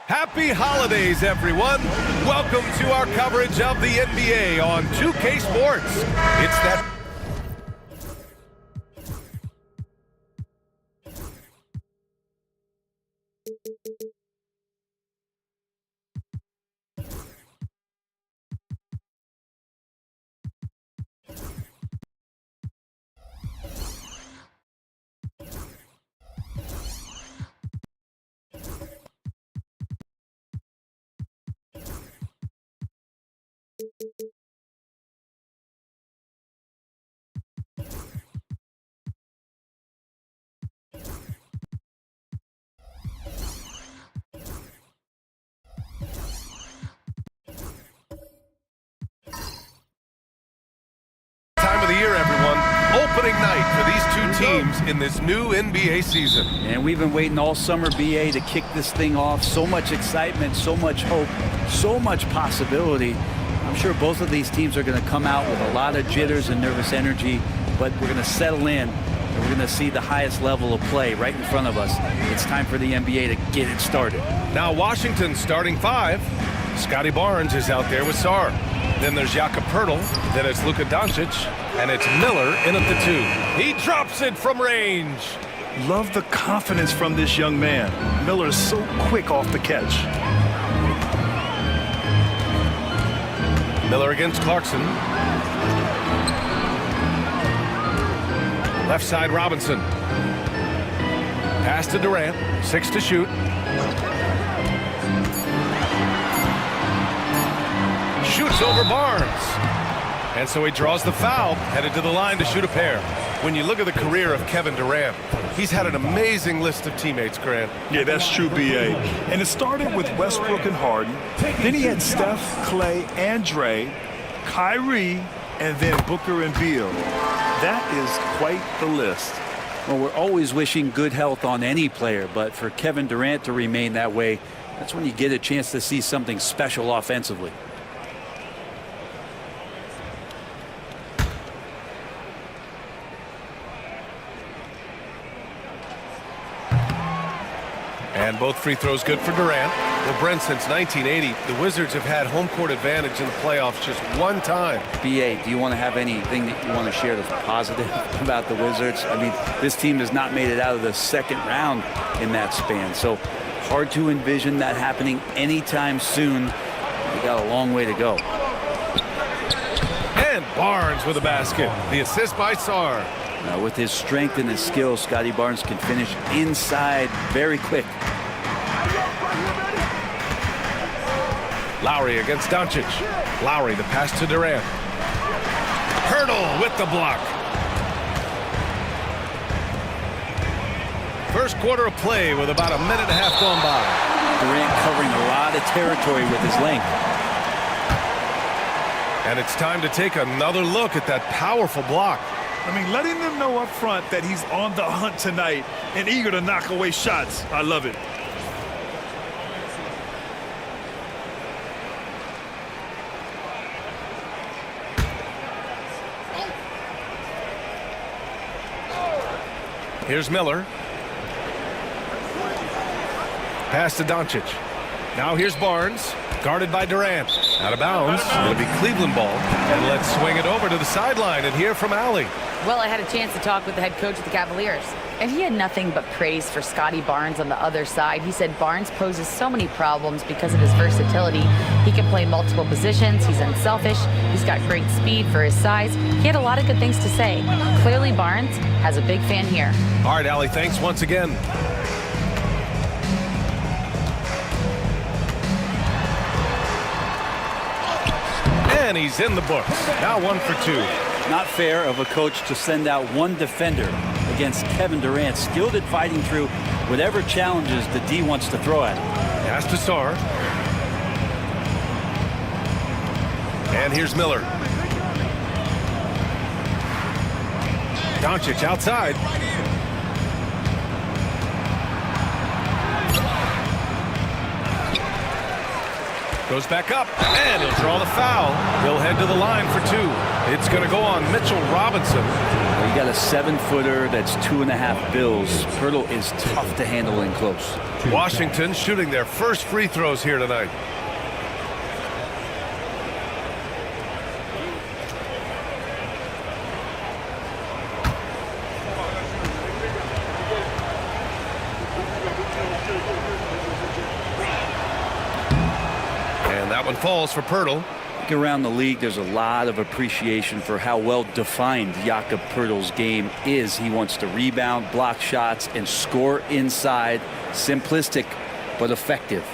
Happy holidays, everyone. Welcome to our coverage of the NBA on 2K Sports. It's that... Time of the year, everyone. Opening night for these two teams in this new NBA season. And we've been waiting all summer, BA, to kick this thing off. So much excitement, so much hope, so much possibility. I'm sure both of these teams are going to come out with a lot of jitters and nervous energy, but we're going to settle in, and we're going to see the highest level of play right in front of us. It's time for the NBA to get it started. Now Washington's starting five. Scotty Barnes is out there with Sarr. Then there's Jakob Poeltl. Then it's Luka Doncic. And it's Miller in at the two. He drops it from range. Love the confidence from this young man. Miller is so quick off the catch. Miller against Clarkson. Left side Robinson. Pass to Durant. 6 to shoot. Shoots over Barnes. And so he draws the foul, headed to the line to shoot a pair. When you look at the career of Kevin Durant, he's had an amazing list of teammates, Grant. Yeah, that's true, B.A. And it started with Westbrook and Harden. Then he had Steph, Clay, and Dre, Kyrie, and then Booker and Beal. That is quite the list. Well, we're always wishing good health on any player, but for Kevin Durant to remain that way, that's when you get a chance to see something special offensively. And both free throws good for Durant. Well, Brent, since 1980, the Wizards have had home court advantage in the playoffs just one time. BA, do you want to have anything that you want to share that's positive about the Wizards? I mean, this team has not made it out of the second round in that span, so hard to envision that happening anytime soon. We got a long way to go. And Barnes with a basket. The assist by Sarr. Now, with his strength and his skill, Scotty Barnes can finish inside very quick. Lowry against Doncic. Lowry, the pass to Durant. Poeltl with the block. First quarter of play with about a minute and a half gone by. Durant covering a lot of territory with his length. And it's time to take another look at that powerful block. I mean, letting them know up front that he's on the hunt tonight and eager to knock away shots. I love it. Here's Miller. Pass to Doncic. Now here's Barnes, guarded by Durant. Out of bounds. It'll be Cleveland ball. And let's swing it over to the sideline and hear from Allie. Well, I had a chance to talk with the head coach of the Cavaliers, and he had nothing but praise for Scotty Barnes on the other side. He said Barnes poses so many problems because of his versatility. He can play multiple positions. He's unselfish. He's got great speed for his size. He had a lot of good things to say. Clearly, Barnes has a big fan here. All right, Allie, thanks once again. And he's in the books. Now 1 for 2. Not fair of a coach to send out one defender against Kevin Durant, skilled at fighting through whatever challenges the D wants to throw at him. Pass to Sarr. And here's Miller. Doncic outside. Goes back up, and he'll draw the foul. He'll head to the line for 2. It's going to go on Mitchell Robinson. Well, you got a 7-footer that's 2.5 bills. Pirtle is tough to handle in close. Washington shooting their first free throws here tonight. That one falls for Pirtle. Around the league, there's a lot of appreciation for how well defined Jakob Pirtle's game is. He wants to rebound, block shots, and score inside. Simplistic, but effective.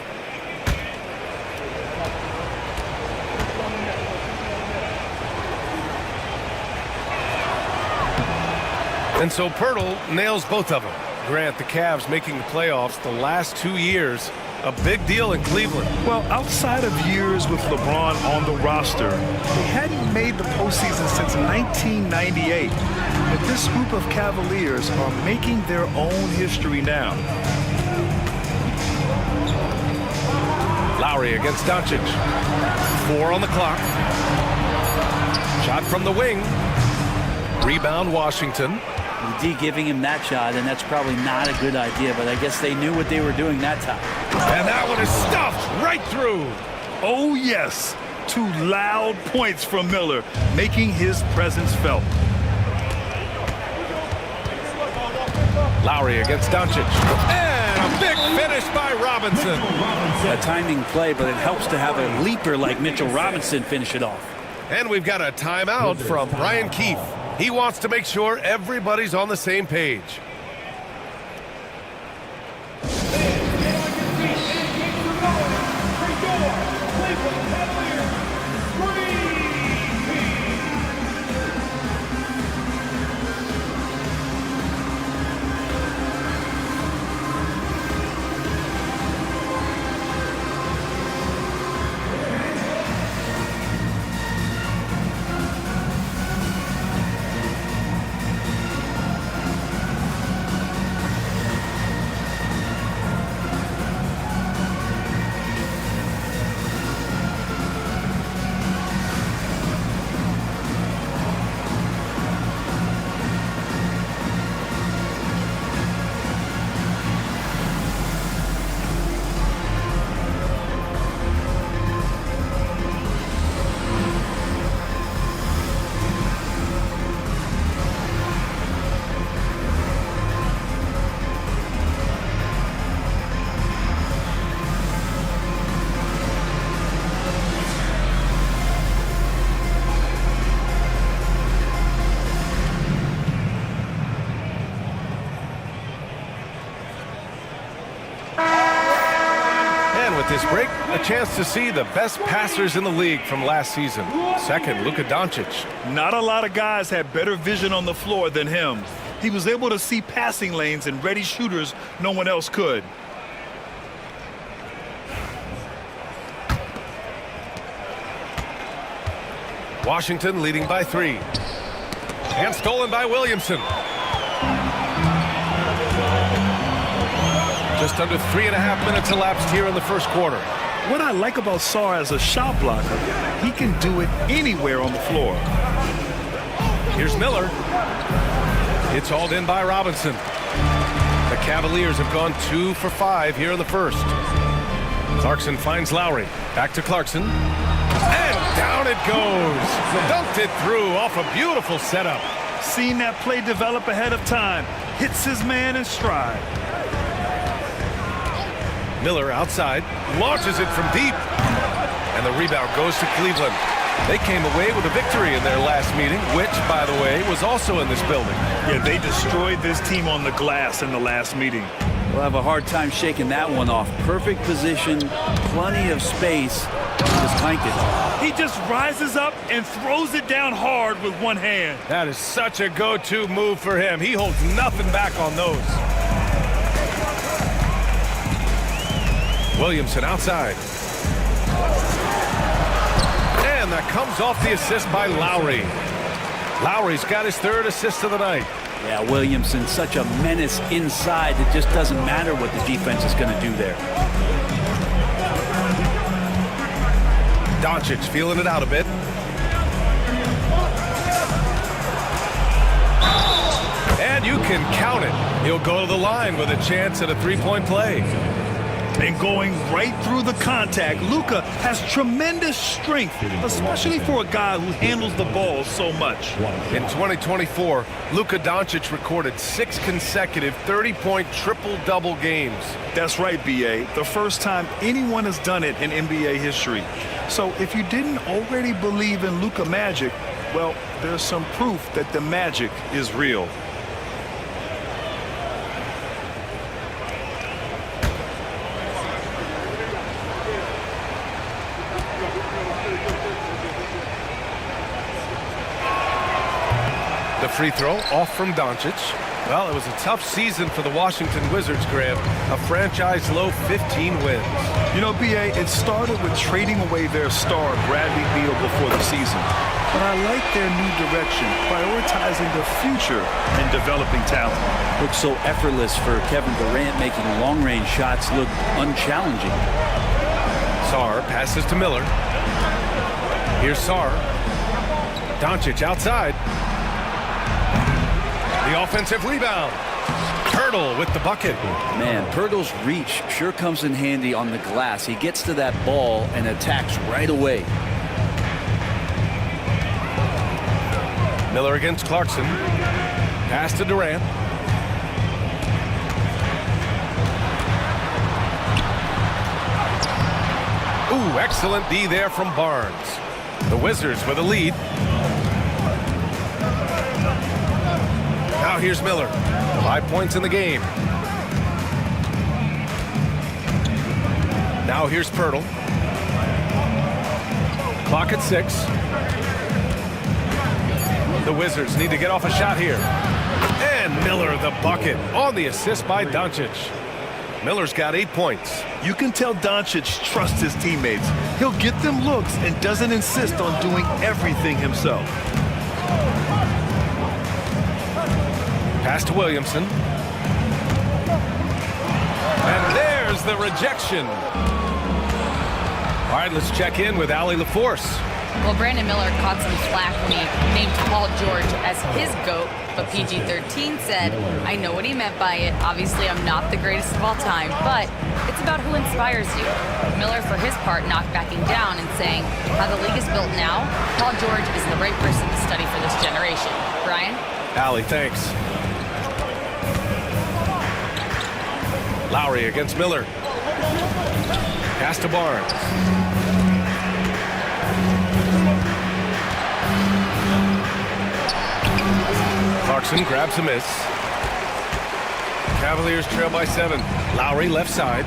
And so Pirtle nails both of them. Grant, the Cavs making the playoffs the last 2 years. A big deal in Cleveland. Well, outside of years with LeBron on the roster, they hadn't made the postseason since 1998. But this group of Cavaliers are making their own history now. Lowry against Doncic. 4 on the clock. Shot from the wing. Rebound Washington. The D giving him that shot, and that's probably not a good idea, but I guess they knew what they were doing that time. And that one is stuffed right through. Oh, yes. 2 loud points from Miller, making his presence felt. Lowry against Doncic. And a big finish by Robinson. A timing play, but it helps to have a leaper like Mitchell Robinson finish it off. And we've got a timeout from Brian Keefe. He wants to make sure everybody's on the same page. This break, a chance to see the best passers in the league from last season. Second, Luka Doncic. Not a lot of guys had better vision on the floor than him. He was able to see passing lanes and ready shooters no one else could. Washington leading by 3. And stolen by Williamson. Just under 3.5 minutes elapsed here in the first quarter. What I like about Sarr as a shot blocker, he can do it anywhere on the floor. Here's Miller. It's hauled in by Robinson. The Cavaliers have gone 2 for 5 here in the first. Clarkson finds Lowry. Back to Clarkson. And down it goes. Dunked it through off a beautiful setup. Seen that play develop ahead of time. Hits his man in stride. Miller outside, launches it from deep. And the rebound goes to Cleveland. They came away with a victory in their last meeting, which, by the way, was also in this building. Yeah, they destroyed this team on the glass in the last meeting. We'll have a hard time shaking that one off. Perfect position, plenty of space. Just tank it. He just rises up and throws it down hard with one hand. That is such a go-to move for him. He holds nothing back on those. Williamson outside. And that comes off the assist by Lowry. Lowry's got his third assist of the night. Yeah, Williamson, such a menace inside. It just doesn't matter what the defense is going to do there. Doncic feeling it out a bit. And you can count it. He'll go to the line with a chance at a three-point play. And going right through the contact, Luka has tremendous strength, especially for a guy who handles the ball so much. In 2024, Luka Doncic recorded 6 consecutive 30-point triple-double games. That's right, B.A. The first time anyone has done it in NBA history. So if you didn't already believe in Luka Magic, well, there's some proof that the magic is real. The free throw off from Doncic. Well, it was a tough season for the Washington Wizards, Graham. A franchise-low 15 wins. You know, B.A., it started with trading away their star, Bradley Beal, before the season. But I like their new direction, prioritizing the future and developing talent. Looks so effortless for Kevin Durant, making long-range shots look unchallenging. Sarr passes to Miller. Here's Sarr. Doncic outside. The offensive rebound. Pirtle with the bucket. Man, Pirtle's reach sure comes in handy on the glass. He gets to that ball and attacks right away. Miller against Clarkson. Pass to Durant. Ooh, excellent D there from Barnes. The Wizards with a lead. Now here's Miller. 5 points in the game. Now here's Pirtle. Clock at 6. The Wizards need to get off a shot here. And Miller the bucket on the assist by Doncic. Miller's got 8 points. You can tell Doncic trusts his teammates. He'll get them looks and doesn't insist on doing everything himself. Pass to Williamson. And there's the rejection. All right, let's check in with Allie LaForce. Well, Brandon Miller caught some flack when he named Paul George as his GOAT, but PG-13 said, I know what he meant by it. Obviously, I'm not the greatest of all time, but it's about who inspires you. Miller, for his part, knocked backing down and saying, how the league is built now, Paul George is the right person to study for this generation. Brian? Allie, thanks. Lowry against Miller. Pass to Barnes. Clarkson grabs a miss. Cavaliers trail by 7. Lowry left side.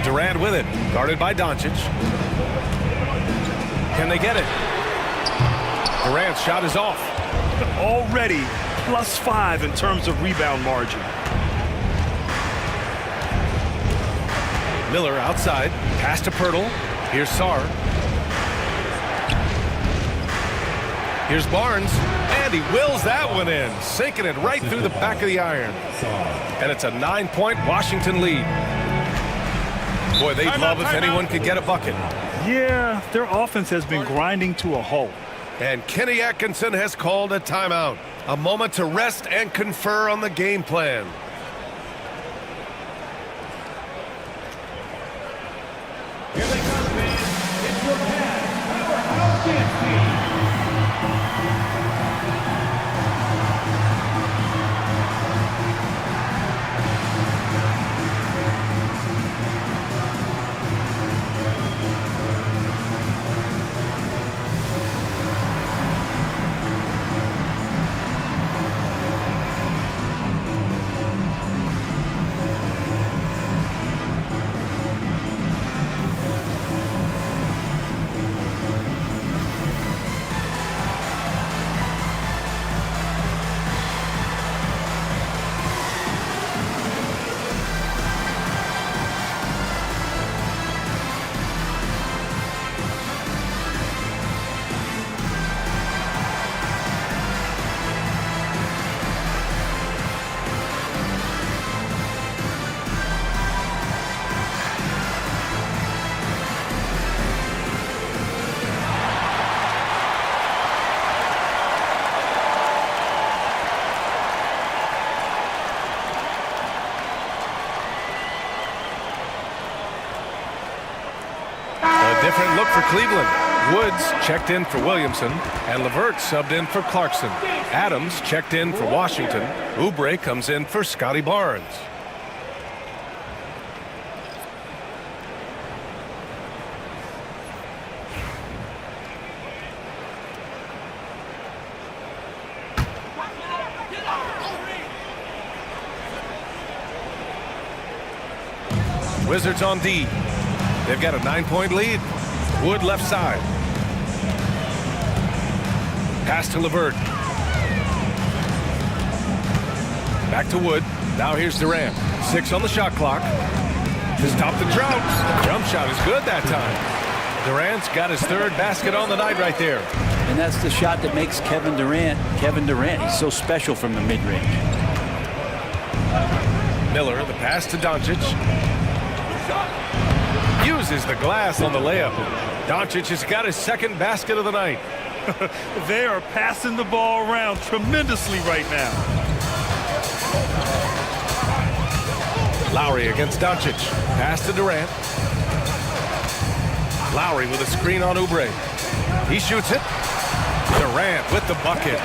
Durant with it, guarded by Doncic. Can they get it? Durant's shot is off. Already +5 in terms of rebound margin. Miller outside. Pass to Pirtle. Here's Sarr. Here's Barnes. And he wills that one in, sinking it right through the back of the iron. And it's a 9-point Washington lead. Boy, they'd love if anyone could get a bucket. Yeah, their offense has been grinding to a halt. And Kenny Atkinson has called a timeout. A moment to rest and confer on the game plan. Different look for Cleveland. Woods checked in for Williamson, and LeVert subbed in for Clarkson. Adams checked in for Washington. Oubre comes in for Scotty Barnes. Wizards on D. They've got a 9-point lead. Wood left side. Pass to LeVert. Back to Wood. Now here's Durant. 6 on the shot clock. To stop the drought. Jump shot is good that time. Durant's got his 3rd basket on the night right there. And that's the shot that makes Kevin Durant. He's so special from the mid-range. Miller, the pass to Doncic. Uses the glass on the layup. Doncic has got his 2nd basket of the night. They are passing the ball around tremendously right now. Lowry against Doncic. Pass to Durant. Lowry with a screen on Oubre. He shoots it. Durant with the bucket.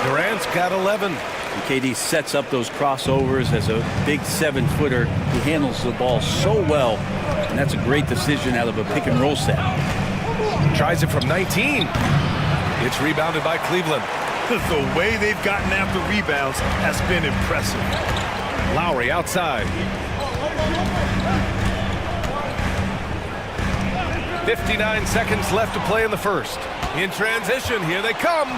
Durant's got 11. And KD sets up those crossovers as a big 7-footer. He handles the ball so well, and that's a great decision out of a pick-and-roll set. Tries it from 19. It's rebounded by Cleveland. The way they've gotten after rebounds has been impressive. Lowry outside. 59 seconds left to play in the first. In transition, here they come.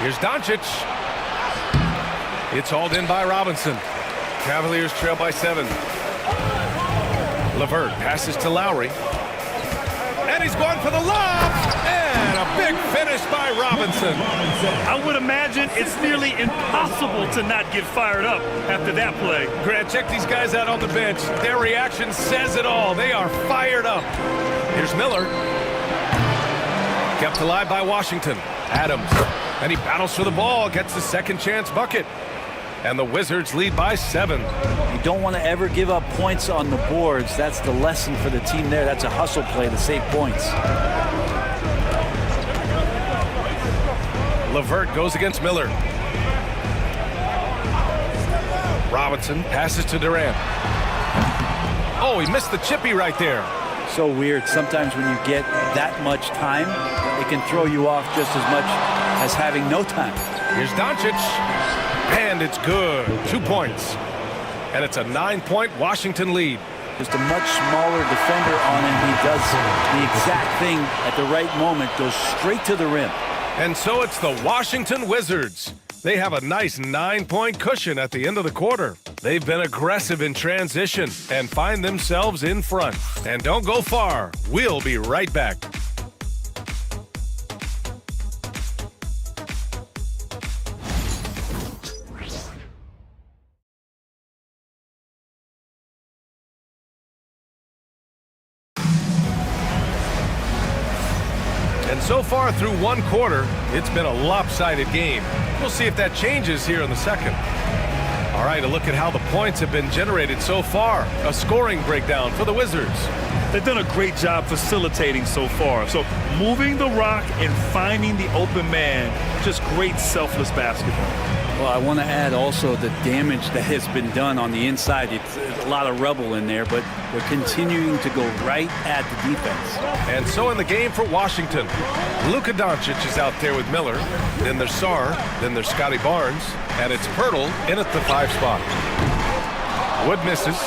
Here's Doncic. It's hauled in by Robinson. Cavaliers trail by 7. LeVert passes to Lowry. And he's going for the lob. And a big finish by Robinson. I would imagine it's nearly impossible to not get fired up after that play. Grant, check these guys out on the bench. Their reaction says it all. They are fired up. Here's Miller. Kept alive by Washington. Adams. And he battles for the ball. Gets the 2nd chance bucket. And the Wizards lead by 7. You don't want to ever give up points on the boards. That's the lesson for the team there. That's a hustle play to save points. LeVert goes against Miller. Robinson passes to Durant. Oh, he missed the chippy right there. So weird. Sometimes when you get that much time, it can throw you off just as much as having no time. Here's Doncic. And it's good. 2 points. And it's a 9-point Washington lead. Just a much smaller defender on him. He does the exact thing at the right moment. Goes straight to the rim. And so it's the Washington Wizards. They have a nice 9-point cushion at the end of the quarter. They've been aggressive in transition and find themselves in front. And don't go far. We'll be right back. And so far through 1 quarter, it's been a lopsided game. We'll see if that changes here in the second. All right, a look at how the points have been generated so far. A scoring breakdown for the Wizards. They've done a great job facilitating so far. So moving the rock and finding the open man, just great selfless basketball. Well, I want to add also the damage that has been done on the inside. It's a lot of rubble in there, but they're continuing to go right at the defense. And so in the game for Washington, Luka Doncic is out there with Miller. Then there's Sarr. Then there's Scotty Barnes. And it's Pirtle in at the 5 spot. Wood misses.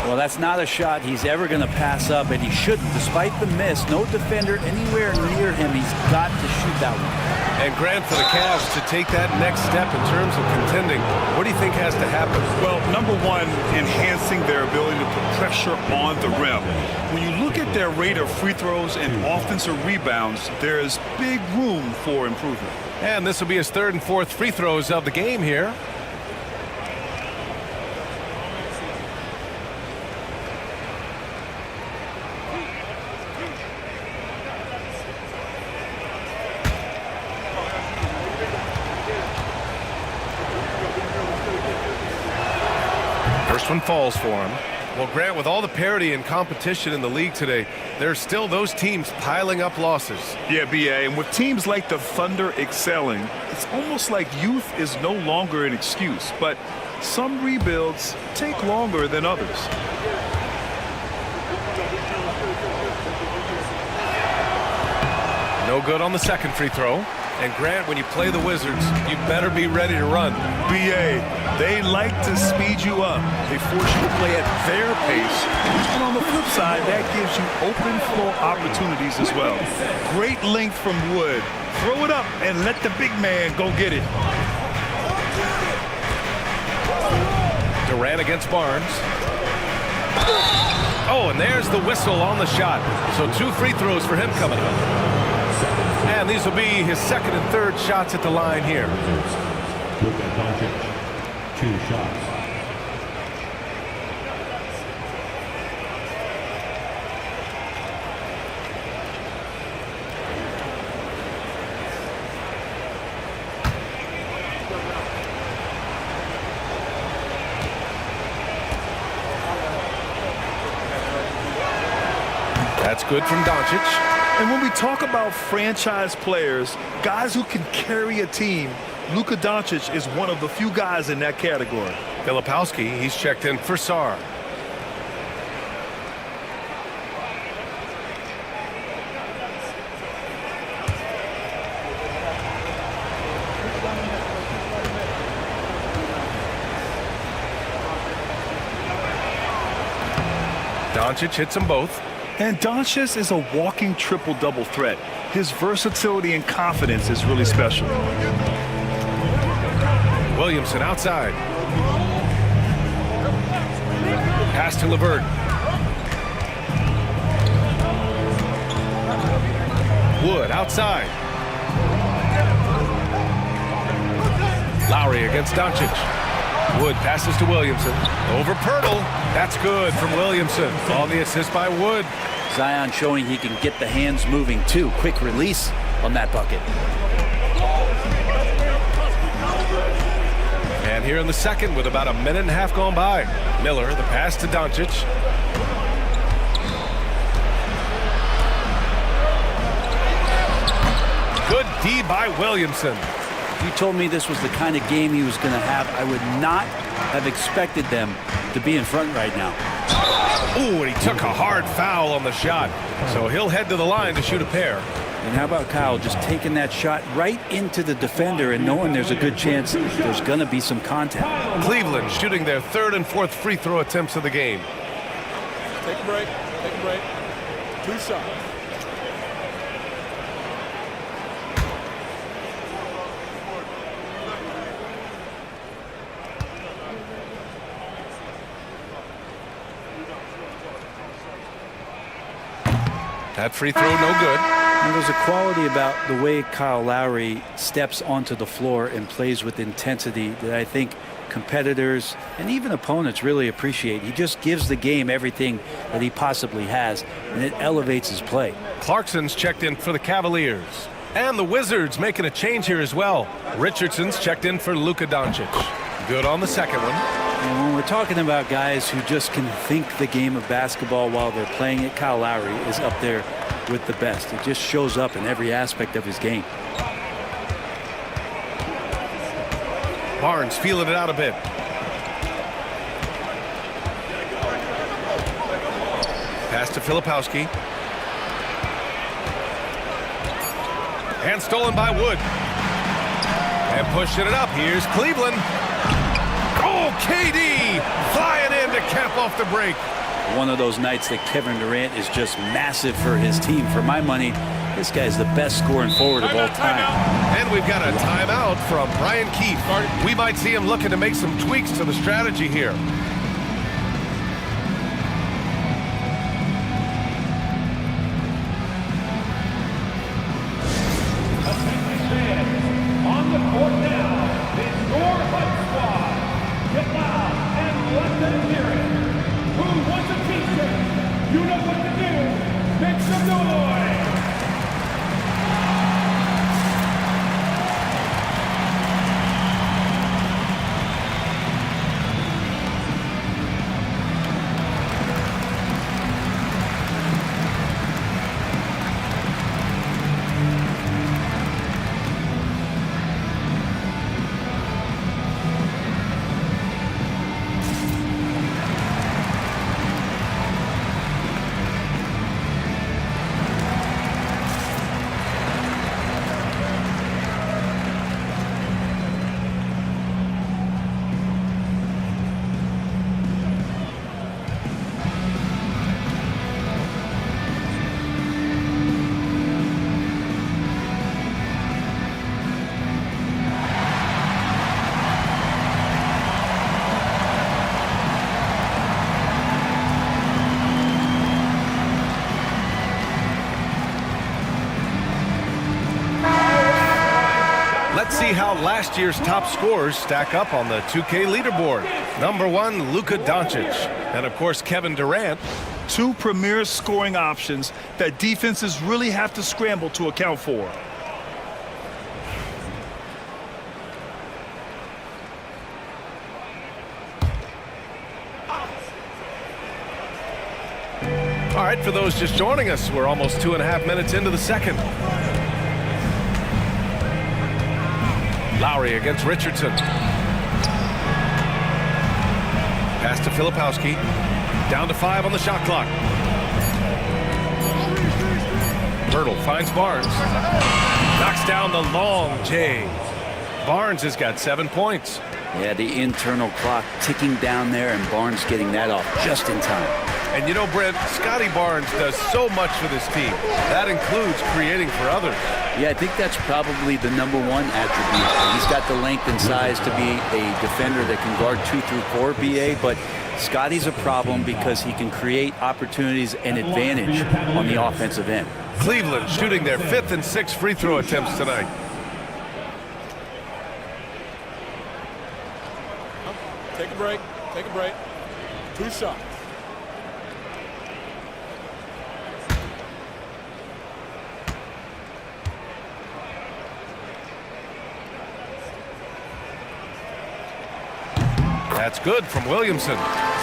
Well, that's not a shot he's ever going to pass up, and he shouldn't. Despite the miss, no defender anywhere near him. He's got to shoot that one. And Grant, for the Cavs to take that next step in terms of contending, what do you think has to happen? Well, number one, enhancing their ability to put pressure on the rim. When you look at their rate of free throws and offensive rebounds, there's big room for improvement. And this will be his 3rd and 4th free throws of the game here. First one falls for him. Well, Grant, with all the parity and competition in the league today, there's still those teams piling up losses. Yeah, BA, and with teams like the Thunder excelling, it's almost like youth is no longer an excuse, but some rebuilds take longer than others. No good on the second free throw. And Grant, when you play the Wizards, you better be ready to run. BA, they like to speed you up. They force you to play at their pace. And on the flip side, that gives you open floor opportunities as well. Great length from Wood. Throw it up and let the big man go get it. Durant against Barnes. Oh, and there's the whistle on the shot. So 2 free throws for him coming up. And these will be his second and third shots at the line here. Luka Doncic, 2 shots. That's good from Doncic. And when we talk about franchise players, guys who can carry a team, Luka Doncic is one of the few guys in that category. Filipowski, he's checked in for Sarr. Doncic hits them both. And Doncic is a walking triple-double threat. His versatility and confidence is really special. Williamson outside. Pass to LeVert. Wood outside. Lowry against Doncic. Wood passes to Williamson. Over Pirtle. That's good from Williamson. On the assist by Wood. Zion showing he can get the hands moving too. Quick release on that bucket. And here in the second with about a minute and a half gone by. Miller, the pass to Doncic. Good D by Williamson. If you told me this was the kind of game he was going to have, I would not have expected them to be in front right now. Ooh, and he took a hard foul on the shot. So he'll head to the line to shoot a pair. And how about Kyle just taking that shot right into the defender and knowing there's a good chance there's going to be some contact. Cleveland shooting their third and fourth free throw attempts of the game. Take a break. Take a break. 2 shots. That free throw no good. And there's a quality about the way Kyle Lowry steps onto the floor and plays with intensity that I think competitors and even opponents really appreciate. He just gives the game everything that he possibly has, and it elevates his play. Clarkson's checked in for the Cavaliers. And the Wizards making a change here as well. Richardson's checked in for Luka Doncic. Good on the second one. And when we're talking about guys who just can think the game of basketball while they're playing it, Kyle Lowry is up there with the best. It just shows up in every aspect of his game. Barnes feeling it out a bit. Pass to Filipowski. And stolen by Wood. And pushing it up. Here's Cleveland. Oh, KD flying in to cap off the break. One of those nights that Kevin Durant is just massive for his team. For my money, this guy's the best scoring forward of all time. And we've got a timeout from Brian Keefe. We might see him looking to make some tweaks to the strategy here. On the court now, it's your Hunt Squad. Get loud and let them hear it. Who wants a t-shirt? You know what to do. Make some noise. see how last year's top scorers stack up on the 2K leaderboard. Number 1, Luka Doncic. And, of course, Kevin Durant. Two premier scoring options that defenses really have to scramble to account for. All right, for those just joining us, we're almost 2.5 minutes into the second. Lowry against Richardson. Pass to Filipowski. Down to 5 on the shot clock. Pirtle finds Barnes. Knocks down the long J. Barnes has got 7 points. Yeah, the internal clock ticking down there, and Barnes getting that off just in time. And you know, Brent, Scotty Barnes does so much for this team. That includes creating for others. Yeah, I think that's probably the #1 attribute. He's got the length and size to be a defender that can guard 2 through 4, BA, but Scotty's a problem because he can create opportunities and advantage on the offensive end. Cleveland shooting their 5th and 6th free throw attempts tonight. Take a break. Take a break. 2 shots. That's good from Williamson.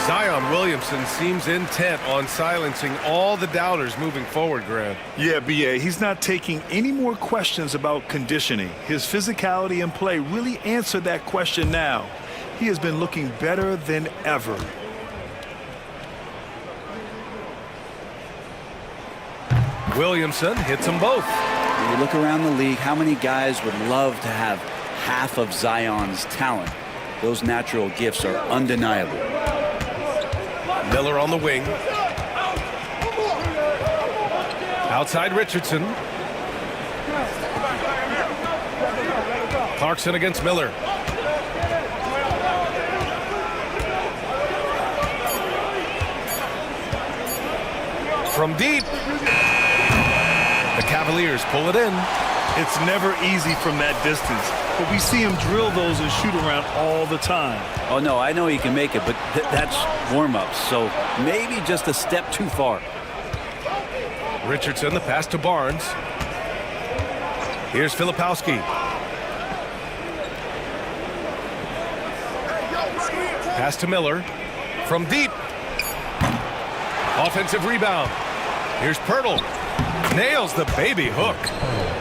Zion Williamson seems intent on silencing all the doubters moving forward, Grant. Yeah, BA, he's not taking any more questions about conditioning. His physicality and play really answer that question now. He has been looking better than ever. Williamson hits them both. When you look around the league, how many guys would love to have half of Zion's talent? Those natural gifts are undeniable. Miller on the wing. Outside Richardson. Clarkson against Miller. From deep. The Cavaliers pull it in. It's never easy from that distance, but we see him drill those and shoot around all the time. Oh, no, I know he can make it, but that's warm-ups, so maybe just a step too far. Richardson, the pass to Barnes. Here's Filipowski. Pass to Miller. From deep. Offensive rebound. Here's Pirtle. Nails the baby hook.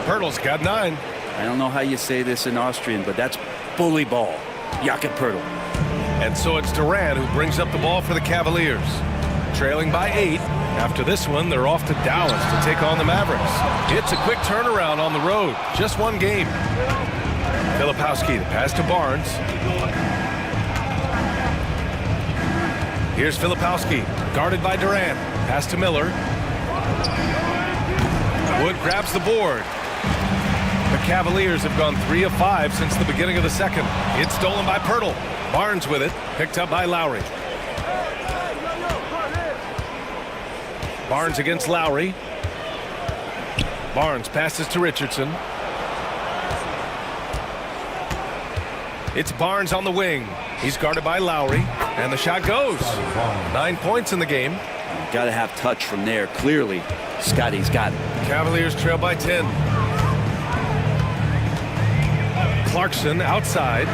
Pirtle's got 9. I don't know how you say this in Austrian, but that's bully ball. Jakob Pirtle. And so it's Durant who brings up the ball for the Cavaliers. Trailing by 8. After this one, they're off to Dallas to take on the Mavericks. It's a quick turnaround on the road. Just 1 game. Filipowski, the pass to Barnes. Here's Filipowski, guarded by Durant. Pass to Miller. Wood grabs the board. The Cavaliers have gone 3 of 5 since the beginning of the second. It's stolen by Pirtle. Barnes with it, picked up by Lowry. Barnes against Lowry. Barnes passes to Richardson. It's Barnes on the wing. He's guarded by Lowry, and the shot goes. 9 points in the game. Got to have touch from there. Clearly, Scotty's got it. Cavaliers trail by 10. Clarkson outside.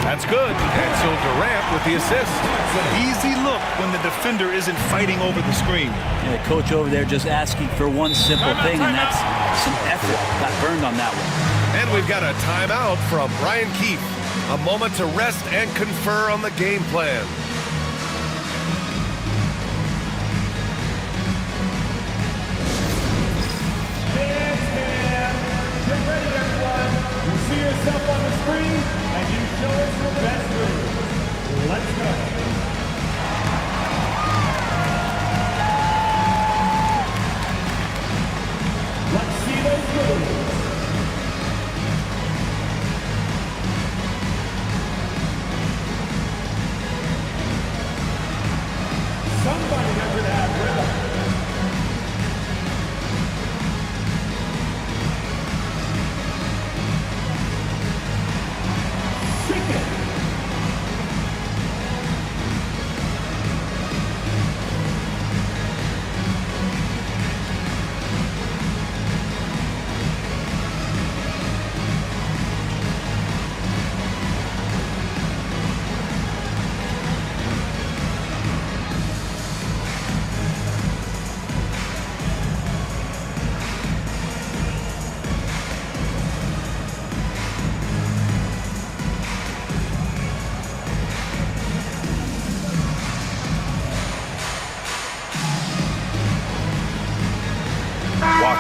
That's good. And so Durant with the assist. It's an easy look when the defender isn't fighting over the screen. Yeah, coach over there just asking for one simple thing, and that's some effort. Got burned on that one. And we've got a timeout from Brian Keefe. A moment to rest and confer on the game plan. Get ready, everyone. You see yourself on the screen, and you show us your best move. Let's go. Let's see those moves. Somebody doesn't have rhythm.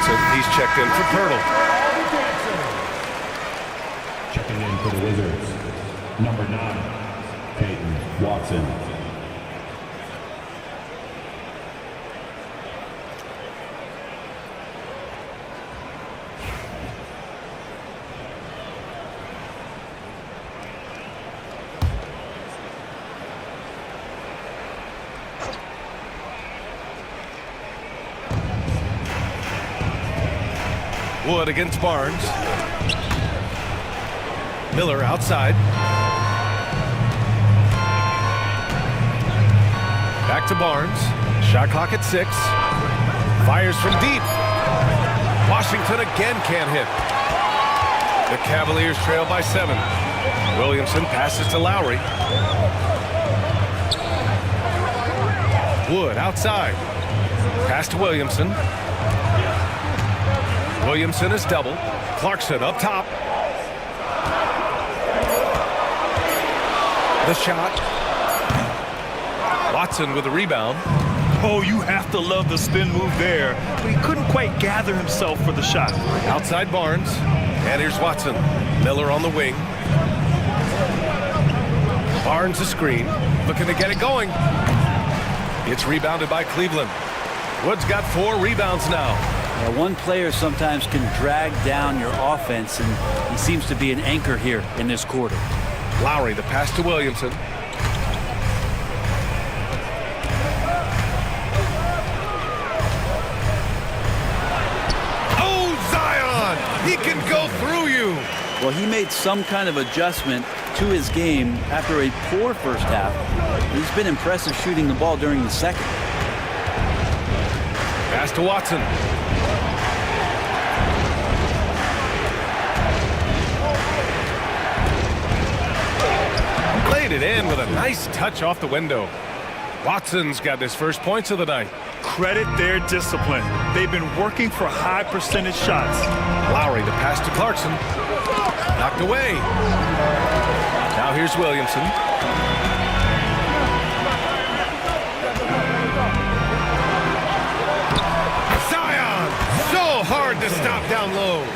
Williamson. He's checked in for Pirtle. Checking in for the Wizards, number 9, Peyton Watson. Wood against Barnes. Miller outside. Back to Barnes. Shot clock at 6. Fires from deep. Washington again can't hit. The Cavaliers trail by 7. Williamson passes to Lowry. Wood outside. Pass to Williamson. Williamson is double. Clarkson up top. The shot. Watson with a rebound. Oh, you have to love the spin move there. But he couldn't quite gather himself for the shot. Outside Barnes. And here's Watson. Miller on the wing. Barnes a screen. Looking to get it going. It's rebounded by Cleveland. Wood's got 4 rebounds now. Yeah, one player sometimes can drag down your offense, and he seems to be an anchor here in this quarter. Lowry, the pass to Williamson. Oh, Zion! He can go through you! Well, he made some kind of adjustment to his game after a poor first half. He's been impressive shooting the ball during the second. Pass to Watson. Laid it in with a nice touch off the window. Watson's got his first points of the night. Credit their discipline. They've been working for high percentage shots. Lowry, the pass to Clarkson. Knocked away. Now here's Williamson. Zion! So hard to stop down low.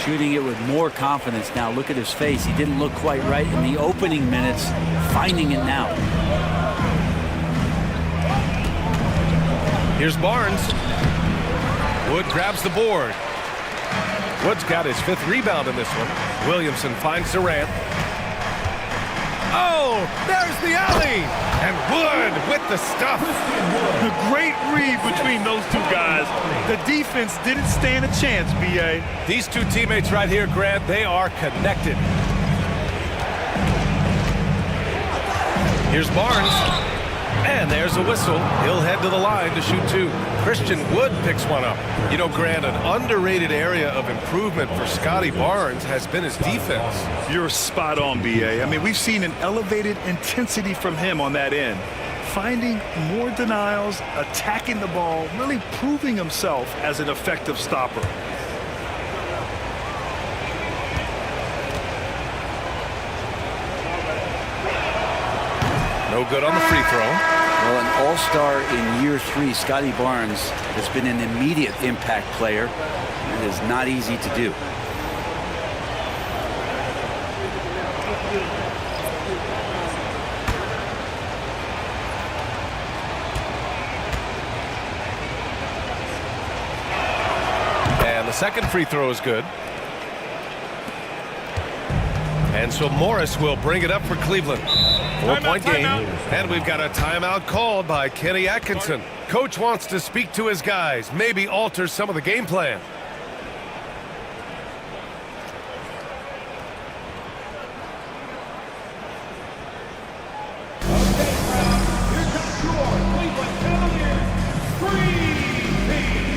Shooting it with more confidence now. Look at his face. He didn't look quite right in the opening minutes. Finding it now. Here's Barnes. Wood grabs the board. Wood's got his 5th rebound in this one. Williamson finds Durant. Oh, there's the alley! And Wood with the stuff. The great read between those two guys. The defense didn't stand a chance, B.A. These two teammates right here, Grant, they are connected. Here's Barnes. And there's a whistle. He'll head to the line to shoot 2. Christian Wood picks one up. You know, Grant, an underrated area of improvement for Scotty Barnes has been his defense. You're spot on, B.A. I mean, we've seen an elevated intensity from him on that end. Finding more denials, attacking the ball, really proving himself as an effective stopper. No good on the free throw. Well, an all-star in year 3, Scotty Barnes has been an immediate impact player. It is not easy to do. And the second free throw is good. And so Morris will bring it up for Cleveland. 4-point game. And we've got a timeout called by Kenny Atkinson. Coach wants to speak to his guys, maybe alter some of the game plan. Here comes your Cleveland Cavaliers Screen Team.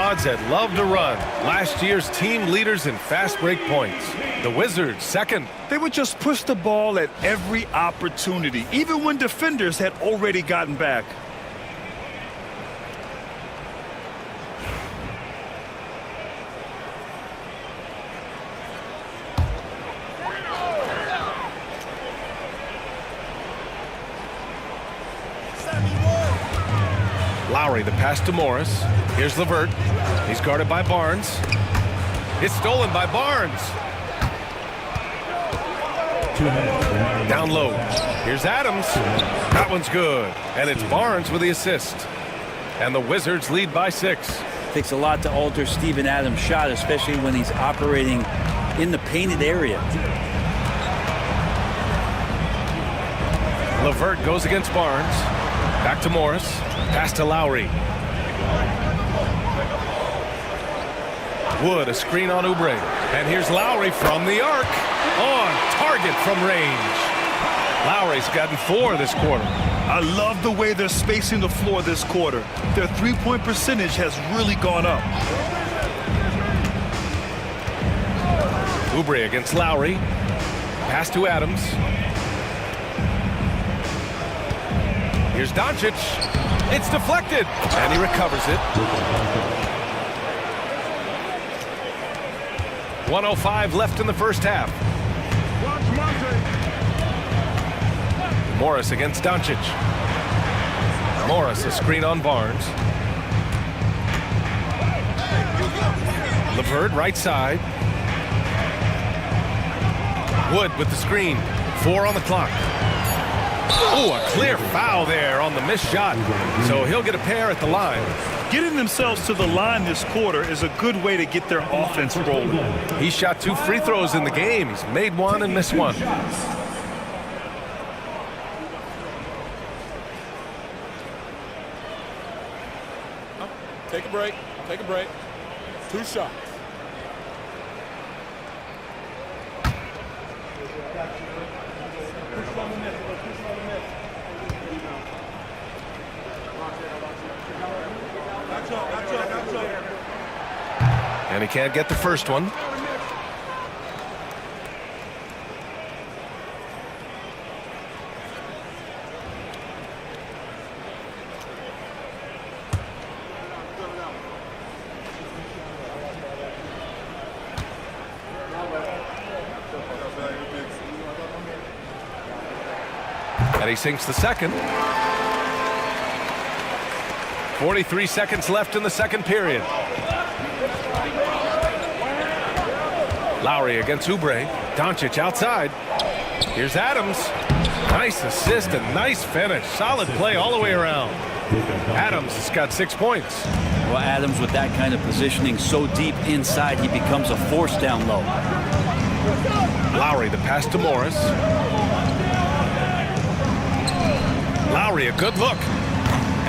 squads that love to run. Last year's team leaders in fast break points. The Wizards second. They would just push the ball at every opportunity, even when defenders had already gotten back. Lowry, the pass to Morris. Here's LeVert. He's guarded by Barnes. It's stolen by Barnes. 2 minutes remaining. Down low. Here's Adams. That one's good. And it's Barnes with the assist. And the Wizards lead by 6. Takes a lot to alter Steven Adams' shot, especially when he's operating in the painted area. LeVert goes against Barnes. Back to Morris. Pass to Lowry. Wood, a screen on Oubre. And here's Lowry from the arc. On target from range. Lowry's gotten 4 this quarter. I love the way they're spacing the floor this quarter. Their three-point percentage has really gone up. Oubre against Lowry. Pass to Adams. Here's Doncic. It's deflected, and he recovers it. 1:05 left in the first half. Morris against Doncic. Morris, a screen on Barnes. LeVert, right side. Wood with the screen. 4 on the clock. Oh, a clear foul there on the missed shot. So he'll get a pair at the line. Getting themselves to the line this quarter is a good way to get their offense rolling. He shot 2 free throws in the game. He's made 1 and missed 1. Take a break. Take a break. 2 shots. And he can't get the first one. And he sinks the second. 43 seconds left in the second period. Lowry against Oubre. Doncic outside. Here's Adams. Nice assist and nice finish. Solid play all the way around. Adams has got 6 points. Well, Adams with that kind of positioning so deep inside, he becomes a force down low. Lowry, the pass to Morris. Lowry, a good look.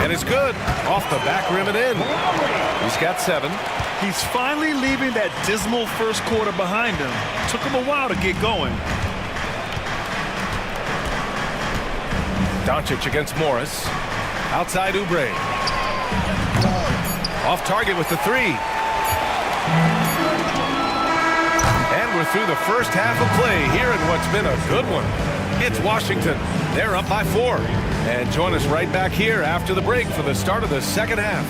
And it's good. Off the back rim and in. He's got 7. He's finally leaving that dismal first quarter behind him. Took him a while to get going. Doncic against Morris. Outside Oubre. Off target with the 3. And we're through the first half of play here in what's been a good one. It's Washington. They're up by 4. And join us right back here after the break for the start of the second half.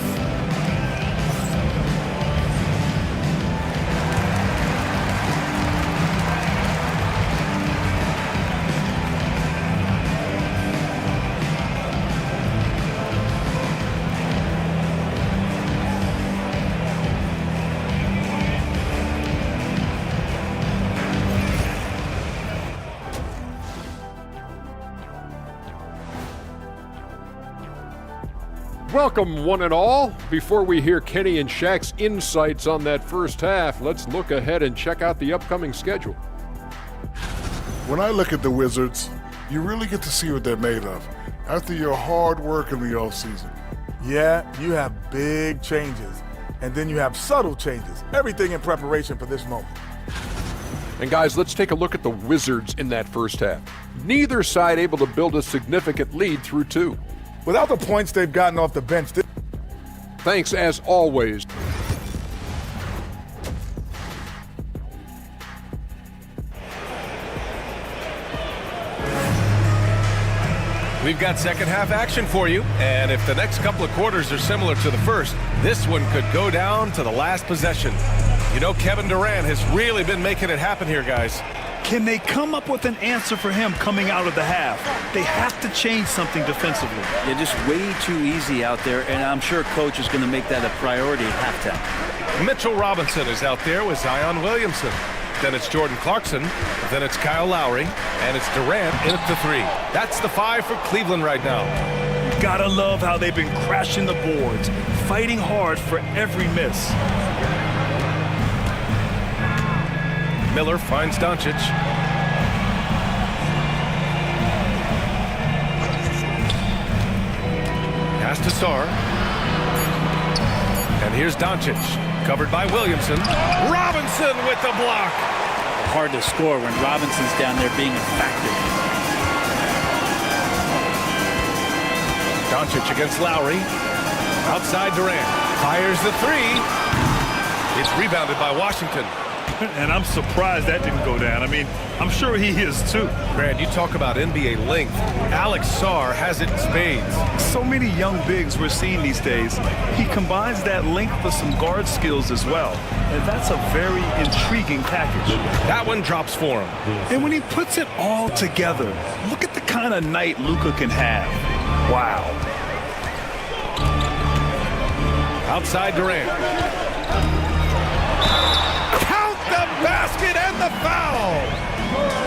Welcome, one and all. Before we hear Kenny and Shaq's insights on that first half, let's look ahead and check out the upcoming schedule. When I look at the Wizards, you really get to see what they're made of after your hard work in the offseason. Yeah, you have big changes, and then you have subtle changes. Everything in preparation for this moment. And guys, let's take a look at the Wizards in that first half. Neither side able to build a significant lead through 2. Without the points they've gotten off the bench. Thanks, as always, We've got second half action for you, and if the next couple of quarters are similar to the first, this one could go down to the last possession. You know, Kevin Durant has really been making it happen here, guys. Can they come up with an answer for him coming out of the half? They have to change something defensively. They're just way too easy out there, and I'm sure coach is going to make that a priority at halftime. Mitchell Robinson is out there with Zion Williamson. Then it's Jordan Clarkson. Then it's Kyle Lowry. And it's Durant in at the 3. That's the 5 for Cleveland right now. Gotta love how they've been crashing the boards, fighting hard for every miss. Miller finds Doncic. Pass to Sarr. And here's Doncic, covered by Williamson. Robinson with the block. Hard to score when Robinson's down there being a factor. Doncic against Lowry. Outside Durant. Fires the 3. It's rebounded by Washington. And I'm surprised that didn't go down. I mean, I'm sure he is too. Grant, you talk about NBA length. Alex Sarr has it in spades. So many young bigs we're seeing these days. He combines that length with some guard skills as well. And that's a very intriguing package. That one drops for him. And when he puts it all together, look at the kind of night Luka can have. Wow. Outside Durant. Basket and the foul.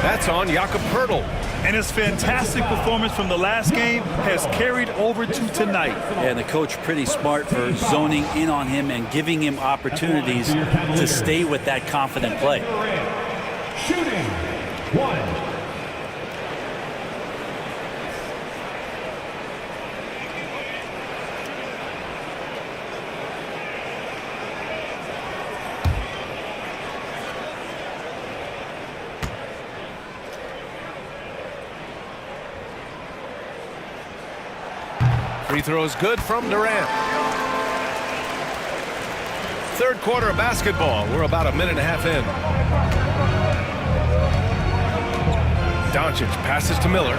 That's on Jakob Poeltl. And his fantastic performance from the last game has carried over to tonight. And the coach pretty smart for zoning in on him and giving him opportunities to stay with that confident play. Shooting 1. Free throw is good from Durant. Third quarter of basketball. We're about a minute and a half in. Doncic passes to Miller.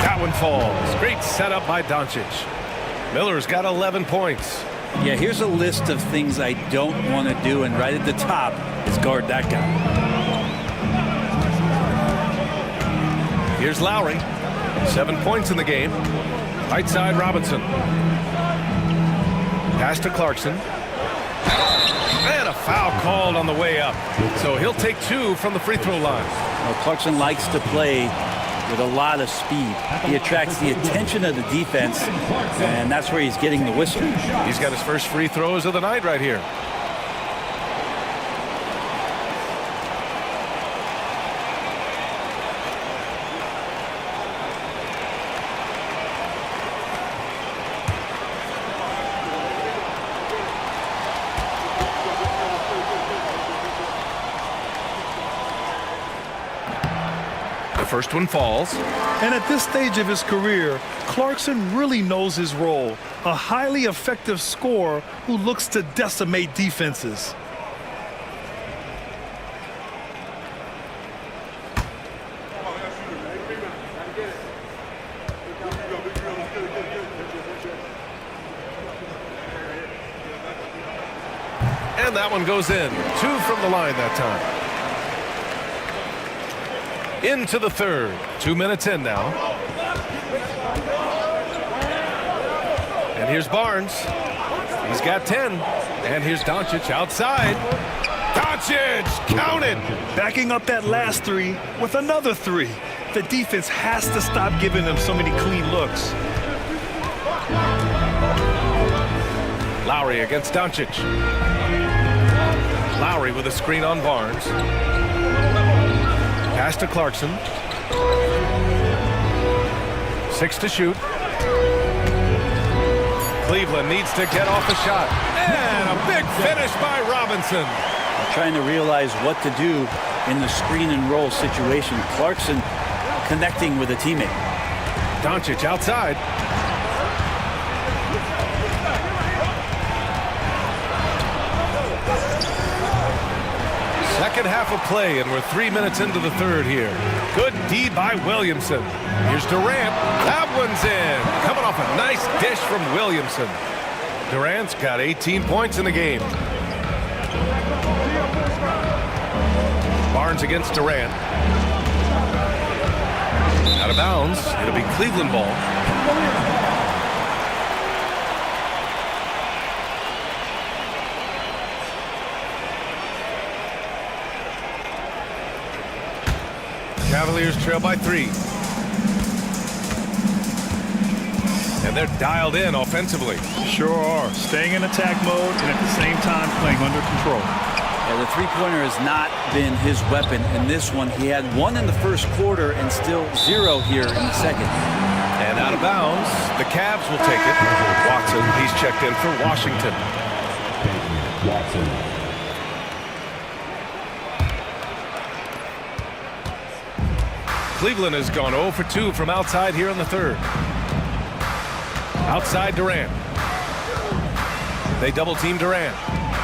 That one falls. Great setup by Doncic. Miller's got 11 points. Yeah, here's a list of things I don't want to do, and right at the top is guard that guy. Here's Lowry. 7 points in the game. Right side, Robinson. Pass to Clarkson. And a foul called on the way up. So he'll take 2 from the free throw line. Well, Clarkson likes to play with a lot of speed. He attracts the attention of the defense, and that's where he's getting the whistle. He's got his first free throws of the night right here. First one falls. And at this stage of his career, Clarkson really knows his role. A highly effective scorer who looks to decimate defenses. And that one goes in. 2 from the line that time. Into the third. 2 minutes in now. And here's Barnes. He's got 10. And here's Doncic outside. Doncic counted. Backing up that last 3 with another 3. The defense has to stop giving them so many clean looks. Lowry against Doncic. Lowry with a screen on Barnes. Pass to Clarkson. 6 to shoot. Cleveland needs to get off a shot. And a big finish by Robinson. Trying to realize what to do in the screen and roll situation. Clarkson connecting with a teammate. Doncic outside. second half of play, and we're 3 minutes into the third here. Good D by Williamson. Here's Durant. That one's in. Coming off a nice dish from Williamson. Durant's got 18 points in the game. Barnes against Durant. Out of bounds. It'll be Cleveland ball. Cavaliers trail by 3. And they're dialed in offensively. Sure are. Staying in attack mode and at the same time playing under control. Yeah, the three-pointer has not been his weapon in this one. He had 1 in the first quarter and still 0 here in the second. And out of bounds, the Cavs will take it. Watson, he's checked in for Washington. Watson. Cleveland has gone 0 for 2 from outside here in the third. Outside Durant. They double team Durant.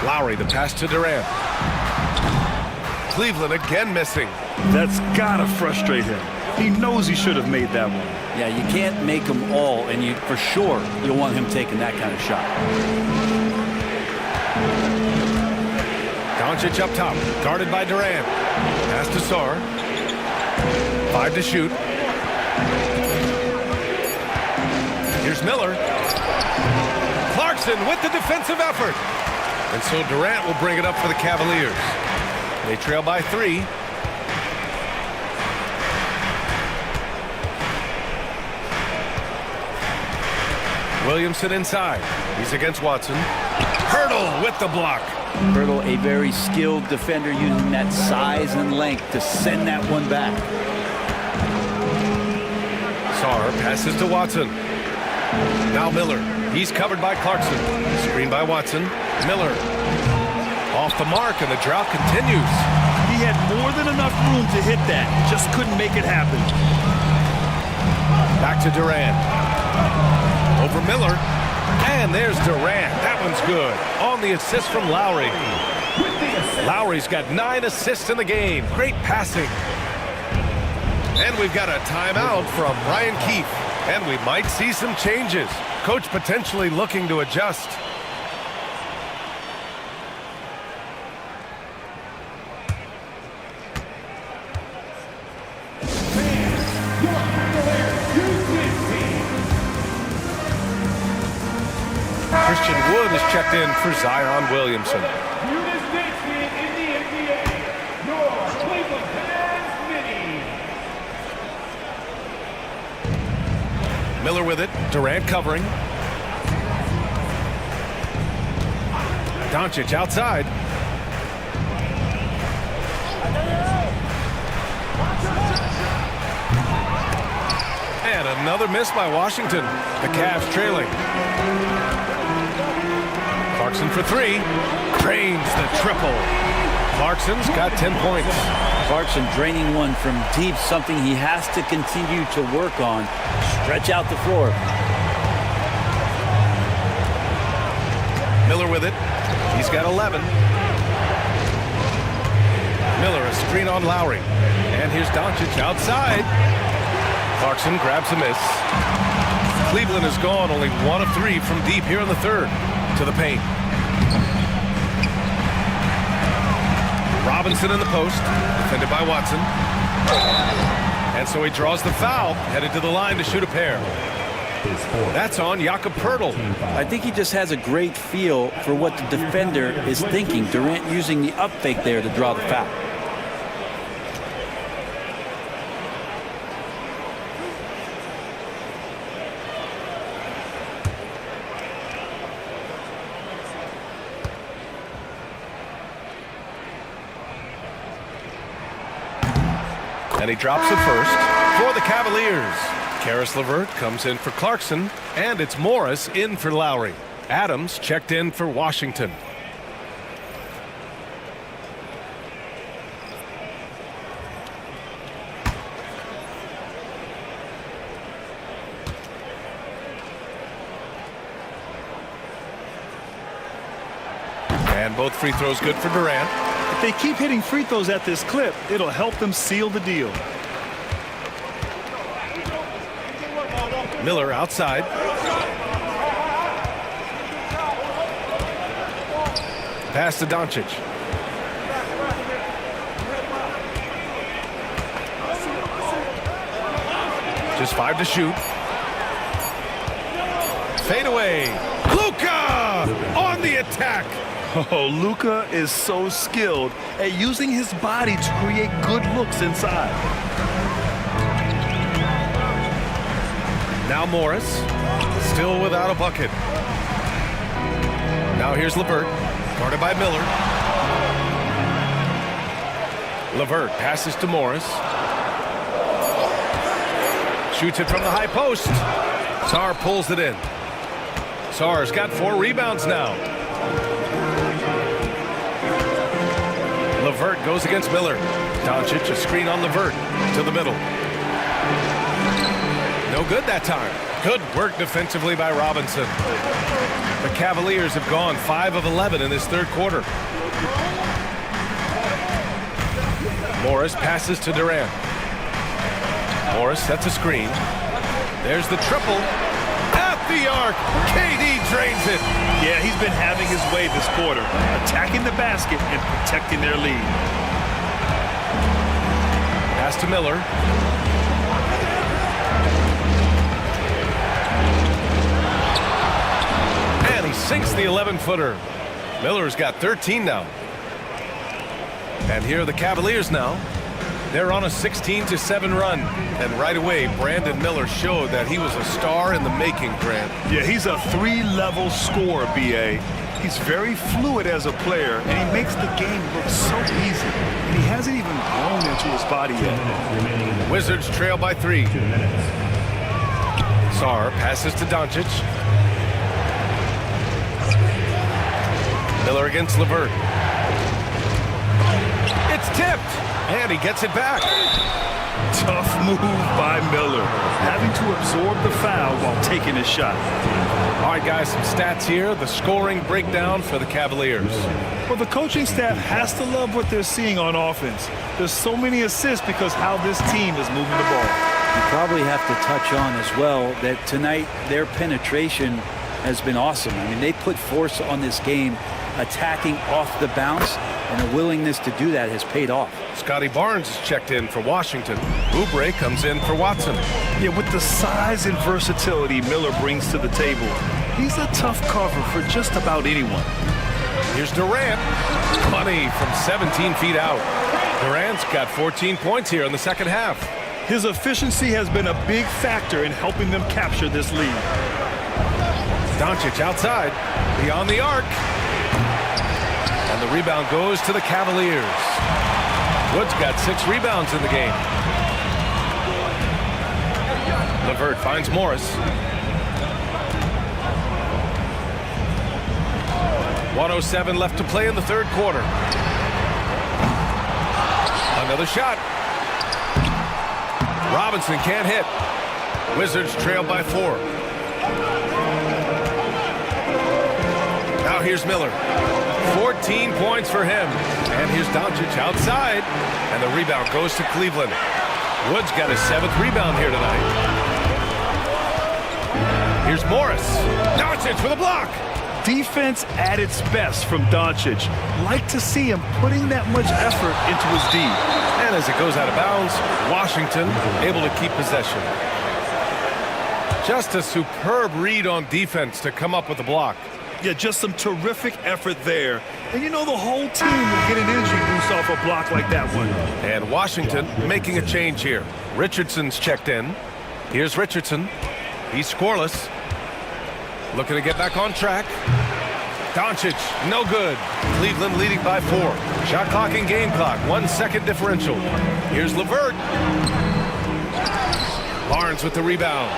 Lowry, the pass to Durant. Cleveland again missing. That's gotta frustrate him. He knows he should have made that one. Yeah, you can't make them all, and you for sure you want him taking that kind of shot. Doncic up top, guarded by Durant. Pass to Sarr. 5 to shoot. Here's Miller. Clarkson with the defensive effort. And so Durant will bring it up for the Cavaliers. They trail by 3. Williamson inside. He's against Watson. Hurdle with the block. Hurdle, a very skilled defender, using that size and length to send that one back. Sarr passes to Watson. Now Miller. He's covered by Clarkson. Screen by Watson. Miller. Off the mark, and the drought continues. He had more than enough room to hit that. Just couldn't make it happen. Back to Durant. Over Miller. And there's Durant. That one's good. On the assist from Lowry. Lowry's got 9 assists in the game. Great passing. And we've got a timeout from Brian Keefe. And we might see some changes. Coach potentially looking to adjust. Christian Wood is checked in for Zion Williamson. Miller with it. Durant covering. Doncic outside. And another miss by Washington. The Cavs trailing. Clarkson for 3. Drains the triple. Clarkson's got 10 points. Clarkson draining one from deep, something he has to continue to work on. Stretch out the floor. Miller with it. He's got 11. Miller, a screen on Lowry. And here's Doncic outside. Clarkson grabs a miss. Cleveland has gone only 1 of 3 from deep here in the third. To the paint. Robinson in the post, defended by Watson. And so he draws the foul, headed to the line to shoot a pair. That's on Jakob Poeltl. I think he just has a great feel for what the defender is thinking. Durant using the up fake there to draw the foul. And he drops it first for the Cavaliers. Karis LeVert comes in for Clarkson, and it's Morris in for Lowry. Adams checked in for Washington. And both free throws good for Durant. If they keep hitting free throws at this clip, it'll help them seal the deal. Miller outside. Pass to Doncic. Just 5 to shoot. Fade away. Luka on the attack. Oh, Luka is so skilled at using his body to create good looks inside. Now Morris, still without a bucket. Now here's LeVert, guarded by Miller. LeVert passes to Morris. Shoots it from the high post. Sarr pulls it in. Sarr's got 4 rebounds now. LeVert goes against Miller. Doncic, a screen on LeVert to the middle. No good that time. Good work defensively by Robinson. The Cavaliers have gone 5 of 11 in this third quarter. Morris passes to Durant. Morris sets a screen. There's the triple. At the arc. KD drains it. Yeah, he's been having his way this quarter, attacking the basket and protecting their lead. Pass to Miller. And he sinks the 11-footer. Miller's got 13 now. And here are the Cavaliers now. They're on a 16-7 run. And right away, Brandon Miller showed that he was a star in the making, Grant. Yeah, he's a 3-level scorer, B.A. He's very fluid as a player, and he makes the game look so easy. And he hasn't even grown into his body yet. Wizards trail by 3. Sarr passes to Doncic. Miller against LeVert. It's tipped. And he gets it back. Tough move by Miller, having to absorb the foul while taking his shot. All right, guys, some stats here. The scoring breakdown for the Cavaliers. Well, the coaching staff has to love what they're seeing on offense. There's so many assists because how this team is moving the ball. You probably have to touch on as well that tonight their penetration has been awesome. I mean, they put force on this game, attacking off the bounce, and a willingness to do that has paid off. Scotty Barnes is checked in for Washington. Oubre comes in for Watson. Yeah, with the size and versatility Miller brings to the table, he's a tough cover for just about anyone. Here's Durant. Money from 17 feet out. Durant's got 14 points here in the second half. His efficiency has been a big factor in helping them capture this lead. Doncic outside, beyond the arc. And the rebound goes to the Cavaliers. Wood's got 6 rebounds in the game. LeVert finds Morris. 1:07 left to play in the third quarter. Another shot. Robinson can't hit. Wizards trail by 4. Now here's Miller. 14 points for him. And here's Doncic outside. And the rebound goes to Cleveland. Wood's got his 7th rebound here tonight. Here's Morris. Doncic with a block. Defense at its best from Doncic. Like to see him putting that much effort into his D. And as it goes out of bounds, Washington able to keep possession. Just a superb read on defense to come up with the block. Yeah, just some terrific effort there. And you know the whole team will get an energy boost off a block like that one. And Washington making a change here. Richardson's checked in. Here's Richardson. He's scoreless. Looking to get back on track. Doncic, no good. Cleveland leading by 4. Shot clock and game clock, 1 second differential. Here's LeVert. Barnes with the rebound.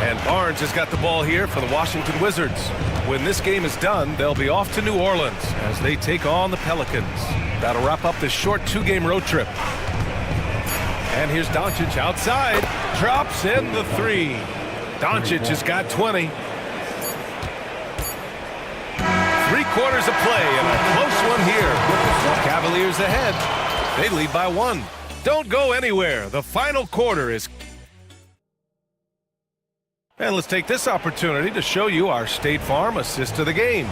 And Barnes has got the ball here for the Washington Wizards. When this game is done, they'll be off to New Orleans as they take on the Pelicans. That'll wrap up this short 2-game road trip. And here's Doncic outside. Drops in the 3. Doncic has got 20. 3 quarters of play and a close one here. Cavaliers ahead. They lead by 1. Don't go anywhere. The final quarter is... And let's take this opportunity to show you our State Farm assist of the game.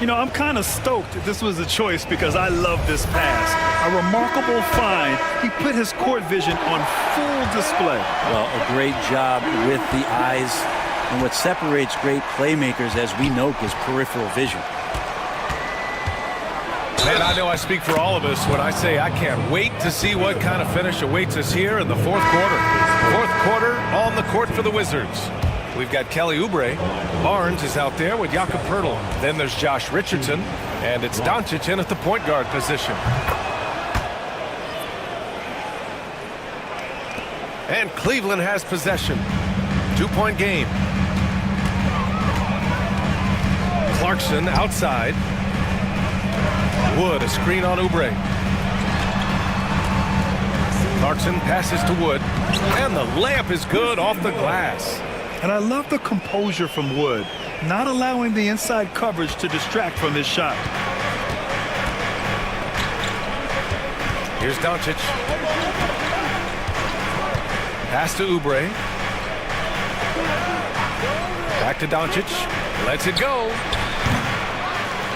You know, I'm kind of stoked that this was a choice because I love this pass. A remarkable find. He put his court vision on full display. Well, a great job with the eyes. And what separates great playmakers, as we know, is peripheral vision. Man, I know I speak for all of us when I say I can't wait to see what kind of finish awaits us here in the fourth quarter. Fourth quarter on the court for the Wizards. We've got Kelly Oubre. Barnes is out there with Jakob Poeltl. Then there's Josh Richardson. And it's Doncic in at the point guard position. And Cleveland has possession. 2-point game. Clarkson outside. Wood, a screen on Oubre. Clarkson passes to Wood. And the layup is good off the glass. And I love the composure from Wood, not allowing the inside coverage to distract from his shot. Here's Doncic. Pass to Oubre. Back to Doncic. Lets it go.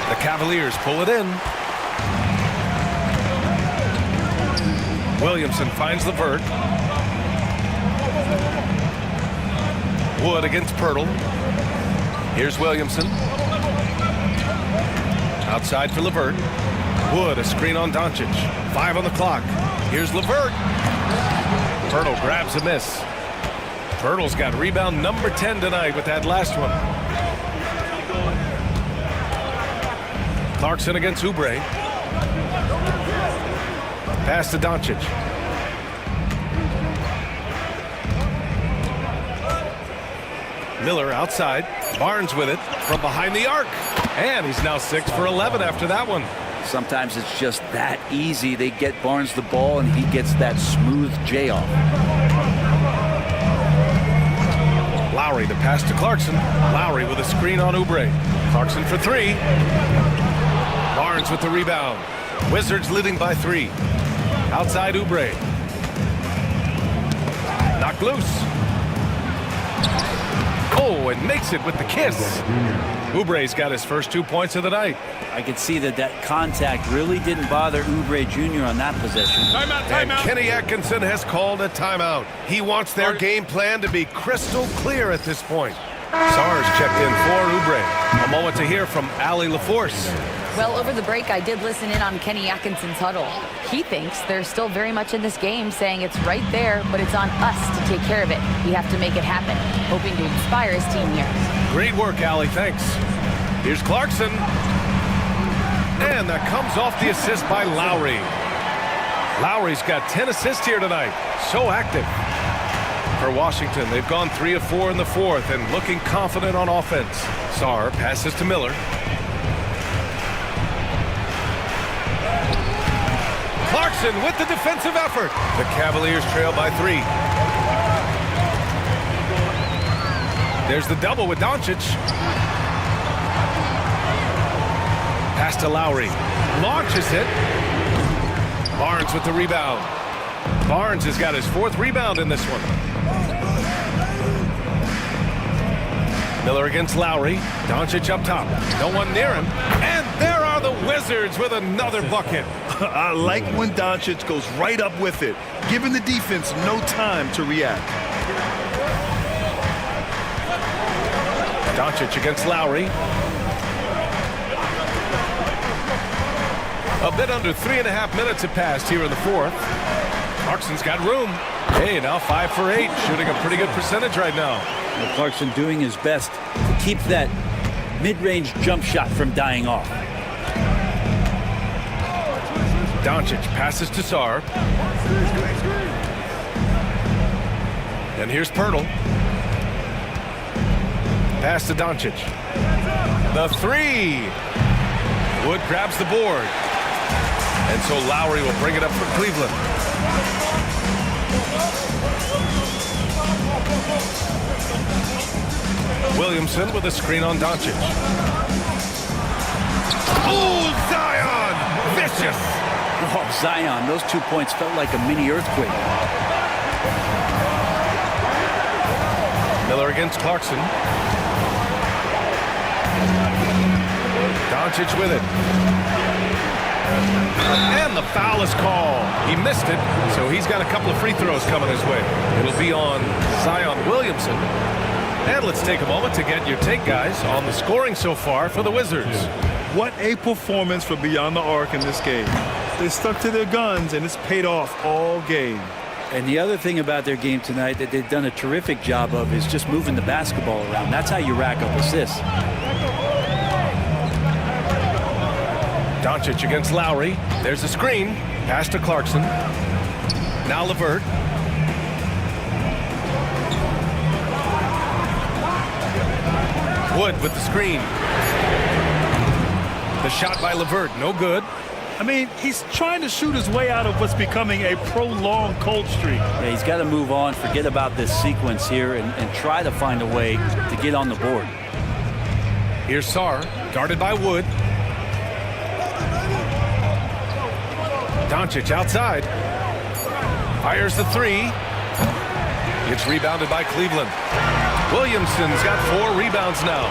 The Cavaliers pull it in. Williamson finds LeVert. Wood against Poeltl. Here's Williamson. Outside for LeVert. Wood, a screen on Doncic. 5 on the clock. Here's LeVert. Poeltl grabs a miss. Poeltl's got rebound number 10 tonight with that last one. Clarkson against Oubre. Pass to Doncic. Miller outside. Barnes with it from behind the arc. And he's now 6 for 11 after that one. Sometimes it's just that easy. They get Barnes the ball, and he gets that smooth J off. Lowry, the pass to Clarkson. Lowry with a screen on Oubre. Clarkson for 3. Barnes with the rebound. Wizards leading by 3. Outside Oubre. Knocked loose. Oh, and makes it with the kiss. Oubre's got his first 2 points of the night. I could see that contact really didn't bother Oubre Jr. on that possession. Timeout. And Kenny Atkinson has called a timeout. He wants their game plan to be crystal clear at this point. Sars checked in for Oubre. A moment to hear from Allie LaForce. Well, over the break, I did listen in on Kenny Atkinson's huddle. He thinks they're still very much in this game, saying it's right there, but it's on us to take care of it. We have to make it happen, hoping to inspire his team here. Great work, Allie. Thanks. Here's Clarkson. And that comes off the assist by Lowry. Lowry's got 10 assists here tonight. So active. For Washington, they've gone 3 of 4 in the fourth and looking confident on offense. Sarr passes to Miller. Clarkson with the defensive effort. The Cavaliers trail by 3. There's the double with Doncic. Pass to Lowry. Launches it. Barnes with the rebound. Barnes has got his 4th rebound in this one. Miller against Lowry. Doncic up top. No one near him. And there are the Wizards with another bucket. I like when Doncic goes right up with it, giving the defense no time to react. Doncic against Lowry. A bit under 3.5 minutes have passed here in the fourth. Clarkson's got room. Hey, now 5 for 8, shooting a pretty good percentage right now. Well, Clarkson doing his best to keep that mid-range jump shot from dying off. Doncic passes to Sarr. And here's Poeltl. Pass to Doncic. The 3. Wood grabs the board. And so Lowry will bring it up for Cleveland. Williamson with a screen on Doncic. Oh, Zion! Vicious! Oh, Zion, those 2 points felt like a mini earthquake. Miller against Clarkson. Doncic with it. And the foul is called. He missed it, so he's got a couple of free throws coming his way. It'll be on Zion Williamson. And let's take a moment to get your take, guys, on the scoring so far for the Wizards. What a performance for Beyond the Arc in this game. They stuck to their guns, and it's paid off all game. And the other thing about their game tonight that they've done a terrific job of is just moving the basketball around. That's how you rack up assists. Doncic against Lowry. There's a screen. Pass to Clarkson. Now LeVert. Wood with the screen. The shot by LeVert, no good. I mean, he's trying to shoot his way out of what's becoming a prolonged cold streak. Yeah, he's got to move on, forget about this sequence here, and try to find a way to get on the board. Here's Sarr, guarded by Wood. Doncic outside. Fires the three. It's rebounded by Cleveland. Williamson's got 4 rebounds now.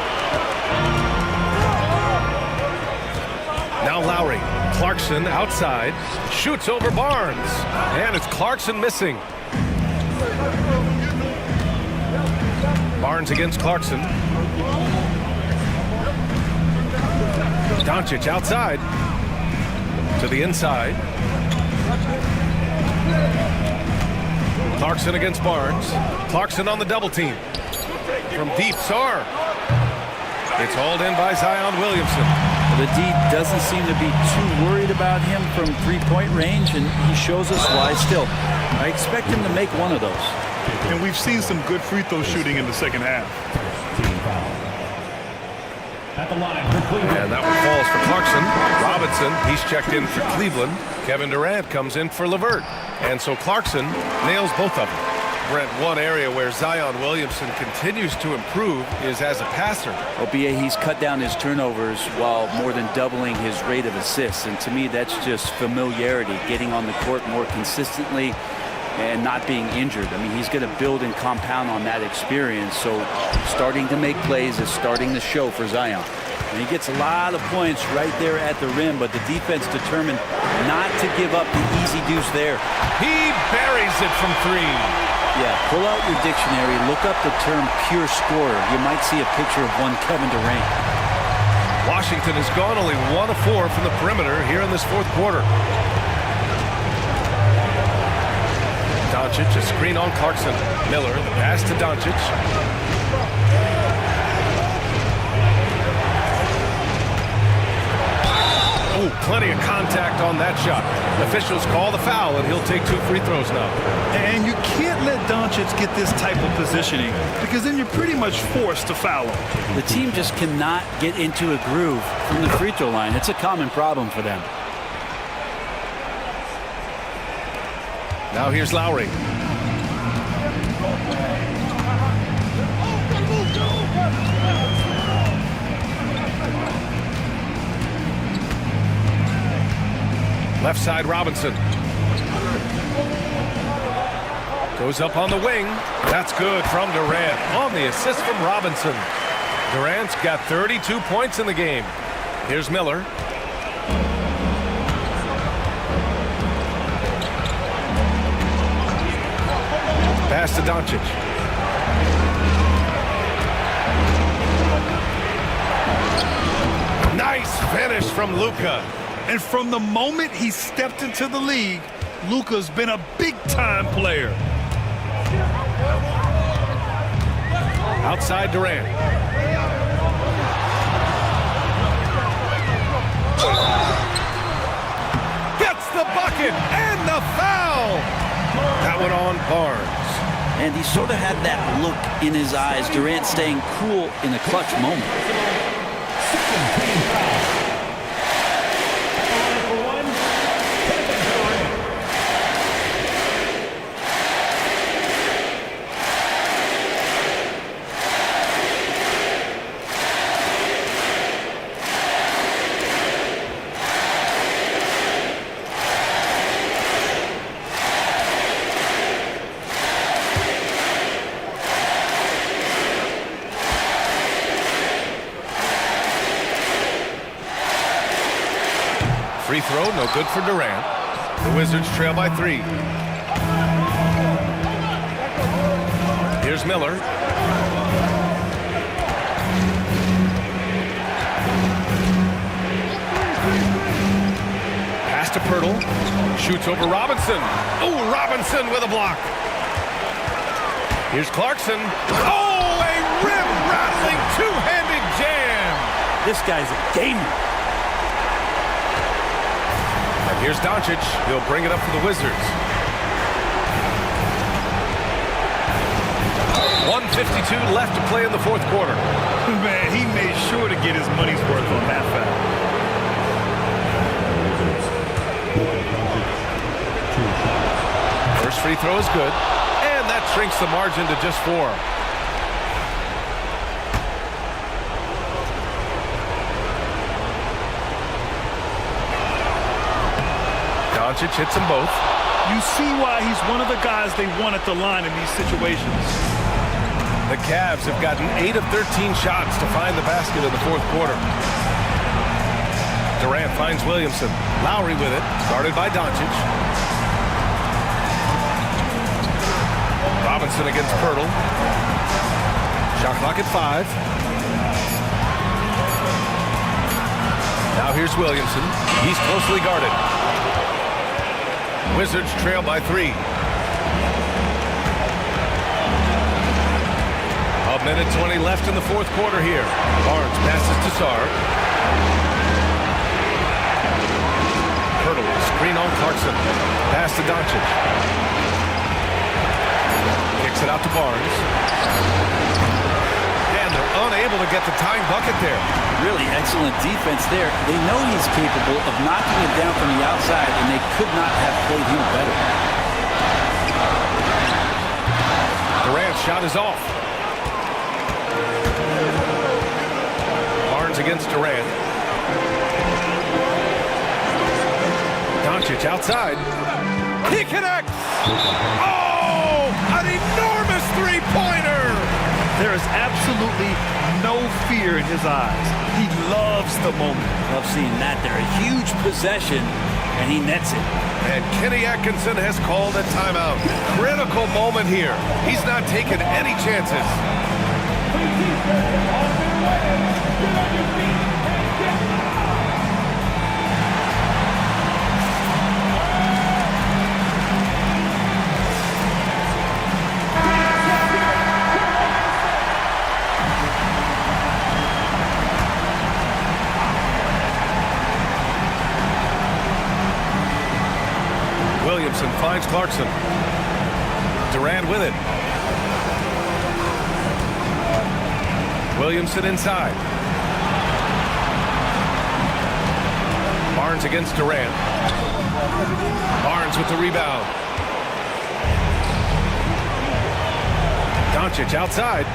Now Lowry. Clarkson outside. Shoots over Barnes. And it's Clarkson missing. Barnes against Clarkson. Doncic outside. To the inside. Clarkson against Barnes. Clarkson on the double team. From deep, Sarr. It's hauled in by Zion Williamson. The D doesn't seem to be too worried about him from three-point range, and he shows us why still. I expect him to make one of those. And we've seen some good free throw shooting in the second half. At the line for Cleveland. And that one falls for Clarkson. Robinson, he's checked in for Cleveland. Kevin Durant comes in for LeVert. And so Clarkson nails both of them. Brent, one area where Zion Williamson continues to improve is as a passer. OBA, he's cut down his turnovers while more than doubling his rate of assists. And to me, that's just familiarity, getting on the court more consistently and not being injured. I mean, he's going to build and compound on that experience. So starting to make plays is starting to show for Zion. And he gets a lot of points right there at the rim, but the defense determined not to give up the easy deuce there. He buries it from 3. Yeah, pull out your dictionary, look up the term pure scorer. You might see a picture of one Kevin Durant. Washington has gone only 1 of 4 from the perimeter here in this fourth quarter. Doncic, a screen on Clarkson. Miller, the pass to Doncic. Ooh, plenty of contact on that shot. Officials call the foul, and he'll take 2 free throws now. And you can't let Doncic get this type of positioning because then you're pretty much forced to foul him. The team just cannot get into a groove from the free throw line. It's a common problem for them. Now here's Lowry. Left side, Robinson. Goes up on the wing. That's good from Durant on the assist from Robinson. Durant's got 32 points in the game. Here's Miller. Pass to Doncic. Nice finish from Luka. And from the moment he stepped into the league, Luka's been a big-time player. Outside Durant. Gets the bucket and the foul. That one on Barnes. And he sort of had that look in his eyes. Durant staying cool in a clutch moment. Free throw, no good for Durant. The Wizards trail by 3. Here's Miller. Pass to Pirtle. Shoots over Robinson. Oh, Robinson with a block. Here's Clarkson. Oh, a rim-rattling two-handed jam. This guy's a gamer. And here's Doncic. He'll bring it up for the Wizards. 1:52 left to play in the fourth quarter. Man, he made sure to get his money's worth on that foul. First free throw is good, and that shrinks the margin to just 4. Doncic hits them both. You see why he's one of the guys they want at the line in these situations. The Cavs have gotten 8 of 13 shots to find the basket in the fourth quarter. Durant finds Williamson. Lowry with it, guarded by Doncic. Robinson against Pirtle. Shot clock at 5. Now here's Williamson. He's closely guarded. Wizards trail by 3. A minute 20 left in the fourth quarter here. Barnes passes to Sarr. Pirtle, screen on Clarkson. Pass to Doncic. Kicks it out to Barnes. And they're unable to get the tying bucket there. Really excellent defense there. They know he's capable of knocking it down from the outside, and they could not have played him better. Durant's shot is off. Barnes against Durant. Doncic outside. He connects! Oh! An enormous three-pointer! There is absolutely no fear in his eyes. He loves the moment. Love seeing that there. A huge possession, and he nets it. And Kenny Atkinson has called a timeout. Critical moment here. He's not taking any chances. Williamson finds Clarkson. Durant with it. Williamson inside. Barnes against Durant. Barnes with the rebound. Doncic outside.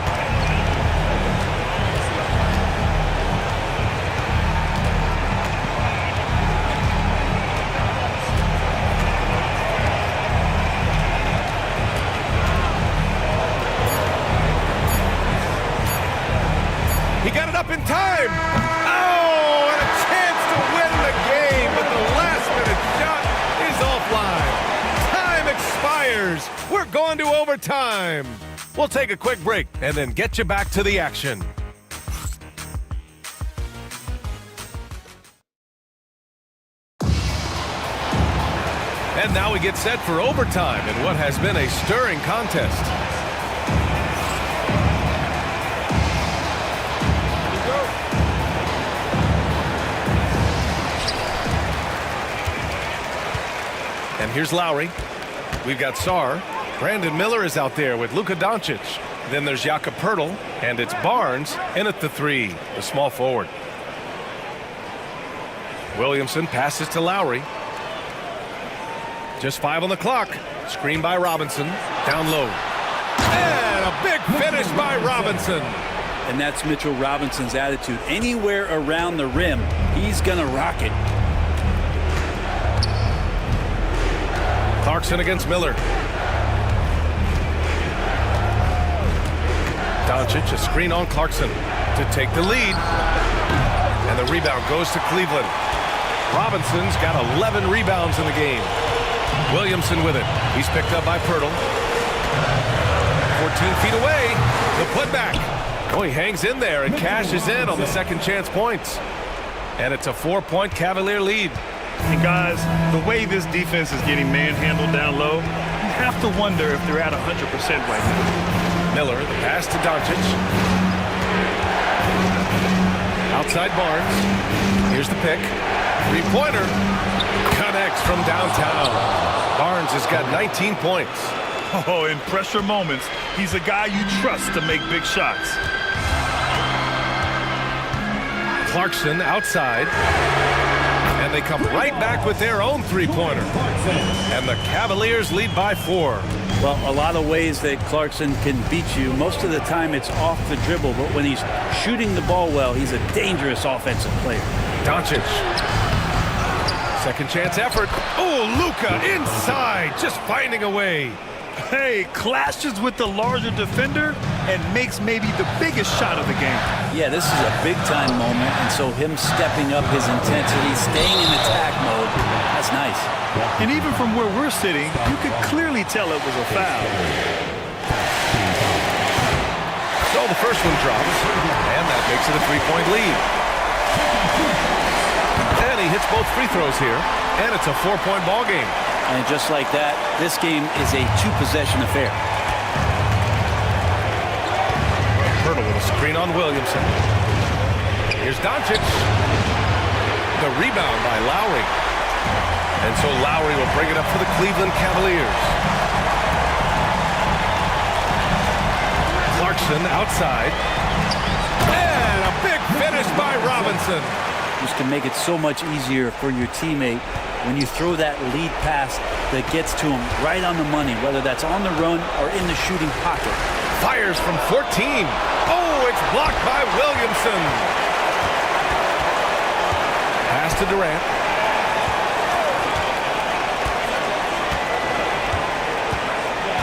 He got it up in time. Oh, and a chance to win the game, but the last-minute shot is offline. Time expires. We're going to overtime. We'll take a quick break and then get you back to the action. And now we get set for overtime in what has been a stirring contest. And here's Lowry. We've got Sarr. Brandon Miller is out there with Luka Doncic. Then there's Jakob Pirtle, and it's Barnes in at the 3, the small forward. Williamson passes to Lowry. Just 5 on the clock. Screen by Robinson. Down low. And a big finish by Robinson. And that's Mitchell Robinson's attitude. Anywhere around the rim, he's going to rock it. Clarkson against Miller. Doncic, a screen on Clarkson to take the lead. And the rebound goes to Cleveland. Robinson's got 11 rebounds in the game. Williamson with it. He's picked up by Pirtle. 14 feet away. The putback. Oh, he hangs in there and cashes in on the second chance points. And it's a 4-point Cavalier lead. And guys, the way this defense is getting manhandled down low, you have to wonder if they're at 100% right now. Miller, the pass to Doncic. Outside Barnes. Here's the pick. Three-pointer. Connects from downtown. Barnes has got 19 points. Oh, in pressure moments, he's a guy you trust to make big shots. Clarkson outside. And they come right back with their own three-pointer. And the Cavaliers lead by 4. Well, a lot of ways that Clarkson can beat you. Most of the time it's off the dribble, but when he's shooting the ball well, he's a dangerous offensive player. Doncic. Second chance effort. Oh, Luka inside, just finding a way. Hey, clashes with the larger defender and makes maybe the biggest shot of the game. Yeah, this is a big-time moment, and so him stepping up his intensity, staying in attack mode, that's nice. And even from where we're sitting, you could clearly tell it was a foul. So the first one drops, and that makes it a 3-point lead. And he hits both free throws here, and it's a 4-point ball game. And just like that, this game is a 2-possession affair. Pirtle with a screen on Williamson. Here's Doncic. The rebound by Lowry. And so Lowry will bring it up for the Cleveland Cavaliers. Clarkson outside. And a big finish by Robinson. Just can make it so much easier for your teammate when you throw that lead pass that gets to him right on the money, whether that's on the run or in the shooting pocket. Fires from 14. Oh, it's blocked by Williamson. Pass to Durant.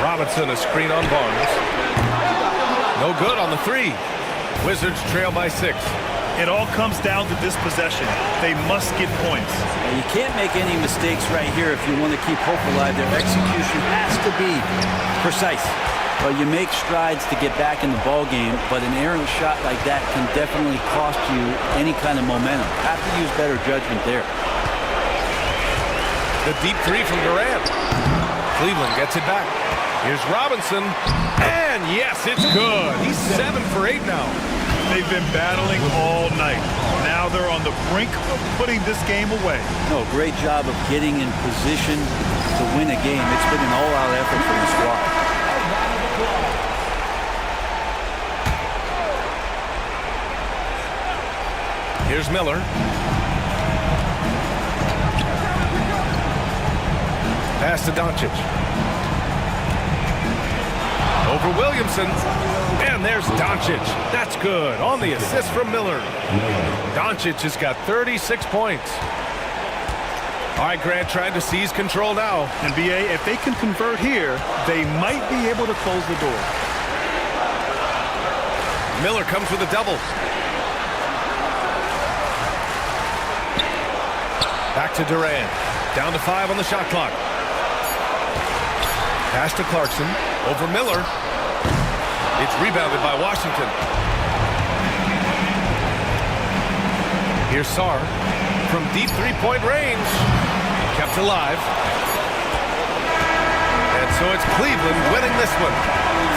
Robinson, a screen on Barnes. No good on the 3. Wizards trail by 6. It all comes down to this possession. They must get points. Now, you can't make any mistakes right here if you want to keep hope alive. Their execution has to be precise. Well, you make strides to get back in the ball game, but an errant shot like that can definitely cost you any kind of momentum. Have to use better judgment there. The deep 3 from Durant. Cleveland gets it back. Here's Robinson. And yes, it's good. He's 7 for 8 now. They've been battling all night. Now they're on the brink of putting this game away. No, great job of getting in position to win a game. It's been an all-out effort from the squad. Here's Miller. Pass to Doncic. Over Williamson. And there's Doncic. That's good. On the assist from Miller. Doncic has got 36 points. All right, Grant trying to seize control now. And BA, if they can convert here, they might be able to close the door. Miller comes with a double. Back to Durant. Down to 5 on the shot clock. Pass to Clarkson. Over Miller. It's rebounded by Washington. Here's Sarr from deep 3-point range. Kept alive. And so it's Cleveland winning this one.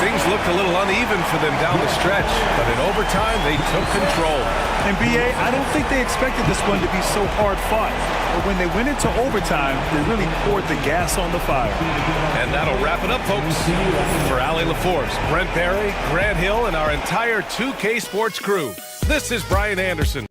Things looked a little uneven for them down the stretch, but in overtime they took control. And BA, I don't think they expected this one to be so hard fought. But when they went into overtime, they really poured the gas on the fire. And that'll wrap it up, folks. For Allie LaForce, Brent Barry, Grant Hill, and our entire 2K Sports crew, this is Brian Anderson.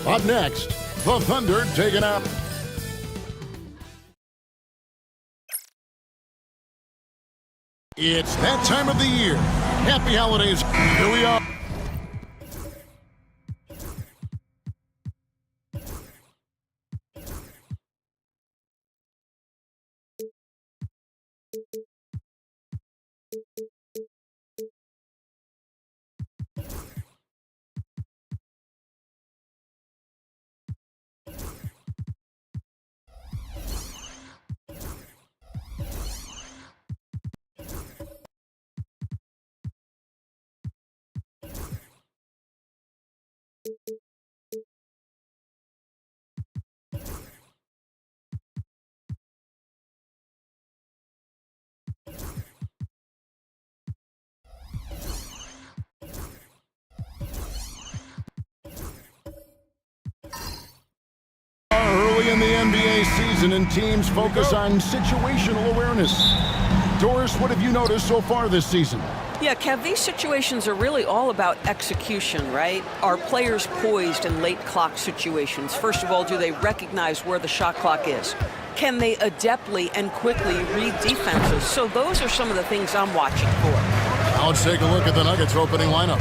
Up next, the Thunder taking out. It's that time of the year. Happy holidays. Here we are. Early in the NBA season, and teams focus on situational awareness. Doris, what have you noticed so far this season? Yeah, Kev, these situations are really all about execution, right? Are players poised in late clock situations? First of all, do they recognize where the shot clock is? Can they adeptly and quickly read defenses? So those are some of the things I'm watching for. Now let's take a look at the Nuggets opening lineup.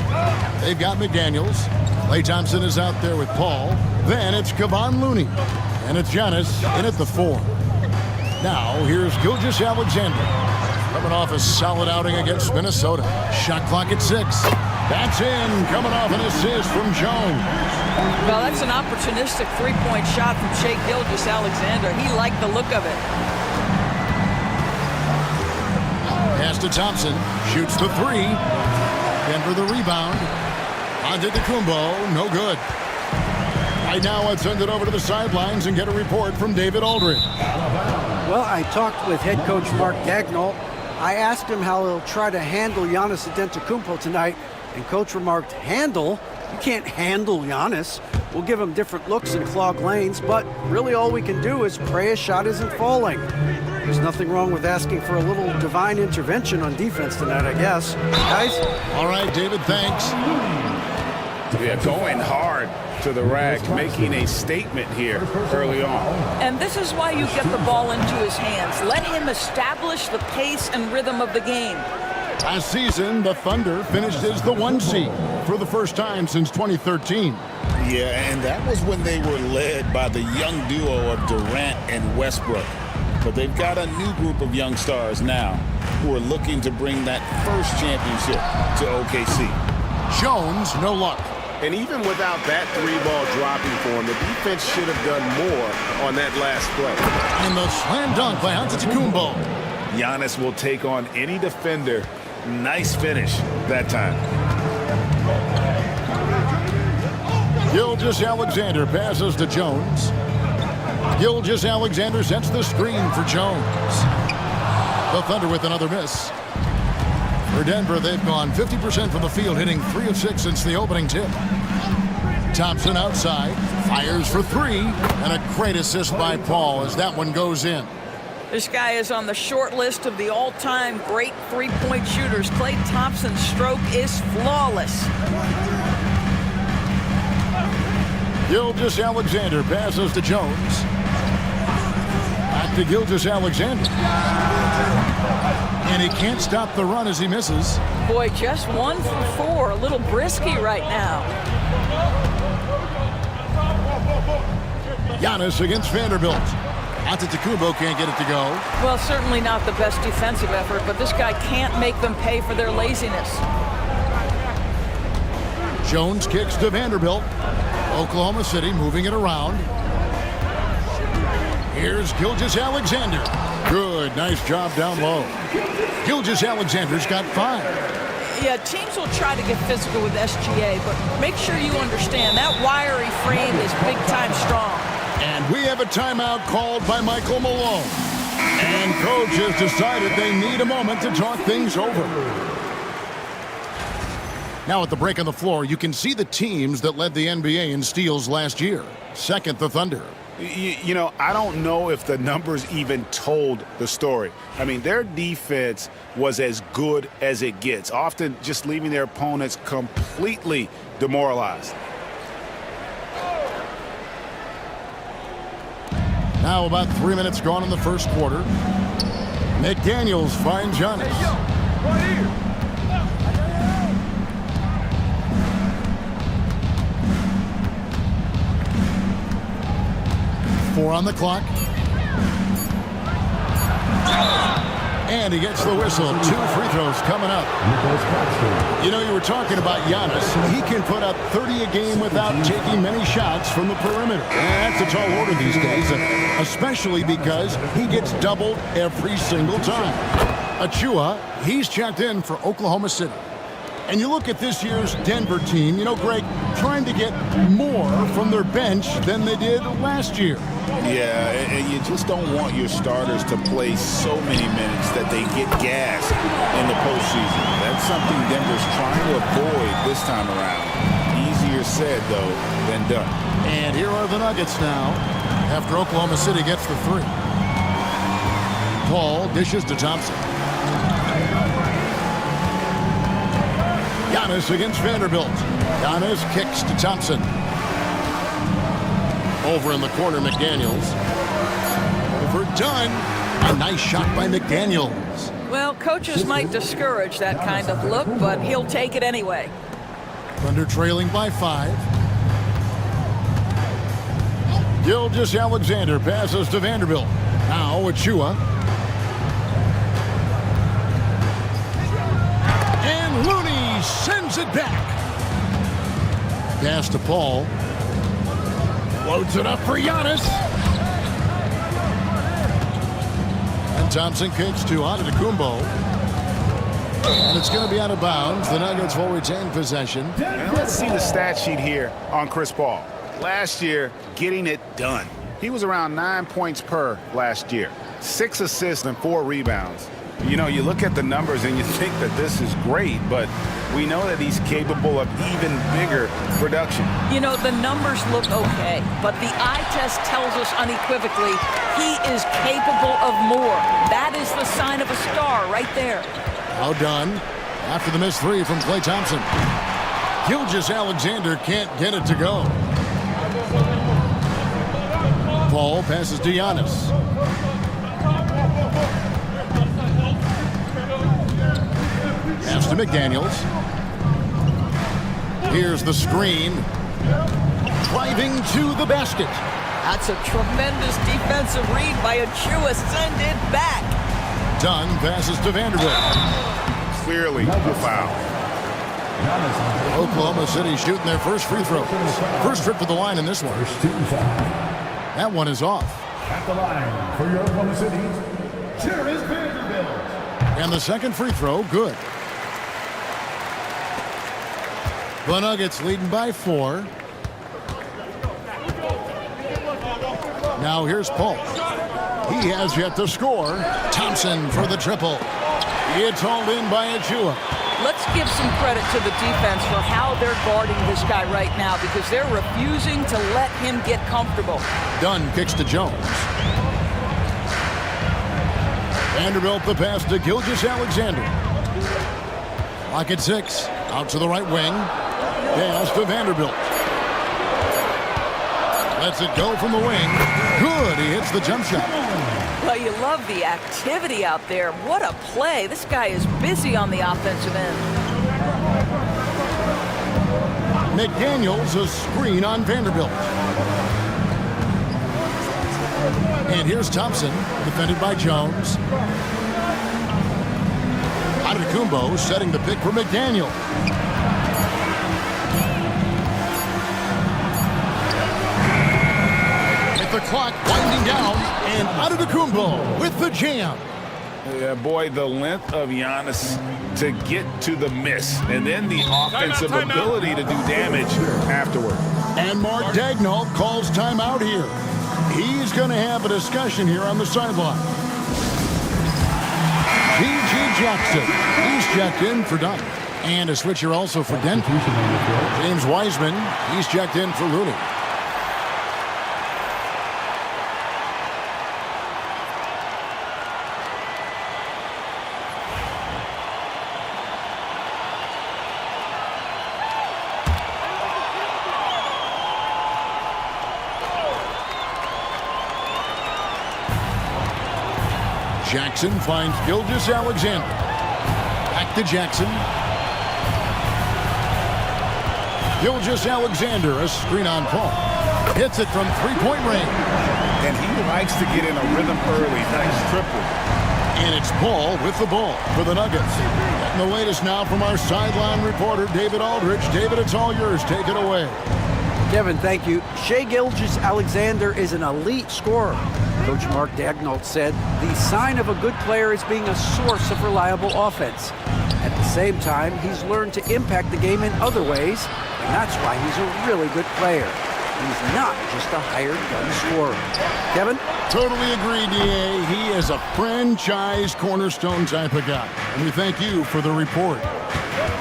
They've got McDaniels. Klay Thompson is out there with Paul. Then it's Kevon Looney. And it's Giannis in at the 4. Now here's Gilgeous-Alexander. Coming off a solid outing against Minnesota. Shot clock at 6. That's in. Coming off an assist from Jones. Well, that's an opportunistic three-point shot from Shai Gilgeous-Alexander. He liked the look of it. Pass to Thompson. Shoots the 3. Denver the rebound. Antetokounmpo, no good. Right now, let's send it over to the sidelines and get a report from David Aldridge. Well, I talked with head coach Mark Daigneault. I asked him how he'll try to handle Giannis Antetokounmpo tonight, and coach remarked, handle? You can't handle Giannis. We'll give him different looks and clog lanes, but really all we can do is pray a shot isn't falling. There's nothing wrong with asking for a little divine intervention on defense tonight, I guess. Guys? All right, David, thanks. Yeah, going hard to the rack, making a statement here early on. And this is why you get the ball into his hands. Let him establish the pace and rhythm of the game. Last season, the Thunder finished as the 1 seed for the first time since 2013. Yeah, and that was when they were led by the young duo of Durant and Westbrook. But they've got a new group of young stars now who are looking to bring that first championship to OKC. Jones, no luck. And even without that 3-ball dropping for him, the defense should have done more on that last play. And the slam dunk by Antetokounmpo. Giannis will take on any defender. Nice finish that time. Gilgeous-Alexander passes to Jones. Gilgeous-Alexander sets the screen for Jones. The Thunder with another miss. For Denver, they've gone 50% from the field, hitting 3 of 6 since the opening tip. Thompson outside, fires for 3, and a great assist by Paul as that one goes in. This guy is on the short list of the all-time great three-point shooters. Klay Thompson's stroke is flawless. Gilgeous-Alexander passes to Jones. Back to Gilgeous-Alexander. And he can't stop the run as he misses. Boy, just 1 for 4. A little brisky right now. Giannis against Vanderbilt. Antetokounmpo can't get it to go. Well, certainly not the best defensive effort, but this guy can't make them pay for their laziness. Jones kicks to Vanderbilt. Oklahoma City moving it around. Here's Gilgeous-Alexander. Good, nice job down low. Gilgeous-Alexander's got 5. Yeah, teams will try to get physical with SGA, but make sure you understand that wiry frame is big-time strong. And we have a timeout called by Michael Malone. And coach has decided they need a moment to talk things over. Now at the break on the floor, you can see the teams that led the NBA in steals last year. Second, the Thunder. You know, I don't know if the numbers even told the story. I mean, their defense was as good as it gets, often just leaving their opponents completely demoralized. Now about 3 minutes gone in the first quarter. McDaniels finds Giannis. Right here. 4 on the clock. And he gets the whistle. 2 free throws coming up. You know, you were talking about Giannis. He can put up 30 a game without taking many shots from the perimeter. And that's a tall order these days, especially because he gets doubled every single time. Achua, he's checked in for Oklahoma City. And you look at this year's Denver team, you know, Greg, trying to get more from their bench than they did last year. Yeah, and you just don't want your starters to play so many minutes that they get gassed in the postseason. That's something Denver's trying to avoid this time around. Easier said, though, than done. And here are the Nuggets now after Oklahoma City gets the 3. Paul dishes to Thompson. Giannis against Vanderbilt. Giannis kicks to Thompson. Over in the corner, McDaniels. Overdone. A nice shot by McDaniels. Well, coaches might discourage that kind of look, but he'll take it anyway. Thunder trailing by 5. Gilgeous-Alexander passes to Vanderbilt. Now Achua. And Looney sends it back. Pass to Paul. Loads it up for Giannis. And Thompson kicks to Antetokounmpo. And it's going to be out of bounds. The Nuggets will retain possession. And let's see the stat sheet here on Chris Paul. Last year, getting it done. He was around 9 points per last year. 6 assists and 4 rebounds. You know, you look at the numbers and you think that this is great, but we know that he's capable of even bigger production. You know, the numbers look okay, but the eye test tells us unequivocally he is capable of more. That is the sign of a star right there. Now done after the missed 3 from Klay Thompson. Gilgeous-Alexander can't get it to go. Paul passes to Giannis. Pass to McDaniels. Here's the screen. Driving to the basket. That's a tremendous defensive read by Achua. Send it back. Dunn passes to Vanderbilt. Clearly a foul. Oklahoma City shooting their first free throw. First trip to the line in this one. That one is off. At the line for your Oklahoma City, here is Vanderbilt. And the second free throw, good. The Nuggets leading by 4. Now here's Paul. He has yet to score. Thompson for the triple. It's hauled in by Achua. Let's give some credit to the defense for how they're guarding this guy right now because they're refusing to let him get comfortable. Dunn kicks to Jones. Vanderbilt the pass to Gilgeous-Alexander. Lock at 6. Out to the right wing. Pass to Vanderbilt. Lets it go from the wing. Good. He hits the jump shot. Well, you love the activity out there. What a play. This guy is busy on the offensive end. McDaniels a screen on Vanderbilt. And here's Thompson, defended by Jones. Antetokounmpo setting the pick for McDaniel. With the clock winding down, and Antetokounmpo with the jam. Yeah, boy, the length of Giannis to get to the miss, and then the offensive ability to do damage afterward. And Mark Daigneault calls timeout here. He's going to have a discussion here on the sideline. G.G. Jackson, he's checked in for Dunn. And a switcher also for Denver. James Wiseman, he's checked in for Looney. Jackson finds Gilgeous-Alexander. Back to Jackson. Gilgeous-Alexander, a screen on Paul. Hits it from three-point range. And he likes to get in a rhythm early. Nice triple. And it's Paul with the ball for the Nuggets. Getting the latest now from our sideline reporter, David Aldridge. David, it's all yours. Take it away. Kevin, thank you. Shai Gilgeous-Alexander is an elite scorer. Coach Mark Daigneault said the sign of a good player is being a source of reliable offense. At the same time, he's learned to impact the game in other ways, and that's why he's a really good player. He's not just a hired gun scorer. Kevin? Totally agree, D.A. He is a franchise cornerstone type of guy. And we thank you for the report.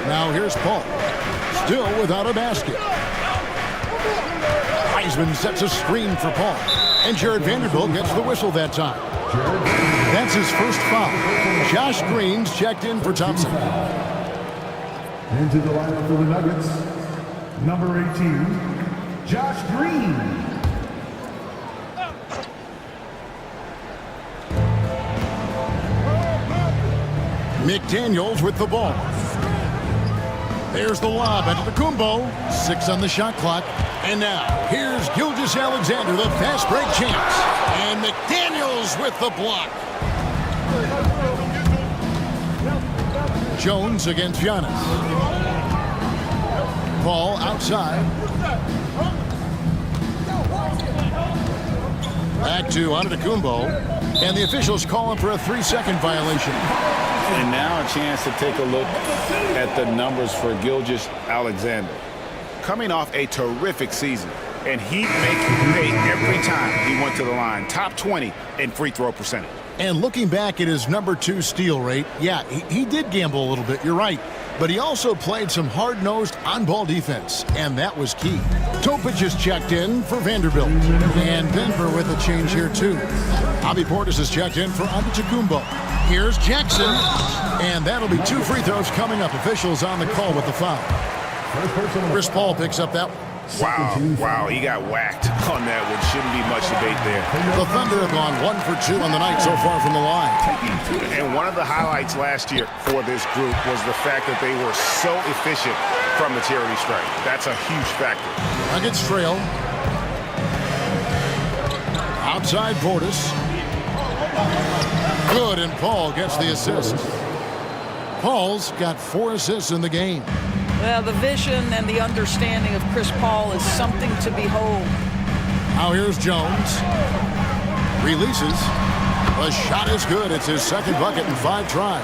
Now here's Paul. Still without a basket. Wiseman sets a screen for Paul. And Jared Vanderbilt gets the whistle that time. That's his first foul. Josh Green's checked in for Thompson. Into the lineup for the Nuggets, number 18, Josh Green. McDaniels with the ball. There's the lob into the Antetokounmpo. 6 on the shot clock. And now, here's Gilgeous-Alexander, the fast break champs. And McDaniels with the block. Jones against Giannis. Ball outside. Back to Antetokounmpo. And the officials calling for a 3-second violation. And now a chance to take a look at the numbers for Gilgeous-Alexander. Coming off a terrific season, and he'd make you pay every time he went to the line. Top 20 in free throw percentage. And looking back at his number 2 steal rate, yeah, he did gamble a little bit, you're right. But he also played some hard-nosed on-ball defense, and that was key. Topic is checked in for Vanderbilt. And Denver with a change here, too. Bobby Portis is checked in for Antetokounmpo. Here's Jackson, and that'll be 2 free throws coming up. Officials on the call with the foul. Chris Paul picks up that one. Wow, he got whacked on that one. Shouldn't be much debate there. The Thunder have gone 1 for 2 on the night so far from the line. And one of the highlights last year for this group was the fact that they were so efficient from the charity stripe. That's a huge factor. Nuggets trail. Outside Portis. Good, and Paul gets the assist. Paul's got 4 assists in the game. Well, the vision and the understanding of Chris Paul is something to behold. Now here's Jones. Releases. The shot is good. It's his second bucket in 5 tries.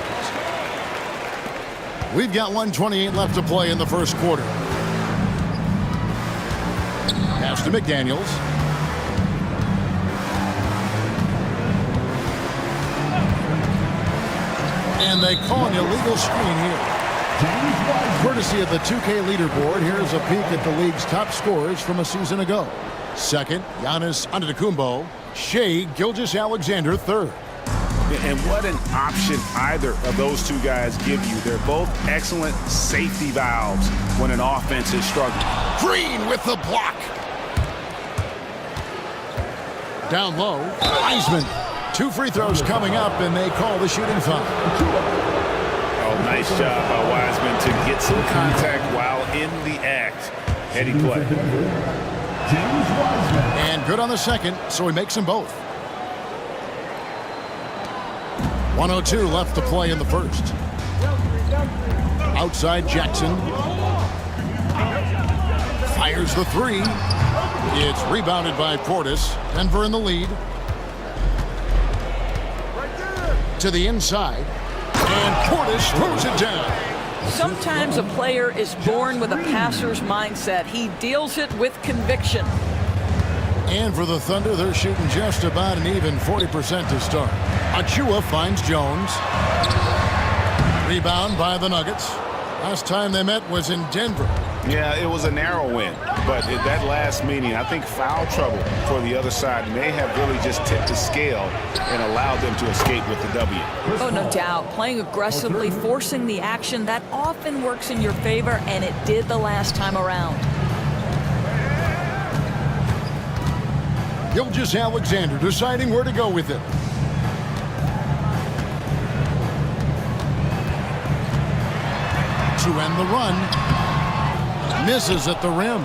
We've got 1:28 left to play in the first quarter. Pass to McDaniels. And they call an illegal screen here. Courtesy of the 2K leaderboard, here's a peek at the league's top scorers from a season ago. Second, Giannis Antetokounmpo. Shai Gilgeous-Alexander, third. And what an option either of those two guys give you. They're both excellent safety valves when an offense is struggling. Green with the block. Down low, Wiseman. 2 free throws coming up, and they call the shooting foul. Oh, nice job by Wiseman to get some contact while in the act. Heady play. And good on the second, so he makes them both. 1:02 left to play in the first. Outside Jackson. Fires the three. It's rebounded by Portis. Denver in the lead. To the inside. And Portis throws it down. Sometimes a player is born with a passer's mindset. He deals it with conviction. And for the Thunder, they're shooting just about an even 40% to start. Achua finds Jones. Rebound by the Nuggets. Last time they met was in Denver. Yeah, it was a narrow win. But at that last meeting, I think foul trouble for the other side may have really just tipped the scale and allowed them to escape with the W. Oh, no doubt. Playing aggressively, forcing the action, that often works in your favor, and it did the last time around. Gilgeous-Alexander deciding where to go with it. To end the run. Misses at the rim.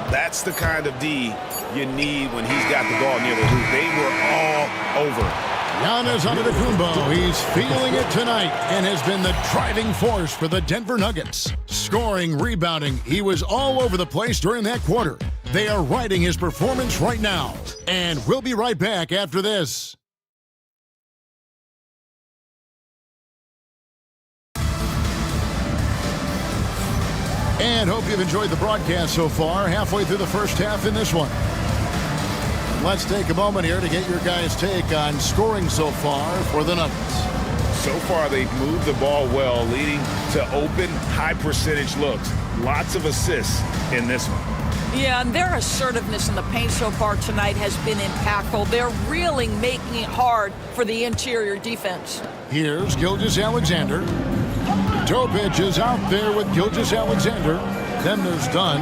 That's the kind of D you need when he's got the ball near the hoop. They were all over. Giannis Antetokounmpo, he's feeling it tonight and has been the driving force for the Denver Nuggets. Scoring, rebounding, he was all over the place during that quarter. They are riding his performance right now. And we'll be right back after this. And hope you've enjoyed the broadcast so far. Halfway through the first half in this one. Let's take a moment here to get your guys' take on scoring so far for the Nuggets. So far, they've moved the ball well, leading to open, high-percentage looks. Lots of assists in this one. Yeah, and their assertiveness in the paint so far tonight has been impactful. They're really making it hard for the interior defense. Here's Gilgeous-Alexander. Topic is out there with Gilgeous-Alexander. Then there's Dunn.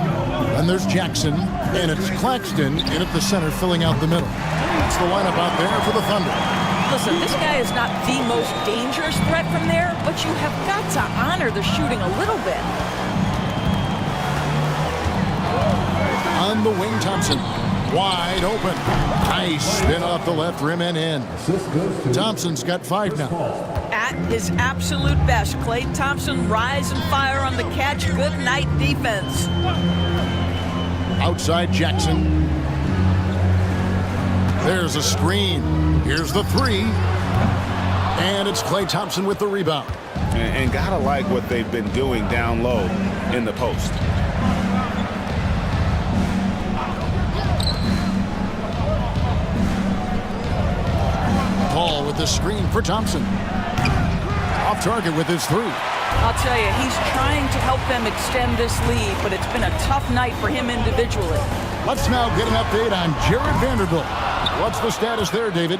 Then there's Jackson. And it's Claxton in at the center, filling out the middle. That's the lineup out there for the Thunder. Listen, this guy is not the most dangerous threat from there, but you have got to honor the shooting a little bit. On the wing, Thompson. Wide open. Nice spin off the left rim and in. Thompson's got 5 now. At his absolute best, Klay Thompson rise and fire on the catch. Good night defense. Outside Jackson. There's a screen. Here's the three. And it's Klay Thompson with the rebound. And gotta like what they've been doing down low in the post. Paul with the screen for Thompson. Off target with his three. I'll tell you, he's trying to help them extend this lead, but it's been a tough night for him individually. Let's now get an update on Jared Vanderbilt. What's the status there, David?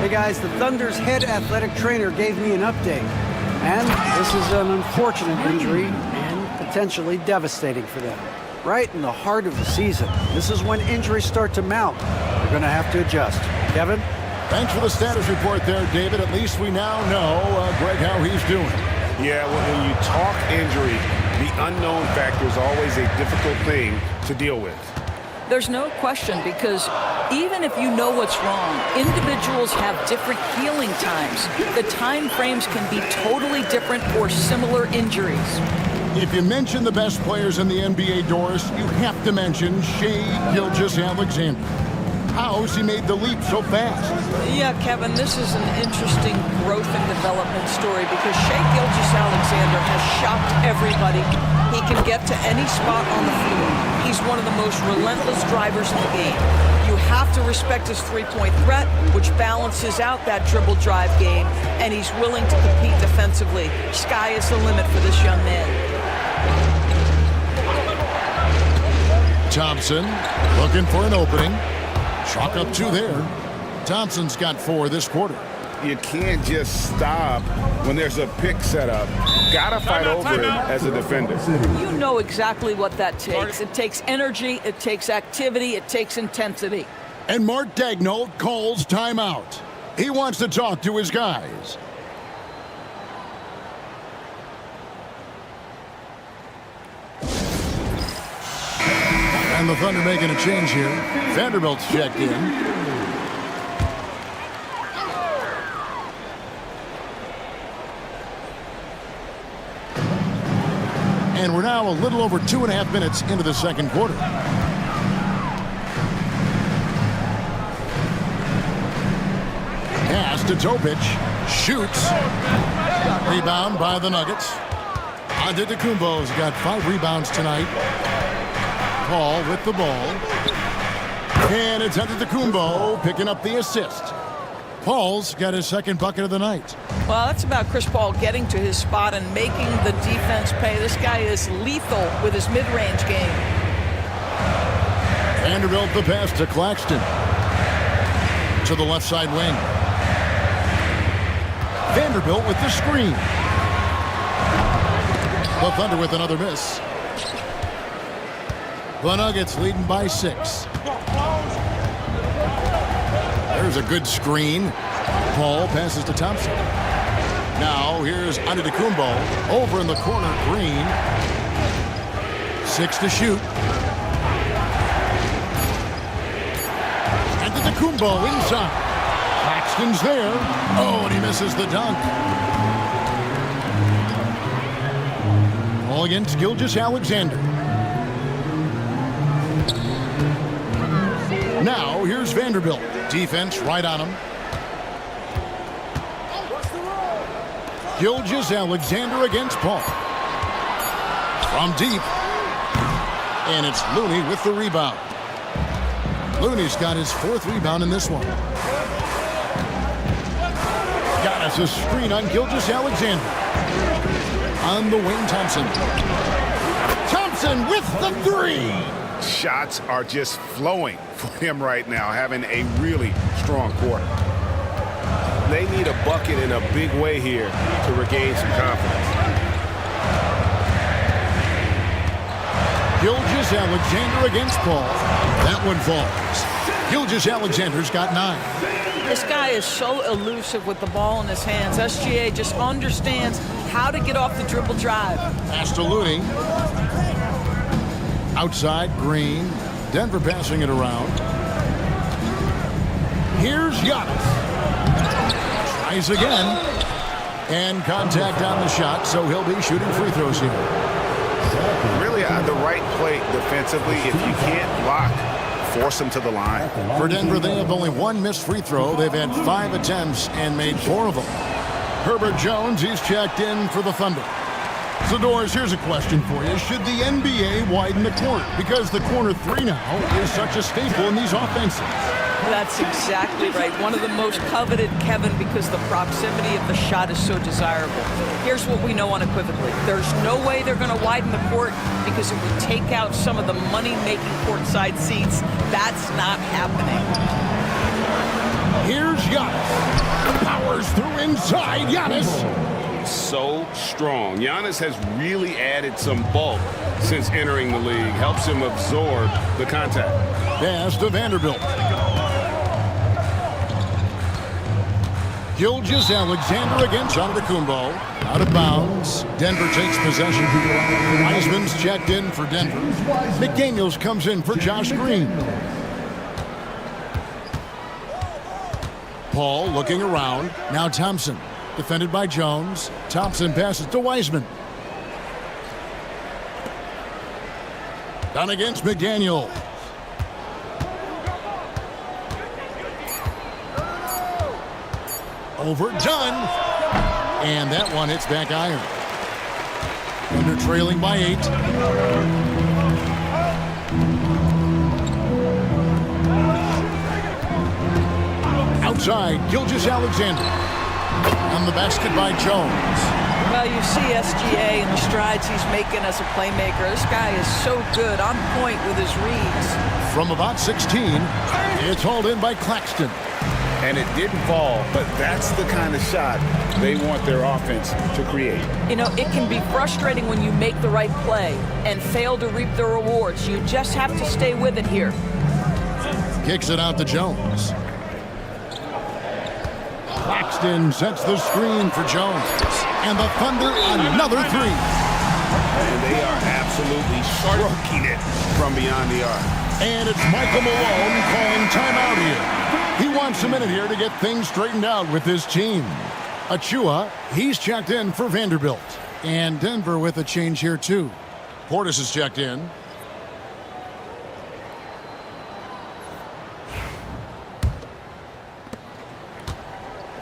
Hey guys, the Thunder's head athletic trainer gave me an update. And this is an unfortunate injury and potentially devastating for them. Right in the heart of the season. This is when injuries start to mount. They're going to have to adjust. Kevin? Thanks for the status report there, David. At least we now know, Greg, how he's doing. Yeah, well, when you talk injury, the unknown factor is always a difficult thing to deal with. There's no question, because even if you know what's wrong, individuals have different healing times. The time frames can be totally different for similar injuries. If you mention the best players in the NBA, Doris, you have to mention Shai Gilgeous-Alexander. How has he made the leap so fast? Yeah, Kevin, this is an interesting growth and development story because Shai Gilgeous-Alexander has shocked everybody. He can get to any spot on the floor. He's one of the most relentless drivers in the game. You have to respect his three-point threat, which balances out that dribble drive game, and he's willing to compete defensively. Sky is the limit for this young man. Thompson looking for an opening. Chalk up 2 there. Thompson's got 4 this quarter. You can't just stop when there's a pick set up. Gotta fight over it as a defender. You know exactly what that takes. It takes energy, it takes activity, it takes intensity. And Mark Daigneault calls timeout. He wants to talk to his guys. And the Thunder making a change here. Vanderbilt's checked in. And we're now a little over 2.5 minutes into the second quarter. Pass to Topic. Shoots. Rebound by the Nuggets. Antetokounmpo's got 5 rebounds tonight. Paul with the ball. And it's Antetokounmpo picking up the assist. Paul's got his second bucket of the night. Well, that's about Chris Paul getting to his spot and making the defense pay. This guy is lethal with his mid-range game. Vanderbilt the pass to Claxton. To the left side wing. Vanderbilt with the screen. The Thunder with another miss. The Nuggets leading by 6. There's a good screen. Paul passes to Thompson. Now here's Antetokounmpo over in the corner. Green. 6 to shoot. Antetokounmpo inside. Claxton's there. Oh, and he misses the dunk. Ball against Gilgeous-Alexander. Now here's Vanderbilt. Defense right on him. Gilgeous-Alexander against Paul. From deep. And it's Looney with the rebound. Looney's got his 4th rebound in this one. Got us a screen on Gilgeous-Alexander. On the wing, Thompson. Thompson with the 3. Shots are just flowing for him right now, having a really strong quarter. They need a bucket in a big way here to regain some confidence. Gilgeous-Alexander against Paul. That one falls. Gilgeous-Alexander's got 9. This guy is so elusive with the ball in his hands. SGA just understands how to get off the dribble drive. Pass to Looney. Outside, Green. Denver passing it around. Here's Giannis. Tries again. And contact on the shot, so he'll be shooting free throws here. Really at the right play defensively. If you can't block, force him to the line. For Denver, they have only 1 missed free throw. They've had 5 attempts and made 4 of them. Herbert Jones, he's checked in for the Thunder. So, Doris, here's a question for you. Should the NBA widen the corner? Because the corner 3 now is such a staple in these offenses. That's exactly right. One of the most coveted, Kevin, because the proximity of the shot is so desirable. Here's what we know unequivocally. There's no way they're going to widen the court because it would take out some of the money-making courtside seats. That's not happening. Here's Giannis. Powers through inside. Giannis. So strong. Giannis has really added some bulk since entering the league. Helps him absorb the contact. Pass to Vanderbilt. Gilgeous-Alexander against Antetokounmpo. Out of bounds. Denver takes possession. Wiseman's checked in for Denver. McDaniels comes in for Josh Green. Paul looking around. Now Thompson. Defended by Jones. Thompson passes to Wiseman. Down against McDaniel. Overdone. And that one hits back iron. Thunder trailing by 8. Outside, Gilgeous-Alexander. On the basket by Jones. Well, you see SGA and the strides he's making as a playmaker. This guy is so good, on point with his reads. From about 16, it's hauled in by Claxton. And it didn't fall, but that's the kind of shot they want their offense to create. You know, it can be frustrating when you make the right play and fail to reap the rewards. You just have to stay with it here. Kicks it out to Jones. Claxton sets the screen for Jones. And the Thunder another three. And they are absolutely stroking it from beyond the arc. And it's Michael Malone calling timeout here. He wants a minute here to get things straightened out with his team. Achua, he's checked in for Vanderbilt. And Denver with a change here too. Portis is checked in.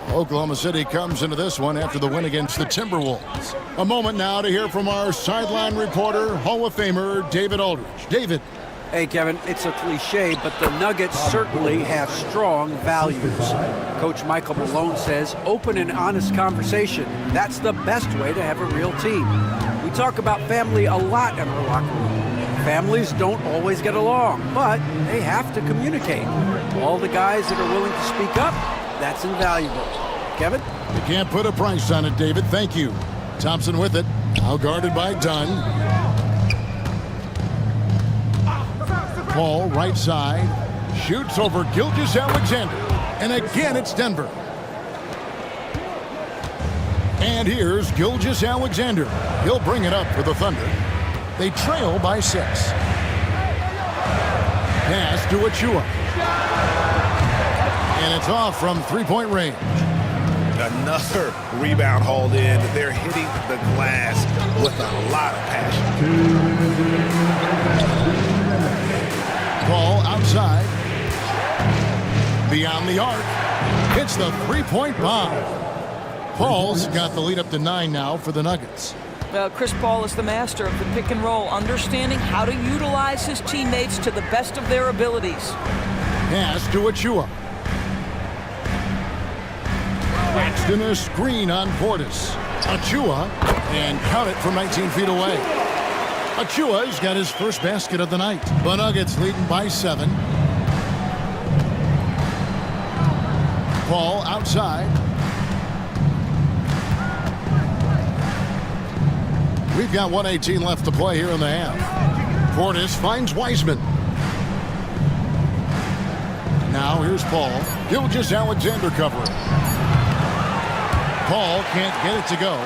Oklahoma City comes into this one after the win against the Timberwolves. A moment now to hear from our sideline reporter, Hall of Famer David Aldridge. David. Hey, Kevin, it's a cliche, but the Nuggets certainly have strong values. Coach Michael Malone says open and honest conversation. That's the best way to have a real team. We talk about family a lot in our locker room. Families don't always get along, but they have to communicate. All the guys that are willing to speak up, that's invaluable. Kevin? You can't put a price on it, David. Thank you. Thompson with it. Now guarded by Dunn. Paul, right side. Shoots over Gilgeous-Alexander. And again, it's Denver. And here's Gilgeous-Alexander. He'll bring it up for the Thunder. They trail by 6. Pass to Achua. And it's off from three-point range. Another rebound hauled in. They're hitting the glass with a lot of passion. Ball outside. Beyond the arc. Hits the three-point bomb. Paul's got the lead up to 9 now for the Nuggets. Well, Chris Paul is the master of the pick and roll, understanding how to utilize his teammates to the best of their abilities. Pass to Achua. Claxton a screen on Portis. Achua, and count it from 19 feet away. Achua's got his first basket of the night. The Nuggets leading by 7. Paul outside. We've got 1:18 left to play here in the half. Portis finds Wiseman. Now here's Paul. Gilgeous-Alexander covering. Paul can't get it to go.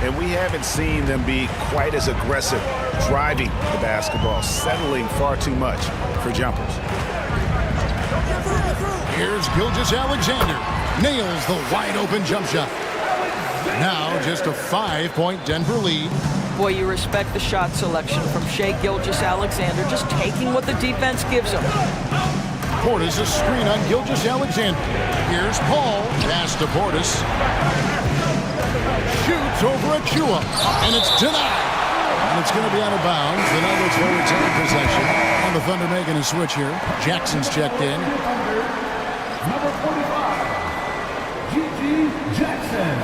And we haven't seen them be quite as aggressive driving the basketball, settling far too much for jumpers. Here's Gilgeous-Alexander. Nails the wide open jump shot. Now just a 5-point Denver lead. Boy, you respect the shot selection from Shai Gilgeous-Alexander, just taking what the defense gives him. Portis a screen on Gilgeous-Alexander. Here's Paul. Pass to Portis. Shoots over Achua. And it's denied. And it's going to be out of bounds. The Nuggets will retain possession. And the Thunder making a switch here. Jackson's checked in. Number 45, G.G. Jackson.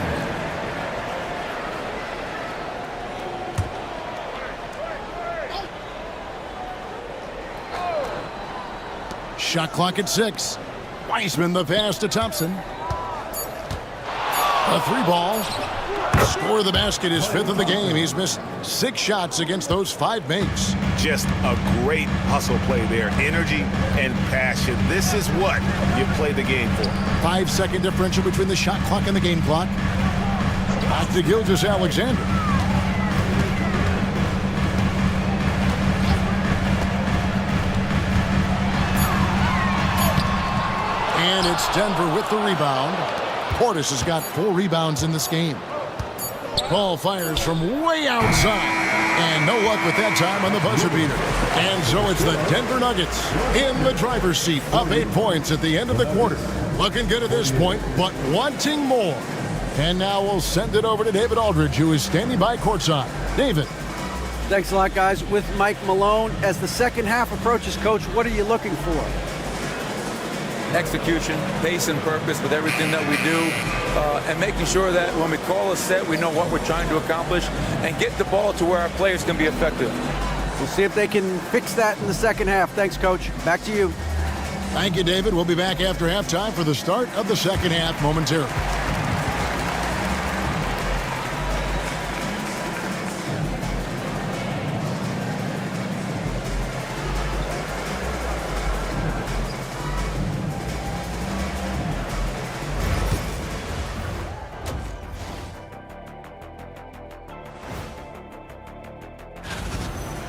Shot clock at 6. Wiseman the pass to Thompson. A 3-ball. Score of the basket is 5th of the game. He's missed 6 shots against those 5 makes. Just a great hustle play there. Energy and passion. This is what you play the game for. 5-second differential between the shot clock and the game clock. Back to Gilgeous-Alexander. And it's Denver with the rebound. Portis has got 4 rebounds in this game. Paul fires from way outside. And no luck with that time on the buzzer beater. And so it's the Denver Nuggets in the driver's seat, up 8 points at the end of the quarter. Looking good at this point, but wanting more. And now we'll send it over to David Aldridge, who is standing by courtside. David. Thanks a lot, guys. With Mike Malone, as the second half approaches, Coach, what are you looking for? Execution, pace, and purpose with everything that we do, and making sure that when we call a set, we know what we're trying to accomplish, and get the ball to where our players can be effective. We'll see if they can fix that in the second half. Thanks, Coach. Back to you. Thank you, David. We'll be back after halftime for the start of the second half momentarily.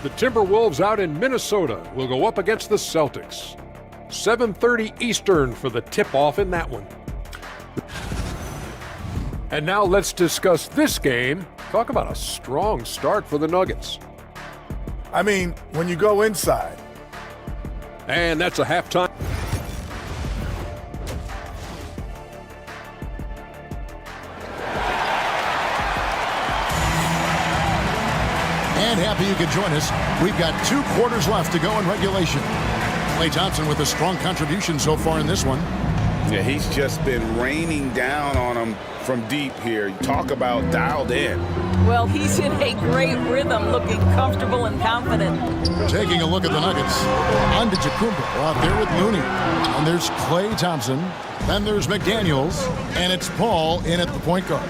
The Timberwolves out in Minnesota will go up against the Celtics. 7:30 Eastern for the tip-off in that one. And now let's discuss this game. Talk about a strong start for the Nuggets. I mean, when you go inside. And that's a halftime. And happy you could join us. We've got 2 quarters left to go in regulation. Klay Thompson with a strong contribution so far in this one. Yeah, he's just been raining down on him from deep here. You talk about dialed in. Well, he's in a great rhythm, looking comfortable and confident. Taking a look at the Nuggets. Antetokounmpo out there with Looney. And there's Klay Thompson. Then there's McDaniels. And it's Paul in at the point guard.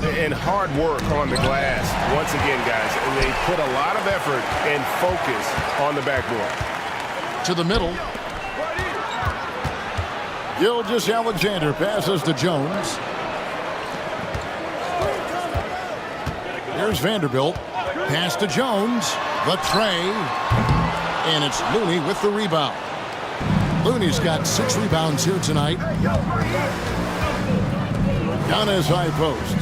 And hard work on the glass. Once again, guys, they put a lot of effort and focus on the backboard. To the middle. Gilgeous-Alexander passes to Jones. Here's Vanderbilt. Pass to Jones. The tray. And it's Looney with the rebound. Looney's got 6 rebounds here tonight. Giannis high post.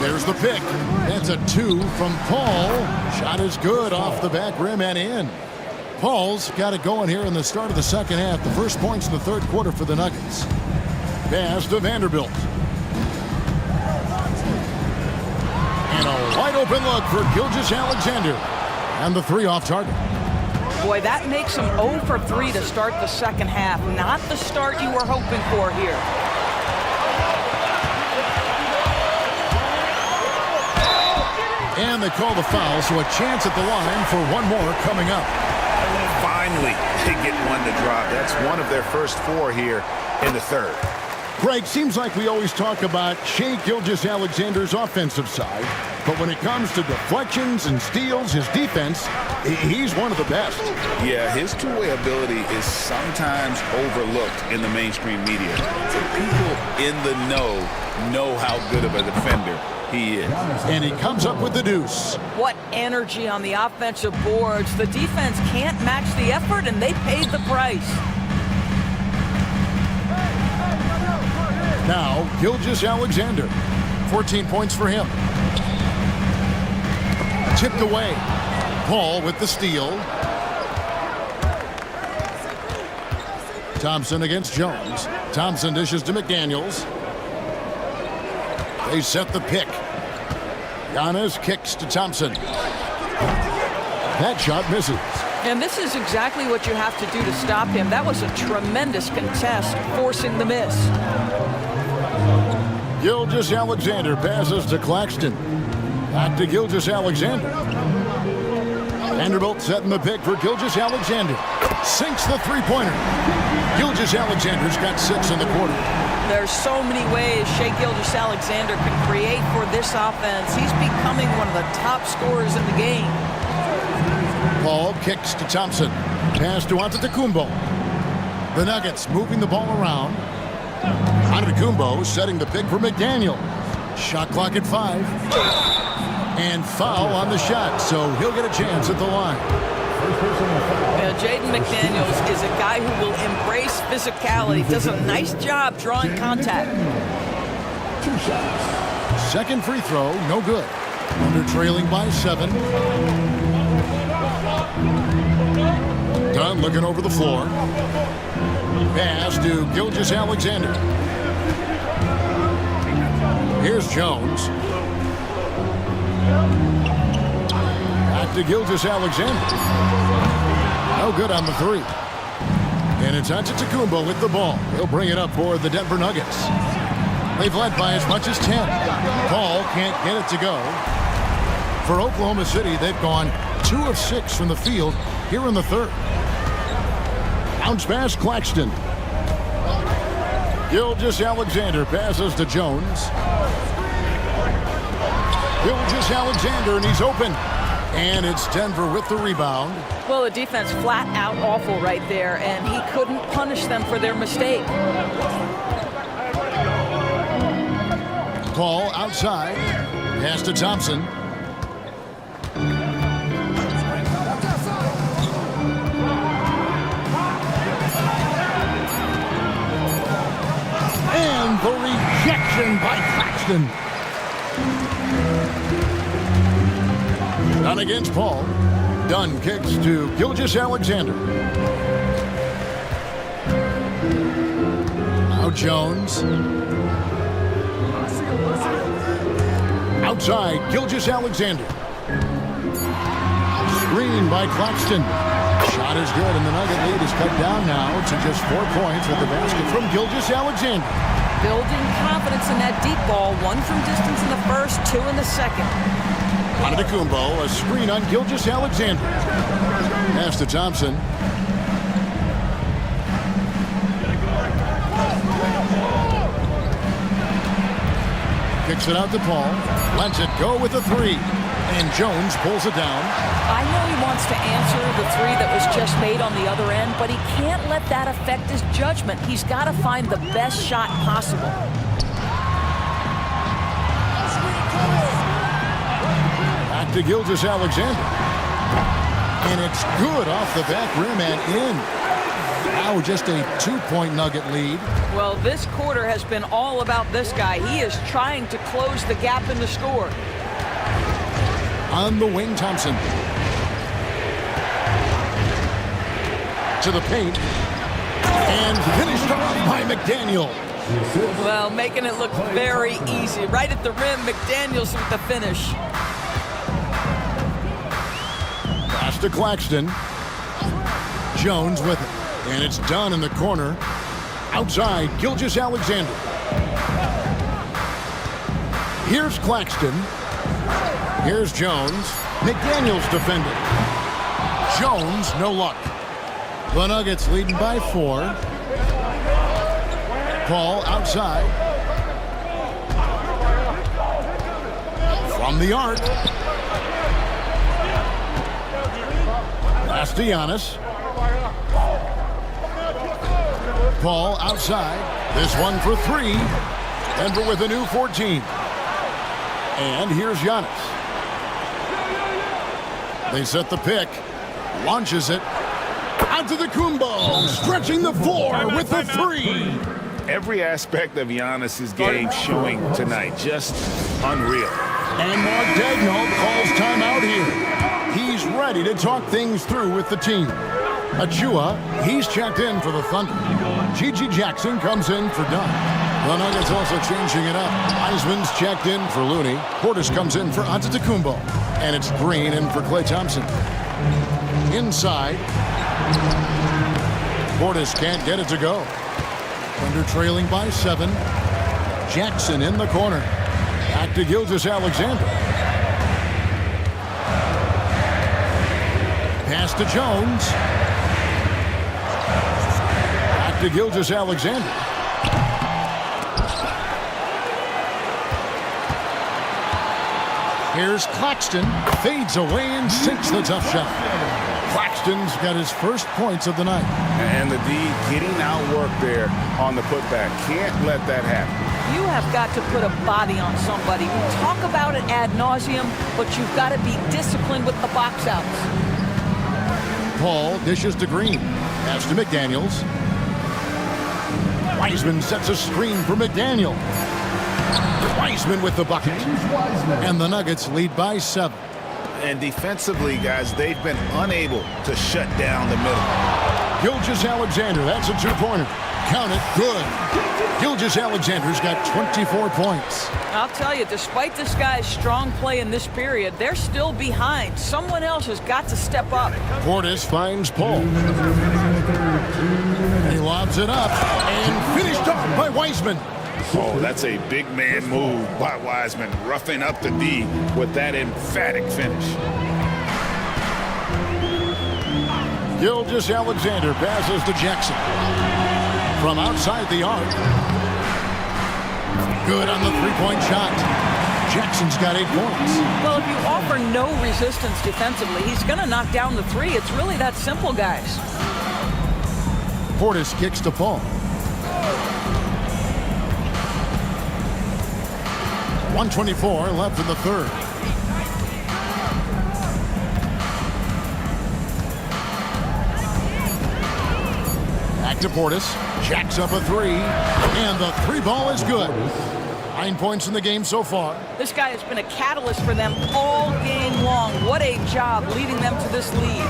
There's the pick. That's a 2 from Paul. Shot is good off the back rim and in. Paul's got it going here in the start of the second half. The first points in the third quarter for the Nuggets. Pass to Vanderbilt. And a wide open look for Gilgeous-Alexander. And the 3 off target. Boy, that makes him 0 for 3 to start the second half. Not the start you were hoping for here. And they call the foul, so a chance at the line for one more coming up. Finally, they get one to drop. That's one of their first 4 here in the third. Greg, seems like we always talk about Shai Gilgeous-Alexander's offensive side, but when it comes to deflections and steals, his defense, he's one of the best. Yeah, his two-way ability is sometimes overlooked in the mainstream media. So people in the know how good of a defender he is. And he comes up with the deuce. What energy on the offensive boards. The defense can't match the effort, and they paid the price. Now, Gilgeous-Alexander. 14 points for him. Tipped away. Paul with the steal. Thompson against Jones. Thompson dishes to McDaniels. They set the pick. Giannis kicks to Thompson. That shot misses. And this is exactly what you have to do to stop him. That was a tremendous contest, forcing the miss. Gilgeous-Alexander passes to Claxton. Back to Gilgeous-Alexander. Vanderbilt setting the pick for Gilgeous-Alexander. Sinks the three-pointer. Gilgeous-Alexander's got 6 in the quarter. There's so many ways Shai Gilgeous-Alexander can create for this offense. He's becoming one of the top scorers in the game. Paul kicks to Thompson. Pass to Antetokounmpo. The Nuggets moving the ball around. Antetokounmpo setting the pick for McDaniel. Shot clock at 5. And foul on the shot, so he'll get a chance at the line. Jaden McDaniels is a guy who will embrace physicality. Does a nice job drawing contact. 2 shots. Second free throw, no good. Under trailing by 7. Dunn looking over the floor. Pass to Gilgeous-Alexander. Here's Jones. Back to Gilgeous-Alexander. No good on the three. And it's Antetokounmpo with the ball. He'll bring it up for the Denver Nuggets. They've led by as much as 10. Paul can't get it to go. For Oklahoma City, they've gone 2 of 6 from the field here in the third. Bounce pass, Claxton. Gilgeous-Alexander passes to Jones. Gilgeous-Alexander, and he's open. And it's Denver with the rebound. Well, the defense flat out awful right there, and he couldn't punish them for their mistake. Paul outside. Pass to Thompson. And the rejection by Claxton. Dunn against Paul. Dunn kicks to Gilgeous-Alexander. Now Jones. Outside, Gilgeous-Alexander. Screen by Claxton. Shot is good, and the Nugget lead is cut down now to just 4 points with the basket from Gilgeous-Alexander. Building confidence in that deep ball. 1 from distance in the first, 2 in the second. Antetokounmpo, a screen on Gilgeous-Alexander. Pass to Thompson. Kicks it out to Paul. Lets it go with a 3. And Jones pulls it down. I know he wants to answer the 3 that was just made on the other end, but he can't let that affect his judgment. He's got to find the best shot possible. Back to Gilgeous-Alexander. And it's good off the back rim and in. Now just a 2-point Nugget lead. Well, this quarter has been all about this guy. He is trying to close the gap in the score. On the wing, Thompson. To the paint. And finished off by McDaniel. Well, making it look very easy. Right at the rim, McDaniels with the finish. Pass to Claxton. Jones with it. And it's done in the corner. Outside, Gilgeous-Alexander. Here's Claxton. Here's Jones. McDaniels defending. Jones, no luck. The Nuggets leading by 4. Paul outside. From the arc. Pass to Giannis. Paul outside. This one for 3. Denver with a new 14. And here's Giannis. They set the pick. Launches it. Antetokounmpo stretching the floor with the 3. Every aspect of Giannis's game showing tonight. Just unreal. And Mark Daigneault calls timeout here. He's ready to talk things through with the team. Achua, he's checked in for the Thunder. Gigi Jackson comes in for Dunn. The Nuggets also changing it up. Wiseman's checked in for Looney. Portis comes in for Antetokounmpo. And it's Green in for Klay Thompson. Inside. Portis can't get it to go. Thunder trailing by 7. Jackson in the corner. Back to Gilgeous-Alexander. Pass to Jones. Back to Gilgeous-Alexander. Here's Claxton. Fades away and sinks the tough shot. Claxton's got his first points of the night. And the D getting outworked there on the putback. Can't let that happen. You have got to put a body on somebody. We talk about it ad nauseum, but you've got to be disciplined with the box outs. Paul dishes to Green. Pass to McDaniels. Wiseman sets a screen for McDaniel. Wiseman with the bucket. And the Nuggets lead by 7. And defensively, guys, they've been unable to shut down the middle. Gilgeous-Alexander, that's a two-pointer. Count it, good. Gilgeous-Alexander's got 24 points. I'll tell you, despite this guy's strong play in this period, they're still behind. Someone else has got to step up. Portis finds Paul. He lobs it up and finished off by Wiseman. Oh, that's a big man move by Wiseman, roughing up the D with that emphatic finish. Gilgeous-Alexander passes to Jackson. From outside the arc. Good on the three-point shot. Jackson's got 8 points. Well, if you offer no resistance defensively, he's going to knock down the three. It's really that simple, guys. Portis kicks to Paul. 1:24 left in the third. Back to Portis. Jacks up a three. And the three ball is good. 9 points in the game so far. This guy has been a catalyst for them all game long. What a job leading them to this lead.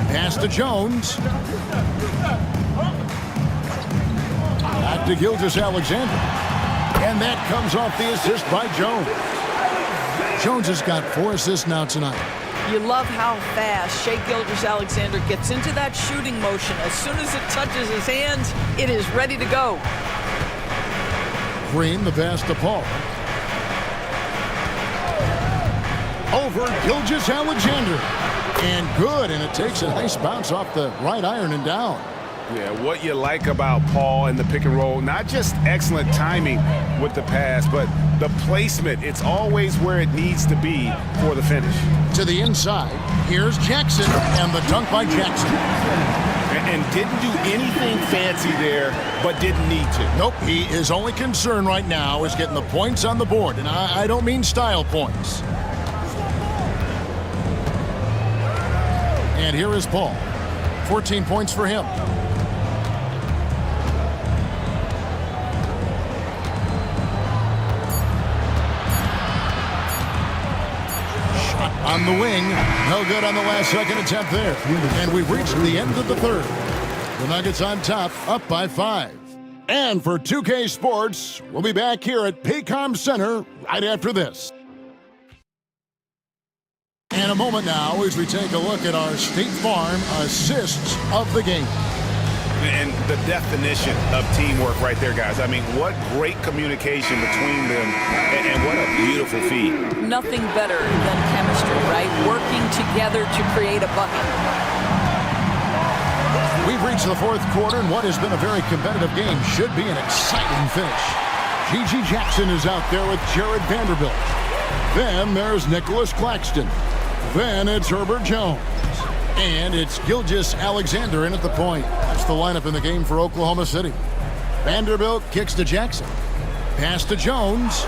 Pass to Jones. Back to Gilgeous-Alexander. And that comes off the assist by Jones. Jones has got 4 assists now tonight. You love how fast Shai Gilgeous-Alexander gets into that shooting motion. As soon as it touches his hands, it is ready to go. Green, the pass to Paul. Over Gilgeous-Alexander. And good, and it takes a nice bounce off the right iron and down. Yeah, what you like about Paul and the pick and roll, not just excellent timing with the pass, but the placement. It's always where it needs to be for the finish. To the inside, here's Jackson, and the dunk by Jackson. And didn't do anything fancy there, but didn't need to. Nope, his only concern right now is getting the points on the board, and I don't mean style points. And here is Paul. 14 points for him. On the wing, no good on the last second attempt there. And we've reached the end of the third. The Nuggets on top, up by 5. And for 2K Sports, we'll be back here at Paycom Center right after this. And a moment now as we take a look at our State Farm assists of the game. And the definition of teamwork right there, guys. I mean, what great communication between them, and what a beautiful feed. Nothing better than chemistry, right? Working together to create a bucket. We've reached the fourth quarter, and what has been a very competitive game should be an exciting finish. G.G. Jackson is out there with Jared Vanderbilt. Then there's Nicholas Claxton. Then it's Herbert Jones. And it's Gilgeous-Alexander in at the point. That's the lineup in the game for Oklahoma City. Vanderbilt kicks to Jackson. Pass to Jones.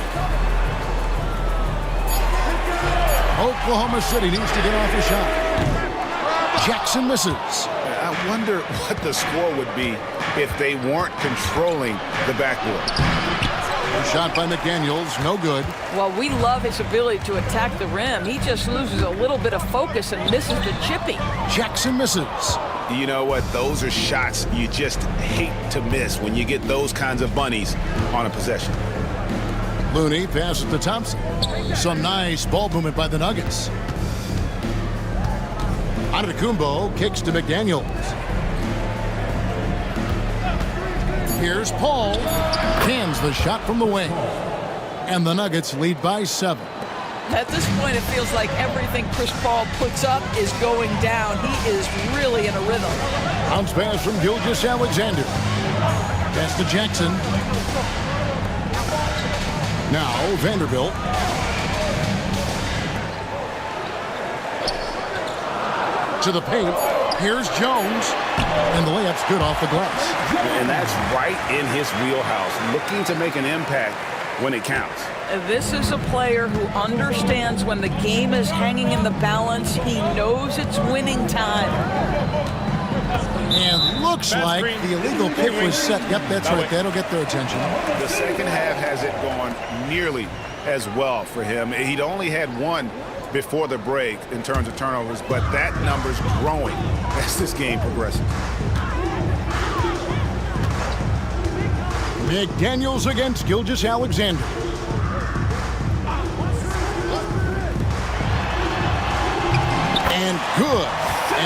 Oklahoma City needs to get off a shot. Jackson misses. I wonder what the score would be if they weren't controlling the backboard. Shot by McDaniels, no good. Well, we love his ability to attack the rim. He just loses a little bit of focus and misses the chippy. Jackson misses. You know what? Those are shots you just hate to miss when you get those kinds of bunnies on a possession. Looney passes to Thompson. Some nice ball movement by the Nuggets. Antetokounmpo kicks to McDaniels. Here's Paul. Cans the shot from the wing. And the Nuggets lead by 7. At this point, it feels like everything Chris Paul puts up is going down. He is really in a rhythm. Bounce pass from Gilgeous-Alexander. Pass to Jackson. Now Vanderbilt. To the paint. Here's Jones. And the layup's good off the glass. And that's right in his wheelhouse, looking to make an impact when it counts. This is a player who understands when the game is hanging in the balance. He knows it's winning time. And looks like the illegal pick was set. Yep, that's right. That'll get their attention. The second half has it gone nearly as well for him. He'd only had one before the break in terms of turnovers, but that number's growing as this game progresses. McDaniels against Gilgeous-Alexander. And good,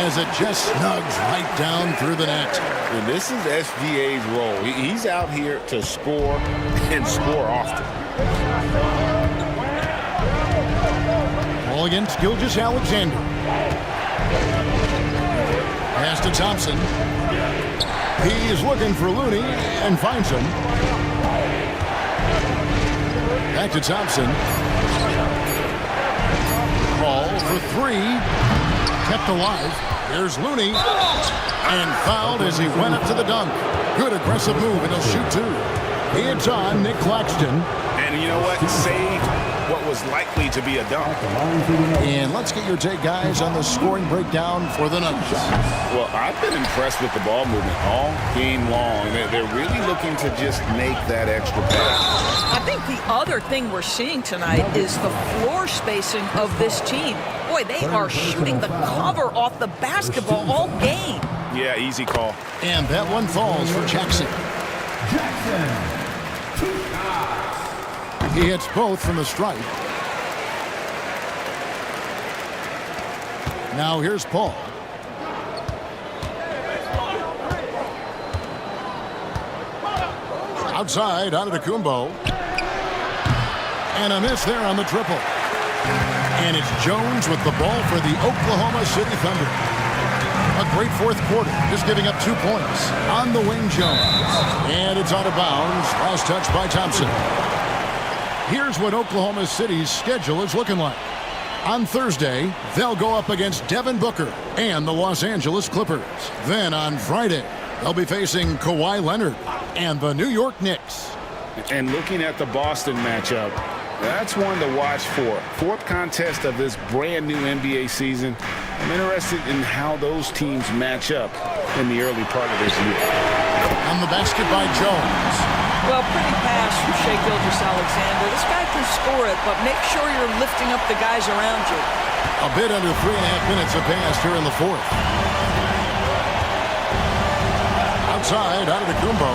as it just snugs right down through the net. And this is SGA's role. He's out here to score and score often. Ball against Gilgeous-Alexander. Pass to Thompson. He is looking for Looney and finds him. Back to Thompson. Ball for three. Kept alive. There's Looney. And fouled as he went up to the dunk. Good aggressive move, and he'll shoot two. It's on Nick Claxton. And you know what? Saved what was likely to be a dunk. And let's get your take, guys, on the scoring breakdown for the Nuggets. Well, I've been impressed with the ball movement all game long. They're really looking to just make that extra pass. I think the other thing we're seeing tonight is the floor spacing of this team. Boy, they are shooting the cover off the basketball all game. Yeah, easy call. And that one falls for Jackson. He hits both from the stripe. Now here's Paul. Outside, Antetokounmpo. And a miss there on the triple. And it's Jones with the ball for the Oklahoma City Thunder. A great fourth quarter, just giving up 2 points. On the wing, Jones. And it's out of bounds. Last touch by Thompson. Here's what Oklahoma City's schedule is looking like. On Thursday, they'll go up against Devin Booker and the Los Angeles Clippers. Then on Friday, they'll be facing Kawhi Leonard and the New York Knicks. And looking at the Boston matchup, that's one to watch for. Fourth contest of this brand new NBA season. I'm interested in how those teams match up in the early part of this year. On the basket by Jones. Well, pretty pass from Shai Gilgeous-Alexander. This guy can score it, but make sure you're lifting up the guys around you. A bit under 3.5 minutes of pass here in the fourth. Outside, Antetokounmpo.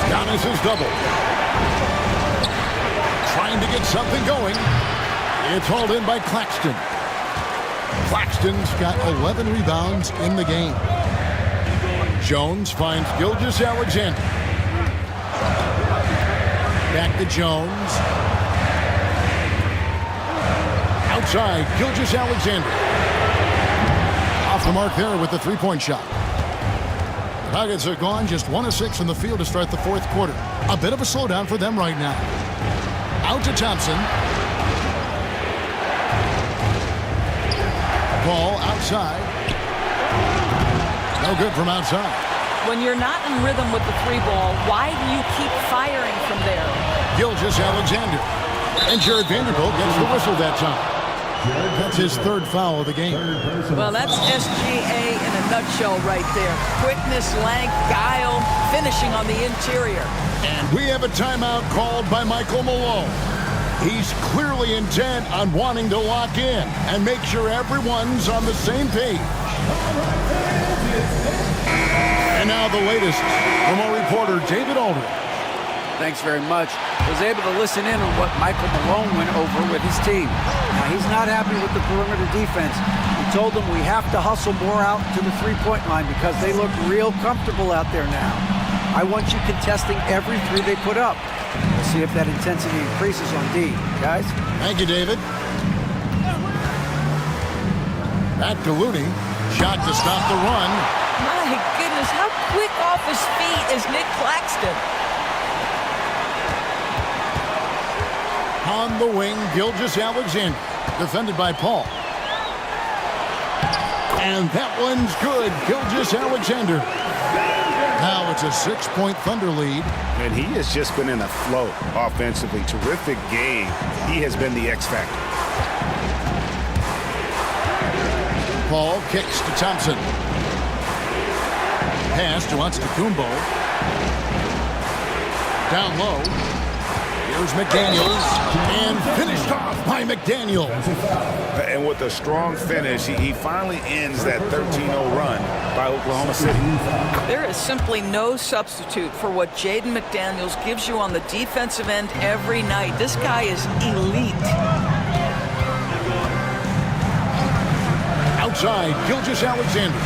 Giannis is double. Trying to get something going. It's hauled in by Claxton. Claxton's got 11 rebounds in the game. Jones finds Gilgeous-Alexander. Back to Jones. Outside, Gilgeous-Alexander. Off the mark there with the three-point shot. The Nuggets are gone just 1 of 6 from the field to start the fourth quarter. A bit of a slowdown for them right now. Out to Thompson. Ball outside. No good from outside. When you're not in rhythm with the three ball, why do you keep firing from there? Gilgeous-Alexander. And Jared Vanderbilt gets the whistle that time. That's his third foul of the game. Well, that's SGA in a nutshell right there. Quickness, length, guile, finishing on the interior. And we have a timeout called by Michael Malone. He's clearly intent on wanting to lock in and make sure everyone's on the same page. And now the latest from our reporter, David Aldridge. Thanks very much. Was able to listen in on what Michael Malone went over with his team. Now, he's not happy with the perimeter defense. He told them we have to hustle more out to the three-point line because they look real comfortable out there now. I want you contesting every three they put up. We'll see if that intensity increases on D. Guys? Thank you, David. Back to Looney. Shot to stop the run. My goodness, how quick off his feet is Nick Claxton? On the wing, Gilgeous-Alexander. Defended by Paul. And that one's good. Gilgeous-Alexander. Now it's a 6-point Thunder lead. And he has just been in a flow offensively. Terrific game. He has been the X factor. Paul kicks to Thompson. Pass to Antetokounmpo. Down low. Here's McDaniels. And finished off by by McDaniel. And with a strong finish, he finally ends that 13-0 run by Oklahoma City. There is simply no substitute for what Jaden McDaniels gives you on the defensive end every night. This guy is elite. Outside, Gilgeous-Alexander.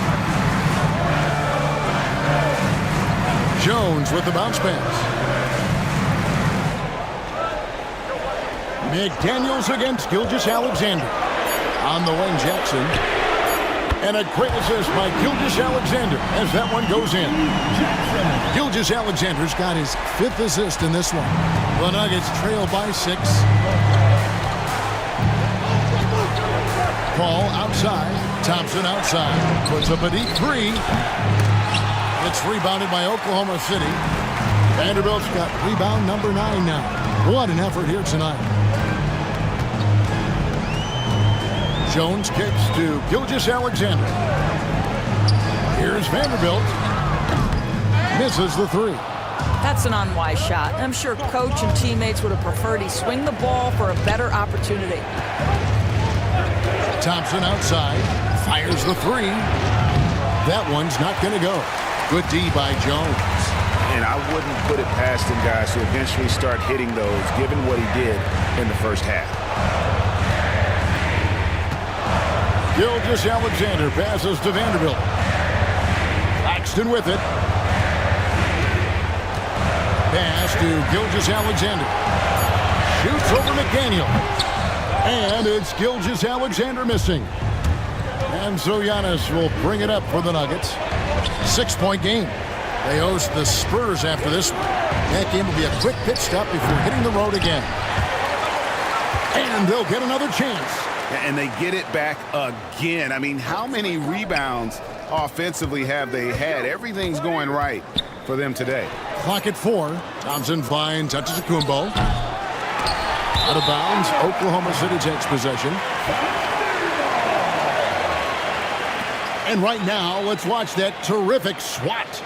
Jones with the bounce pass. McDaniels against Gilgeous-Alexander. On the wing, Jackson. And a great assist by Gilgeous-Alexander as that one goes in. Gilgeous-Alexander's got his 5th assist in this one. The Nuggets trail by 6. Paul outside. Thompson outside. Puts up a deep 3. It's rebounded by Oklahoma City. Vanderbilt's got rebound number 9 now. What an effort here tonight. Jones kicks to Gilgeous-Alexander. Here's Vanderbilt. Misses the 3. That's an unwise shot. I'm sure coach and teammates would have preferred he swing the ball for a better opportunity. Thompson outside. Fires the 3. That one's not going to go. Good D by Jones. And I wouldn't put it past him, guys, to eventually start hitting those, given what he did in the first half. Gilgeous-Alexander passes to Vanderbilt. Claxton with it. Pass to Gilgeous-Alexander. Shoots over McDaniel. And it's Gilgeous-Alexander missing. And so Giannis will bring it up for the Nuggets. 6-point game. They host the Spurs after this one. That game will be a quick pit stop before hitting the road again. And they'll get another chance. And they get it back again. I mean, how many rebounds offensively have they had? Everything's going right for them today. Clock at 4. Thompson finds Antetokounmpo. Out of bounds. Oklahoma City takes possession. And right now, let's watch that terrific swat.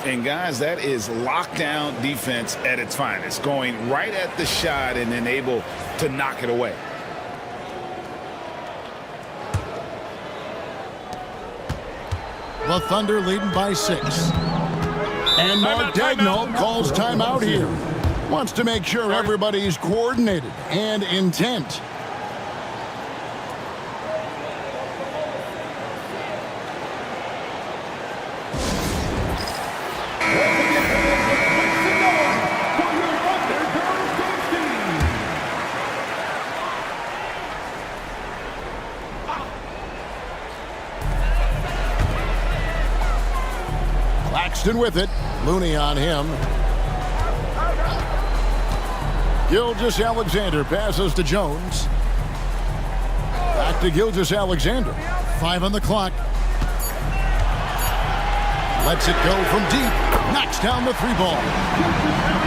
And guys, that is lockdown defense at its finest. Going right at the shot and then able to knock it away. The Thunder leading by 6. And Mark Daigneault calls timeout here. Wants to make sure everybody's coordinated and intent. Claxton with it. Looney on him. Gilgeous-Alexander passes to Jones. Back to Gilgeous-Alexander. 5 on the clock. Lets it go from deep. Knocks down the 3 ball.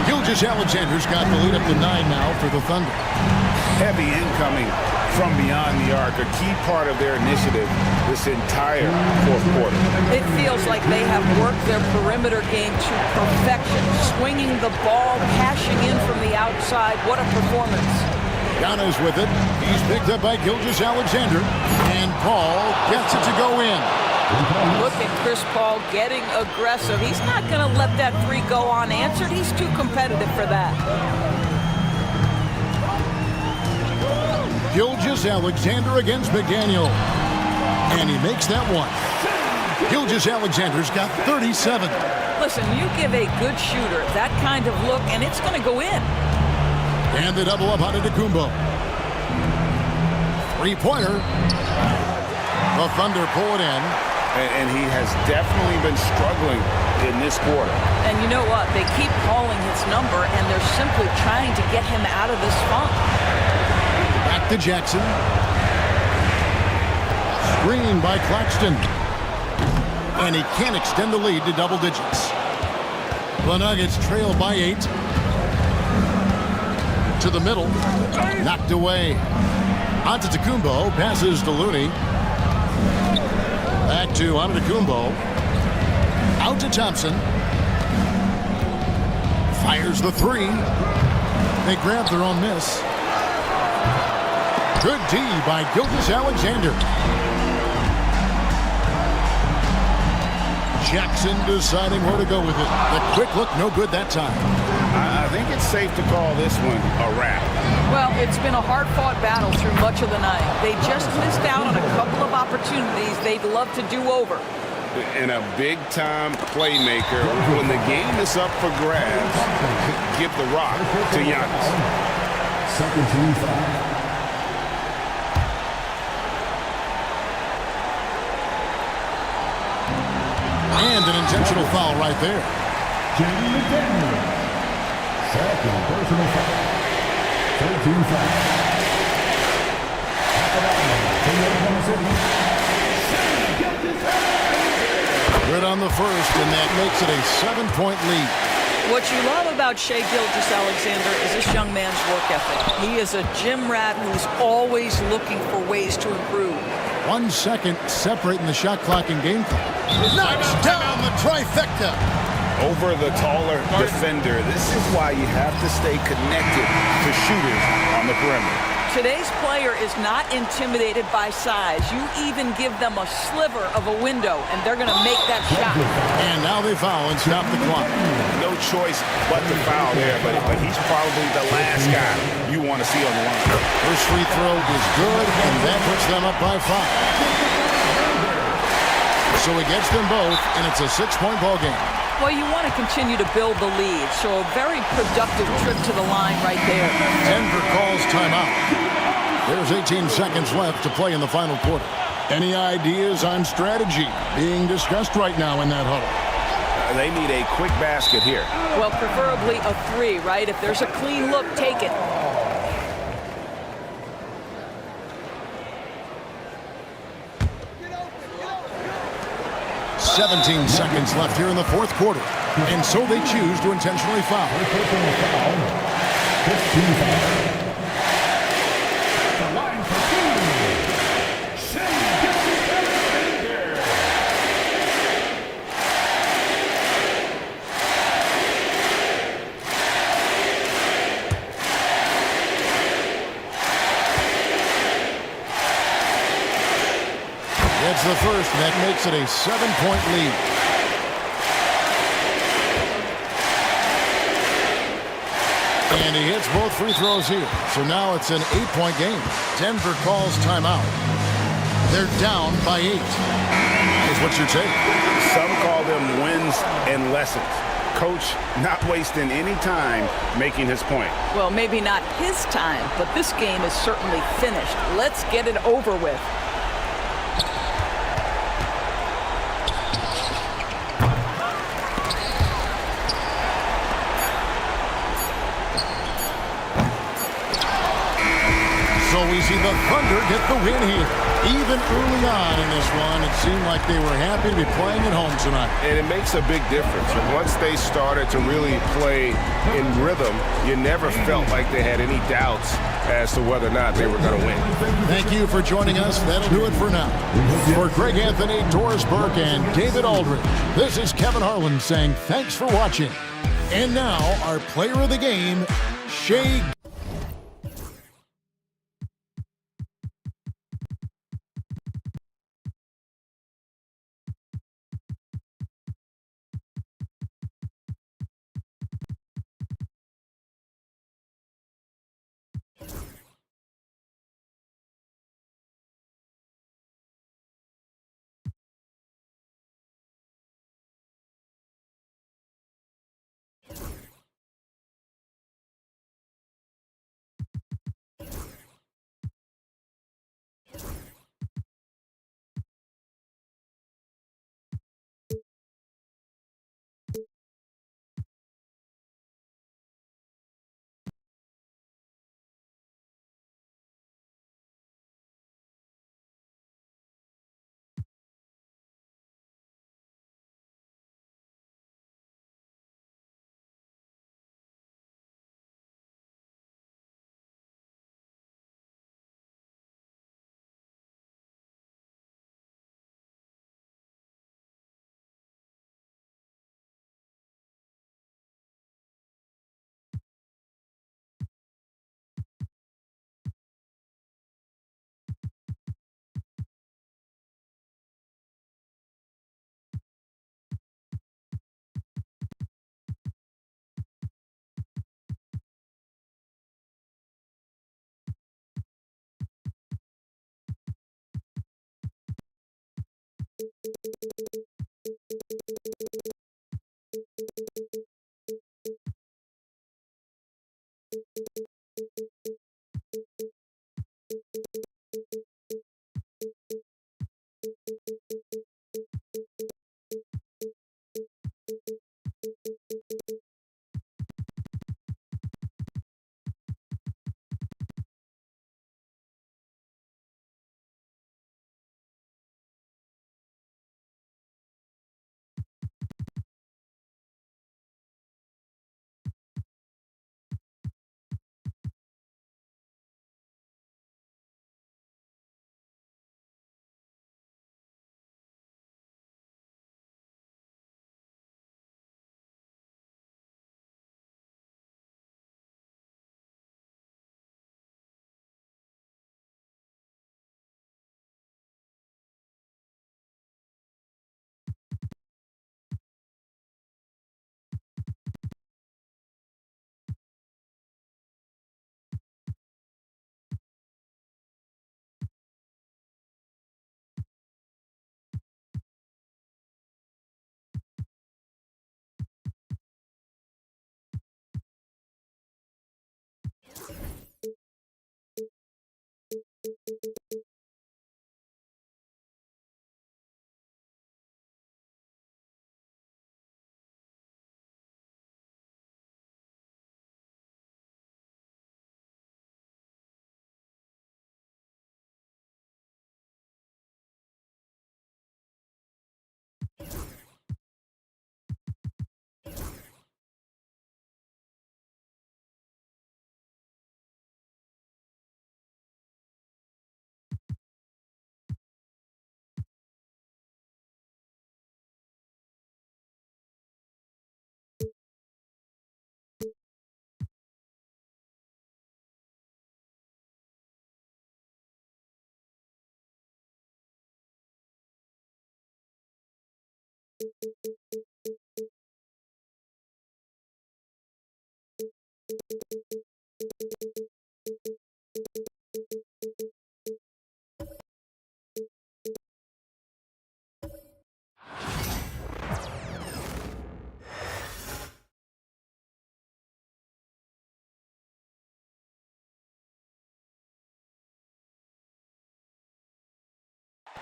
Gilgeous-Alexander's got the lead up to 9 now for the Thunder. Heavy incoming from beyond the arc, a key part of their initiative this entire fourth quarter. It feels like they have worked their perimeter game to perfection, swinging the ball, cashing in from the outside. What a performance. Giannis with it. He's picked up by Gilgeous-Alexander. And Paul gets it to go in. Look at Chris Paul getting aggressive. He's not going to let that 3 go unanswered. He's too competitive for that. Gilgeous-Alexander against McDaniel. And he makes that one. Gilgeous-Alexander's got 37. Listen, you give a good shooter that kind of look, and it's going to go in. And the double up on Antetokounmpo. 3-pointer. The Thunder pull it in. And he has definitely been struggling in this quarter. And you know what? They keep calling his number, and they're simply trying to get him out of this funk. Back to Jackson. Screen by Claxton. And he can't extend the lead to double digits. The Nuggets trail by 8. To the middle. Knocked away. Antetokounmpo passes to Looney. Back to Antetokounmpo. Out to Thompson. Fires the 3. They grab their own miss. Good D by Gilgeous-Alexander. Jackson deciding where to go with it. The quick look, no good that time. I think it's safe to call this one a wrap. Well, it's been a hard-fought battle through much of the night. They just missed out on a couple of opportunities they'd love to do over. And a big-time playmaker. When the game is up for grabs, give the rock to Giannis. Second team foul. And an intentional foul right there. Jamie McDaniel. Second personal foul. Third team foul. Oklahoma City. Good on the first, and that makes it a 7-point lead. What you love about Shai Gilgeous-Alexander is this young man's work ethic. He is a gym rat who's always looking for ways to improve. 1 second separating the shot clock and game clock. Knocks down the trifecta. Over the taller defender. This is why you have to stay connected to shooters on the perimeter. Today's player is not intimidated by size. You even give them a sliver of a window, and they're going to make that shot. And now they foul and stop the clock. No choice but to foul there, but he's probably the last guy you want to see on the line. First free throw is good, and that puts them up by 5. So he gets them both, and it's a 6-point ball game. Well, you want to continue to build the lead, so a very productive trip to the line right there. Denver calls timeout. There's 18 seconds left to play in the final quarter. Any ideas on strategy being discussed right now in that huddle? They need a quick basket here. Well, preferably a 3, right? If there's a clean look, take it. – 17 seconds left here in the fourth quarter. And so they choose to intentionally foul. That's the first, and that makes it a 7-point lead. And he hits both free throws here. So now it's an 8-point game. Denver calls timeout. They're down by 8. Is what you're saying. Some call them wins and lessons. Coach not wasting any time making his point. Well, maybe not his time, but this game is certainly finished. Let's get it over with. So we see the Thunder get the win here. Even early on in this one, it seemed like they were happy to be playing at home tonight. And it makes a big difference. And once they started to really play in rhythm, you never felt like they had any doubts as to whether or not they were going to win. Thank you for joining us. That'll do it for now. For Greg Anthony, Doris Burke, and David Aldridge, this is Kevin Harlan saying thanks for watching. And now, our player of the game, Shai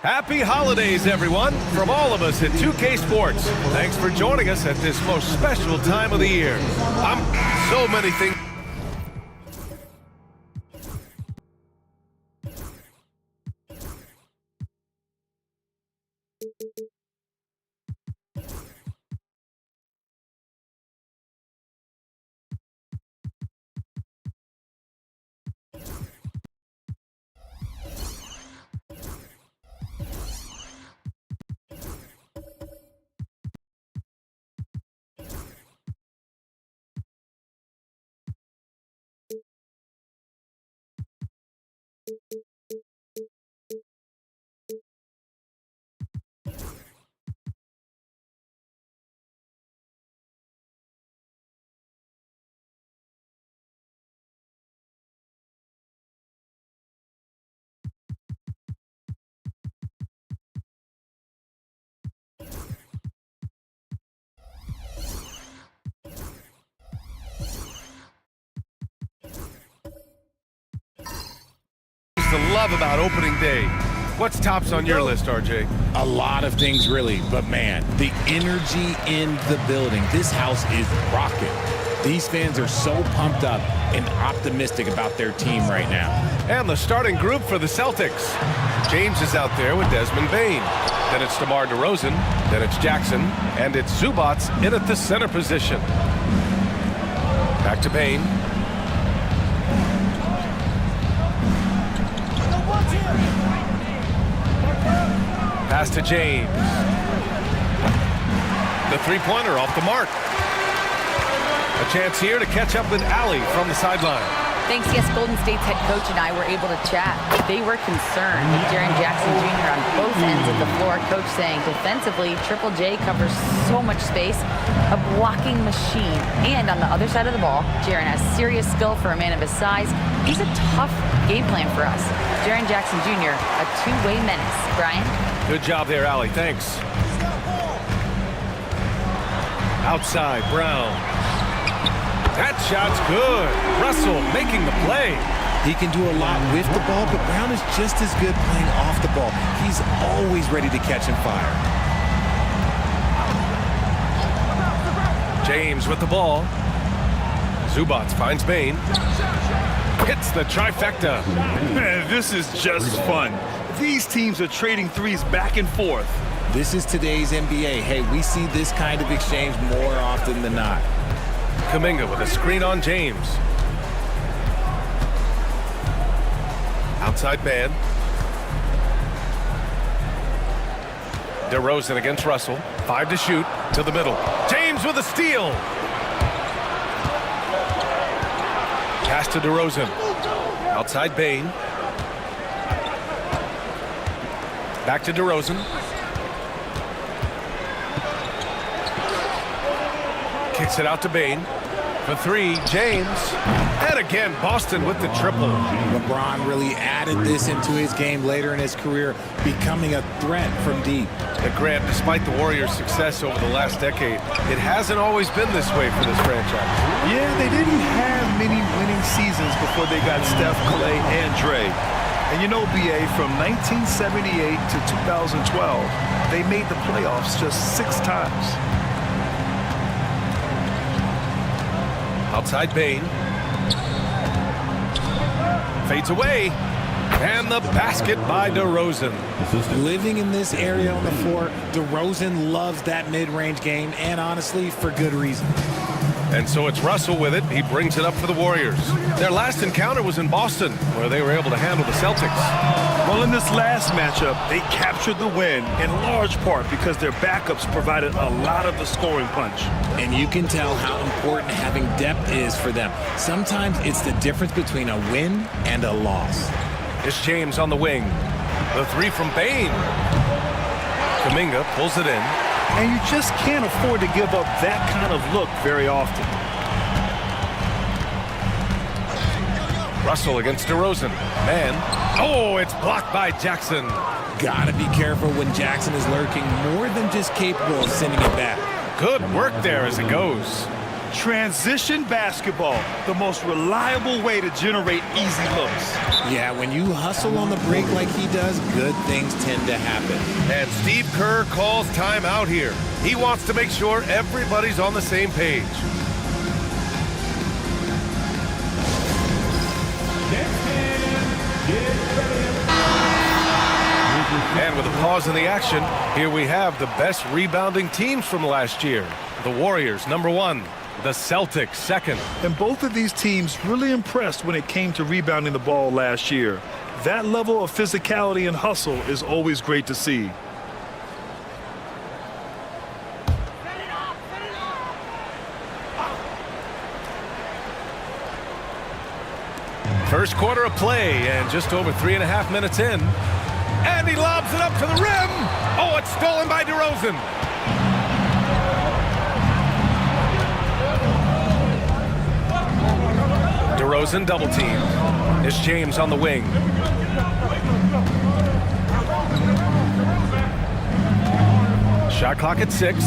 Happy holidays, everyone, from all of us at 2K Sports. Thanks for joining us at this most special time of the year. So many things. To love about opening day. What's tops on your list, RJ? A lot of things, really. But, man, the energy in the building. This house is rocking. These fans are so pumped up and optimistic about their team right now. And the starting group for the Celtics. James is out there with Desmond Bane. Then it's DeMar DeRozan. Then it's Jackson. And it's Zubats in at the center position. Back to Bane. Pass to James. The three-pointer off the mark. A chance here to catch up with Allie from the sideline. Thanks. Yes, Golden State's head coach and I were able to chat. They were concerned with Jaren Jackson Jr. on both ends of the floor. Coach saying defensively, Triple J covers so much space, a blocking machine. And on the other side of the ball, Jaren has serious skill for a man of his size. He's a tough game plan for us. Jaren Jackson Jr., a two-way menace. Brian? Good job there, Allie. Thanks. Outside, Brown. That shot's good. Russell making the play. He can do a lot with the ball, but Brown is just as good playing off the ball. He's always ready to catch and fire. James with the ball. Zubats finds Bain. Hits the trifecta. Man, this is just fun. These teams are trading threes back and forth. This is today's NBA. Hey, we see this kind of exchange more often than not. Kuminga with a screen on James. Outside man. DeRozan against Russell. 5 to shoot. To the middle. James with a steal. Pass to DeRozan. Outside Bain. Back to DeRozan. Kicks it out to Bain. For 3, James. And again, Boston with the triple. LeBron really added this into his game later in his career, becoming a threat from deep. And Grant, despite the Warriors' success over the last decade, it hasn't always been this way for this franchise. Yeah, they didn't have many winning seasons before they got Steph, Clay, and Dre. And you know, BA, from 1978 to 2012, they made the playoffs just 6 times. Outside Bain. Fades away. And the basket by DeRozan. Living in this area on the floor, DeRozan loves that mid-range game, and honestly, for good reason. And so it's Russell with it. He brings it up for the Warriors. Their last encounter was in Boston, where they were able to handle the Celtics. Well, in this last matchup, they captured the win in large part because their backups provided a lot of the scoring punch. And you can tell how important having depth is for them. Sometimes it's the difference between a win and a loss. It's James on the wing. The 3 from Bain. Kuminga pulls it in. And you just can't afford to give up that kind of look very often. Russell against DeRozan. Man. Oh, it's blocked by Jackson. Gotta be careful when Jackson is lurking, more than just capable of sending it back. Good work there as it goes. Transition basketball, the most reliable way to generate easy looks. Yeah, when you hustle on the break like he does, good things tend to happen. And Steve Kerr calls timeout here. He wants to make sure everybody's on the same page. And with a pause in the action, here we have the best rebounding teams from last year. The Warriors, #1. The Celtics, 2nd. And both of these teams really impressed when it came to rebounding the ball last year. That level of physicality and hustle is always great to see. First quarter of play, and just over 3.5 minutes in. And he lobs it up to the rim. Oh, it's stolen by DeRozan. DeRozan double teamed. It's James on the wing. Shot clock at 6.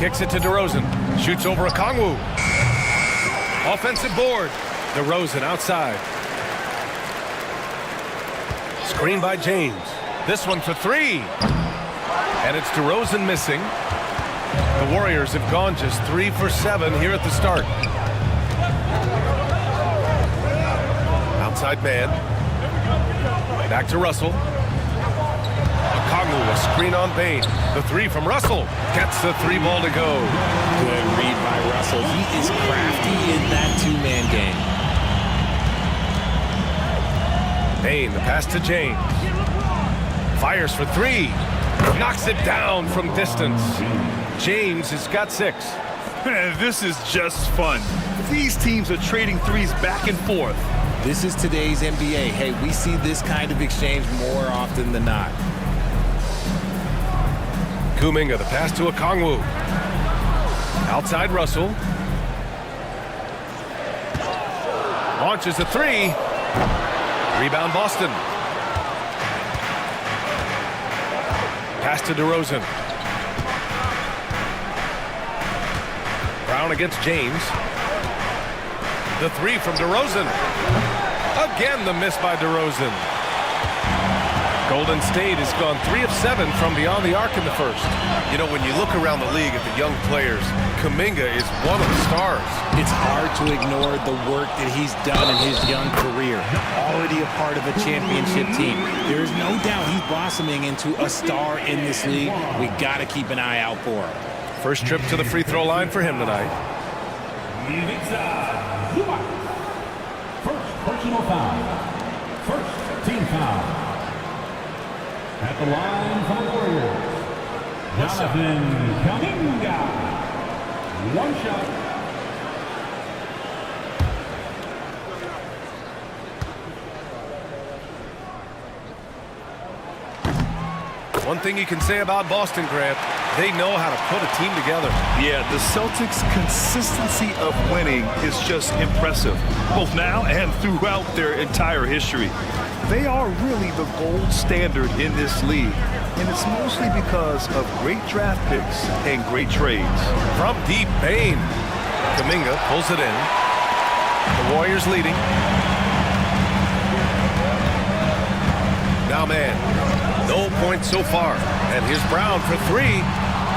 Kicks it to DeRozan. Shoots over Okongwu. Offensive board. DeRozan outside. Screen by James. This one for 3. And it's DeRozan missing. The Warriors have gone just 3 for 7 here at the start. Outside man. Back to Russell. Okongwu, a screen on Bain. The 3 from Russell. Gets the 3 ball to go. Good read by Russell. He is crafty in that 2-man game. Bain, the pass to James. Fires for 3. Knocks it down from distance. James has got 6. This is just fun. These teams are trading threes back and forth. This is today's NBA. Hey, we see this kind of exchange more often than not. Kuminga, the pass to Okongwu. Outside Russell. Launches a 3. Rebound Boston. Pass to DeRozan. Brown against James. The three from DeRozan. Again, the miss by DeRozan. Golden State has gone 3 of 7 from beyond the arc in the first. You know, when you look around the league at the young players, Kuminga is one of the stars. It's hard to ignore the work that he's done in his young career. Already a part of a championship team. There is no doubt he's blossoming into a star in this league. We got to keep an eye out for him. First trip to the free throw line for him tonight. First personal foul. First team foul. At the line for the Warriors, Jonathan Kuminga. One shot. One thing you can say about Boston, Grant, they know how to put a team together. Yeah, the Celtics' consistency of winning is just impressive, both now and throughout their entire history. They are really the gold standard in this league, and it's mostly because of great draft picks and great trades. From deep, Bane. Kuminga pulls it in. The Warriors leading. Now, man, no points so far. And here's Brown for three.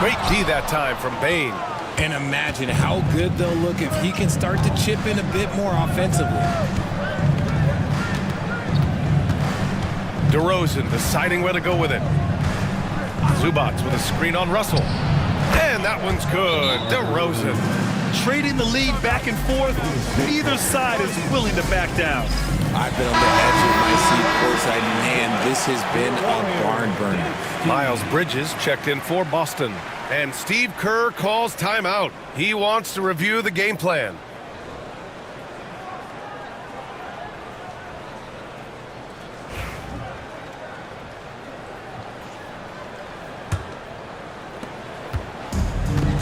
Great D that time from Bane. And imagine how good they'll look if he can start to chip in a bit more offensively. DeRozan deciding where to go with it. Zubac with a screen on Russell. And that one's good. DeRozan. Trading the lead back and forth, neither side is willing to back down. I've been on the edge of my seat courtside. Man, this has been a barn burner. Miles Bridges checked in for Boston. And Steve Kerr calls timeout. He wants to review the game plan.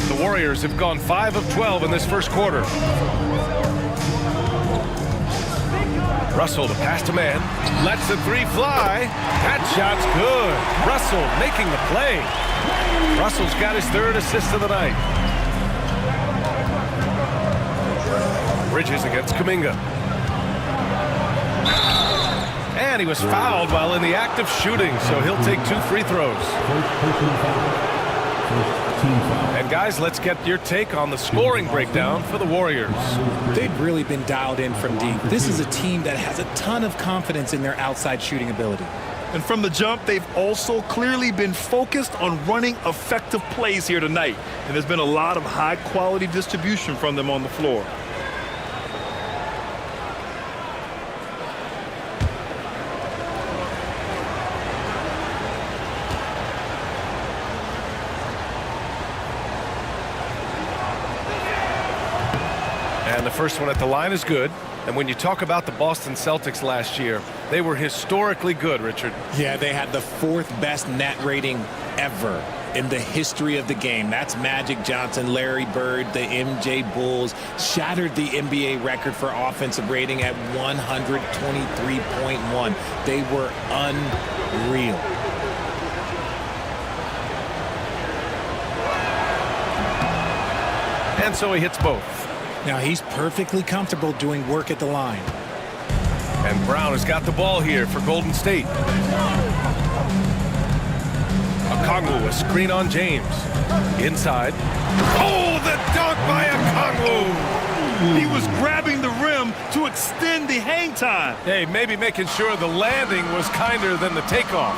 The Warriors have gone 5 of 12 in this first quarter. Russell to pass to man. Lets the three fly. That shot's good. Russell making the play. Russell's got his third assist of the night. Bridges against Kuminga. And he was fouled while in the act of shooting, so he'll take 2 free throws. And guys, let's get your take on the scoring breakdown for the Warriors. They've really been dialed in from deep. This is a team that has a ton of confidence in their outside shooting ability. And from the jump, they've also clearly been focused on running effective plays here tonight. And there's been a lot of high-quality distribution from them on the floor. And the first one at the line is good. And when you talk about the Boston Celtics last year, they were historically good, Richard. Yeah, they had the 4th best net rating ever in the history of the game. That's Magic Johnson, Larry Bird, the MJ Bulls, shattered the NBA record for offensive rating at 123.1. They were unreal. And so he hits both. Now he's perfectly comfortable doing work at the line. And Brown has got the ball here for Golden State. Okongwu, a screen on James. Inside. Oh, the dunk by Okongwu! He was grabbing the rim to extend the hang time. Hey, maybe making sure the landing was kinder than the takeoff.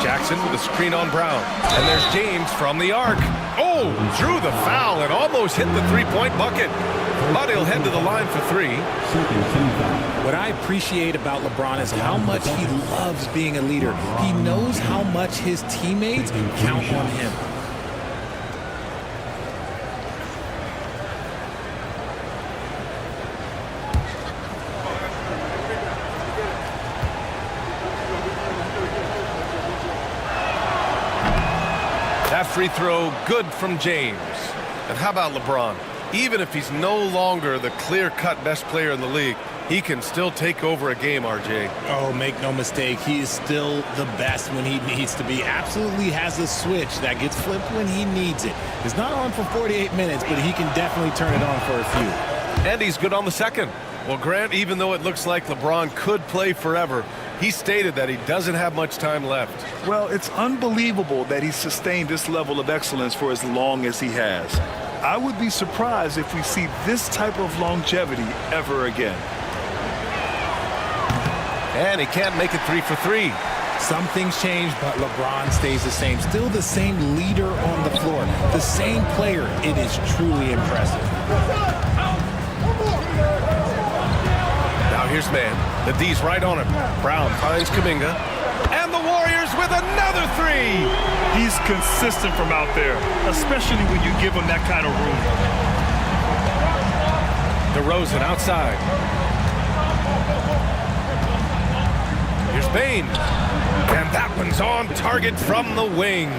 Jackson with a screen on Brown. And there's James from the arc. Oh, drew the foul and almost hit the three-point bucket. But he'll head to the line for 3. What I appreciate about LeBron is how much he loves being a leader. He knows how much his teammates count on him. That free throw good from James. And how about LeBron? even if he's no longer the clear-cut best player in the league, he can still take over a game, RJ. Oh, make no mistake, he is still the best when he needs to be. Absolutely has a switch that gets flipped when he needs it. It's not on for 48 minutes, but he can definitely turn it on for a few. And he's good on the second. Well, Grant, even though it looks like LeBron could play forever, he stated that he doesn't have much time left. Well, it's unbelievable that he's sustained this level of excellence for as long as he has. I would be surprised if we see this type of longevity ever again. And he can't make it 3 for 3. Some things change, but LeBron stays the same. Still the same leader on the floor. The same player. It is truly impressive. Now here's man. The D's right on him. Brown finds Kuminga. And the Warriors with another 3. He's consistent from out there, especially when you give him that kind of room. DeRozan outside. Here's Bane. And that one's on target from the wing.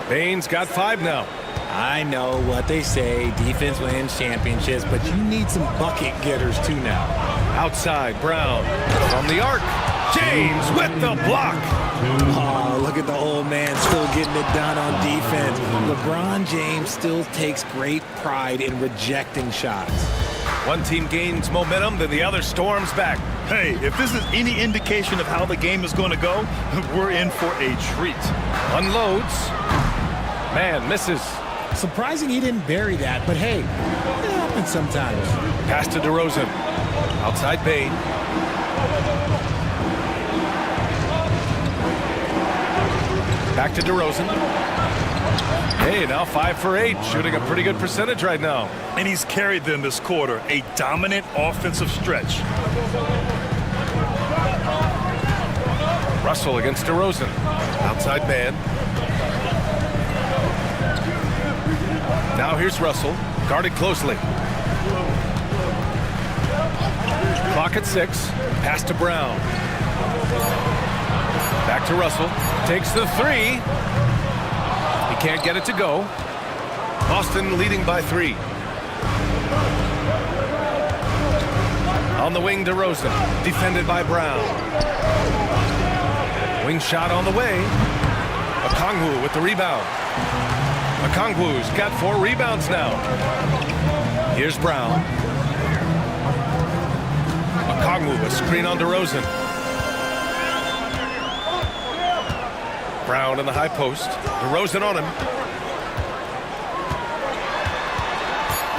Bane's got 5 now. I know what they say, defense wins championships, but you need some bucket getters too now. Outside, Brown from the arc. James with the block. Oh, look at the old man still getting it done on defense. LeBron James still takes great pride in rejecting shots. One team gains momentum, then the other storms back. Hey, if this is any indication of how the game is going to go, we're in for a treat. Unloads. Man misses. Surprising he didn't bury that, but hey, it happens sometimes. Pass to DeRozan. Outside Bane. Back to DeRozan. Hey, now 5 for 8, shooting a pretty good percentage right now. And he's carried them this quarter, a dominant offensive stretch. Russell against DeRozan. Outside man. Now here's Russell, guarded closely. Clock at 6. Pass to Brown. Back to Russell. Takes the 3. He can't get it to go. Boston leading by 3. On the wing, DeRozan. Defended by Brown. Wing shot on the way. Okongwu with the rebound. Okongwu's got 4 rebounds now. Here's Brown. Okongwu, a screen on DeRozan. Brown in the high post. DeRozan on him.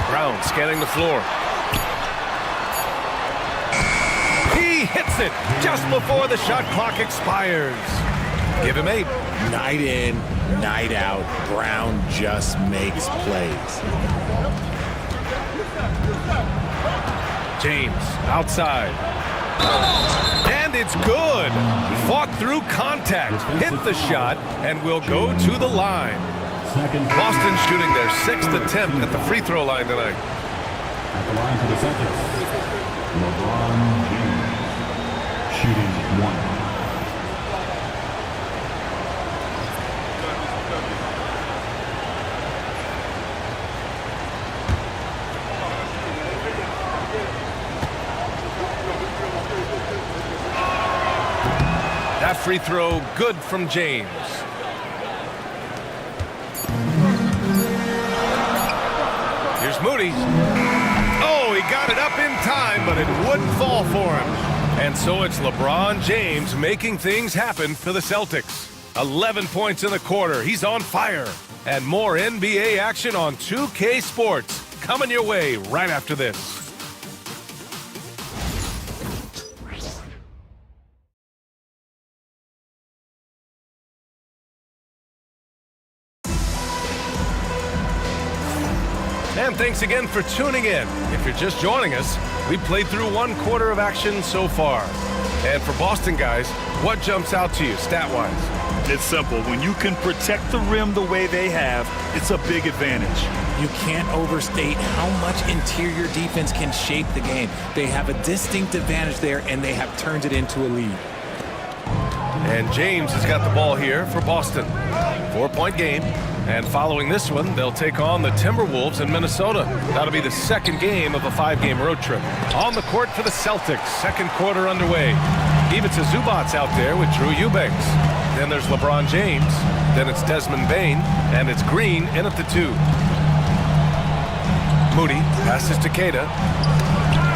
Brown scanning the floor. He hits it just before the shot clock expires. Give him 8. Night in, night out, Brown just makes plays. James outside. And it's good. Fought through contact, hit the shot, and will go to the line. Boston shooting their 6th attempt at the free throw line tonight. At the line for the Celtics, LeBron James, shooting 1. That free throw good from James. Here's Moody. Oh, he got it up in time, but it wouldn't fall for him. And so it's LeBron James making things happen for the Celtics. 11 points in the quarter. He's on fire. And more NBA action on 2K Sports coming your way right after this. And thanks again for tuning in. If you're just joining us, we played through 1 quarter of action so far. And for Boston guys, what jumps out to you stat-wise? It's simple. When you can protect the rim the way they have, it's a big advantage. You can't overstate how much interior defense can shape the game. They have a distinct advantage there, and they have turned it into a lead. And James has got the ball here for Boston. 4-point game. And following this one, they'll take on the Timberwolves in Minnesota. That'll be the second game of a 5-game road trip. On the court for the Celtics, second quarter underway. Ivica Zubac's out there with Drew Eubanks. Then there's LeBron James. Then it's Desmond Bane. And it's Green in at the 2. Moody passes to Queta.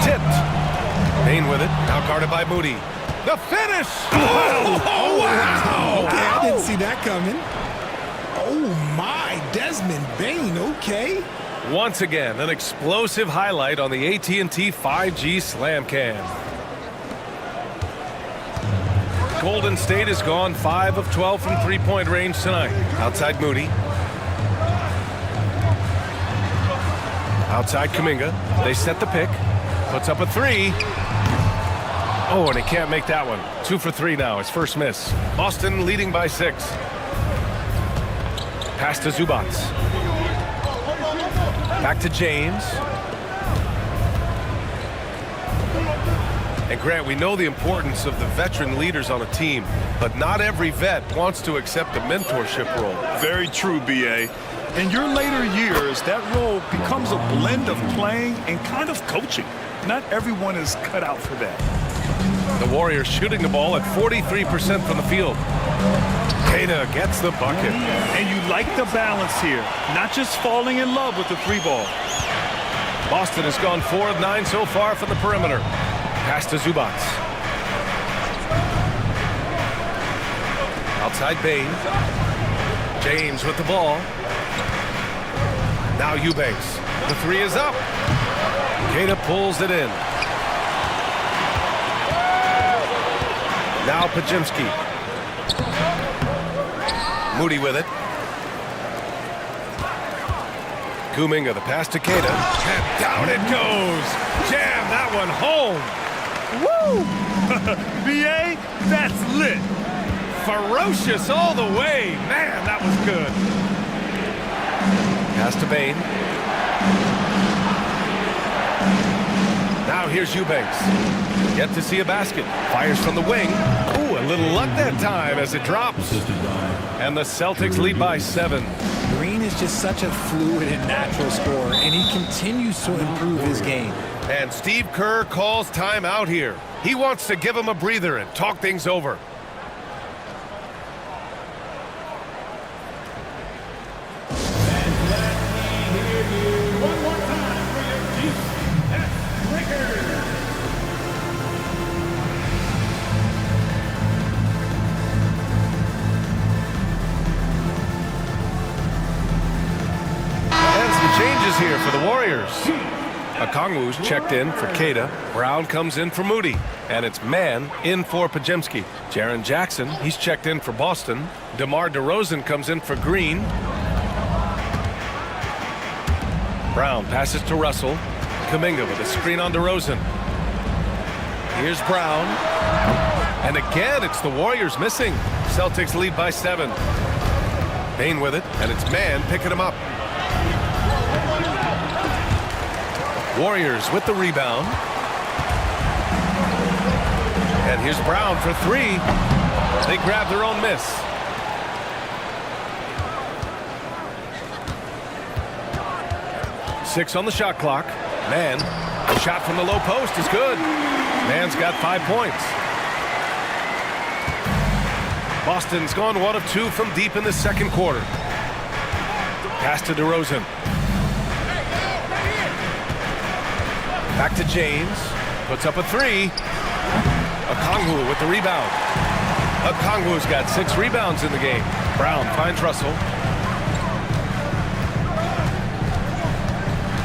Tipped. Bane with it. Now guarded by Moody. The finish! Oh, wow! Okay, I didn't see that coming. Oh, my. Desmond Bane, okay. Once again, an explosive highlight on the AT&T 5G Slam Cam. Golden State has gone 5 of 12 from three-point range tonight. Outside Moody. Outside Kuminga. They set the pick. Puts up a 3. Oh, and he can't make that one. 2 for 3 now. His first miss. Boston leading by 6. Pass to Zubac. Back to James. And Grant, we know the importance of the veteran leaders on a team, but not every vet wants to accept a mentorship role. Very true, B.A. In your later years, that role becomes a blend of playing and kind of coaching. Not everyone is cut out for that. The Warriors shooting the ball at 43% from the field. Queta gets the bucket. And you like the balance here, not just falling in love with the 3-ball. Boston has gone 4 of 9 so far from the perimeter. Pass to Zubac. Outside Bane. James with the ball. Now Eubanks. The 3 is up. Queta pulls it in. Now Podziemski. Moody with it. Kuminga, the pass to Queta. And down it goes. Jam that one home. Woo! B.A., that's lit. Ferocious all the way. Man, that was good. Pass to Bane. Now here's Eubanks. Yet to see a basket. Fires from the wing. Ooh, a little luck that time as it drops. And the Celtics lead by 7. Green is just such a fluid and natural scorer, and he continues to improve his game. And Steve Kerr calls timeout here. He wants to give him a breather and talk things over. Here for the Warriors. Okongwu's checked in for Queta. Brown comes in for Moody. And it's Mann in for Podziemski. Jaren Jackson, he's checked in for Boston. DeMar DeRozan comes in for Green. Brown passes to Russell. Kuminga with a screen on DeRozan. Here's Brown. And again, it's the Warriors missing. Celtics lead by 7. Bane with it, and it's Mann picking him up. Warriors with the rebound. And here's Brown for 3. They grab their own miss. Six on the shot clock. Mann, a shot from the low post is good. Mann's got 5 points. Boston's gone 1 of 2 from deep in the second quarter. Pass to DeRozan. Back to James. Puts up a 3. Okongwu with the rebound. Okongwu's got 6 rebounds in the game. Brown finds Russell.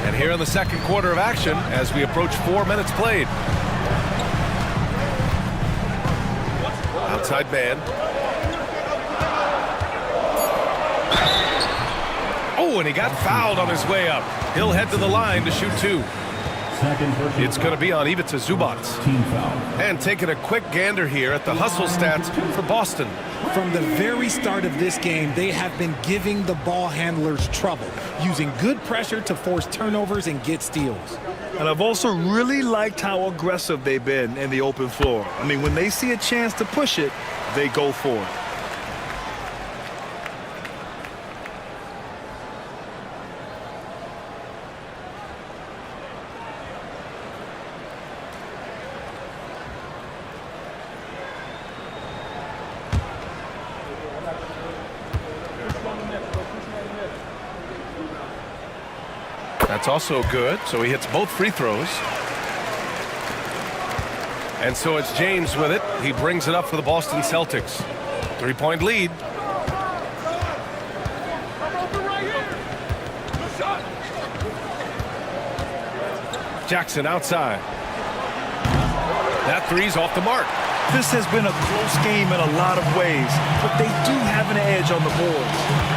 And here in the second quarter of action as we approach 4 minutes played. Outside Mann. Oh, and he got fouled on his way up. He'll head to the line to shoot 2. It's going to be on Ivica Zubac. And taking a quick gander here at the hustle stats for Boston. From the very start of this game, they have been giving the ball handlers trouble, using good pressure to force turnovers and get steals. And I've also really liked how aggressive they've been in the open floor. I mean, when they see a chance to push it, they go for it. That's also good, so he hits both free throws. And so it's James with it. He brings it up for the Boston Celtics. 3-point lead. Jackson outside. That three's off the mark. This has been a close game in a lot of ways, but they do have an edge on the boards.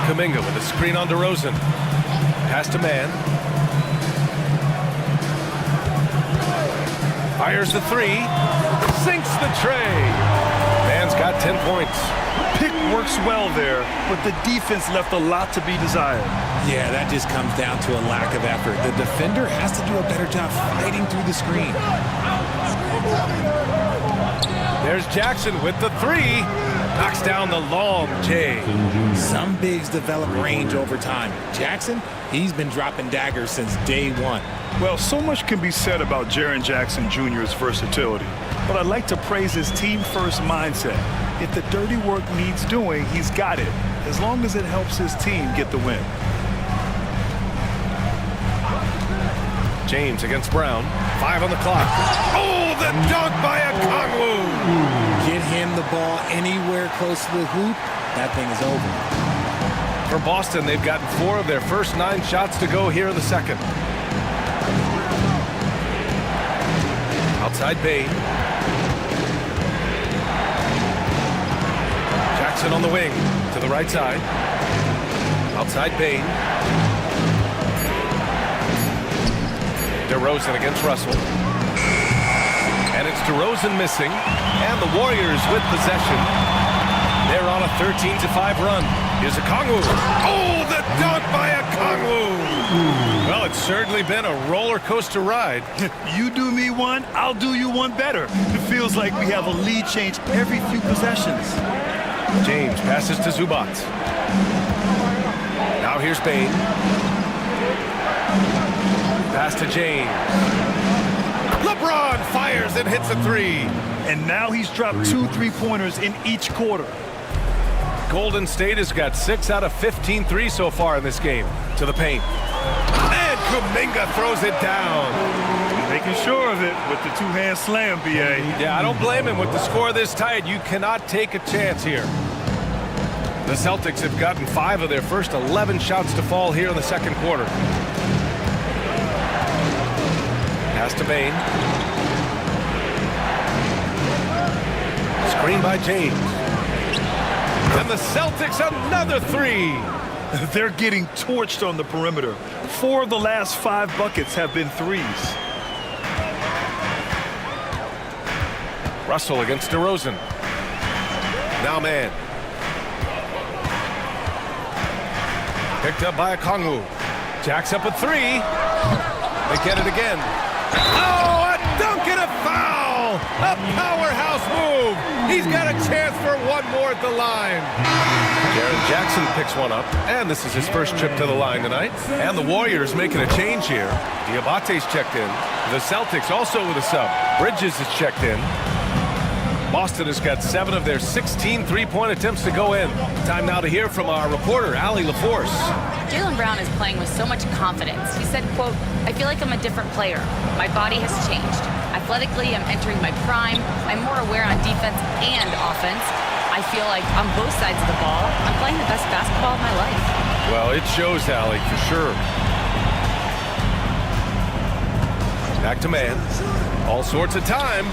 Kuminga with a screen on DeRozan. Pass to Man. Fires the three. Sinks the tray. Man's got 10 points. Pick works well there, but the defense left a lot to be desired. Yeah, that just comes down to a lack of effort. The defender has to do a better job fighting through the screen. There's Jackson with the three. Knocks down the long J. Some bigs develop range over time. Jackson, he's been dropping daggers since day one. Well, so much can be said about Jaren Jackson Jr.'s versatility, but I'd like to praise his team-first mindset. If the dirty work needs doing, he's got it, as long as it helps his team get the win. James against Brown. 5 on the clock. Oh, the dunk by Okongwu. Get him the ball anywhere close to the hoop, that thing is over. For Boston, they've gotten 4 of their first 9 shots to go here in the second. Outside Bane. Jackson on the wing to the right side. Outside Bane. DeRozan against Russell. And it's DeRozan missing. And the Warriors with possession. They're on a 13-5 run. Here's Okongwu. Oh, the dunk by Okongwu. Well, it's certainly been a roller coaster ride. You do me one, I'll do you one better. It feels like we have a lead change every few possessions. James passes to Zubac. Now here's Bane. Pass to James. LeBron fires and hits a three. And now he's dropped 2 3-pointers in each quarter. Golden State has got 6 out of 15 threes so far in this game. To the paint. And Kuminga throws it down. Making sure of it with the 2-hand slam, B.A. Yeah, I don't blame him. With the score this tight, you cannot take a chance here. The Celtics have gotten 5 of their first 11 shots to fall here in the second quarter. Pass to Bane. Screen by James. And the Celtics another three. They're getting torched on the perimeter. 4 of the last 5 buckets have been threes. Russell against DeRozan. Now Man. Picked up by Okongwu. Jacks up a three. They get it again. Oh, a dunk and a foul! A powerhouse move. He's got a chance for one more at the line. Jaren Jackson picks one up, and this is his first trip to the line tonight. And the Warriors making a change here. Diabate's checked in. The Celtics also with a sub. Bridges is checked in. Boston has got 7 of their 16 three-point attempts to go in. Time now to hear from our reporter, Allie LaForce. Jaylen Brown is playing with so much confidence. He said, quote, "I feel like I'm a different player. My body has changed. Athletically, I'm entering my prime. I'm more aware on defense and offense. I feel like on both sides of the ball, I'm playing the best basketball of my life." Well, it shows, Allie, for sure. Back to Man. All sorts of time.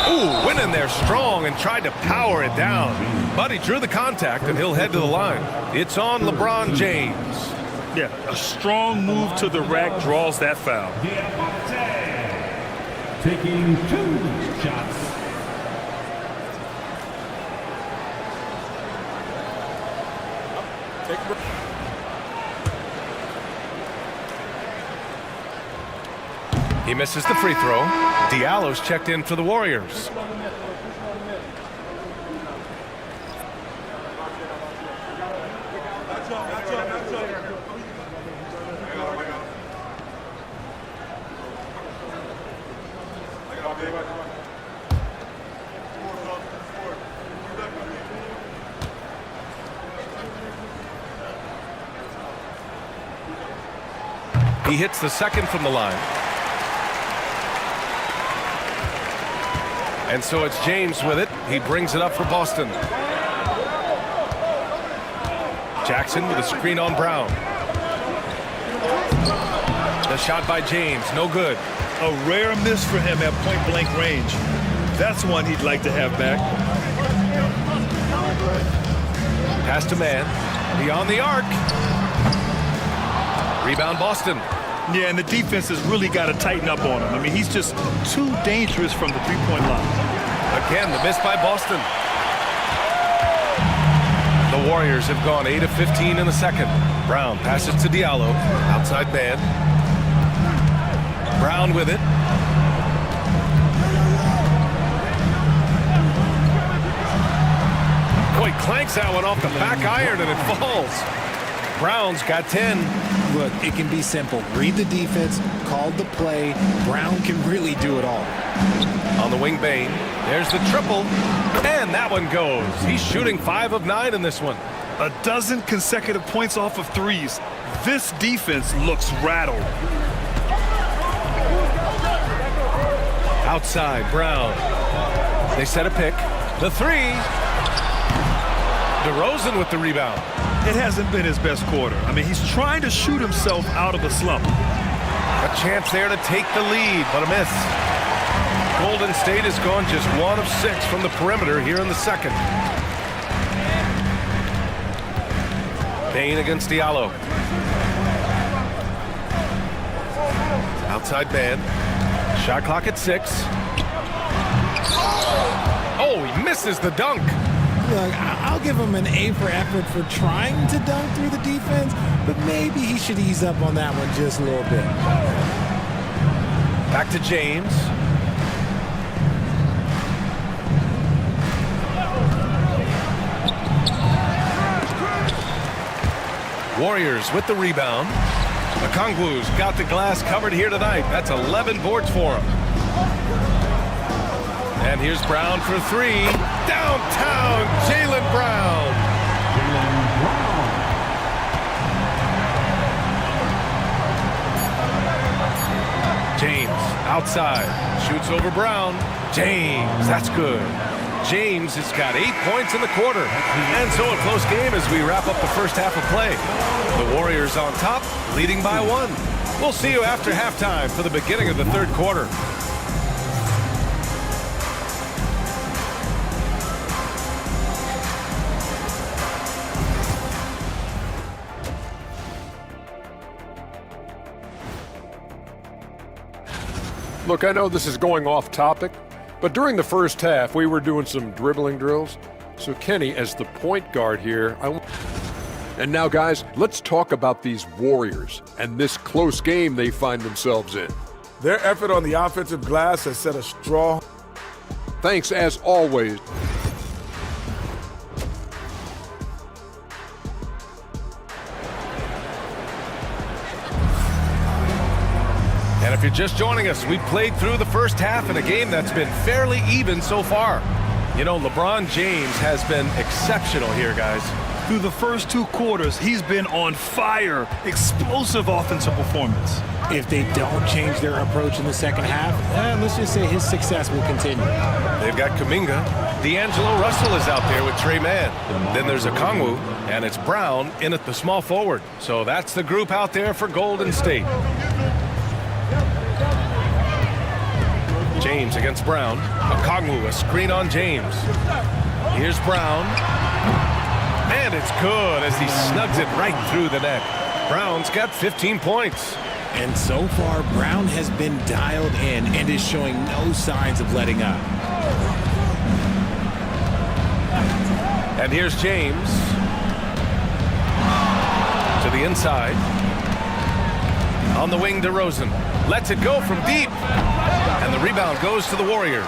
Ooh, went in there strong and tried to power it down. But he drew the contact, and he'll head to the line. It's on LeBron James. Yeah, a strong move to the rack draws that foul. Taking 2 shots. Take a break. He misses the free throw. Diallo's checked in for the Warriors. He hits the second from the line. And so it's James with it. He brings it up for Boston. Jackson with a screen on Brown. The shot by James, no good. A rare miss for him at point-blank range. That's one he'd like to have back. Pass to man. Beyond the arc. Rebound Boston. Yeah, and the defense has really got to tighten up on him. I mean, he's just too dangerous from the three-point line. Again, the miss by Boston. The Warriors have gone 8 of 15 in the second. Brown passes to Diallo. Outside man. Brown with it. Boy, clanks that one off the back iron and it falls. Brown's got 10. Look, it can be simple. Read the defense, call the play. Brown can really do it all. On the wing, Bane. There's the triple. And that one goes. He's shooting 5 of 9 in this one. A dozen consecutive points off of threes. This defense looks rattled. Outside, Brown. They set a pick. The three. DeRozan with the rebound. It hasn't been his best quarter. I mean, he's trying to shoot himself out of the slump. A chance there to take the lead, but a miss. Golden State has gone just 1 of 6 from the perimeter here in the second. Bane against Diallo. Outside man. Shot clock at 6. Oh, he misses the dunk. Look, I'll give him an A for effort for trying to dunk through the defense, but maybe he should ease up on that one just a little bit. Back to James. Warriors with the rebound. Okongwu's got the glass covered here tonight. That's 11 boards for him. And here's Brown for 3. Downtown, Jaylen Brown. James outside. Shoots over Brown. James, that's good. James has got 8 points in the quarter. And so a close game as we wrap up the first half of play. The Warriors on top, leading by 1. We'll see you after halftime for the beginning of the third quarter. Look, I know this is going off topic, but during the first half, we were doing some dribbling drills. So Kenny, as the point guard here, and now, guys, let's talk about these Warriors and this close game they find themselves in. Their effort on the offensive glass has set a strong... Thanks, as always. And if you're just joining us, we played through the first half in a game that's been fairly even so far. You know, LeBron James has been exceptional here, guys. Through the first 2 quarters, he's been on fire. Explosive offensive performance. If they don't change their approach in the second half, let's just say his success will continue. They've got Kuminga. D'Angelo Russell is out there with Trey Mann. Then there's Okongwu, and it's Brown in at the small forward. So that's the group out there for Golden State. James against Brown. Okongwu, a screen on James. Here's Brown. And it's good as he snugs it right through the net. Brown's got 15 points. And so far, Brown has been dialed in and is showing no signs of letting up. And here's James. To the inside. On the wing, DeRozan. Lets it go from deep. And the rebound goes to the Warriors.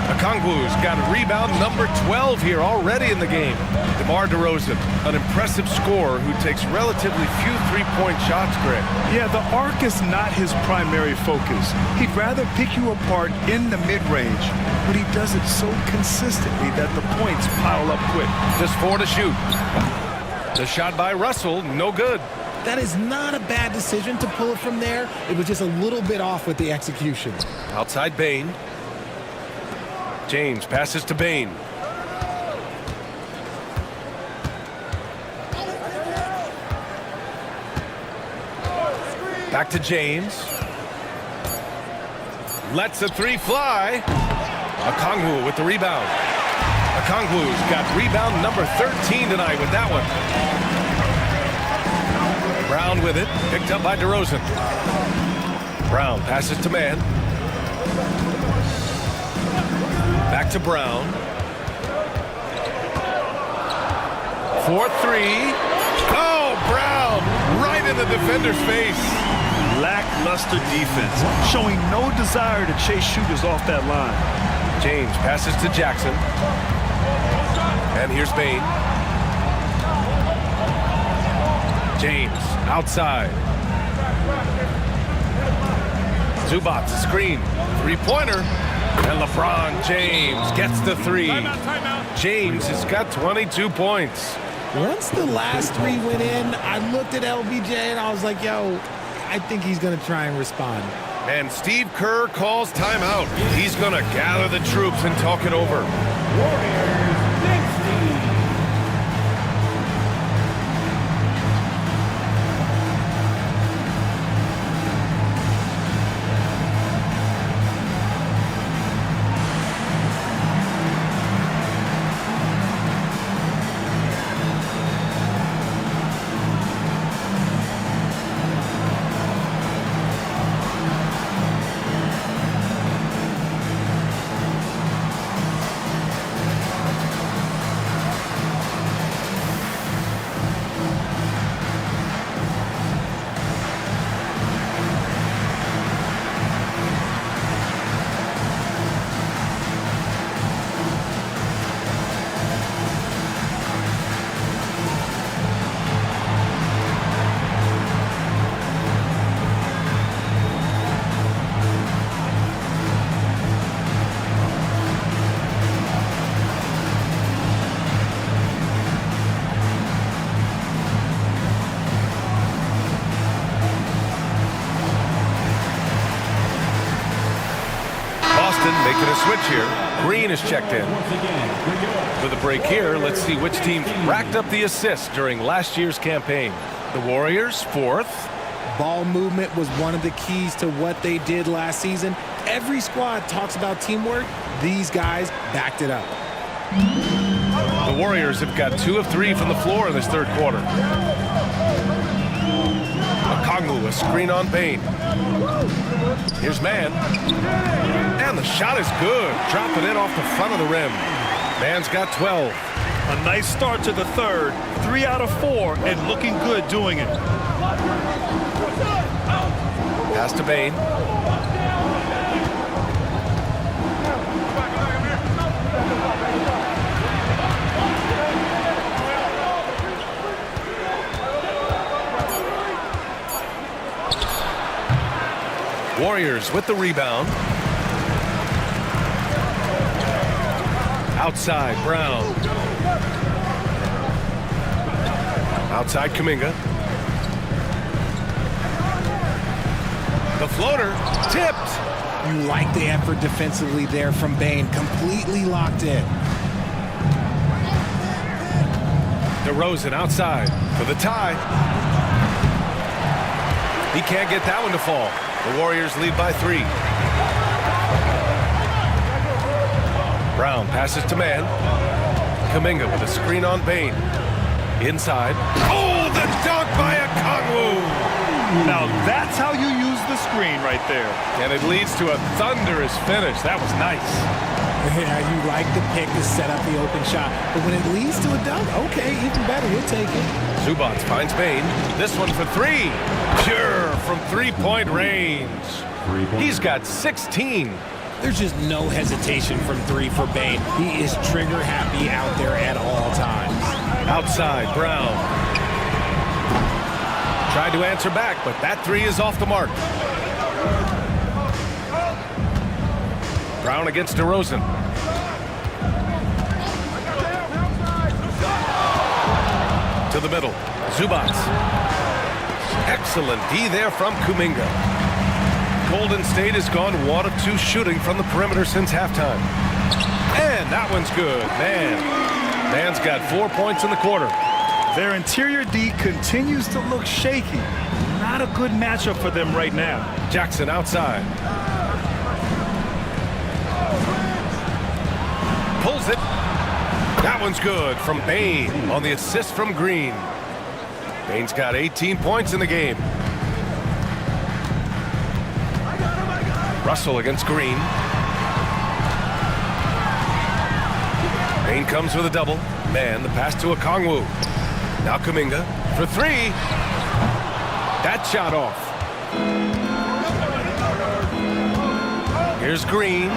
Okongwu's got a rebound number 12 here already in the game. DeMar DeRozan, an impressive scorer who takes relatively few three-point shots, Greg. Yeah, the arc is not his primary focus. He'd rather pick you apart in the mid-range, but he does it so consistently that the points pile up quick. Just 4 to shoot. The shot by Russell, no good. That is not a bad decision to pull it from there. It was just a little bit off with the execution. Outside Bain. James passes to Bain. Back to James. Lets a three fly. Okongwu with the rebound. Okongwu's got rebound number 13 tonight with that one. Brown with it, picked up by DeRozan. Brown passes to Mann. Back to Brown. 4-3. Oh, Brown right in the defender's face. Lackluster defense, showing no desire to chase shooters off that line. James passes to Jackson. And here's Bain. James outside. Zubac screen. Three-pointer. And LeBron James gets the three. James has got 22 points. Once the last three went in, I looked at LBJ and I was like, yo, I think he's going to try and respond. And Steve Kerr calls timeout. He's going to gather the troops and talk it over. Making a switch here. Green is checked in. For the break here, let's see which team racked up the assists during last year's campaign. The Warriors, 4th. Ball movement was one of the keys to what they did last season. Every squad talks about teamwork. These guys backed it up. The Warriors have got 2 of 3 from the floor in this third quarter. Okongwu, a screen on Bain. Here's Mann. And the shot is good. Dropping it off the front of the rim. Mann's got 12. A nice start to the third. 3 out of 4 and looking good doing it. Pass to Bain. Warriors with the rebound. Outside, Brown. Outside, Kuminga. The floater, tipped. You like the effort defensively there from Bain. Completely locked in. DeRozan outside for the tie. He can't get that one to fall. The Warriors lead by 3. Brown passes to Mann. Kuminga with a screen on Bain. Inside. Oh, the dunk by Okongwu! Now that's how you use the screen right there. And it leads to a thunderous finish. That was nice. Yeah, you like the pick to set up the open shot. But when it leads to a dunk, okay, even better. We'll take it. Zubac finds Bain. This one for 3. Pure from three-point range. He's got 16. There's just no hesitation from 3 for Bain. He is trigger happy out there at all times. Outside, Brown. Tried to answer back, but that 3 is off the mark. Brown against DeRozan. To the middle. Zubac. Excellent D there from Kuminga. Golden State has gone 1 of 2 shooting from the perimeter since halftime. And that one's good. Man's got 4 points in the quarter. Their interior D continues to look shaky. Not a good matchup for them right now. Jackson outside. Pulls it. That one's good from Bane on the assist from Green. Bane's got 18 points in the game. Russell against Green. Bane comes with a double. Man, the pass to Okongwu. Now Kuminga for 3. That shot off. Here's Green.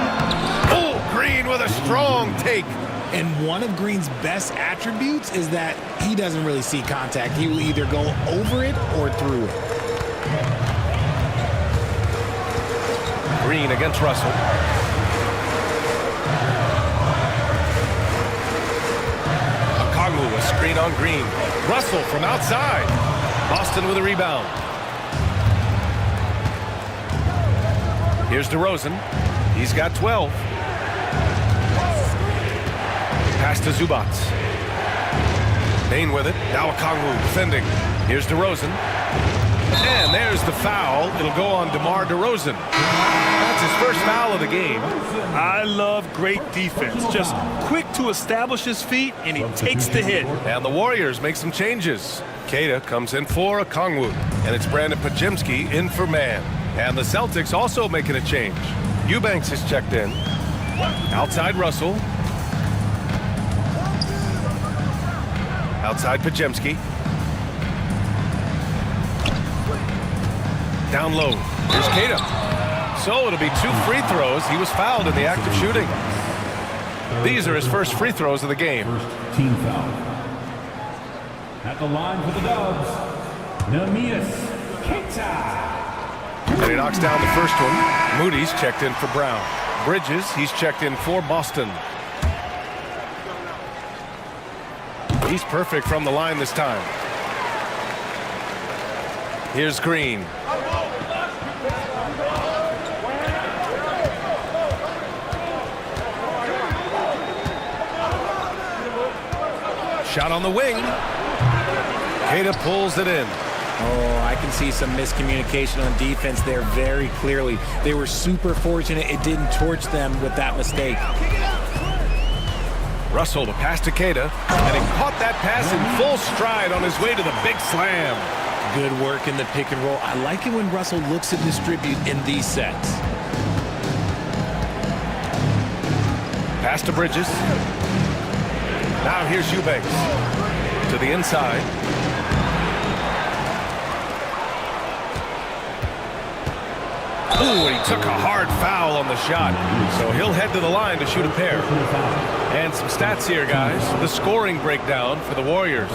Oh, Green with a strong take. And one of Green's best attributes is that he doesn't really see contact. He will either go over it or through it. Green against Russell. Okongwu, a screen on Green. Russell from outside. Boston with a rebound. Here's DeRozan. He's got 12. Pass to Zubac. Bane with it. Now Okongwu defending. Here's DeRozan. And there's the foul. It'll go on DeMar DeRozan. That's his first foul of the game. I love great defense. Just quick to establish his feet, and he takes the hit. And the Warriors make some changes. Queta comes in for Okongwu. And it's Brandon Podziemski in for Man. And the Celtics also making a change. Eubanks has checked in. Outside Russell. Outside Podziemski. Down low. Here's Queta. So it'll be 2 free throws. He was fouled in the act of shooting. These are his first free throws of the game. First team foul. At the line for the Dubs, Neemias Queta. And he knocks down the first one. Moody's checked in for Brown. Bridges, he's checked in for Boston. He's perfect from the line this time. Here's Green. Shot on the wing. Queta pulls it in. Oh, I can see some miscommunication on defense there very clearly. They were super fortunate it didn't torch them with that mistake. Russell to pass to Queta, and he caught that pass in full stride on his way to the big slam. Good work in the pick and roll. I like it when Russell looks to distribute in these sets. Pass to Bridges. Now here's Eubanks to the inside. Ooh, and he took a hard foul on the shot. So he'll head to the line to shoot a pair. And some stats here, guys. The scoring breakdown for the Warriors.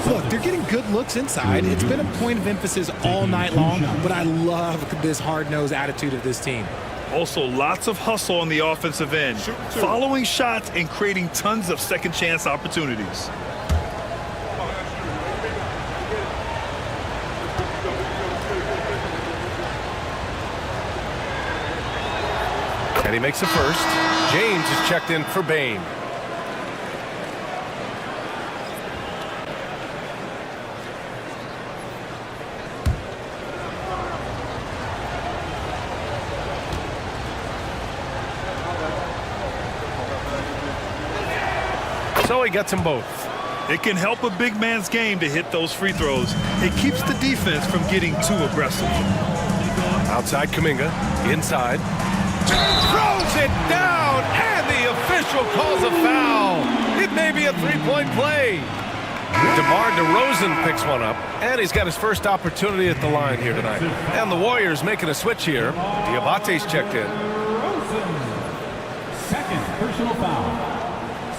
Look, they're getting good looks inside. It's been a point of emphasis all night long, but I love this hard-nosed attitude of this team. Also, lots of hustle on the offensive end. Following shots and creating tons of second chance opportunities. And he makes a first. James is checked in for Bane. So he gets them both. It can help a big man's game to hit those free throws. It keeps the defense from getting too aggressive. Outside Kuminga, inside. Throws it down, and the official calls a foul. It may be a three-point play. DeMar DeRozan picks one up, and he's got his first opportunity at the line here tonight. And the Warriors making a switch here. Diabate's checked in. Second personal foul.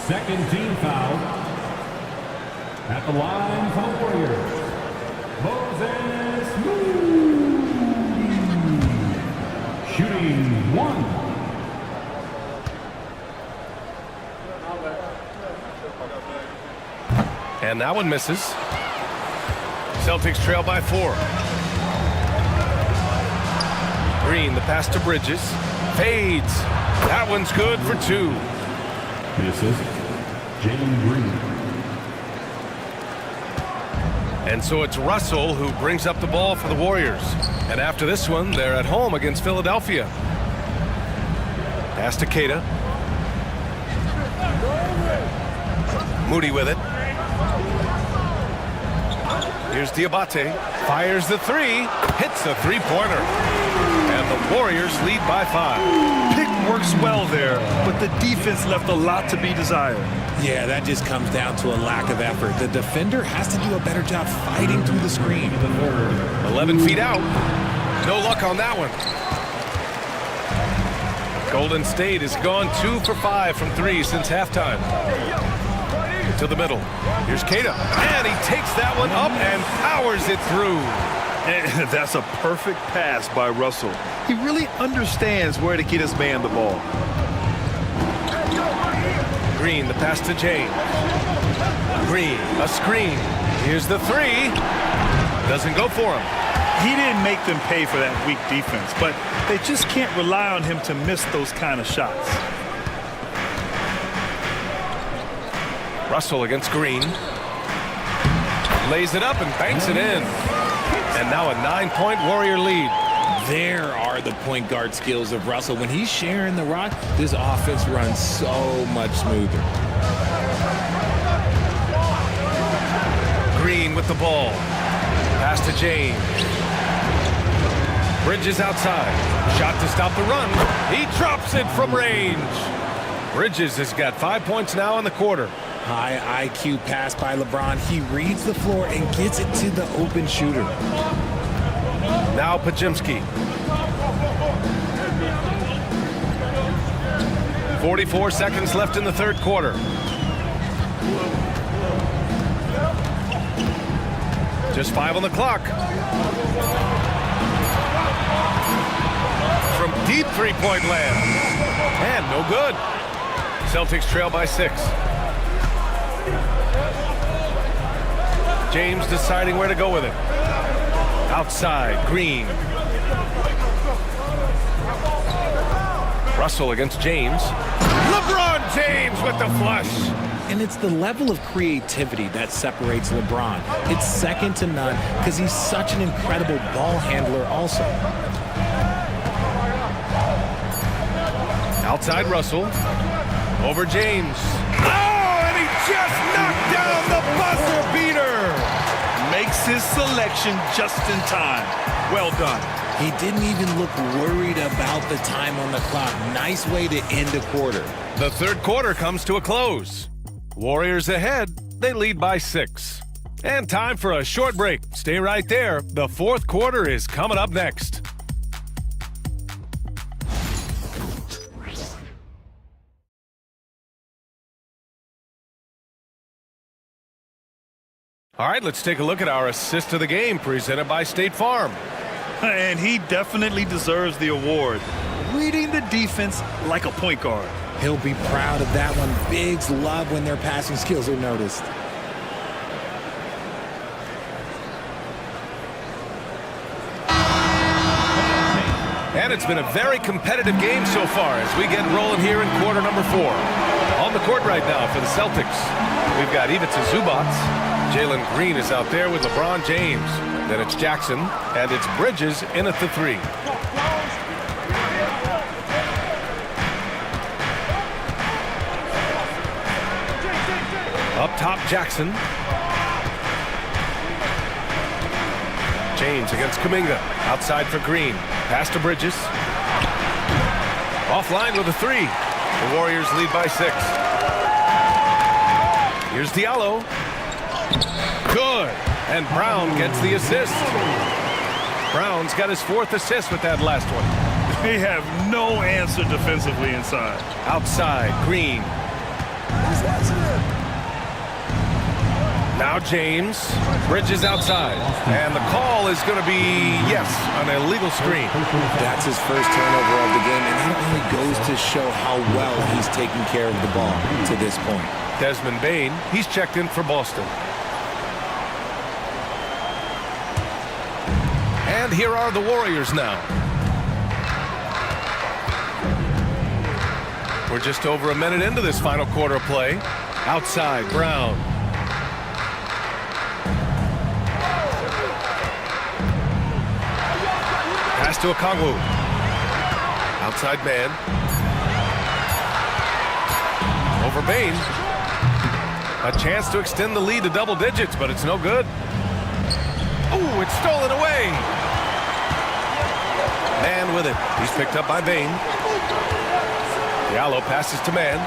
Second team foul. At the line for the Warriors, Moses Moody. Shooting 1. And that one misses. Celtics trail by 4. Green, the pass to Bridges. Fades. That one's good for 2. The assist, Jalen Green. And so it's Russell who brings up the ball for the Warriors. And after this one, they're at home against Philadelphia. Pass to Keita. Moody with it. Here's Diabate. Fires the 3. Hits the 3-pointer. And the Warriors lead by 5. Pick works well there, but the defense left a lot to be desired. Yeah, that just comes down to a lack of effort. The defender has to do a better job fighting through the screen. 11 feet out. No luck on that one. Golden State has gone 2 for 5 from 3 since halftime. To the middle. Here's Keita. And he takes that one up and powers it through. And that's a perfect pass by Russell. He really understands where to get his man the ball. Green, the pass to James. Green, a screen. Here's the 3. Doesn't go for him. He didn't make them pay for that weak defense, but they just can't rely on him to miss those kind of shots. Russell against Green. Lays it up and banks it in. And now a 9-point Warrior lead. There are the point guard skills of Russell. When he's sharing the rock, this offense runs so much smoother. Green with the ball. Pass to James. Bridges outside. Shot to stop the run. He drops it from range. Bridges has got 5 points now in the quarter. High IQ pass by LeBron. He reads the floor and gets it to the open shooter. Now Podziemski. 44 seconds left in the third quarter. Just 5 on the clock. From deep three-point land. And no good. Celtics trail by 6. James deciding where to go with it. Outside, Green. Russell against James. LeBron James with the flush. And it's the level of creativity that separates LeBron. It's second to none because he's such an incredible ball handler also. Outside Russell. Over James. Oh, and he just knocked down the buzzer beater. Makes his selection just in time. Well done. He didn't even look worried about the time on the clock. Nice way to end a quarter. The third quarter comes to a close. Warriors ahead. They lead by 6. And time for a short break. Stay right there. The fourth quarter is coming up next. All right, let's take a look at our assist of the game presented by State Farm. And he definitely deserves the award. Reading the defense like a point guard. He'll be proud of that one. Bigs love when their passing skills are noticed. And it's been a very competitive game so far as we get rolling here in quarter number 4. On the court right now for the Celtics, we've got Ivica Zubac. Jalen Green is out there with LeBron James. Then it's Jackson, and it's Bridges in at the 3. Up top, Jackson. James against Kuminga. Outside for Green. Pass to Bridges. Offline with a 3. The Warriors lead by 6. Here's Diallo. Good. And Brown gets the assist. Brown's got his 4th assist with that last one. They have no answer defensively inside. Outside, Green. Now James. Bridges outside. And the call is going to be, yes, an illegal screen. That's his first turnover of the game, and that only goes to show how well he's taking care of the ball to this point. Desmond Bane, he's checked in for Boston. And here are the Warriors now. We're just over a minute into this final quarter of play. Outside, Brown. Pass to Okongwu. Outside man. Over Bane. A chance to extend the lead to double digits, but it's no good. Oh, it's stolen away. Man with it. He's picked up by Bane. Diallo passes to man.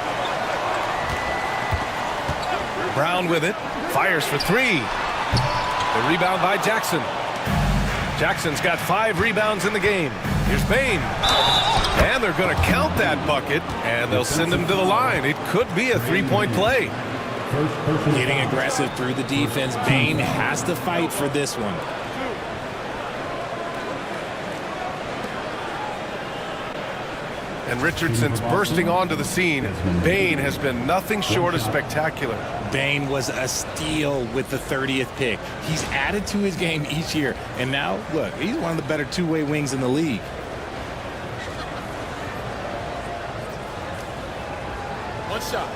Brown with it. Fires for three. The rebound by Jackson. Jackson's got 5 rebounds in the game. Here's Bane. And they're going to count that bucket, and they'll send him to the line. It could be a three-point play. Getting aggressive through the defense. Bane has to fight for this one. And Richardson's bursting onto the scene. Bane has been nothing short of spectacular. Bane was a steal with the 30th pick. He's added to his game each year. And now, look, he's one of the better two-way wings in the league. One shot.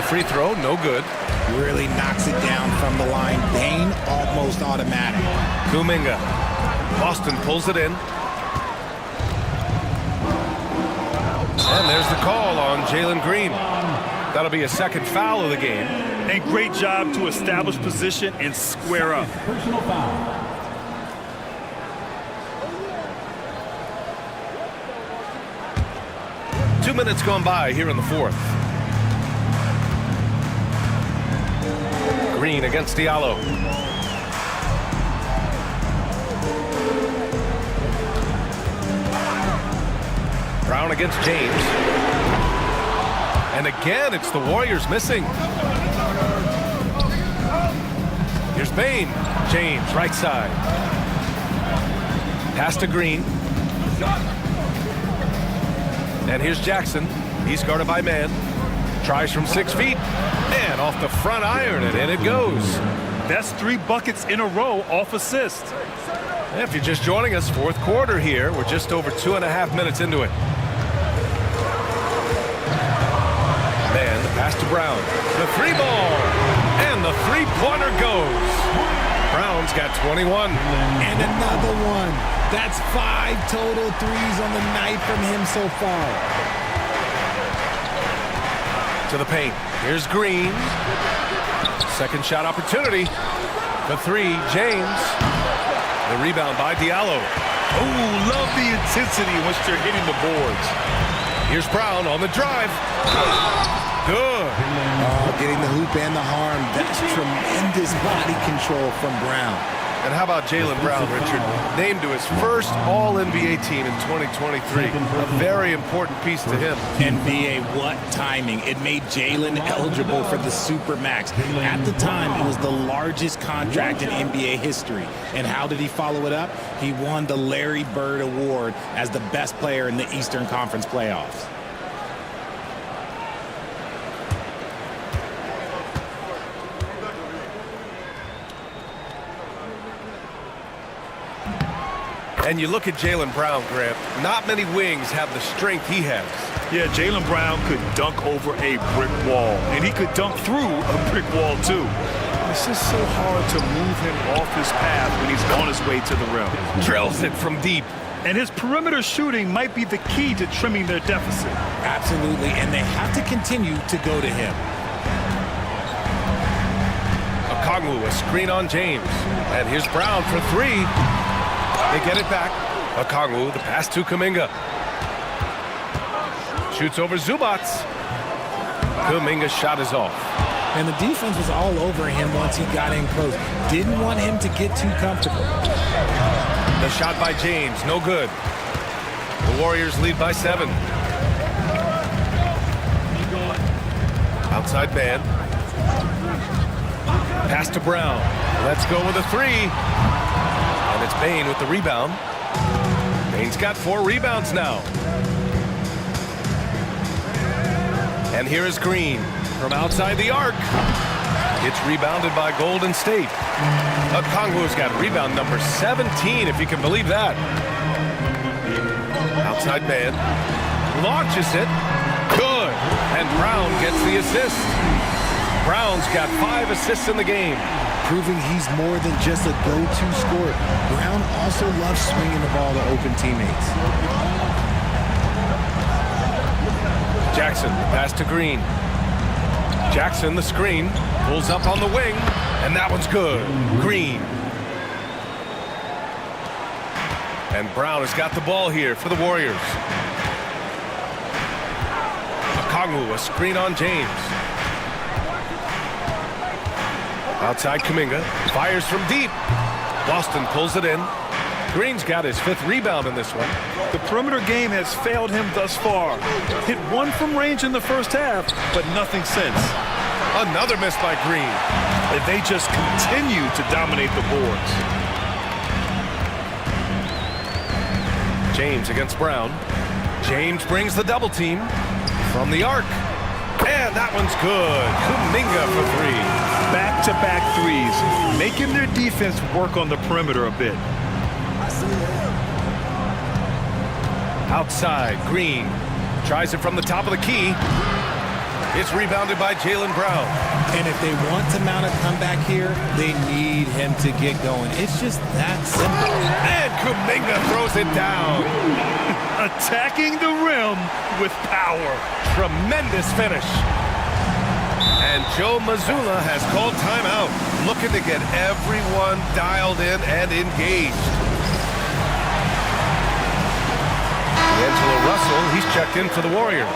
Free throw, no good. Really knocks it down from the line. Bane almost automatic. Kuminga. Boston pulls it in. And there's the call on Jalen Green. That'll be a second foul of the game. And great job to establish position and square up. Personal foul. Two minutes gone by here in the fourth. Green against Diallo. Brown against James. And again, it's the Warriors missing. Here's Bane. James, right side. Pass to Green. And here's Jackson. He's guarded by man. Tries from 6 feet. And off the front iron, and in it goes. That's 3 buckets in a row off assist. If you're just joining us, fourth quarter here. We're just over 2.5 minutes into it. Man, the pass to Brown. The 3-ball. And the 3-pointer goes. Brown's got 21. And another one. That's 5 total threes on the night from him so far. To the paint. Here's Green. Second shot opportunity. The 3, James. The rebound by Diallo. Oh, love the intensity in which they're hitting the boards. Here's Brown on the drive. Good. Getting the hoop and the harm. That's tremendous body control from Brown. And how about Jalen Brown, Richard? Named to his first All-NBA team in 2023. A very important piece to him. NBA, what timing. It made Jalen eligible for the Supermax. At the time, it was the largest contract in NBA history. And how did he follow it up? He won the Larry Bird Award as the best player in the Eastern Conference playoffs. And you look at Jalen Brown, Grant, not many wings have the strength he has. Yeah, Jalen Brown could dunk over a brick wall, and he could dunk through a brick wall, too. It's just so hard to move him off his path when he's on his way to the rim. Drills it from deep. And his perimeter shooting might be the key to trimming their deficit. Absolutely, and they have to continue to go to him. Okongwu, a screen on James. And here's Brown for 3. They get it back. Okongwu, the pass to Kuminga. Shoots over Zubac. Kuminga's shot is off. And the defense was all over him once he got in close. Didn't want him to get too comfortable. The shot by James, no good. The Warriors lead by 7. Outside man. Pass to Brown. Let's go with a 3. And it's Bane with the rebound. Bane's got 4 rebounds now. And here is Green. from outside the arc. It's rebounded by Golden State. Okongwu's got rebound number 17, if you can believe that. Outside man. Launches it. Good. And Brown gets the assist. Brown's got 5 assists in the game. Proving he's more than just a go-to scorer. Brown also loves swinging the ball to open teammates. Jackson, pass to Green. Jackson, the screen, pulls up on the wing, and that one's good. Green. And Brown has got the ball here for the Warriors. Okongwu, a screen on James. Outside Kuminga, fires from deep. Boston pulls it in. Green's got his 5th rebound in this one. The perimeter game has failed him thus far. Hit 1 from range in the first half, but nothing since. Another miss by Green. And they just continue to dominate the boards. James against Brown. James brings the double team from the arc. And that one's good. Kuminga for 3. Back-to-back threes, making their defense work on the perimeter a bit. Outside, Green tries it from the top of the key. It's rebounded by Jaylen Brown. And if they want to mount a comeback here, they need him to get going. It's just that simple. And Kuminga throws it down. Attacking the rim with power. Tremendous finish. And Joe Mazzulla has called timeout, looking to get everyone dialed in and engaged. D'Angelo Russell, he's checked in for the Warriors.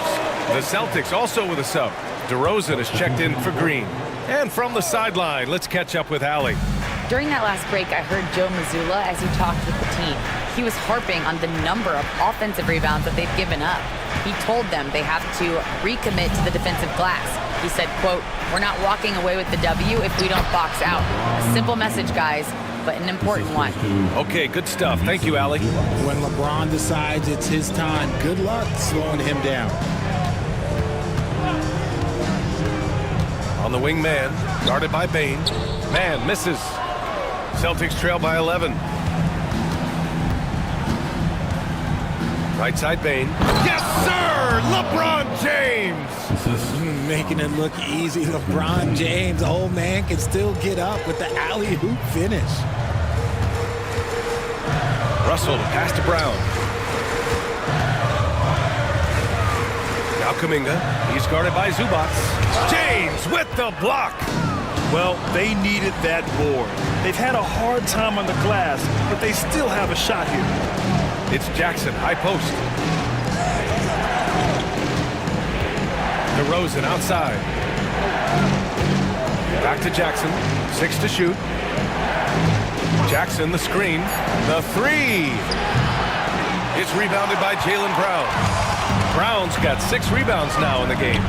The Celtics also with a sub. DeRozan is checked in for Green. And from the sideline, let's catch up with Allie. During that last break, I heard Joe Mazzulla as he talked with the team. He was harping on the number of offensive rebounds that they've given up. He told them they have to recommit to the defensive glass. He said, quote, "We're not walking away with the W if we don't box out." A simple message, guys, but an important one. Okay, good stuff. Thank you, Allie. When LeBron decides it's his time, good luck slowing him down. On the wing man, guarded by Bane. Man misses. Celtics trail by 11. Right side Bane. Yes, sir! LeBron James! Making it look easy. LeBron James, the old man, can still get up with the alley-oop finish. Russell to pass to Brown. Now Kuminga. He's guarded by Zubac. James with the block. Well, they needed that board. They've had a hard time on the glass, but they still have a shot here. It's Jackson, high post. DeRozan outside. Back to Jackson. 6 to shoot. Jackson, the screen. The 3. It's rebounded by Jaylen Brown. Brown's got 6 rebounds now in the game.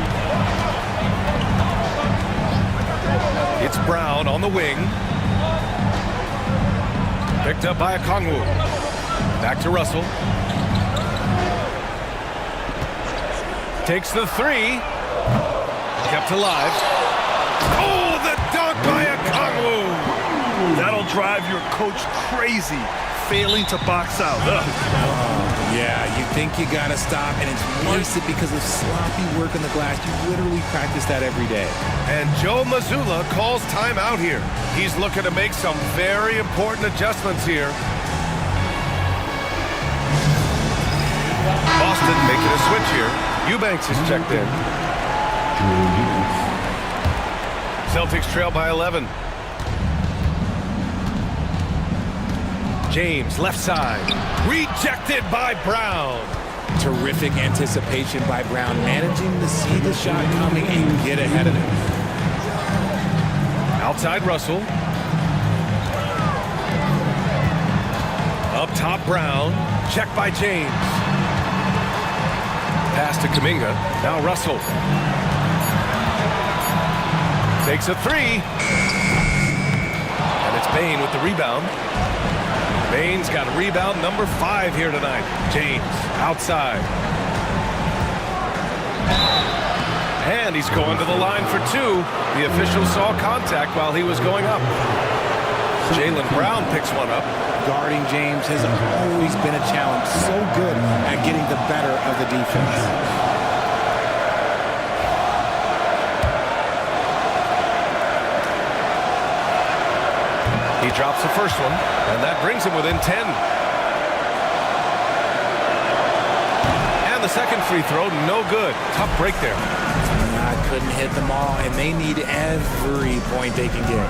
It's Brown on the wing. Picked up by Okongwu. Back to Russell. Takes the 3. Kept alive. Oh, the dunk by Okongwu. That'll drive your coach crazy, failing to box out. Yeah, you think you got to stop, and it's wasted because of sloppy work on the glass. You literally practice that every day. And Joe Mazzulla calls timeout here. He's looking to make some very important adjustments here. Boston making a switch here. Eubanks is checked in. Celtics trail by 11. James, left side. Rejected by Brown. Terrific anticipation by Brown, managing to see the shot coming and get ahead of it. Outside Russell. Up top Brown. Checked by James. Pass to Kuminga. Now Russell. Takes a 3. And it's Bane with the rebound. Bane's got rebound number 5 here tonight. James outside. And he's going to the line for two. The official saw contact while he was going up. Jaylen Brown picks one up. Guarding James has always been a challenge. So good at getting the better of the defense. He drops the first one, and that brings him within 10. And the second free throw, no good. Tough break there. Couldn't hit them all, and they need every point they can get.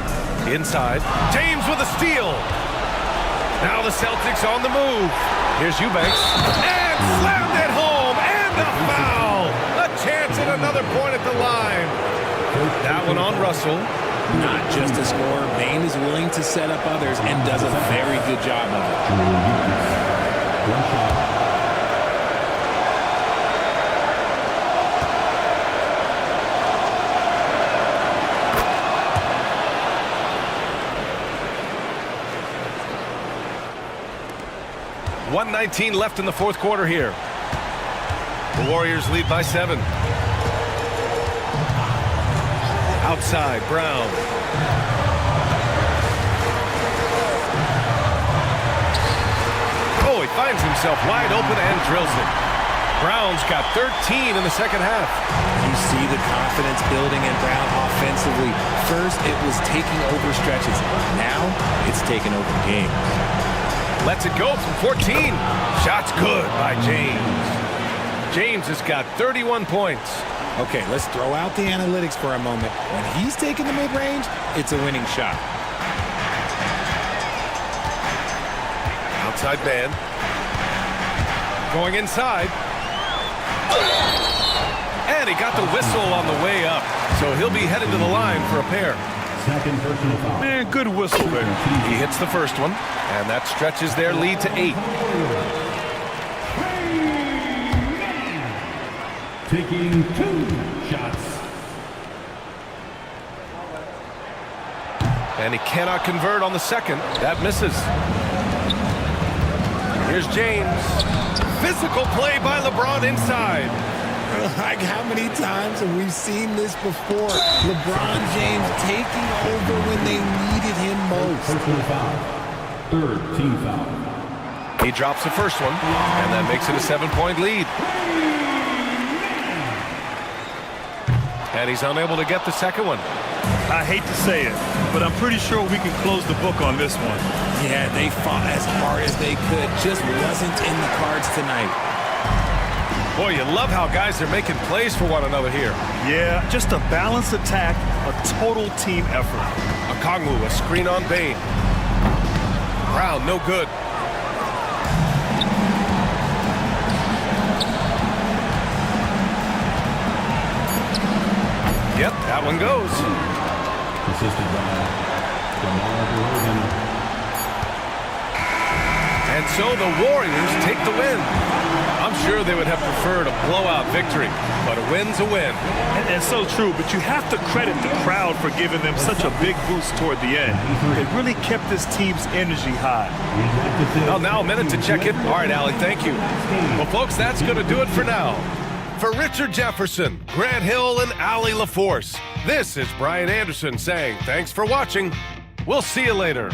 Inside, James with a steal. Now the Celtics on the move. Here's Eubanks, and slammed it home, and a foul. A chance at another point at the line. That one on Russell. Not just a scorer, Bane is willing to set up others and does a very good job of it. .119 left in the fourth quarter here. The Warriors lead by 7. Outside, Brown. Oh, he finds himself wide open and drills it. Brown's got 13 in the second half. You see the confidence building in Brown offensively. First, it was taking over stretches. Now, it's taking over games. Lets it go from 14. Shot's good by James. James has got 31 points. Okay, let's throw out the analytics for a moment. When he's taking the mid-range, it's a winning shot. Outside man. Going inside. And he got the whistle on the way up. So he'll be headed to the line for a pair. Second personal foul. Man, good whistle there. He hits the first one, and that stretches their lead to 8. Taking 2 shots. And he cannot convert on the second. That misses. Here's James. Physical play by LeBron inside. Like how many times have we seen this before? LeBron James taking over when they needed him most. Personal foul. Third team foul. He drops the first one, and that makes it a 7-point lead. And he's unable to get the second one. I hate to say it, but I'm pretty sure we can close the book on this one. Yeah, they fought as hard as they could. Just wasn't in the cards tonight. Boy, you love how guys are making plays for one another here. Yeah, just a balanced attack, a total team effort. Okongwu, a screen on Bane. Brown, no good. Yep, that one goes. Assisted by DeMar DeRozan. And so the Warriors take the win. I'm sure they would have preferred a blowout victory, but a win's a win. And so true, but you have to credit the crowd for giving them such a big boost toward the end. It really kept this team's energy high. Well, now a minute to check it. All right, Allie, thank you. Well, folks, that's going to do it for now. For Richard Jefferson, Grant Hill, and Allie LaForce, this is Brian Anderson saying thanks for watching. We'll see you later.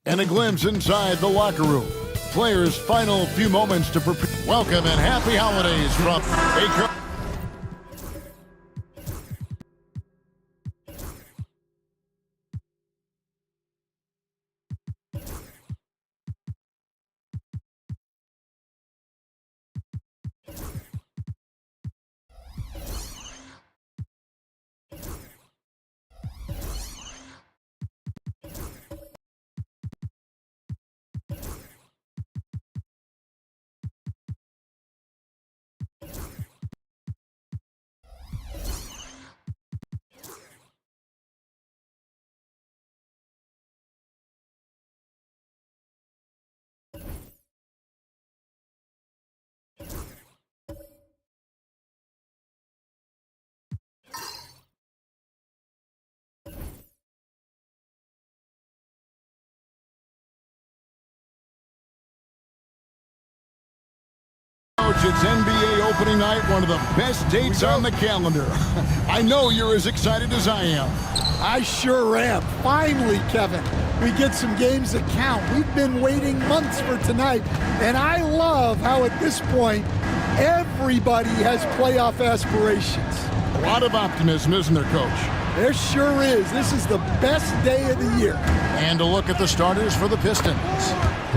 And a glimpse inside the locker room. Players' final few moments to prepare. Welcome and happy holidays from Baker. It's NBA opening night, one of the best dates on the calendar. I know you're as excited as I am. I sure am. Finally, Kevin, we get some games that count. We've been waiting months for tonight, and I love how at this point, everybody has playoff aspirations. A lot of optimism, isn't there, Coach? There sure is. This is the best day of the year. And a look at the starters for the Pistons.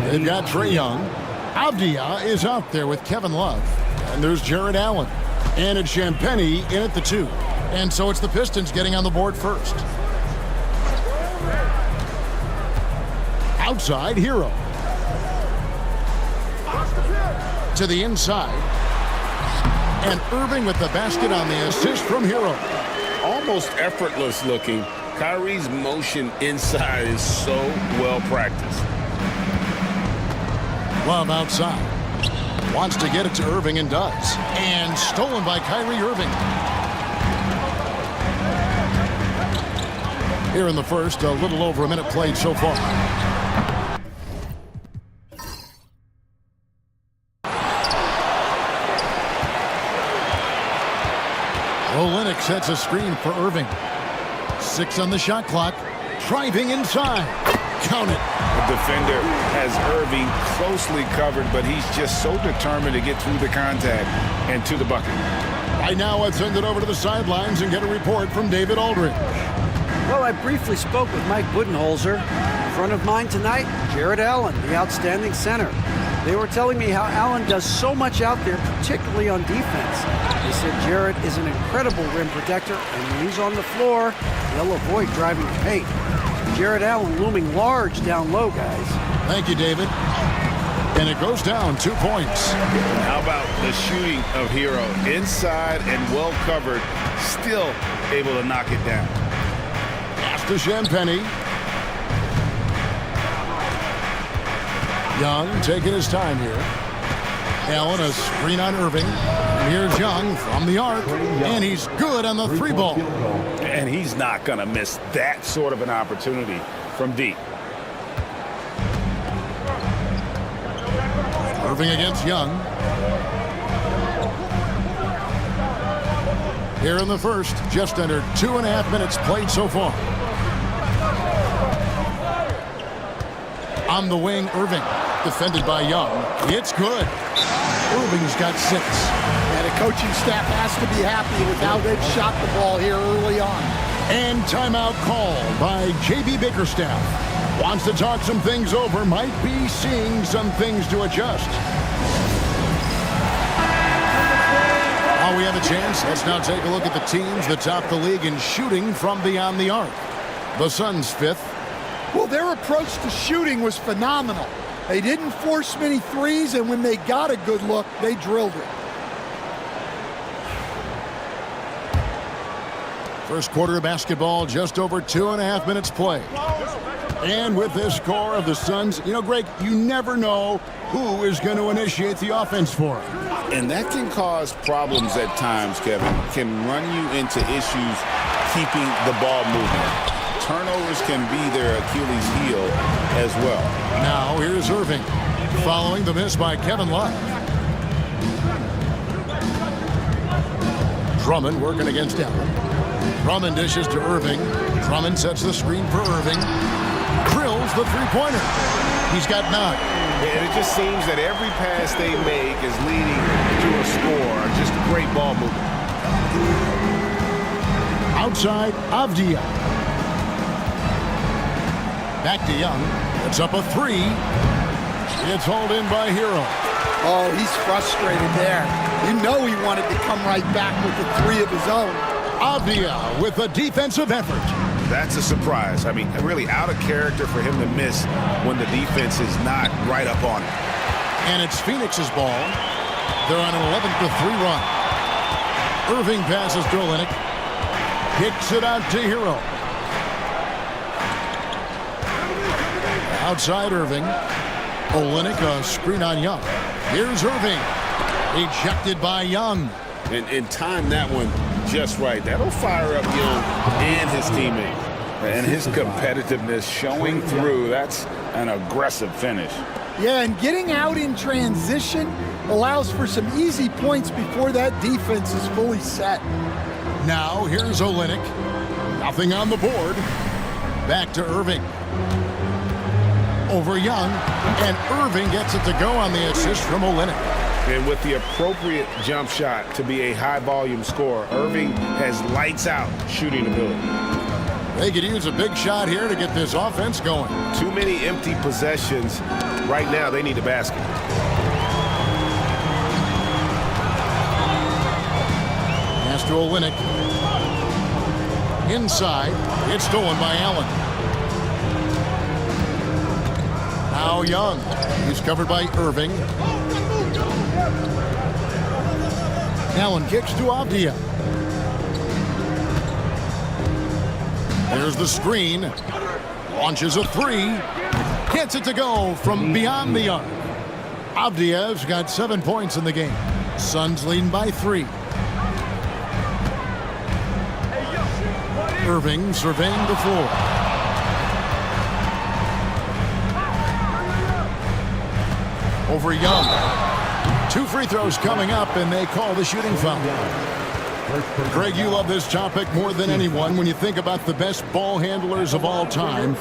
They've got Trae Young. Avdia is out there with Kevin Love. And there's Jarrett Allen. And it's Champagnie in at the 2. And so it's the Pistons getting on the board first. Outside, Hero. To the inside. And Irving with the basket on the assist from Hero. Almost effortless looking. Kyrie's motion inside is so well practiced. Love outside. Wants to get it to Irving and does. And stolen by Kyrie Irving. Here in the first, a little over a minute played so far. Olynyk sets a screen for Irving. 6 on the shot clock. Driving inside. Count it. The defender has Irving closely covered, but he's just so determined to get through the contact and to the bucket. Right now, let's send it over to the sidelines and get a report from David Aldridge. Well, I briefly spoke with Mike Budenholzer. In front of mine tonight, Jarrett Allen, the outstanding center. They were telling me how Allen does so much out there, particularly on defense. They said Jarrett is an incredible rim protector, and when he's on the floor, they'll avoid driving the paint. Jarrett Allen looming large down low, guys. Thank you, David. And it goes down 2 points. How about the shooting of Hero? Inside and well covered, still able to knock it down. Pass to Champagnie. Young taking his time here. Allen, a screen on Irving. And here's Young from the arc. And he's good on the 3-ball. And he's not going to miss that sort of an opportunity from deep. Irving against Young. Here in the first, just under 2.5 minutes played so far. On the wing, Irving. Defended by Young. It's good. Irving's got 6. And the coaching staff has to be happy with how they've shot the ball here early on. And timeout called by J.B. Bickerstaff. Wants to talk some things over. Might be seeing some things to adjust. While we have a chance, let's now take a look at the teams that top the league in shooting from beyond the arc. The Suns 5th. Well, their approach to shooting was phenomenal. They didn't force many threes, and when they got a good look, they drilled it. First quarter of basketball, just over 2.5 minutes play. And with this score of the Suns, you know, Greg, you never know who is going to initiate the offense for them. And that can cause problems at times, Kevin. Can run you into issues keeping the ball moving. Turnovers can be their Achilles heel as well. Now here's Irving, following the miss by Kevin Love. Drummond working against Allen. Drummond dishes to Irving. Drummond sets the screen for Irving. Drills the three-pointer. He's got 9. And it just seems that every pass they make is leading to a score. Just great ball movement. Outside, Avdia. Back to Young. It's up a 3. It's hauled in by Hero. Oh, he's frustrated there. You know he wanted to come right back with the 3 of his own. Avdia with a defensive effort. That's a surprise. I mean, really out of character for him to miss when the defense is not right up on him. And it's Phoenix's ball. They're on an 11-3 run. Irving passes to Olynyk. Kicks it out to Hero. Outside Irving. Olynyk, a screen on Young. Here's Irving. Ejected by Young. And time that one just right. That'll fire up Young and his teammate. And his competitiveness showing through. That's an aggressive finish. Yeah, and getting out in transition allows for some easy points before that defense is fully set. Now here's Olynyk. Nothing on the board. Back to Irving. Over Young. And Irving gets it to go on the assist from Olynyk. And with the appropriate jump shot to be a high-volume scorer, Irving has lights-out shooting ability. They could use a big shot here to get this offense going. Too many empty possessions. Right now, they need a basket. Pass to Olynyk. Inside. It's stolen by Allen. Now Young. He's covered by Irving. Allen kicks to Avdia. There's the screen. Launches a 3. Gets it to go from beyond the arc. Avdia's got 7 points in the game. Suns leading by 3. Irving surveying the floor. Over Young. 2 free throws coming up, and they call the shooting foul. Greg, you love this topic more than anyone. When you think about the best ball handlers of all time,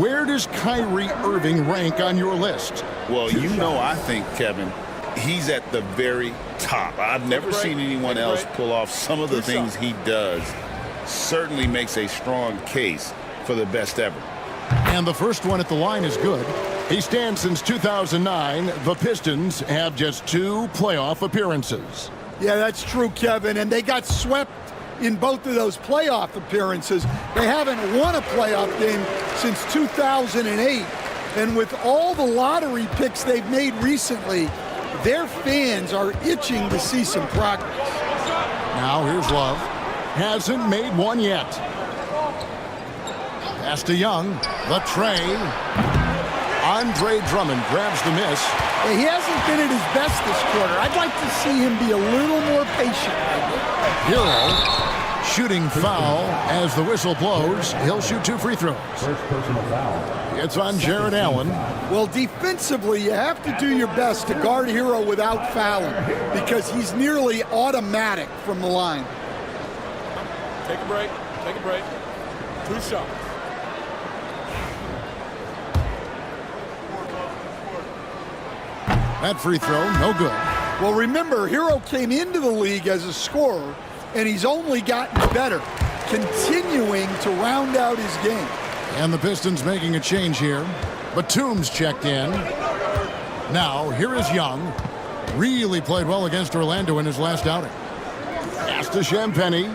where does Kyrie Irving rank on your list? Well, you know, I think, Kevin, he's at the very top. I've never seen anyone else pull off some of the things he does. Certainly makes a strong case for the best ever. And the first one at the line is good. He stands since 2009. The Pistons have just 2 playoff appearances. Yeah, that's true, Kevin. And they got swept in both of those playoff appearances. They haven't won a playoff game since 2008. And with all the lottery picks they've made recently, their fans are itching to see some progress. Now here's Love. Hasn't made one yet. Pass to Young. The tray. Andre Drummond grabs the miss. He hasn't been at his best this quarter. I'd like to see him be a little more patient. Hero shooting foul as the whistle blows. He'll shoot 2 free throws. First personal foul. It's on Jared Allen. Well, defensively, you have to do your best to guard Hero without fouling because he's nearly automatic from the line. Take a break. Take a break. 2 shots. That free throw, no good. Well, remember, Hero came into the league as a scorer, and he's only gotten better, continuing to round out his game. And the Pistons making a change here. Batum's checked in. Now, here is Young. Really played well against Orlando in his last outing. Pass to Champagnie.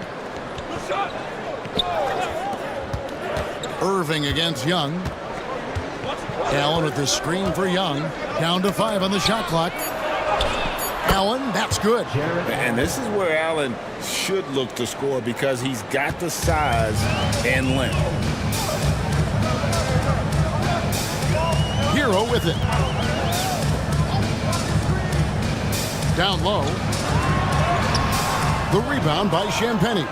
Irving against Young. Allen with the screen for Young. Down to 5 on the shot clock. Allen, that's good. And this is where Allen should look to score because he's got the size and length. Hero with it. Down low. The rebound by Champagnie.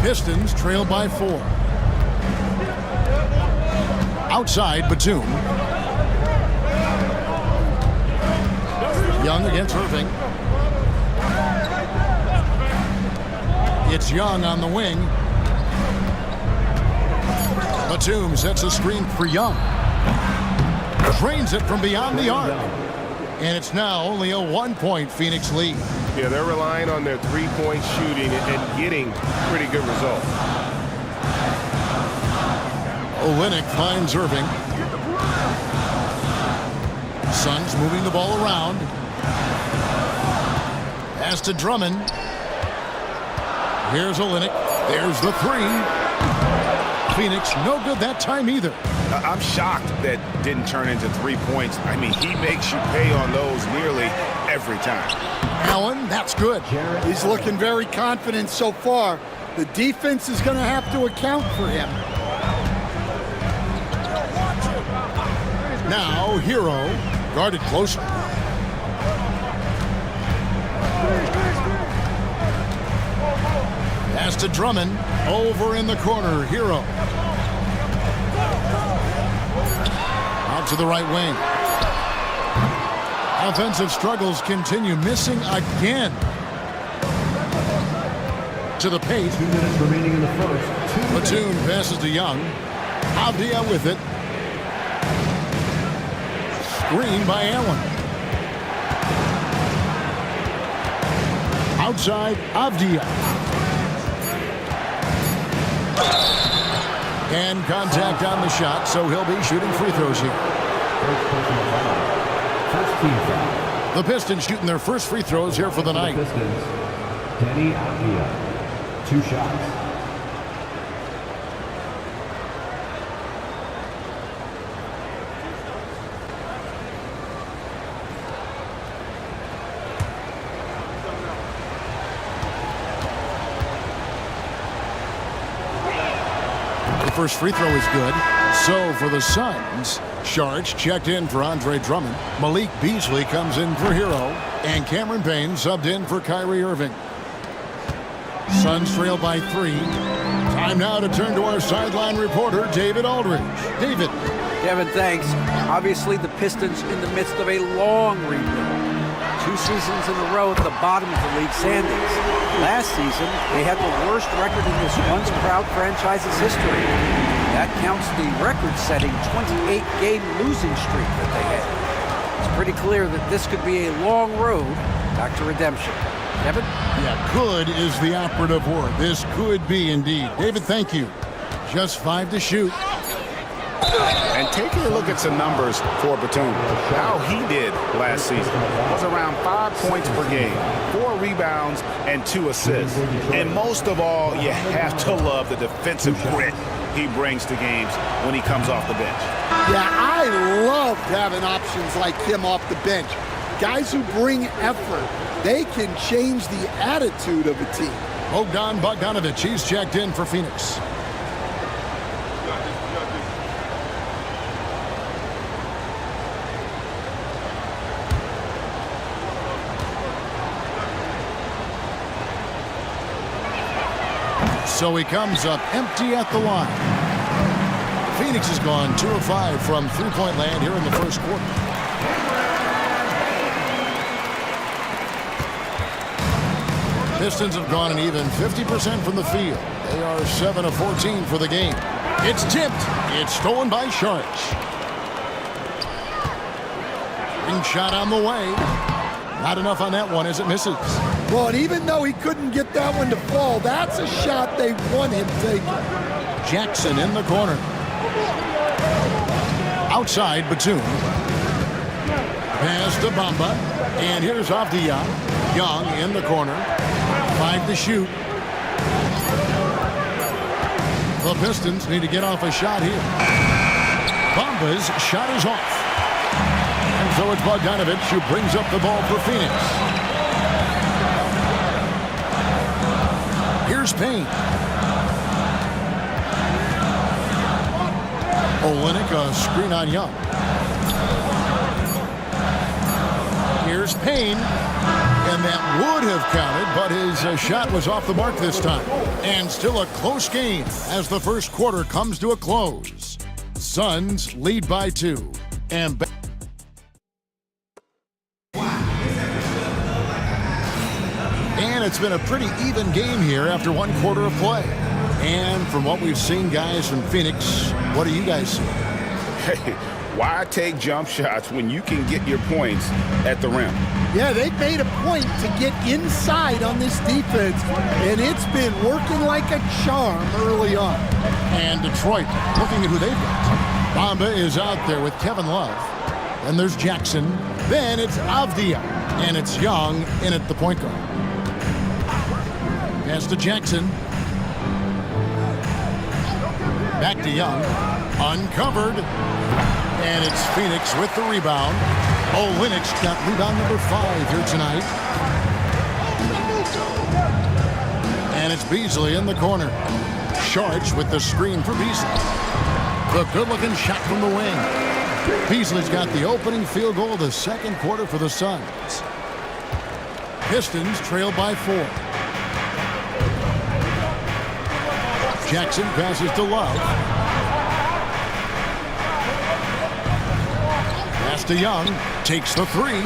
Pistons trail by 4. Outside, Batum. Young against Irving. It's Young on the wing. Batum sets a screen for Young. Drains it from beyond the arc. And it's now only a 1-point Phoenix lead. Yeah, they're relying on their three-point shooting and getting pretty good results. Olynyk finds Irving. Suns moving the ball around. Pass to Drummond. Here's Olynyk. There's the 3. Phoenix no good that time either. I'm shocked that didn't turn into 3 points. I mean, he makes you pay on those nearly every time. Allen, that's good. He's looking very confident so far. The defense is going to have to account for him. Now, Hero guarded closer. Pass to Drummond. Over in the corner, Hero. Out to the right wing. Offensive struggles continue. Missing again. To the paint. 2 minutes remaining in the first. Batum passes to Young. Avdia with it. Screen by Allen. Outside, Avdia. And contact on the shot, so he'll be shooting free throws here. First personal foul. First team foul. The Pistons shooting their first free throws here for the night. Pistons, Denny Avdia. 2 shots. First free throw is good. So for the Suns, Sharch checked in for Andre Drummond. Malik Beasley comes in for Hero. And Cameron Payne subbed in for Kyrie Irving. Suns trail by 3. Time now to turn to our sideline reporter, David Aldridge. David. Kevin, thanks. Obviously, the Pistons in the midst of a long rebuild. 2 seasons in a row at the bottom of the league standings. Last season, they had the worst record in this once proud franchise's history. That counts the record-setting 28-game losing streak that they had. It's pretty clear that this could be a long road back to redemption. Kevin? Yeah, could is the operative word. This could be indeed. David, thank you. Just 5 to shoot. And taking a look at some numbers for Batum, how he did last season was around 5 points per game, 4 rebounds, and 2 assists. And most of all, you have to love the defensive grit he brings to games when he comes off the bench. Yeah, I love having options like him off the bench. Guys who bring effort. They can change the attitude of a team. Bogdan Bogdanovic, he's checked in for Phoenix. So he comes up empty at the line. Phoenix has gone 2 of 5 from three-point land here in the first quarter. Pistons have gone an even 50% from the field. They are 7 of 14 for the game. It's tipped. It's stolen by Saric. Ring shot on the way. Not enough on that one as it misses. Well, and even though he couldn't get that one to fall, that's a shot they want him taking. Jackson in the corner. Outside, Batum. Pass to Bamba. And here's Avdija. Young in the corner. 5 to shoot. The Pistons need to get off a shot here. Bamba's shot is off. And so it's Bogdanovic who brings up the ball for Phoenix. Here's Payne. Olynyk, a screen on Young. Here's Payne. And that would have counted, but his shot was off the mark this time. And still a close game as the first quarter comes to a close. Suns lead by 2. And it's been a pretty even game here after one quarter of play. And from what we've seen, guys, from Phoenix, what do you guys see? Hey, why take jump shots when you can get your points at the rim? Yeah, they've made a point to get inside on this defense, and it's been working like a charm early on. And Detroit, looking at who they've got. Bamba is out there with Kevin Love. And there's Jackson. Then it's Avdija. And it's Young in at the point guard. Pass to Jackson. Back to Young. Uncovered. And it's Phoenix with the rebound. Olynyk's got rebound number 5 here tonight. And it's Beasley in the corner. Saric with the screen for Beasley. The good-looking shot from the wing. Beasley's got the opening field goal of the second quarter for the Suns. Pistons trail by 4. Jackson passes to Love. Pass to Young. Takes the 3.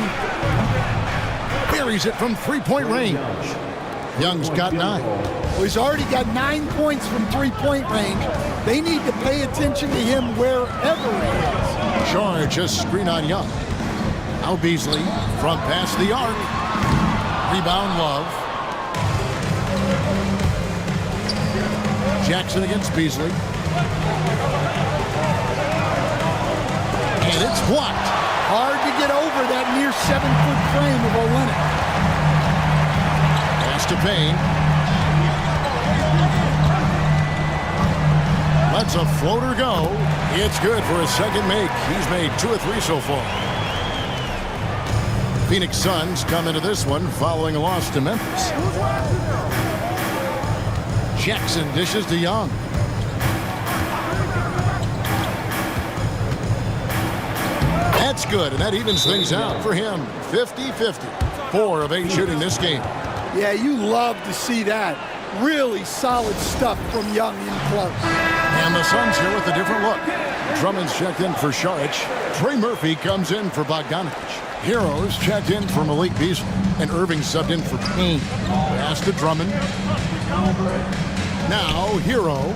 Buries it from three-point range. Young's got 9. Well, he's already got 9 points from three-point range. They need to pay attention to him wherever he is. Saric just screen on Young. Now Beasley from past the arc. Rebound Love. Jackson against Beasley. And it's blocked. Hard to get over that near 7-foot frame of Olynyk. Pass to Payne. Lets a floater go. It's good for a second make. He's made 2 or 3 so far. Phoenix Suns come into this one following a loss to Memphis. Jackson dishes to Young. That's good, and that evens things out for him. 50-50. 4 of 8 shooting this game. Yeah, you love to see that. Really solid stuff from Young in close. And the Suns here with a different look. Drummond's checked in for Saric. Trey Murphy comes in for Bogdanovic. Heroes checked in for Malik Beasley. And Irving subbed in for Payne. Pass to Drummond. Now Hero.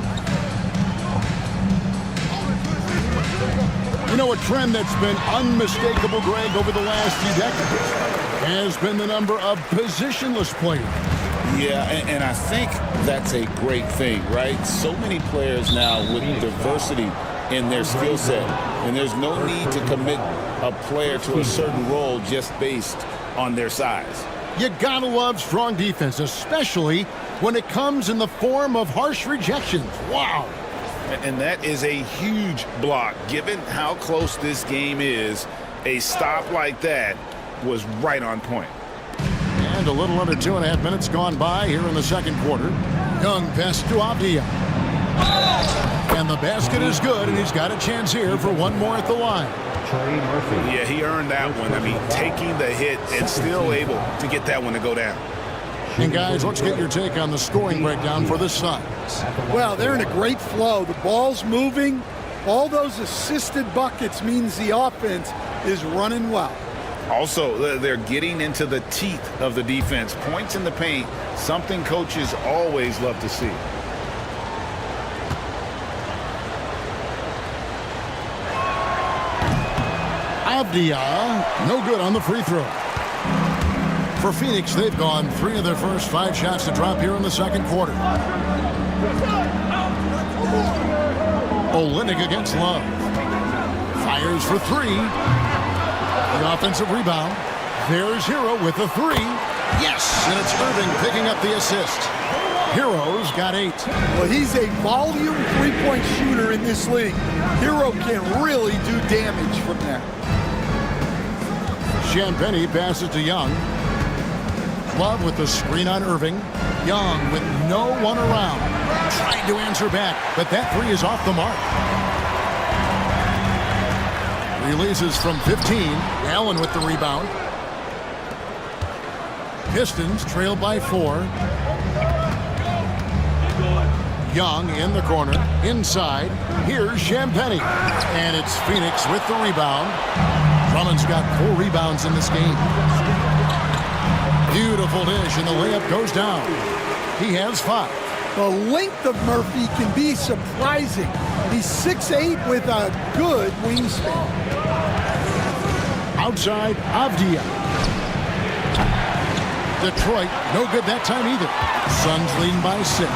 You know, a trend that's been unmistakable, Greg, over the last few decades has been the number of positionless players. Yeah, and I think that's a great thing, right? So many players now with diversity in their skill set, and there's no need to commit a player to a certain role just based on their size. You gotta love strong defense, especially when it comes in the form of harsh rejections. Wow. And that is a huge block. Given how close this game is, a stop like that was right on point. And a little under 2.5 minutes gone by here in the second quarter. Young pass to Avdia. And the basket is good, and he's got a chance here for one more at the line. Yeah, he earned that one. I mean, taking the hit and still able to get that one to go down. And guys, let's get your take on the scoring breakdown for the Suns. Well, they're in a great flow. The ball's moving. All those assisted buckets means the offense is running well. Also, they're getting into the teeth of the defense. Points in the paint, something coaches always love to see. Avdia, no good on the free throw. For Phoenix, they've gone 3 of their first 5 shots to drop here in the second quarter. Olynyk against Love. Fires for 3. The offensive rebound. There's Hero with the 3. Yes! And it's Irving picking up the assist. Hero's got 8. Well, he's a volume three-point shooter in this league. Hero can really do damage from there. Champagnie passes to Young. Love with the screen on Irving. Young with no one around. Trying to answer back, but that 3 is off the mark. Releases from 15. Allen with the rebound. Pistons trail by 4. Young in the corner. Inside. Here's Champagnie. And it's Phoenix with the rebound. Drummond's got 4 rebounds in this game. Beautiful dish, and the layup goes down. He has 5. The length of Murphy can be surprising. He's 6'8" with a good wingspan. Outside, Avdia. Detroit, no good that time either. Suns leading by 6.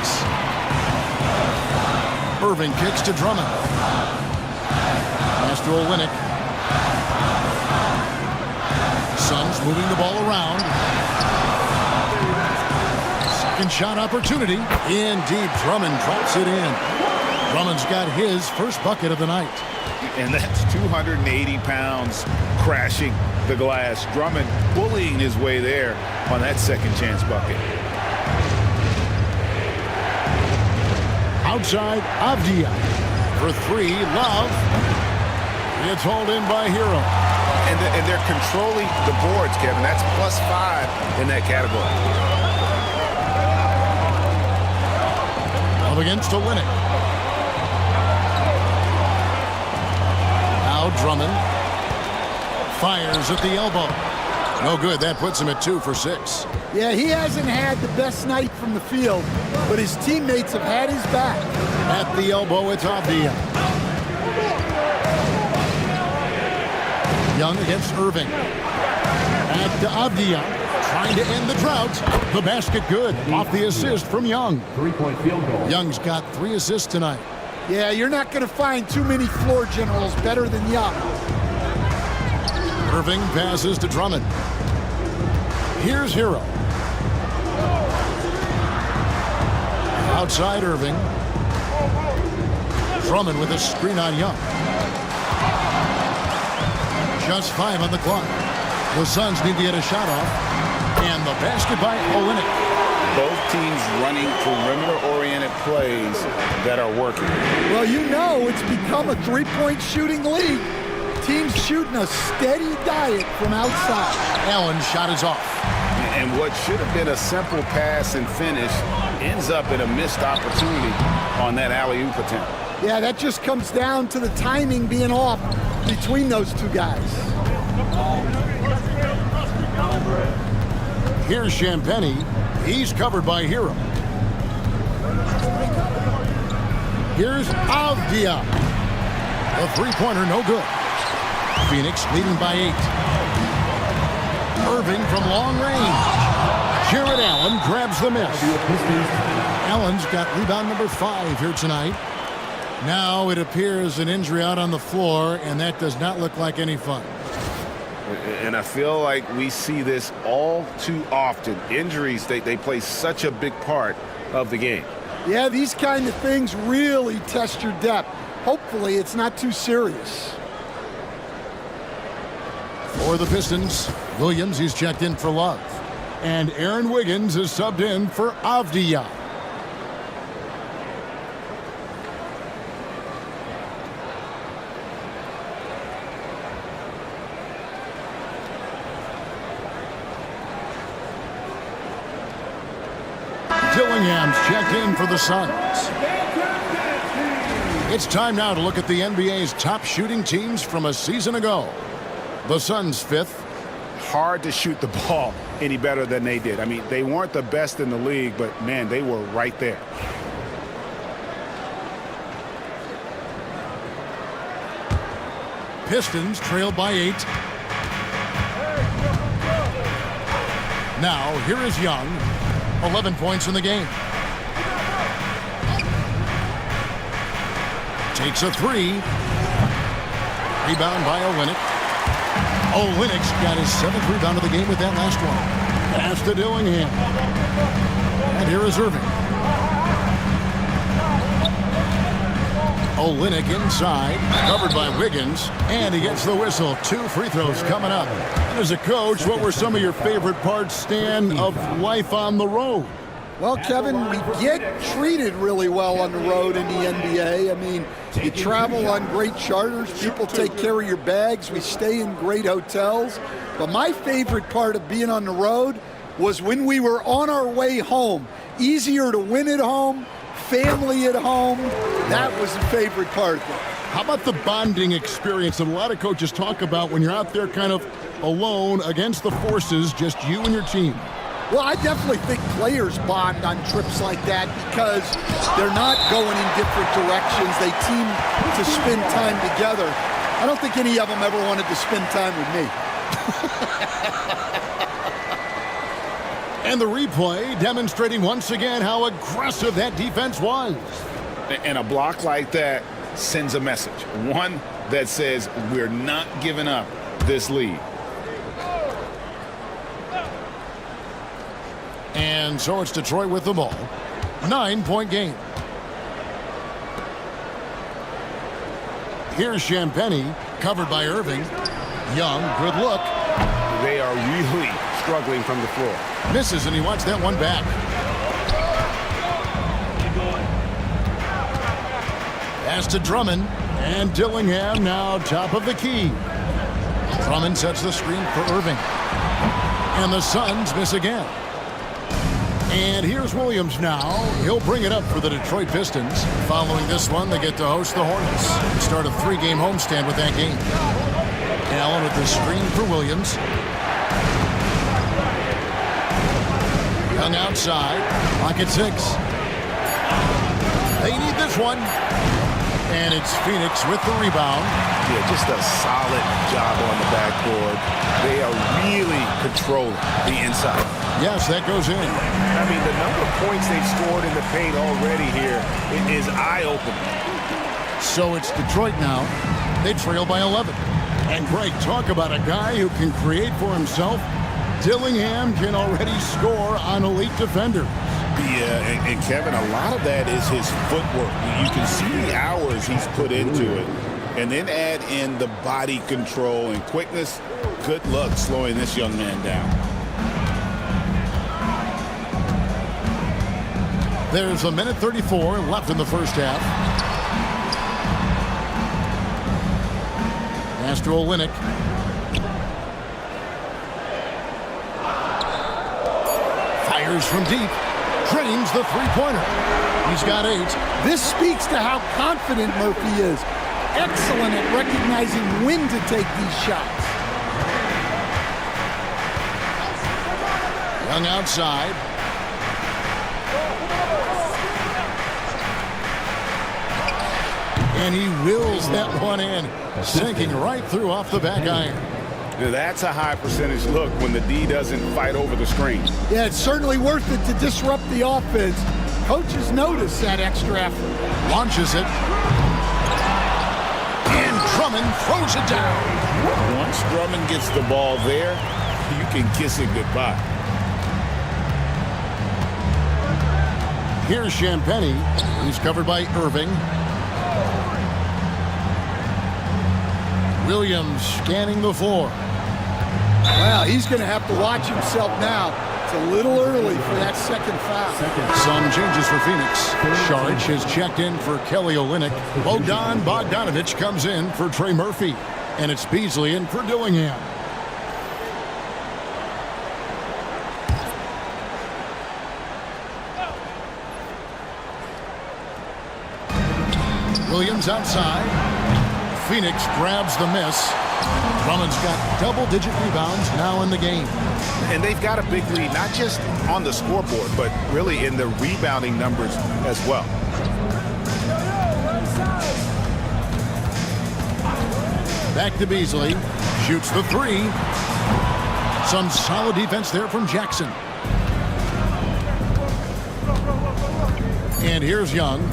Irving kicks to Drummond. Pass to Olynyk. Suns moving the ball around. Second shot opportunity. In deep, Drummond drops it in. Drummond's got his first bucket of the night. And that's 280 pounds crashing the glass. Drummond bullying his way there on that second chance bucket. Outside, Avdia. For 3, Love. It's hauled in by Hero. And they're controlling the boards, Kevin. That's +5 in that category. Up against Olynyk. Now Drummond. Fires at the elbow. No good. That puts him at 2 for 6. Yeah, he hasn't had the best night from the field, but his teammates have had his back. At the elbow, it's Avdia. Young against Irving. Back to Avdia. Trying to end the drought. The basket good. Off the assist from Young. 3-point field goal. Young's got 3 assists tonight. Yeah, you're not going to find too many floor generals better than Young. Irving passes to Drummond. Here's Hero. Outside Irving. Drummond with a screen on Young. Just 5 on the clock. The Suns need to get a shot off. And the basket by Olynyk. Both teams running perimeter-oriented plays that are working. Well, you know it's become a three-point shooting league. Teams shooting a steady diet from outside. Allen's shot is off. And what should have been a simple pass and finish ends up in a missed opportunity on that alley-oop attempt. Yeah, that just comes down to the timing being off between those two guys. Here's Champagnie. He's covered by Hero. Here's Avdia. The three-pointer, no good. Phoenix leading by 8. Irving from long range. Jared Allen grabs the miss. Allen's got rebound number 5 here tonight. Now it appears an injury out on the floor, and that does not look like any fun. And I feel like we see this all too often. Injuries, they play such a big part of the game. Yeah, these kind of things really test your depth. Hopefully it's not too serious. For the Pistons, Williams, he's checked in for Love. And Aaron Wiggins is subbed in for Avdija. Dillingham's checked in for the Suns. It's time now to look at the NBA's top shooting teams from a season ago. The Suns 5th. Hard to shoot the ball any better than they did. I mean, they weren't the best in the league, but man, they were right there. Pistons trail by 8. Now, here is Young. 11 points in the game. Takes a 3. Rebound by Olynyk. Olynyk's got his 7th rebound of the game with that last one. Pass to Dillingham. And here is Irving. Olynyk inside, covered by Wiggins, and he gets the whistle. 2 free throws coming up. As a coach, what were some of your favorite parts, Stan, of life on the road? Well, Kevin, we get treated really well on the road in the NBA. I mean, you travel on great charters. People take care of your bags. We stay in great hotels. But my favorite part of being on the road was when we were on our way home. Easier to win at home, family at home. That was the favorite part of it. How about the bonding experience that a lot of coaches talk about when you're out there kind of alone against the forces, just you and your team? Well, I definitely think players bond on trips like that because they're not going in different directions. They team to spend time together. I don't think any of them ever wanted to spend time with me. And the replay demonstrating once again how aggressive that defense was. And a block like that sends a message. One that says we're not giving up this lead. And so it's Detroit with the ball. 9-point game. Here's Champagnie, covered by Irving. Young, good look. They are really struggling from the floor. Misses, and he wants that one back. Pass to Drummond, and Dillingham now top of the key. Drummond sets the screen for Irving. And the Suns miss again. And here's Williams now. He'll bring it up for the Detroit Pistons. Following this one, they get to host the Hornets. Start a 3-game homestand with that game. Allen with the screen for Williams. Young outside. Clock at 6. They need this one. And it's Phoenix with the rebound. Yeah, just a solid job on the backboard. They are really controlling the inside. Yes, that goes in. I mean, the number of points they've scored in the paint already here is eye-opening. So it's Detroit now. They trail by 11. And Greg, talk about a guy who can create for himself. Dillingham can already score on elite defenders. Yeah, and Kevin, a lot of that is his footwork. You can see the hours he's put into it. And then add in the body control and quickness. Good luck slowing this young man down. There's a minute 34 left in the first half. Pass to Olynyk. Fires from deep. Drains the three-pointer. He's got 8. This speaks to how confident Murphy is. Excellent at recognizing when to take these shots. Young outside. And he wills that one in, sinking right through off the back iron. That's a high percentage look when the D doesn't fight over the screen. Yeah, it's certainly worth it to disrupt the offense. Coaches notice that extra effort. Launches it. And Drummond throws it down. Once Drummond gets the ball there, you can kiss it goodbye. Here's Champagnie. He's covered by Irving. Williams scanning the floor. Well, he's going to have to watch himself now. It's a little early for that second foul. Some changes for Phoenix. Saric has checked in for Kelly Olynyk. Bogdan Bogdanovic comes in for Trey Murphy. And it's Beasley in for Dillingham. Williams outside. Phoenix grabs the miss. Drummond's got double-digit rebounds now in the game. And they've got a big lead, not just on the scoreboard, but really in the rebounding numbers as well. Back to Beasley. Shoots the three. Some solid defense there from Jackson. And here's Young.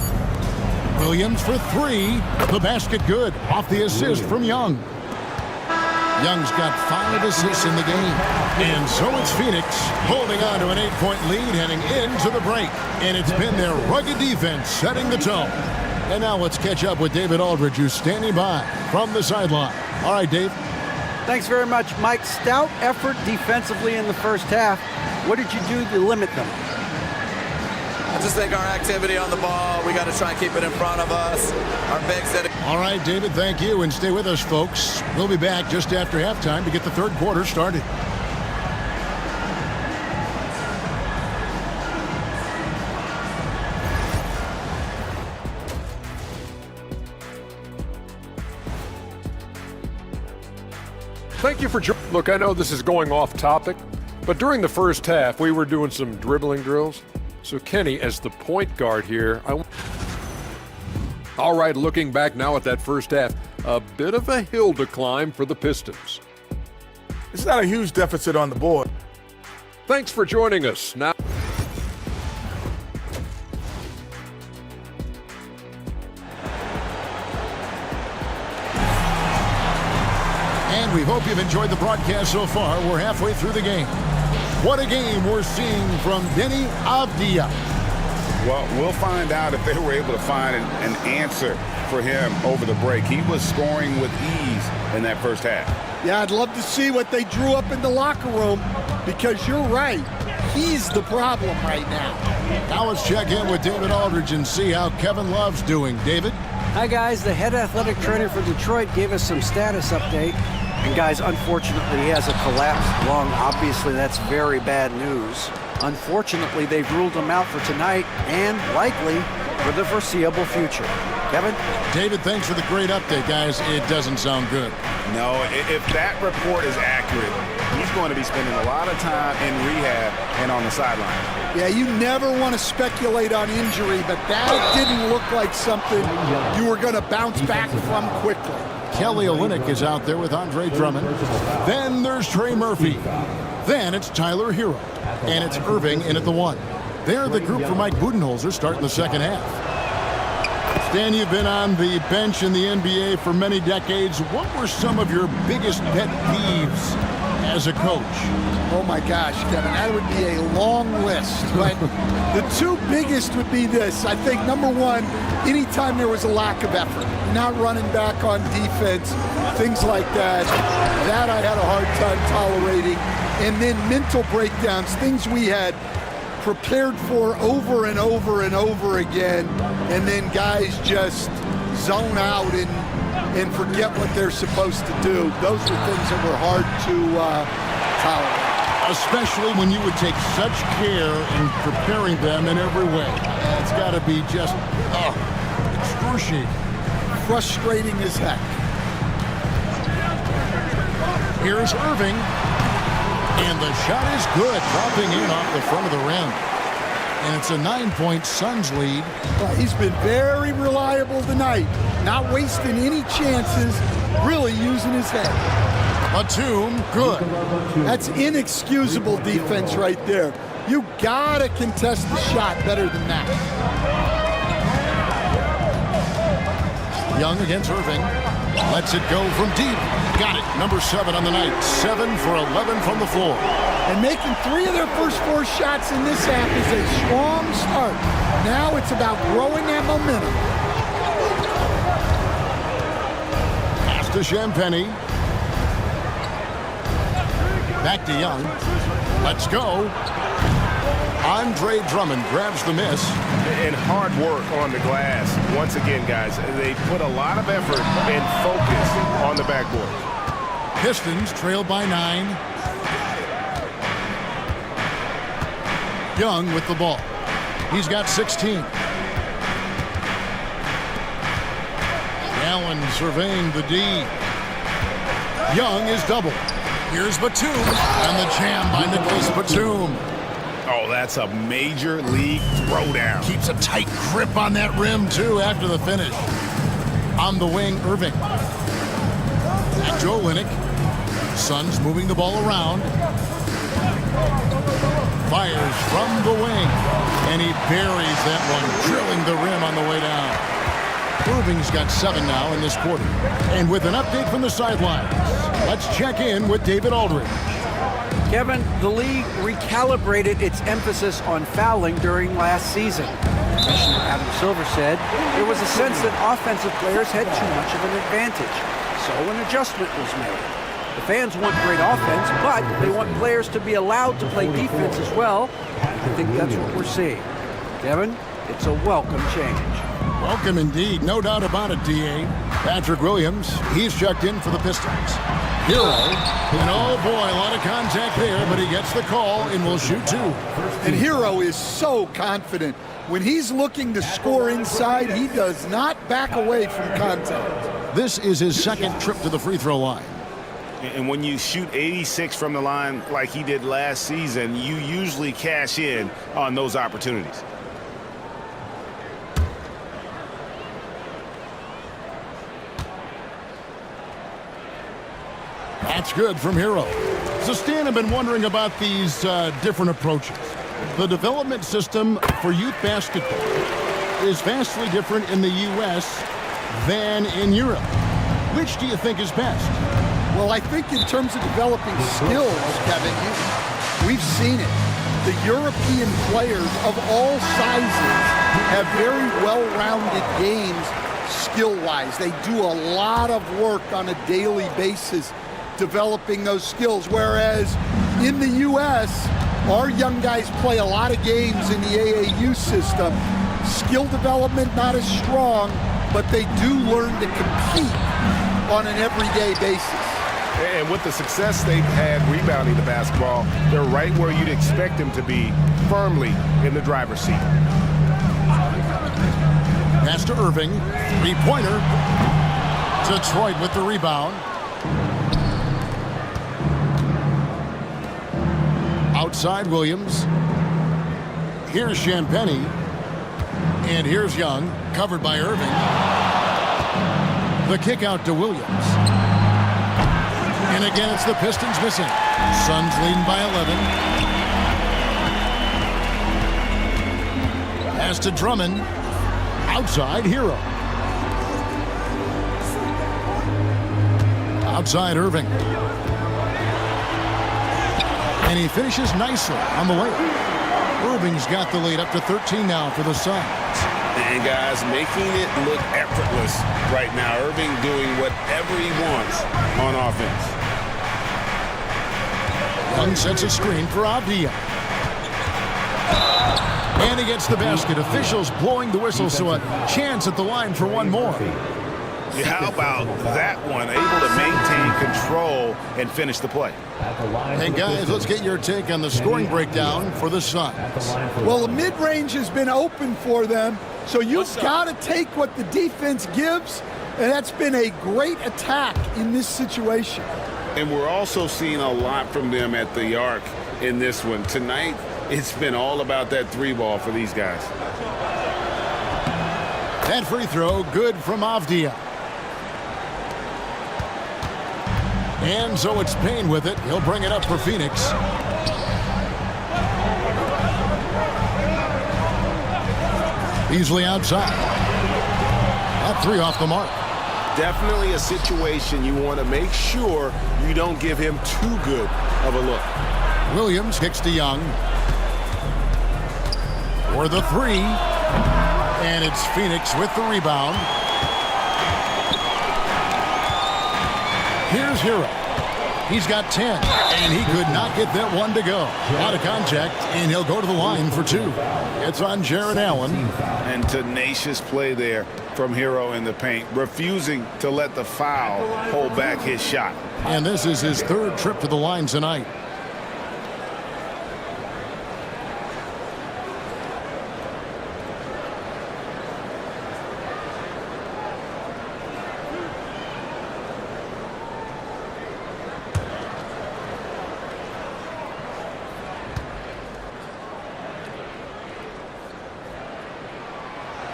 Williams for three. The basket good. Off the assist from Young. Young's got 5 assists in the game. And so it's Phoenix holding on to an 8-point lead heading into the break. And it's been their rugged defense setting the tone. And now let's catch up with David Aldridge, who's standing by from the sideline. All right, Dave. Thanks very much, Mike. Stout effort defensively in the first half. What did you do to limit them? I just think our activity on the ball, we got to try and keep it in front of us. Our bigs did it. All right, David, thank you. And stay with us, folks. We'll be back just after halftime to get the third quarter started. Thank you for joining. Look, I know this is going off topic, but during the first half, we were doing some dribbling drills. So Kenny, as the point guard here, all right, looking back now at that first half, a bit of a hill to climb for the Pistons. It's not a huge deficit on the board. Thanks for joining us. Now, and we hope you've enjoyed the broadcast so far. We're halfway through the game. What a game we're seeing from Deni Avdija. Well, we'll find out if they were able to find an answer for him over the break. He was scoring with ease in that first half. Yeah, I'd love to see what they drew up in the locker room, because you're right. He's the problem right now. Now let's check in with David Aldridge and see how Kevin Love's doing. David? Hi, guys. The head athletic trainer for Detroit gave us some status update. And, guys, unfortunately, he has a collapsed lung. Obviously, that's very bad news. Unfortunately, they've ruled him out for tonight and likely for the foreseeable future. Kevin? David, thanks for the great update, guys. It doesn't sound good. No, if that report is accurate, he's going to be spending a lot of time in rehab and on the sideline. Yeah, you never want to speculate on injury, but that didn't look like something you were going to bounce back from quickly. Kelly Olynyk is out there with Andre Drummond. Then there's Trey Murphy. Then it's Tyler Hero. And it's Irving in at the 1. They're the group for Mike Budenholzer starting the second half. Stan, you've been on the bench in the NBA for many decades. What were some of your biggest pet peeves as a coach? Oh my gosh, Kevin, that would be a long list. But the two biggest would be this. I think number one, anytime there was a lack of effort, not running back on defense, things like that, that I had a hard time tolerating. And then mental breakdowns, things we had prepared for over and over and over again, and then guys just zone out and forget what they're supposed to do. Those are things that were hard to tolerate. Especially when you would take such care in preparing them in every way. It's got to be just excruciating. Frustrating as heck. Here's Irving. And the shot is good, dropping in off the front of the rim. And it's a 9-point Suns lead. Well, he's been very reliable tonight. Not wasting any chances, really using his head. Batum, good. That's inexcusable defense right there. You gotta contest the shot better than that. Young against Irving. Lets it go from deep. Got it. Number 7 on the night. 7 for 11 from the floor. And making 3 of their first 4 shots in this half is a strong start. Now it's about growing that momentum. Pass to Champagnie. Back to Young. Let's go. Andre Drummond grabs the miss. And hard work on the glass. Once again, guys, they put a lot of effort and focus on the backboard. Pistons trail by 9. Young with the ball. He's got 16. Allen surveying the D. Young is double. Here's Batum. And the jam by Nicholas Batum. Oh, that's a major league throwdown. Keeps a tight grip on that rim, too, after the finish. On the wing, Irving. Back to Olynyk. Suns moving the ball around. Fires from the wing. And he buries that one, drilling the rim on the way down. Irving's got 7 now in this quarter. And with an update from the sidelines, let's check in with David Aldridge. Kevin, the league recalibrated its emphasis on fouling during last season. Commissioner Adam Silver said there was a sense that offensive players had too much of an advantage, so an adjustment was made. The fans want great offense, but they want players to be allowed to play defense as well. I think that's what we're seeing. Kevin, it's a welcome change. Welcome indeed, no doubt about it, D.A. Patrick Williams, he's checked in for the Pistons. Hero, and oh boy, a lot of contact there, but he gets the call and will shoot 2. And Hero is so confident. When he's looking to score inside, he does not back away from contact. This is his second trip to the free throw line. And when you shoot 86 from the line like he did last season, you usually cash in on those opportunities. That's good from Hero. So Stan, I've been wondering about these different approaches. The development system for youth basketball is vastly different in the U.S. than in Europe. Which do you think is best? Well, I think in terms of developing skills, Kevin, we've seen it. The European players of all sizes have very well-rounded games skill-wise. They do a lot of work on a daily basis developing those skills, whereas in the U.S., our young guys play a lot of games in the AAU system. Skill development not as strong, but they do learn to compete on an everyday basis. And with the success they've had rebounding the basketball, they're right where you'd expect them to be, firmly in the driver's seat. Pass to Irving, 3-pointer. Detroit with the rebound. Outside Williams. Here's Champagnie. And here's Young, covered by Irving. The kick out to Williams. And again, it's the Pistons missing. Suns leading by 11. Pass to Drummond. Outside Hero. Outside Irving. And he finishes nicely on the layup. Irving's got the lead up to 13 now for the Suns. And guys, making it look effortless right now. Irving doing whatever he wants on offense. Young sets a screen for Avdia. And he gets the basket. Officials blowing the whistle, so a chance at the line for one more. How about that one? Able to maintain control and finish the play. Hey, guys, let's get your take on the scoring breakdown for the Suns. Well, the mid-range has been open for them, so you've got to take what the defense gives, and that's been a great attack in this situation. And we're also seeing a lot from them at the arc in this one. Tonight, it's been all about that 3-ball for these guys. That free throw, good from Avdia. And so it's Payne with it. He'll bring it up for Phoenix. Beasley outside. That 3 off the mark. definitely a situation you want to make sure you don't give him too good of a look. Williams kicks to Young. For the three. And it's Phoenix with the rebound. Here's Hero. He's got 10, and he could not get that one to go. Out of contact, and he'll go to the line for two. It's on Jared Allen. And tenacious play there from Hero in the paint, refusing to let the foul hold back his shot. And this is his third trip to the line tonight.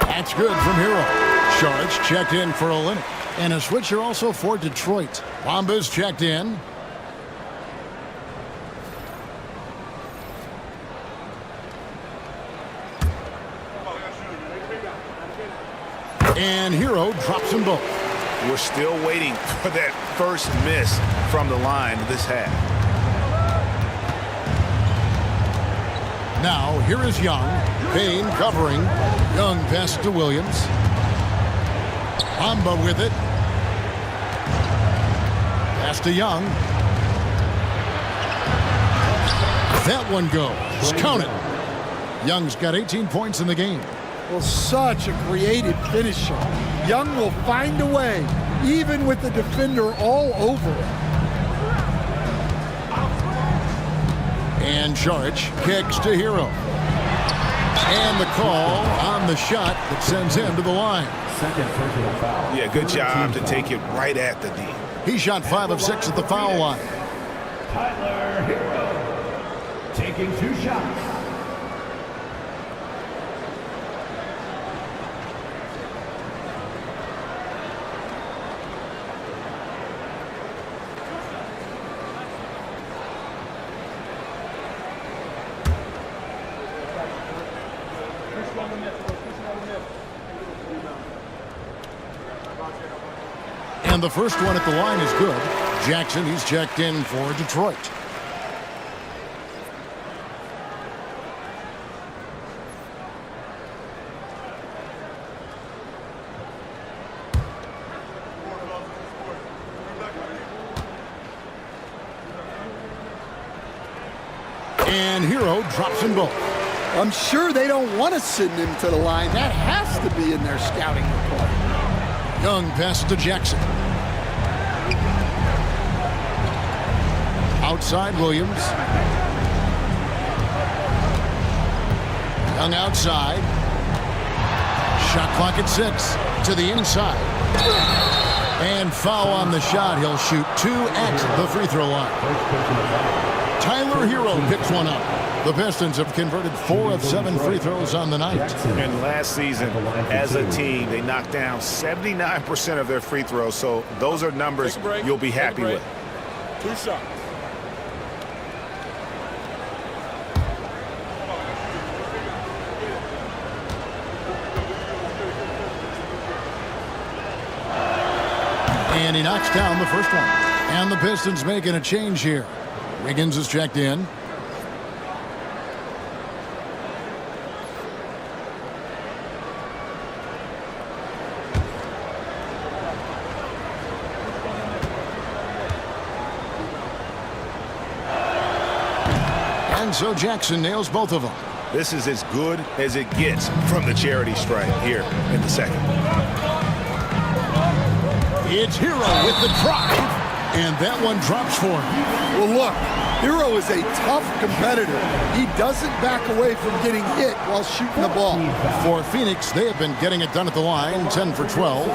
That's good from Hero. Sharge checked in for Olynyk. And a switcher also for Detroit. Bombas checked in. And Hero drops them both. We're still waiting for that first miss from the line this half. Now, here is Young. Payne covering. Young pass to Williams. Bamba with it. Pass to Young. That one goes. Count it. Young's got 18 points in the game. Well, such a creative finisher. Young will find a way, even with the defender all over him. And Sharge kicks to Hero. And the call on the shot that sends him to the line. Yeah, good job to take it right at the D. He shot 5 of 6 at the foul line. Tyler Hero taking 2 shots. And the first one at the line is good. Jackson, he's checked in for Detroit. And Hero drops them both. I'm sure they don't want to send him to the line. That has to be in their scouting report. Young passes to Jackson. Outside Williams. Young outside. Shot clock at 6. To the inside. And foul on the shot. He'll shoot 2 at the free throw line. Tyler Hero picks one up. The Pistons have converted 4 of 7 free throws on the night. And last season, as a team, they knocked down 79% of their free throws. So those are numbers you'll be happy with. 2 shots. And he knocks down the first one. And the Pistons making a change here. Wiggins is checked in. And so Jackson nails both of them. This is as good as it gets from the charity stripe here in the second. It's Hero with the drive, and that one drops for him. Well, look, Hero is a tough competitor. He doesn't back away from getting hit while shooting the ball. For Phoenix, they have been getting it done at the line, 10 for 12.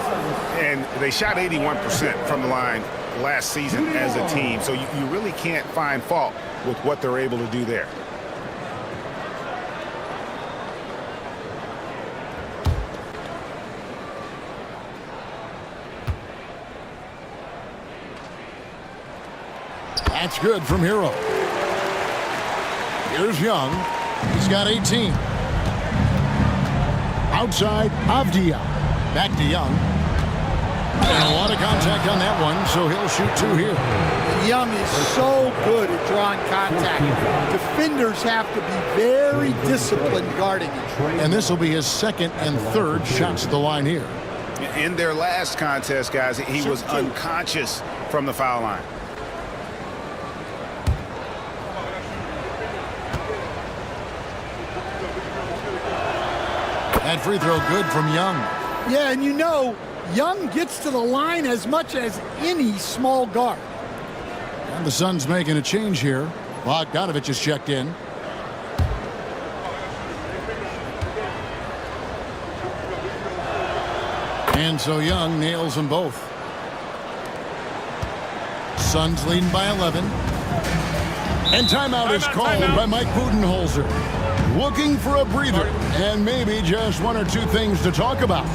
And they shot 81% from the line last season as a team, so you really can't find fault with what they're able to do there. That's good from Hero. Here's Young. He's got 18. Outside, Avdia. Back to Young. And a lot of contact on that one, so he'll shoot 2 here. Young is so good at drawing contact. Defenders have to be very disciplined guarding him. And this will be his second and third shots at the line here. In their last contest, guys, he was unconscious from the foul line. That free throw good from Young. Yeah, and you know, Young gets to the line as much as any small guard. And the Suns making a change here. Bogdanovich is checked in. And so Young nails them both. Suns leading by 11. And timeout is called by Mike Budenholzer. Looking for a breather and maybe just 1 or 2 things to talk about.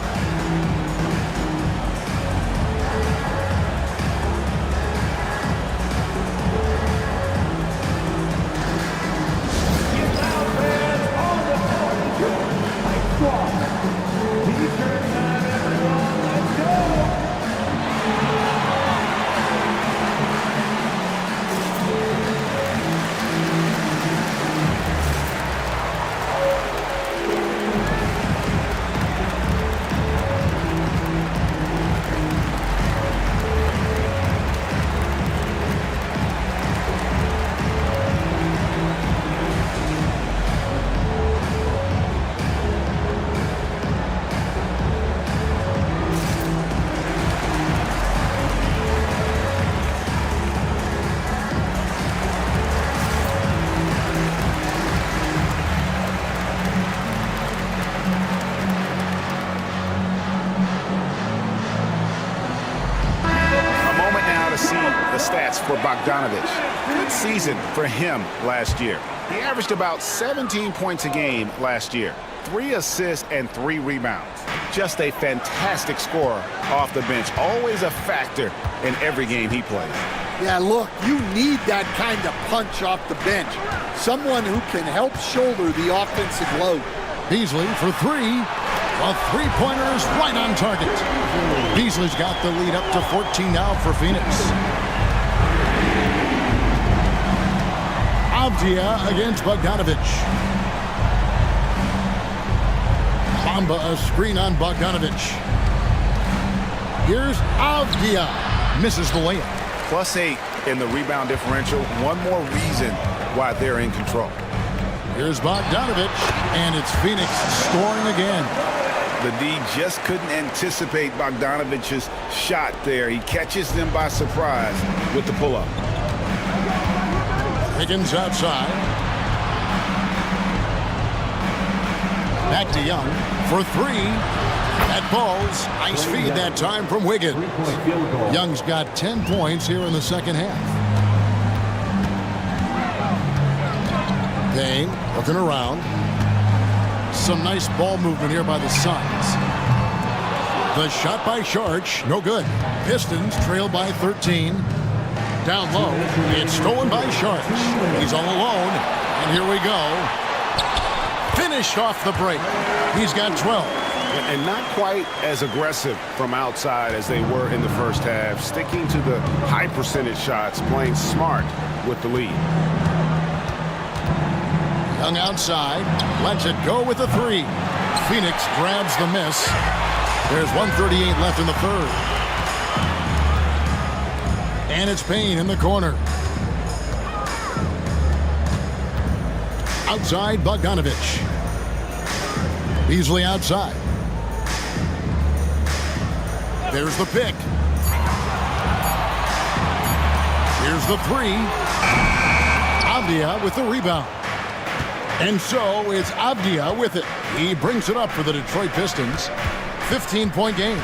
For Bogdanovich. Good season for him last year. He averaged about 17 points a game last year, 3 assists and 3 rebounds. Just a fantastic scorer off the bench, always a factor in every game he plays. Yeah, look, you need that kind of punch off the bench. Someone who can help shoulder the offensive load. Beasley for 3. A three-pointer is right on target. Beasley's got the lead up to 14 now for Phoenix. Avdia against Bogdanovich. Bamba a screen on Bogdanovich. Here's Avdia. Misses the layup. +8 in the rebound differential. One more reason why they're in control. Here's Bogdanovich, and it's Phoenix scoring again. The D just couldn't anticipate Bogdanovich's shot there. He catches them by surprise with the pull-up. Higgins outside. Back to Young for 3. That falls. Nice feed that time from Wiggins. Young's got 10 points here in the second half. Payne looking around. Some nice ball movement here by the Suns. The shot by Sharch, no good. Pistons trail by 13. Down low, it's stolen by Sharch. He's all alone, and here we go. Finished off the break. He's got 12. And not quite as aggressive from outside as they were in the first half. Sticking to the high percentage shots, playing smart with the lead. Young outside, lets it go with the 3. Phoenix grabs the miss. There's 1:38 left in the third. And it's Payne in the corner. Outside, Bogdanovich. Beasley outside. There's the pick. Here's the 3. Avdia with the rebound. And so it's Avdia with it. He brings it up for the Detroit Pistons. 15-point game.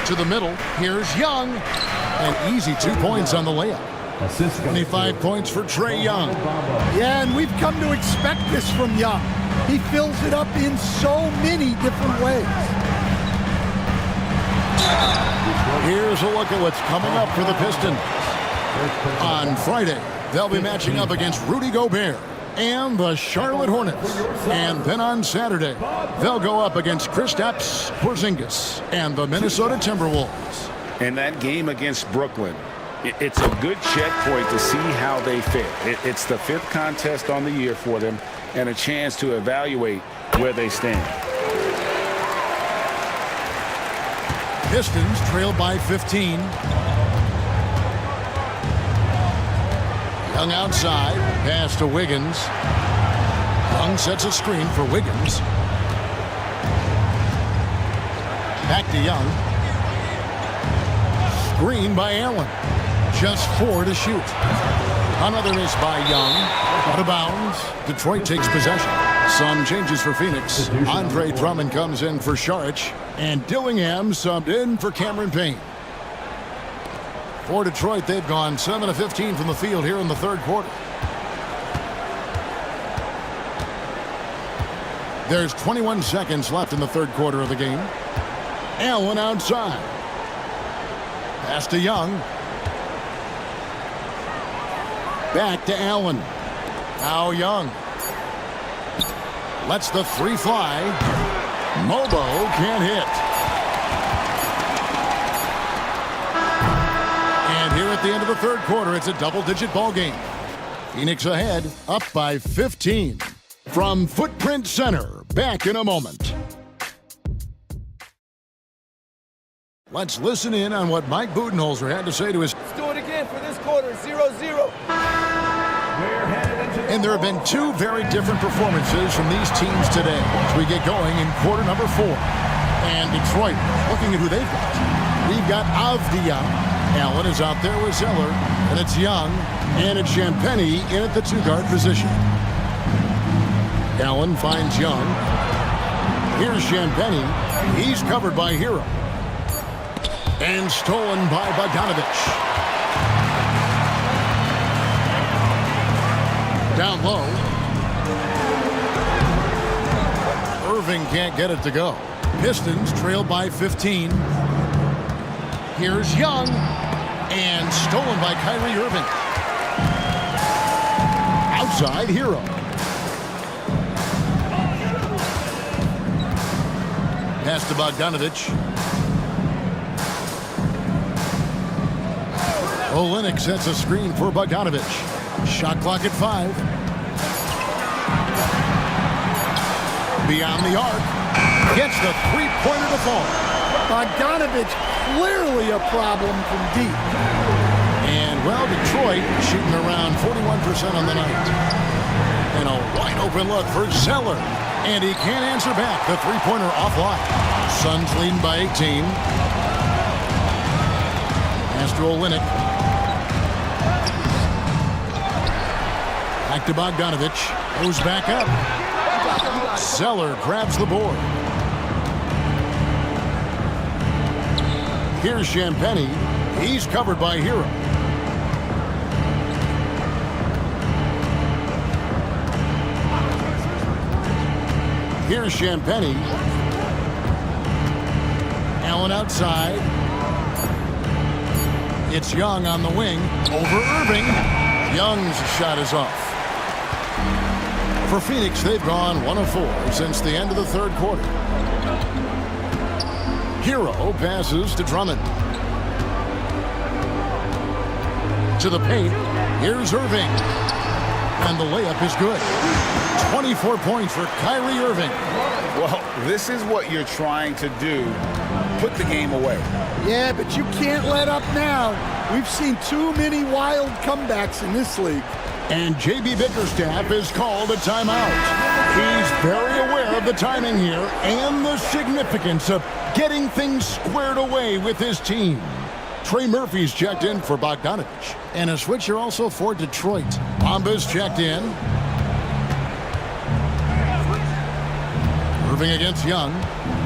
To the middle, here's Young. An easy 2 points on the layup. 25 points for Trae Young. Yeah, and we've come to expect this from Young. He fills it up in so many different ways. Here's a look at what's coming up for the Pistons. On Friday, they'll be matching up against Rudy Gobert and the Charlotte Hornets. And then on Saturday, they'll go up against Kristaps Porzingis and the Minnesota Timberwolves. And that game against Brooklyn, it's a good checkpoint to see how they fare. It's the 5th contest on the year for them and a chance to evaluate where they stand. Pistons trail by 15. Young outside, pass to Wiggins. Young sets a screen for Wiggins. Back to Young. Screen by Allen. Just 4 to shoot. Another miss by Young. Out of bounds. Detroit takes possession. Some changes for Phoenix. Andre Drummond comes in for Saric. And Dillingham subbed in for Cameron Payne. For Detroit, they've gone 7 of 15 from the field here in the third quarter. There's 21 seconds left in the third quarter of the game. Allen outside. Pass to Young. Back to Allen. Now Young. Lets the 3 fly. Mobo can't hit. And here at the end of the third quarter, it's a double-digit ball game. Phoenix ahead, up by 15. From Footprint Center, back in a moment. Let's listen in on what Mike Budenholzer had to say to his... Let's do it again for this quarter, 0-0. And there have been 2 very different performances from these teams today as we get going in quarter number 4. And Detroit, looking at who they've got. We've got Avdija. Allen is out there with Zeller. And it's Young. And it's Champagnie in at the 2-guard position. Allen finds Young. Here's Champagnie. He's covered by Hero. And stolen by Bogdanovich. Down low. Irving can't get it to go. Pistons trail by 15. Here's Young. And stolen by Kyrie Irving. Outside, Hero. Pass to Bogdanovich. Olynyk sets a screen for Bogdanovich. Shot clock at 5. Beyond the arc. Gets the 3-pointer to fall. Bogdanovich clearly a problem from deep. And, well, Detroit shooting around 41% on the night. And a wide open look for Zeller. And he can't answer back. The 3-pointer offline. Suns leading by 18. Pass to Olynyk. Back to Bogdanovich. Goes back up. Zeller grabs the board. Here's Champagnie. He's covered by Hero. Here's Champagnie. Allen outside. It's Young on the wing. Over Irving. Young's shot is off. For Phoenix, they've gone 1 of 4 since the end of the third quarter. Hero passes to Drummond. To the paint. Here's Irving. And the layup is good. 24 points for Kyrie Irving. Well, this is what you're trying to do. Put the game away. Yeah, but you can't let up now. We've seen too many wild comebacks in this league. And J.B. Bickerstaff has called a timeout. He's very aware of the timing here and the significance of getting things squared away with his team. Trey Murphy's checked in for Bogdanovich. And a switcher also for Detroit. Bamba's checked in. Irving against Young.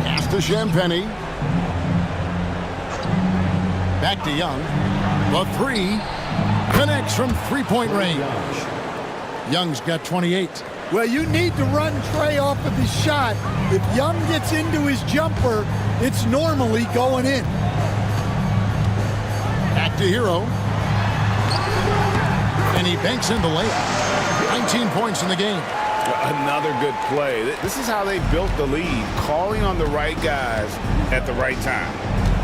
Pass to Champagnie. Back to Young. The 3 connects from 3-point range. Young's got 28. Well, you need to run Trey off of his shot. If Young gets into his jumper, it's normally going in. Back to Hero. And he banks in the layup. 19 points in the game. Another good play. This is how they built the lead, calling on the right guys at the right time.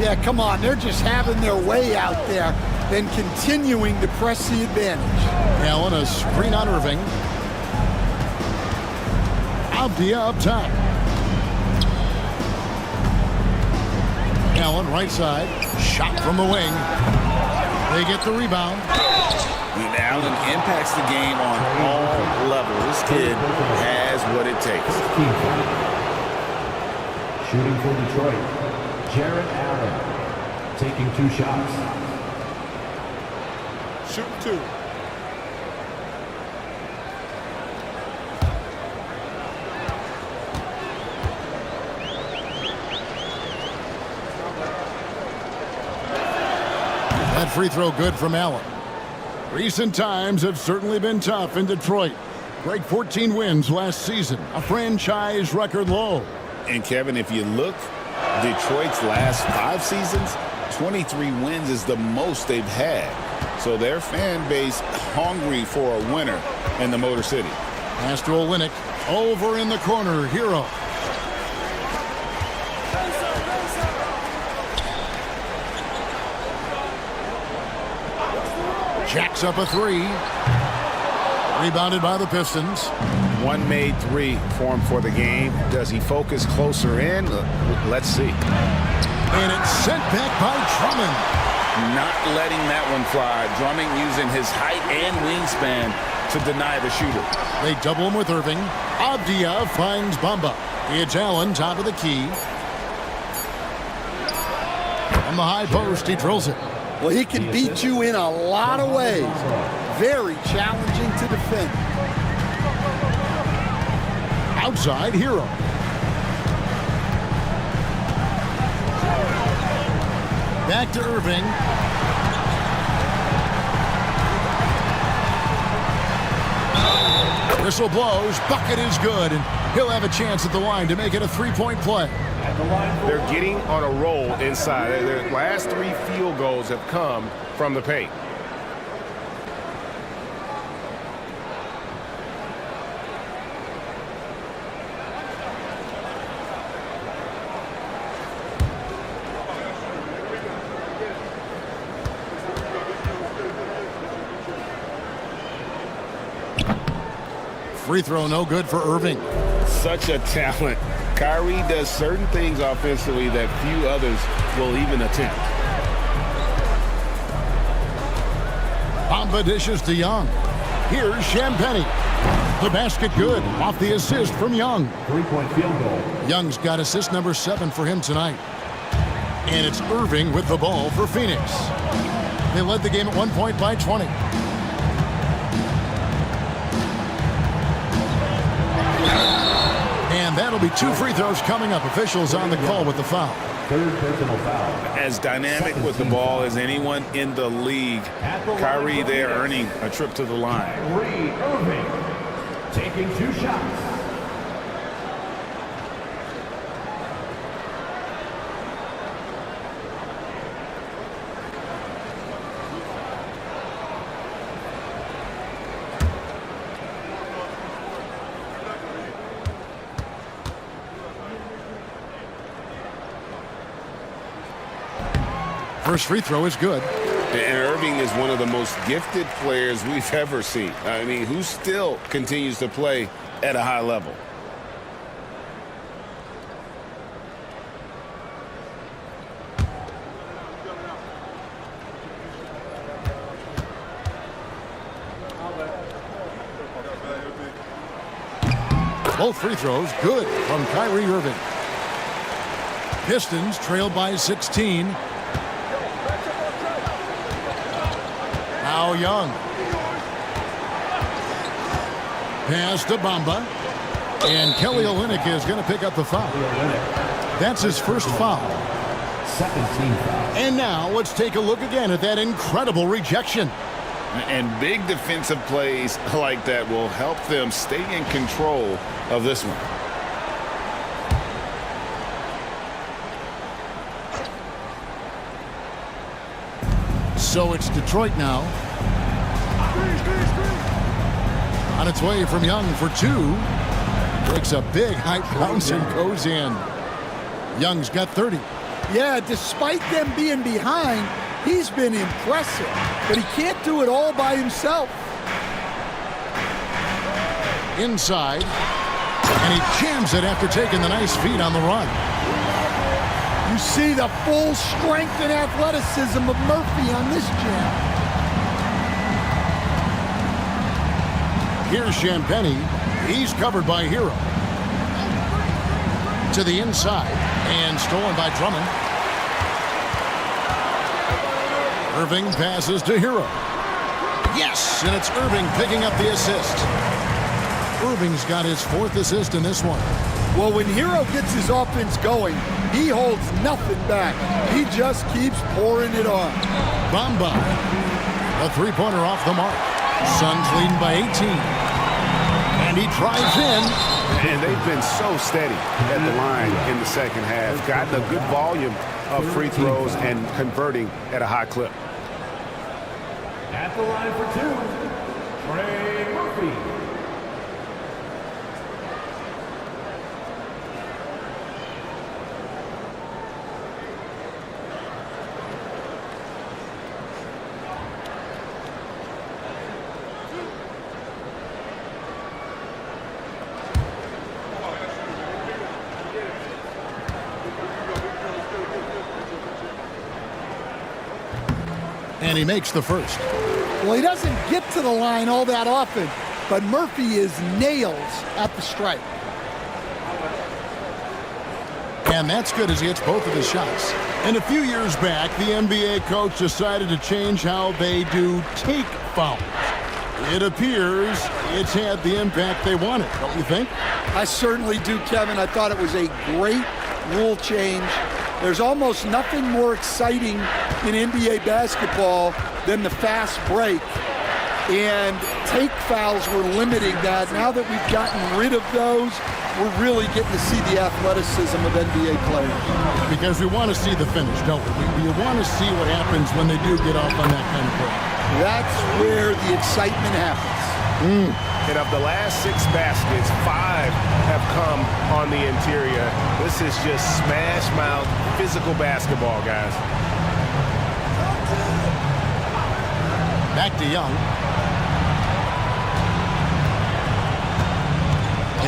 Yeah, come on. They're just having their way out there and continuing to press the advantage. Allen, a screen on Irving. Avdia up top. Allen, right side. Shot from the wing. They get the rebound. And Allen impacts the game on all levels. This kid has what it takes. Shooting for Detroit, Jared Allen, taking 2 shots. Shoot 2. That free throw good from Allen. Recent times have certainly been tough in Detroit. Great 14 wins last season, a franchise record low. And Kevin, if you look, Detroit's last 5 seasons, 23 wins is the most they've had. So their fan base hungry for a winner in the Motor City. Pass to Olynyk, over in the corner, Hero. Jacks up a 3. Rebounded by the Pistons. One made 3 for him for the game. Does he focus closer in? Let's see. And it's sent back by Drummond. Not letting that one fly. Drummond using his height and wingspan to deny the shooter. They double him with Irving. Avdia finds Bamba. It's Allen, top of the key. From the high post, he drills it. Well, he can beat you in a lot of ways. Very challenging to defend. Outside, Hero. Back to Irving. Whistle blows. Bucket is good, and he'll have a chance at the line to make it a 3-point play. They're getting on a roll inside. Their last 3 field goals have come from the paint. Free throw no good for Irving. Such a talent. Kyrie does certain things offensively that few others will even attempt. Bamba dishes to Young. Here's Champagnie. The basket good off the assist from Young. 3-point field goal. Young's got assist number 7 for him tonight. And it's Irving with the ball for Phoenix. They led the game at 1 point by 20. And that'll be 2 free throws coming up. Officials on the call with the foul. 3rd personal foul. As dynamic with the ball as anyone in the league. Kyrie there earning a trip to the line. Kyrie Irving taking 2 shots. First free throw is good. And Irving is one of the most gifted players we've ever seen. I mean, who still continues to play at a high level. Both free throws good from Kyrie Irving. Pistons trailed by 16. Now Young. Pass to Bamba. And Kelly Olynyk is going to pick up the foul. That's his first foul. Second team foul. And now let's take a look again at that incredible rejection. And big defensive plays like that will help them stay in control of this one. So it's Detroit now. On its way from Young for 2. Breaks a big high bounce and goes in. Young's got 30. Yeah, despite them being behind, he's been impressive. But he can't do it all by himself. Inside. And he jams it after taking the nice feed on the run. You see the full strength and athleticism of Murphy on this jam. Here's Champagnie. He's covered by Hero. To the inside. And stolen by Drummond. Irving passes to Hero. Yes! And it's Irving picking up the assist. Irving's got his 4th assist in this one. Well, when Hero gets his offense going, he holds nothing back. He just keeps pouring it on. Bamba. A 3-pointer off the mark. Suns leading by 18. And he drives in. And they've been so steady at the line in the second half. Gotten a good volume of free throws and converting at a high clip. At the line for 2, Trey Murphy. And he makes the first. Well, he doesn't get to the line all that often, but Murphy is nails at the stripe. And that's good as he hits both of his shots. And a few years back, the NBA coach decided to change how they do take fouls. It appears it's had the impact they wanted, don't you think? I certainly do, Kevin. I thought it was a great rule change. There's almost nothing more exciting in NBA basketball than the fast break. And take fouls were limiting that. Now that we've gotten rid of those, we're really getting to see the athleticism of NBA players. Because we want to see the finish, don't we? We want to see what happens when they do get off on that kind of play. That's where the excitement happens. And of the last 6 baskets, 5 have come on the interior. This is just smash mouth, physical basketball, guys. Back to Young.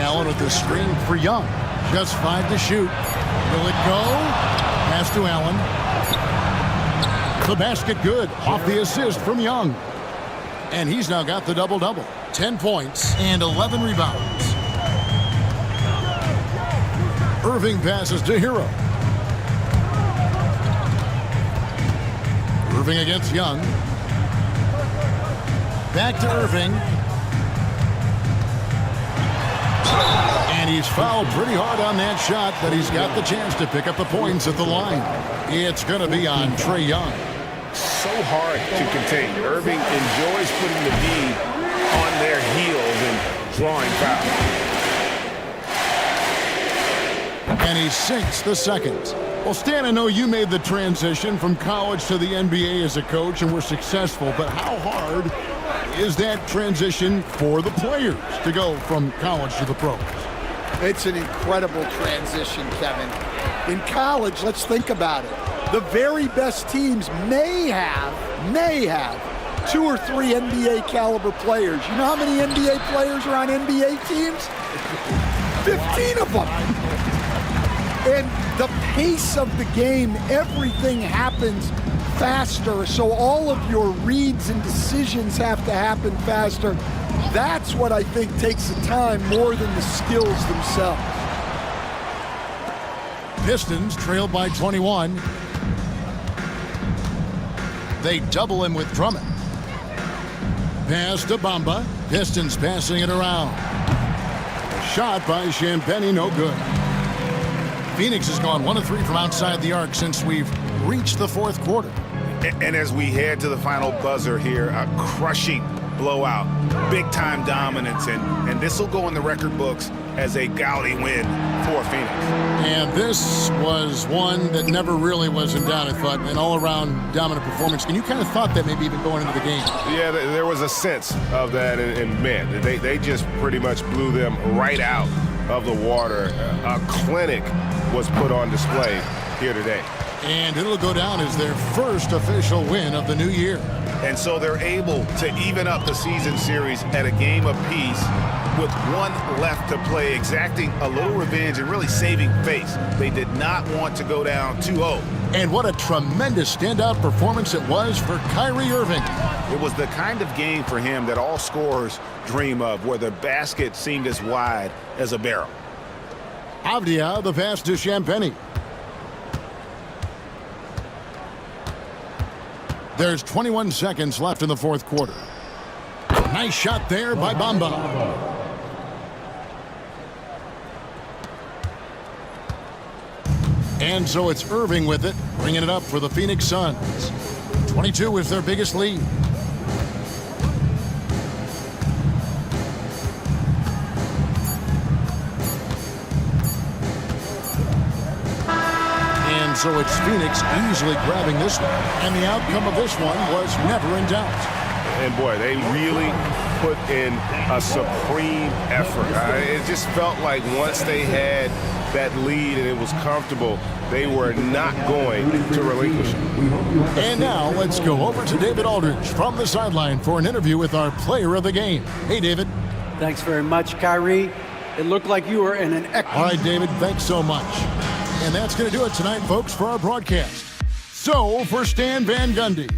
Allen with the screen for Young. Just 5 to shoot. Will it go? Pass to Allen. The basket good. Off the assist from Young. And he's now got the double-double. 10 points and 11 rebounds. Irving passes to Hero. Irving against Young. Back to Irving. And he's fouled pretty hard on that shot, but he's got the chance to pick up the points at the line. It's going to be on Trae Young. So hard to contain. Irving enjoys putting the D on their heels and drawing fouls. And he sinks the second. Well, Stan, I know you made the transition from college to the NBA as a coach and were successful, but how hard is that transition for the players to go from college to the pros? It's an incredible transition, Kevin. In college, let's think about it. The very best teams may have 2 or 3 NBA caliber players. You know how many NBA players are on NBA teams? 15 of them. And the pace of the game, everything happens faster. So all of your reads and decisions have to happen faster. That's what I think takes the time more than the skills themselves. Pistons trailed by 21. They double him with Drummond. Pass to Bamba. Pistons passing it around. Shot by Champagnie, no good. Phoenix has gone 1 of 3 from outside the arc since we've reached the 4th quarter. And as we head to the final buzzer here, a crushing blowout, big-time dominance, and this will go in the record books as a gaudy win for Phoenix. And this was one that never really was in doubt, I thought, an all-around dominant performance. And you kind of thought that maybe even going into the game. Yeah, there was a sense of that, and man, they just pretty much blew them right out of the water. A clinic was put on display here today. And it'll go down as their first official win of the new year. And so they're able to even up the season series at a game apiece with one left to play, exacting a little revenge and really saving face. They did not want to go down 2-0. And what a tremendous standout performance it was for Kyrie Irving. It was the kind of game for him that all scorers dream of, where the basket seemed as wide as a barrel. Avdia, the pass to Champagnie. There's 21 seconds left in the fourth quarter. Nice shot there by Bamba. And so it's Irving with it, bringing it up for the Phoenix Suns. 22 is their biggest lead. And so it's Phoenix easily grabbing this one. And the outcome of this one was never in doubt. And boy, they really put in a supreme effort. It just felt like once they had that lead and it was comfortable, they were not going to relinquish it. And now let's go over to David Aldridge from the sideline for an interview with our player of the game. Hey, David. Thanks very much, Kyrie. It looked like you were in an excellent... All right, David, thanks so much. And that's going to do it tonight, folks, for our broadcast. So, for Stan Van Gundy.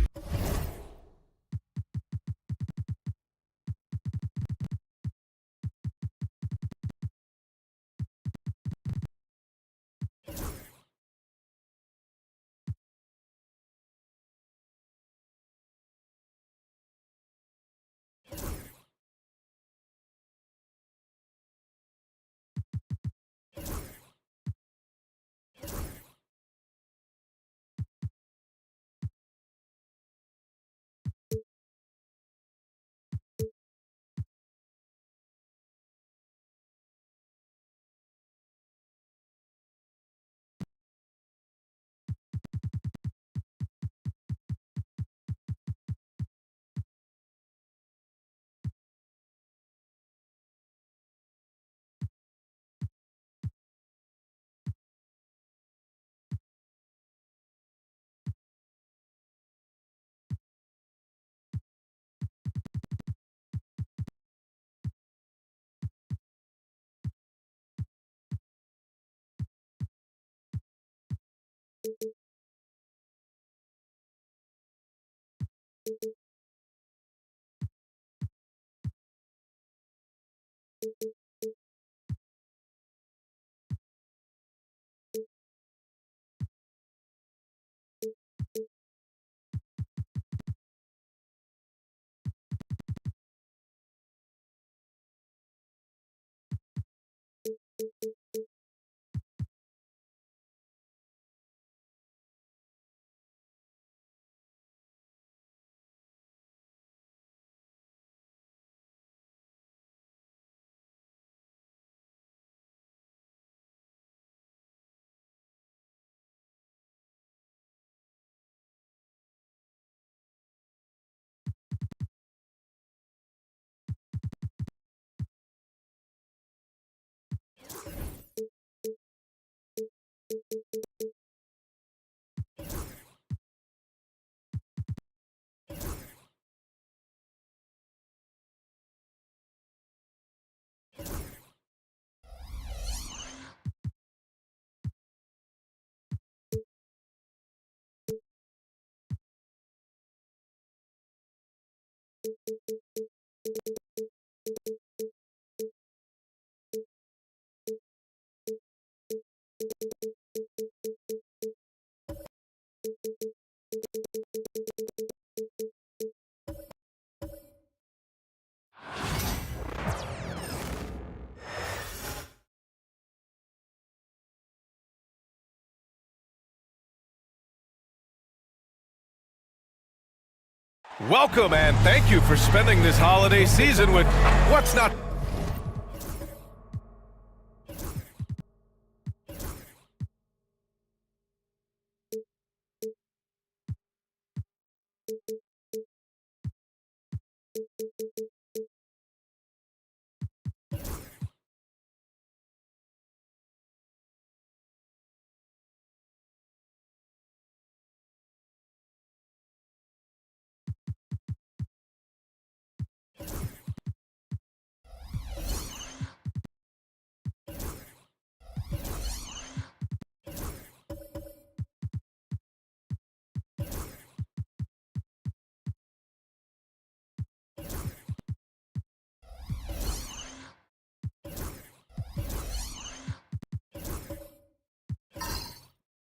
Welcome and thank you for spending this holiday season with what's not.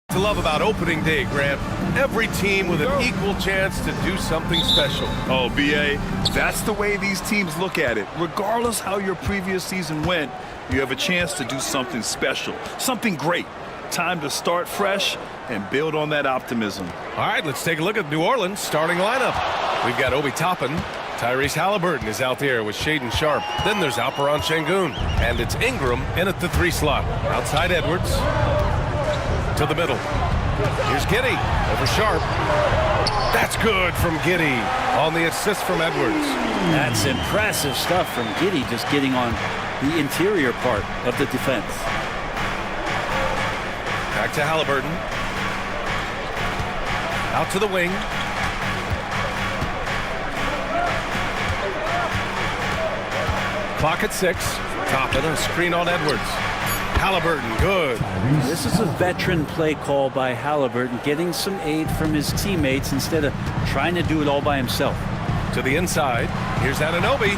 To love about opening day, Grant, every team with an equal chance to do something special. Oh, B.A., that's the way these teams look at it. Regardless how your previous season went, you have a chance to do something special, something great. Time to start fresh and build on that optimism. All right, let's take a look at New Orleans' starting lineup. We've got Obi Toppin. Tyrese Halliburton is out there with Shaden Sharp. Then there's Alperon Şengün. And it's Ingram in at the 3 slot. Outside Edwards. To the middle. Here's Giddey over Sharp. That's good from Giddey on the assist from Edwards. That's impressive stuff from Giddey, just getting on the interior part of the defense. Back to Halliburton. Out to the wing. Clock at 6. Toppin, a screen on Edwards. Halliburton, good. This is a veteran play call by Halliburton, getting some aid from his teammates instead of trying to do it all by himself. To the inside. Here's Anunoby.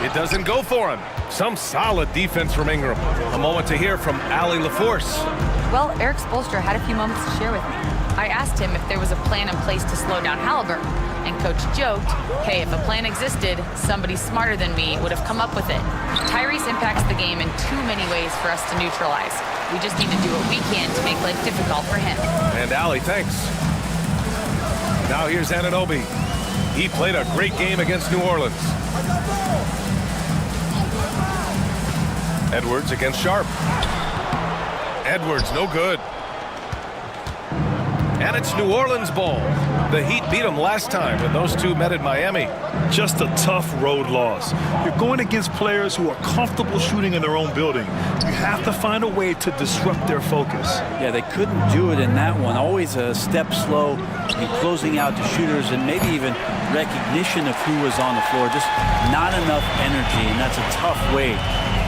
It doesn't go for him. Some solid defense from Ingram. A moment to hear from Allie LaForce. Well, Eric Spoelstra had a few moments to share with me. I asked him if there was a plan in place to slow down Halliburton, and Coach joked, hey, if a plan existed, somebody smarter than me would have come up with it. Tyrese impacts the game in too many ways for us to neutralize. We just need to do what we can to make life difficult for him. And Allie, thanks. Now here's Anunoby. He played a great game against New Orleans. Edwards against Sharp. Edwards, no good. And it's New Orleans ball. The Heat beat them last time when those two met in Miami. Just a tough road loss. You're going against players who are comfortable shooting in their own building. You have to find a way to disrupt their focus. Yeah, they couldn't do it in that one. Always a step slow in closing out the shooters and maybe even recognition of who was on the floor. Just not enough energy, and that's a tough way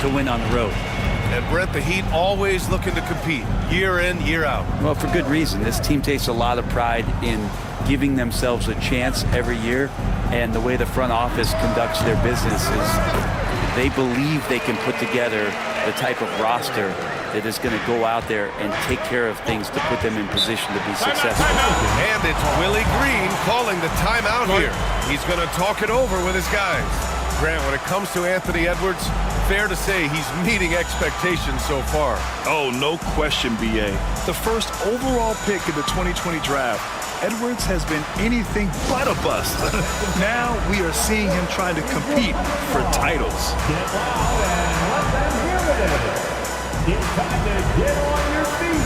to win on the road. And Brett, the Heat always looking to compete year in, year out. Well, for good reason. This team takes a lot of pride in giving themselves a chance every year, and the way the front office conducts their business is they believe they can put together the type of roster that is going to go out there and take care of things to put them in position to be successful. And it's Willie Green calling the timeout here. He's going to talk it over with his guys. Grant, when it comes to Anthony Edwards, fair to say he's meeting expectations so far. Oh, no question, B.A. The first overall pick in the 2020 draft, Edwards has been anything but a bust. Now we are seeing him trying to compete for titles. Get loud and let them hear it. It's time to get on your feet.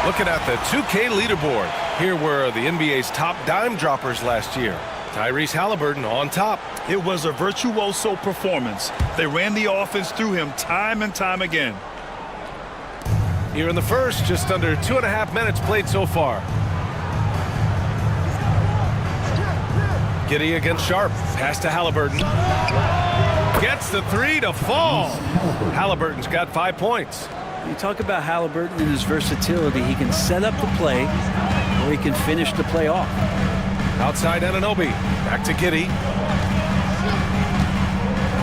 Looking at the 2K leaderboard, here were the NBA's top dime droppers last year. Tyrese Halliburton on top. It was a virtuoso performance. They ran the offense through him time and time again. Here in the first, just under 2.5 minutes played so far. Giddey against Sharp. Pass to Halliburton. Gets the 3 to fall. Halliburton's got 5 points. You talk about Halliburton and his versatility. He can set up the play, or he can finish the play off. Outside Anunoby. Back to Giddey.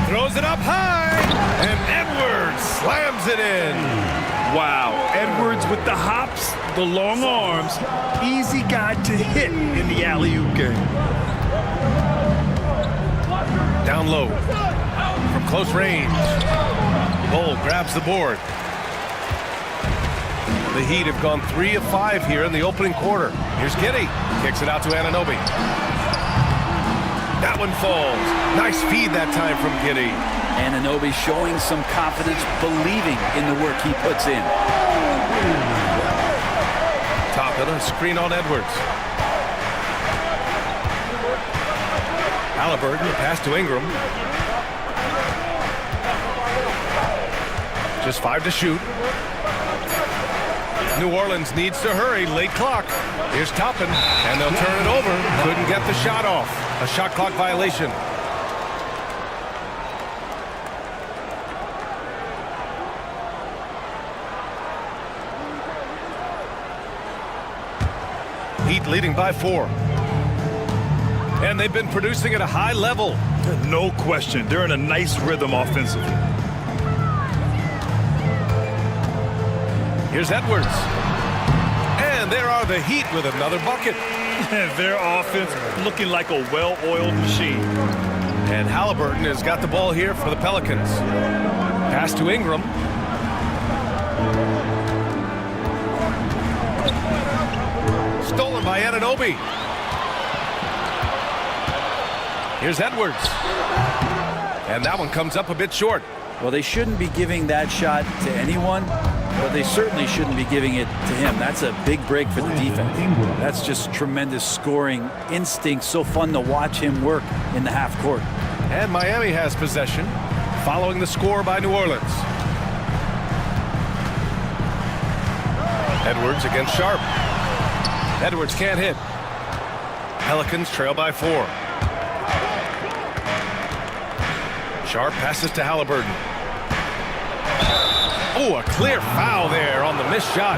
Throws it up high. And Edwards slams it in. Wow. Edwards with the hops, the long arms. Easy guy to hit in the alley-oop game. Down low. From close range. Bull grabs the board. The Heat have gone 3 of 5 here in the opening quarter. Here's Giddey. Kicks it out to Anunoby. That one falls. Nice feed that time from Giddey. Anunoby showing some confidence, believing in the work he puts in. Toppin, a screen on Edwards. Halliburton, a pass to Ingram. Just 5 to shoot. New Orleans needs to hurry. Late clock. Here's Toppin, and they'll turn it over. Couldn't get the shot off. A shot clock violation. Heat leading by 4. And they've been producing at a high level. No question. They're in a nice rhythm offensively. Here's Edwards. And there are the Heat with another bucket. Their offense looking like a well-oiled machine. And Halliburton has got the ball here for the Pelicans. Pass to Ingram. Stolen by Anunoby. Here's Edwards. And that one comes up a bit short. Well, they shouldn't be giving that shot to anyone, but they certainly shouldn't be giving it to him. That's a big break for the defense. That's just tremendous scoring instinct. So fun to watch him work in the half court. And Miami has possession, following the score by New Orleans. Edwards against Sharp. Edwards can't hit. Pelicans trail by 4. Sharp passes to Halliburton. Oh, a clear foul there on the missed shot.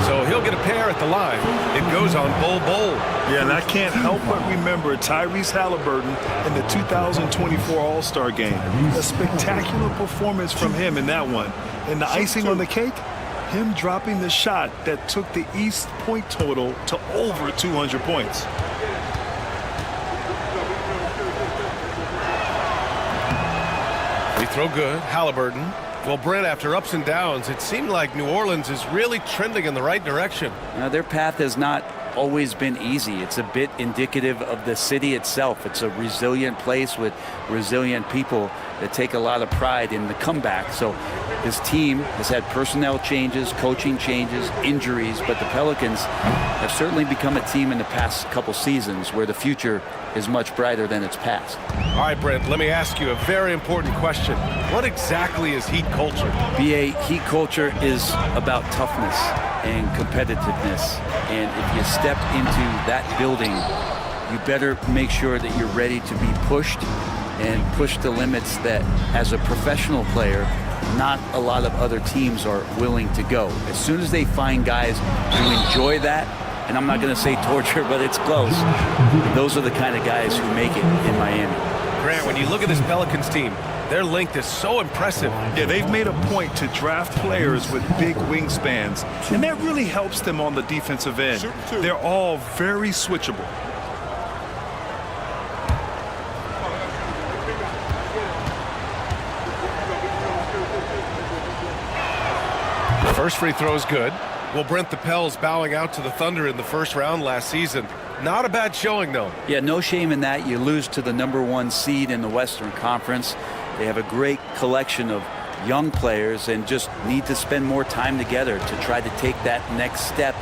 So he'll get a pair at the line. It goes on Bol Bol. Yeah, and I can't help but remember Tyrese Halliburton in the 2024 All-Star Game. A spectacular performance from him in that one. And the icing on the cake, him dropping the shot that took the East point total to over 200 points. Free throw good. Halliburton. Well, Brent, after ups and downs, it seemed like New Orleans is really trending in the right direction. Their path has not always been easy. It's a bit indicative of the city itself. It's a resilient place with resilient people that take a lot of pride in the comeback. So this team has had personnel changes, coaching changes, injuries, but the Pelicans have certainly become a team in the past couple seasons where the future is much brighter than its past. All right, Brent, let me ask you a very important question. What exactly is Heat culture? BA, Heat culture is about toughness and competitiveness. And if you step into that building, you better make sure that you're ready to be pushed and push the limits that, as a professional player, not a lot of other teams are willing to go. As soon as they find guys who enjoy that, and I'm not going to say torture, but it's close, those are the kind of guys who make it in Miami. Grant, when you look at this Pelicans team, their length is so impressive. Yeah, they've made a point to draft players with big wingspans, and that really helps them on the defensive end. They're all very switchable. The first free throw is good. Well, Brent, the Pels bowing out to the Thunder in the first round last season. Not a bad showing, though. Yeah, no shame in that. You lose to the #1 seed in the Western Conference. They have a great collection of young players and just need to spend more time together to try to take that next step.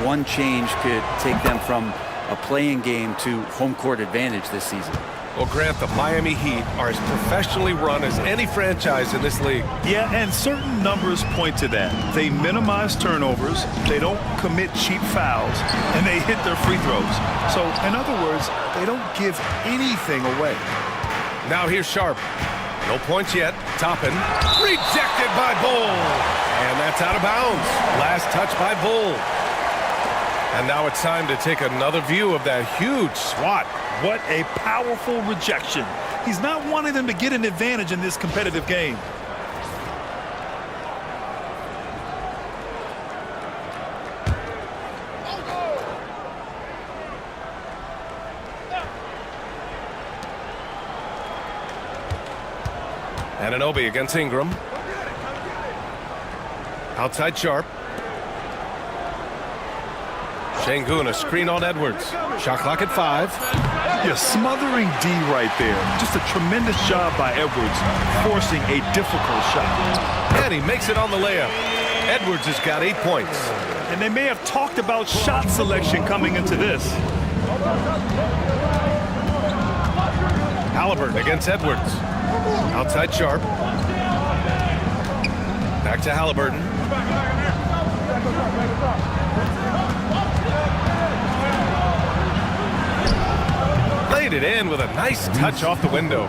One change could take them from a playing game to home court advantage this season. Well, Grant, the Miami Heat are as professionally run as any franchise in this league. Yeah, and certain numbers point to that. They minimize turnovers, they don't commit cheap fouls, and they hit their free throws. So, in other words, they don't give anything away. Now here's Sharp. No points yet. Toppin. Rejected by Bol. And that's out of bounds. Last touch by Bol. And now it's time to take another view of that huge swat. What a powerful rejection. He's not wanting them to get an advantage in this competitive game. Anunoby against Ingram. Outside Sharp. Şengün, a screen on Edwards. Shot clock at 5. Yeah, smothering D right there. Just a tremendous job by Edwards, forcing a difficult shot. And he makes it on the layup. Edwards has got 8 points. And they may have talked about shot selection coming into this. Halliburton against Edwards. Outside Sharp. Back to Halliburton. Laid it in with a nice touch off the window.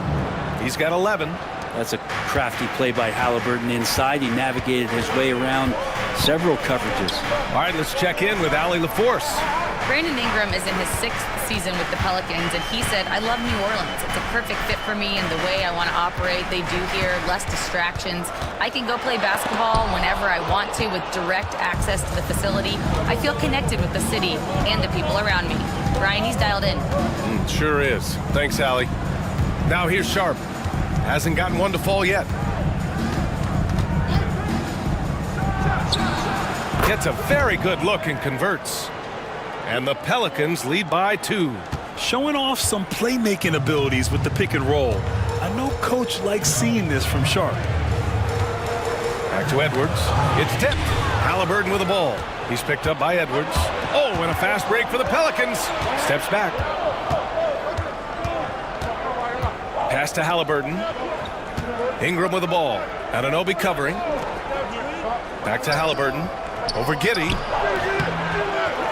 He's got 11. That's a crafty play by Halliburton inside. He navigated his way around several coverages. All right, let's check in with Allie LaForce. Brandon Ingram is in his 6th season with the Pelicans, and he said, I love New Orleans. It's a perfect fit for me and the way I want to operate. They do here, less distractions. I can go play basketball whenever I want to with direct access to the facility. I feel connected with the city and the people around me. Brian, he's dialed in. Sure is. Thanks, Allie. Now here's Sharp. Hasn't gotten one to fall yet. Gets a very good look and converts. And the Pelicans lead by 2. Showing off some playmaking abilities with the pick and roll. I know Coach likes seeing this from Sharp. Back to Edwards. It's tipped. Halliburton with the ball. He's picked up by Edwards. Oh, and a fast break for the Pelicans. Steps back. Pass to Halliburton. Ingram with the ball. Anunoby covering. Back to Halliburton. Over Giddey.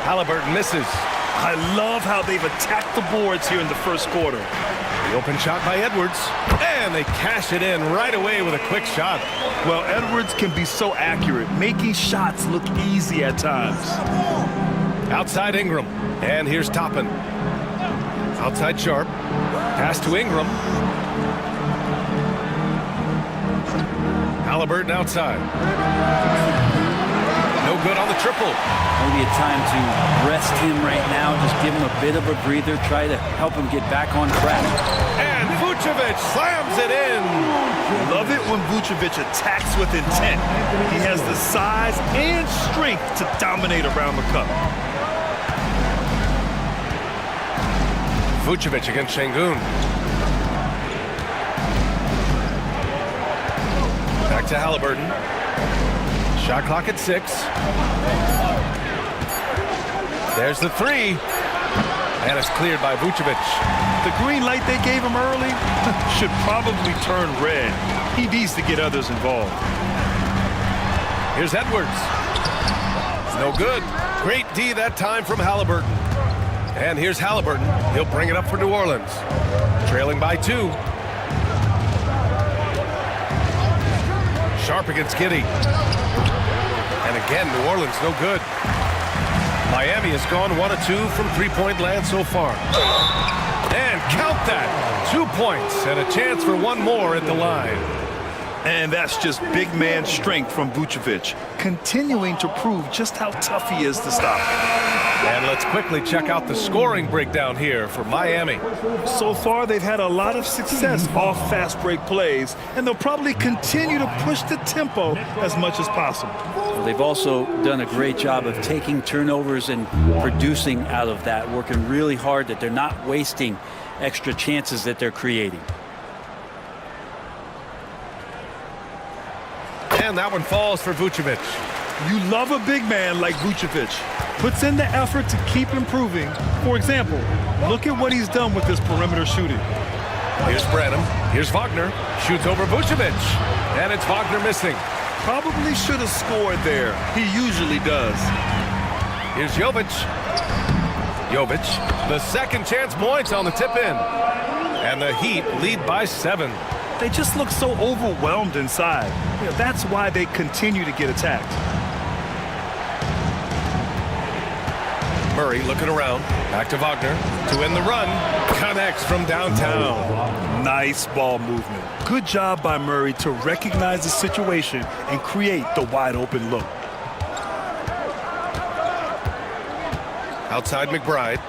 Halliburton misses. I love how they've attacked the boards here in the first quarter. The open shot by Edwards. And they cash it in right away with a quick shot. Well, Edwards can be so accurate, making shots look easy at times. Outside Ingram. And here's Toppin. Outside Sharp. Pass to Ingram. Halliburton outside. No good on the triple. Maybe a time to rest him right now. Just give him a bit of a breather. Try to help him get back on track. And Vucevic slams it in. Love it when Vucevic attacks with intent. He has the size and strength to dominate around the cup. Vucevic against Şengün. Back to Halliburton. Shot clock at 6. There's the 3. And it's cleared by Vucevic. The green light they gave him early should probably turn red. He needs to get others involved. Here's Edwards. No good. Great D that time from Halliburton. And here's Halliburton. He'll bring it up for New Orleans. Trailing by 2. Sharp against Giddey. And again, New Orleans no good. Miami has gone 1 of 2 from three-point land so far. And count that. 2 points and a chance for one more at the line. And that's just big man strength from Vucevic, continuing to prove just how tough he is to stop. And let's quickly check out the scoring breakdown here for Miami. So far, they've had a lot of success off fast break plays, and they'll probably continue to push the tempo as much as possible. They've also done a great job of taking turnovers and producing out of that, working really hard that they're not wasting extra chances that they're creating. And that one falls for Vucevic. You love a big man like Vucevic. Puts in the effort to keep improving. For example, look at what he's done with his perimeter shooting. Here's Branham. Here's Wagner. Shoots over Vucevic. And it's Wagner missing. Probably should have scored there. He usually does. Here's Jovic. Jovic, the second chance points on the tip-in. And the Heat lead by 7. They just look so overwhelmed inside. You know, that's why they continue to get attacked. Murray looking around. Back to Wagner to end the run. Connects from downtown. Nice ball movement. Good job by Murray to recognize the situation and create the wide open look. Outside McBride.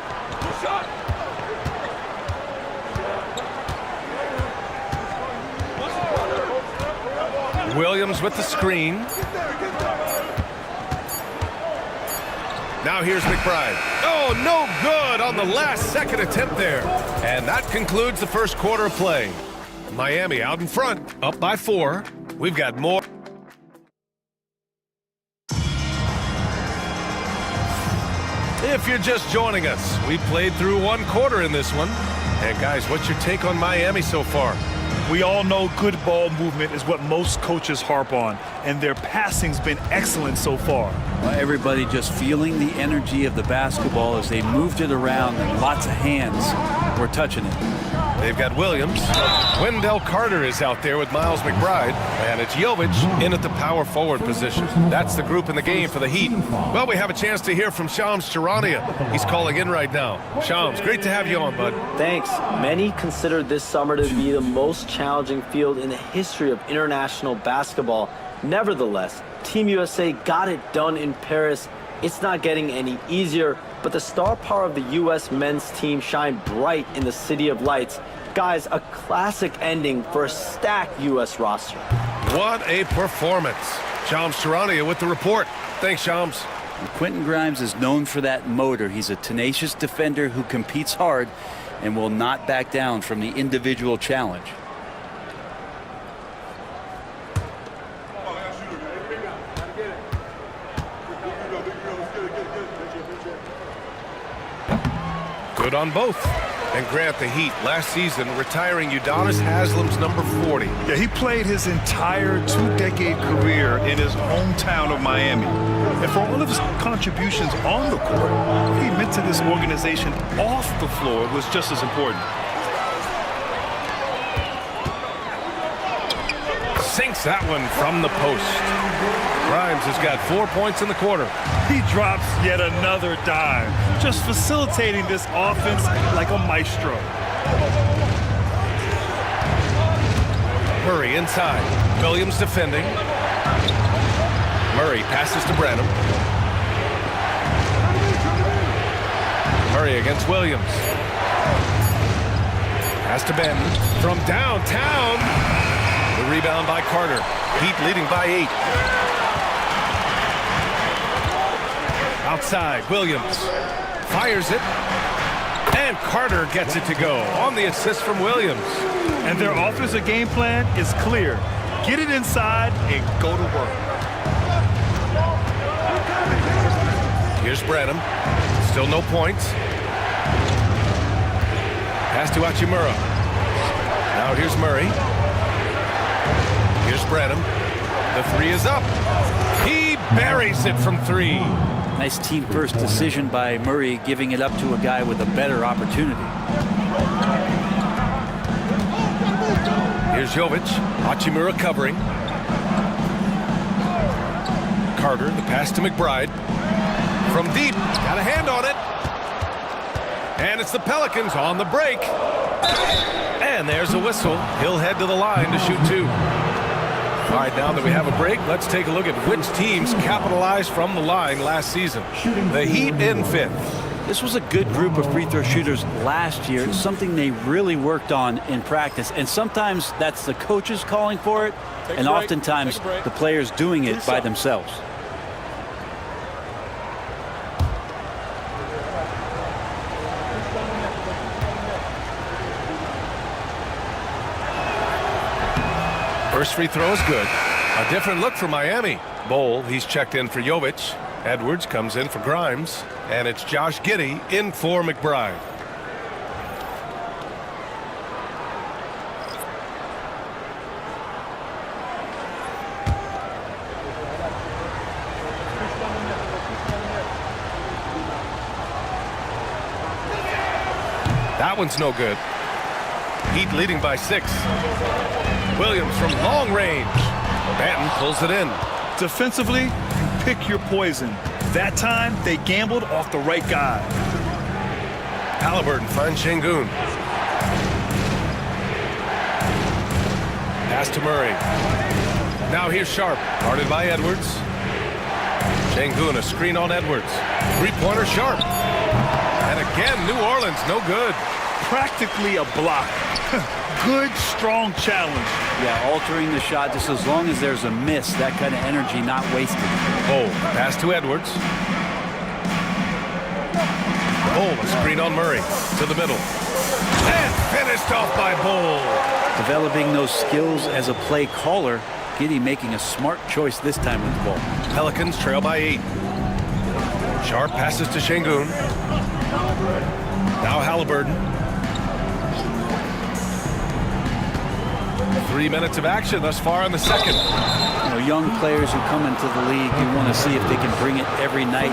Williams with the screen. Now here's McBride. Oh, no good on the last second attempt there. And that concludes the first quarter of play. Miami out in front, up by 4. We've got more. If you're just joining us, we played through 1 quarter in this one. And guys, what's your take on Miami so far? We all know good ball movement is what most coaches harp on, and their passing's been excellent so far. Everybody just feeling the energy of the basketball as they moved it around, and lots of hands were touching it. They've got Williams. Wendell Carter is out there with Miles McBride. And it's Jovic in at the power forward position. That's the group in the game for the Heat. Well, we have a chance to hear from Shams Charania. He's calling in right now. Shams, great to have you on, bud. Thanks. Many consider this summer to be the most challenging field in the history of international basketball. Nevertheless, Team USA got it done in Paris. It's not getting any easier, but the star power of the U.S. men's team shined bright in the City of Lights. Guys, a classic ending for a stacked U.S. roster. What a performance. Shams Charania with the report. Thanks, Shams. Quentin Grimes is known for that motor. He's a tenacious defender who competes hard and will not back down from the individual challenge. Good on both. And Grant, the Heat last season retiring Udonis Haslem's number 40. Yeah, he played his entire 2-decade career in his hometown of Miami. And for all of his contributions on the court, what he meant to this organization off the floor was just as important. Sinks that one from the post. Grimes has got 4 points in the quarter. He drops yet another dime, just facilitating this offense like a maestro. Murray inside. Williams defending. Murray passes to Branham. Murray against Williams. Pass to Ben from downtown. The rebound by Carter. Heat leading by 8. Outside, Williams fires it, and Carter gets it to go on the assist from Williams. And their offensive game plan is clear. Get it inside and go to work. Here's Branham. Still no points. Pass to Hachimura. Now here's Murray. Here's Branham. The 3 is up. He buries it from 3. Nice team-first decision by Murray, giving it up to a guy with a better opportunity. Here's Jovic. Hachimura covering. Carter, the pass to McBride. From deep. Got a hand on it. And it's the Pelicans on the break. And there's a whistle. He'll head to the line to shoot 2. All right, now that we have a break, let's take a look at which teams capitalized from the line last season. The Heat in 5th. This was a good group of free throw shooters last year, something they really worked on in practice. And sometimes that's the coaches calling for it, and oftentimes the players doing it by themselves. First free throw is good. A different look for Miami. Bol, he's checked in for Jovic. Edwards comes in for Grimes. And it's Josh Giddey in for McBride. That one's no good. Heat leading by 6. Williams from long range. Banton pulls it in. Defensively, pick your poison. That time, they gambled off the right guy. Halliburton finds Şengün. Pass to Murray. Now here's Sharp. Guarded by Edwards. Şengün, a screen on Edwards. Three-pointer Sharp. And again, New Orleans, no good. Practically a block. Good, strong challenge. Yeah, altering the shot just as long as there's a miss, that kind of energy not wasted. Oh, pass to Edwards. a screen on Murray to the middle. And finished off by Bull. Developing those skills as a play caller. Giddey making a smart choice this time with the ball. Pelicans trail by 8. Sharp passes to Şengün. Now Halliburton. 3 minutes of action thus far in the second. You know, young players who come into the league, you want to see if they can bring it every night.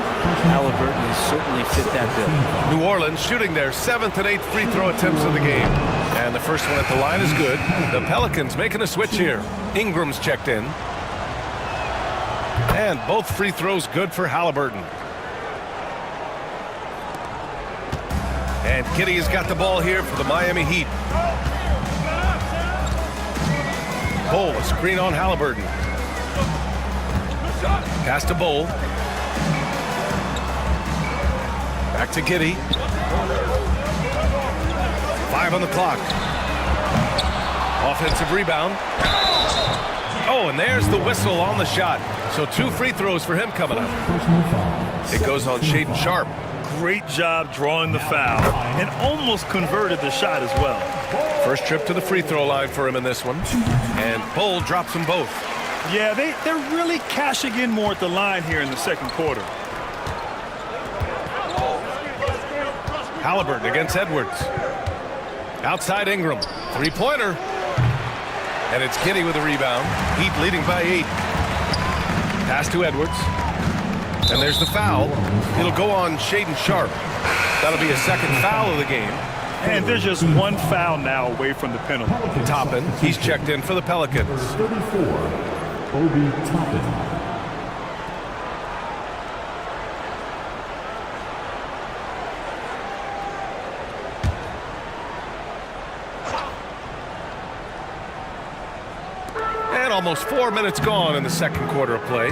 Halliburton has certainly fit that bill. New Orleans shooting their 7th and 8th free throw attempts of the game. And the first one at the line is good. The Pelicans making a switch here. Ingram's checked in. And both free throws good for Halliburton. And Giddey has got the ball here for the Miami Heat. Bull, a screen on Halliburton. Pass to Bull. Back to Giddey. 5 on the clock. Offensive rebound. Oh, and there's the whistle on the shot. So 2 free throws for him coming up. It goes on Shaedon Sharpe. Great job drawing the foul and almost converted the shot as well. First trip to the free throw line for him in this one. And Bull drops them both. Yeah, they're really cashing in more at the line here in the second quarter. Halliburton against Edwards. Outside Ingram. Three-pointer. And it's Giddey with a rebound. Heat leading by 8. Pass to Edwards. And there's the foul. It'll go on Shaedon Sharpe. That'll be a second foul of the game. And they're just 1 foul now away from the penalty. Toppin, he's checked in for the Pelicans. 34, Obi Toppin. And almost 4 minutes gone in the second quarter of play.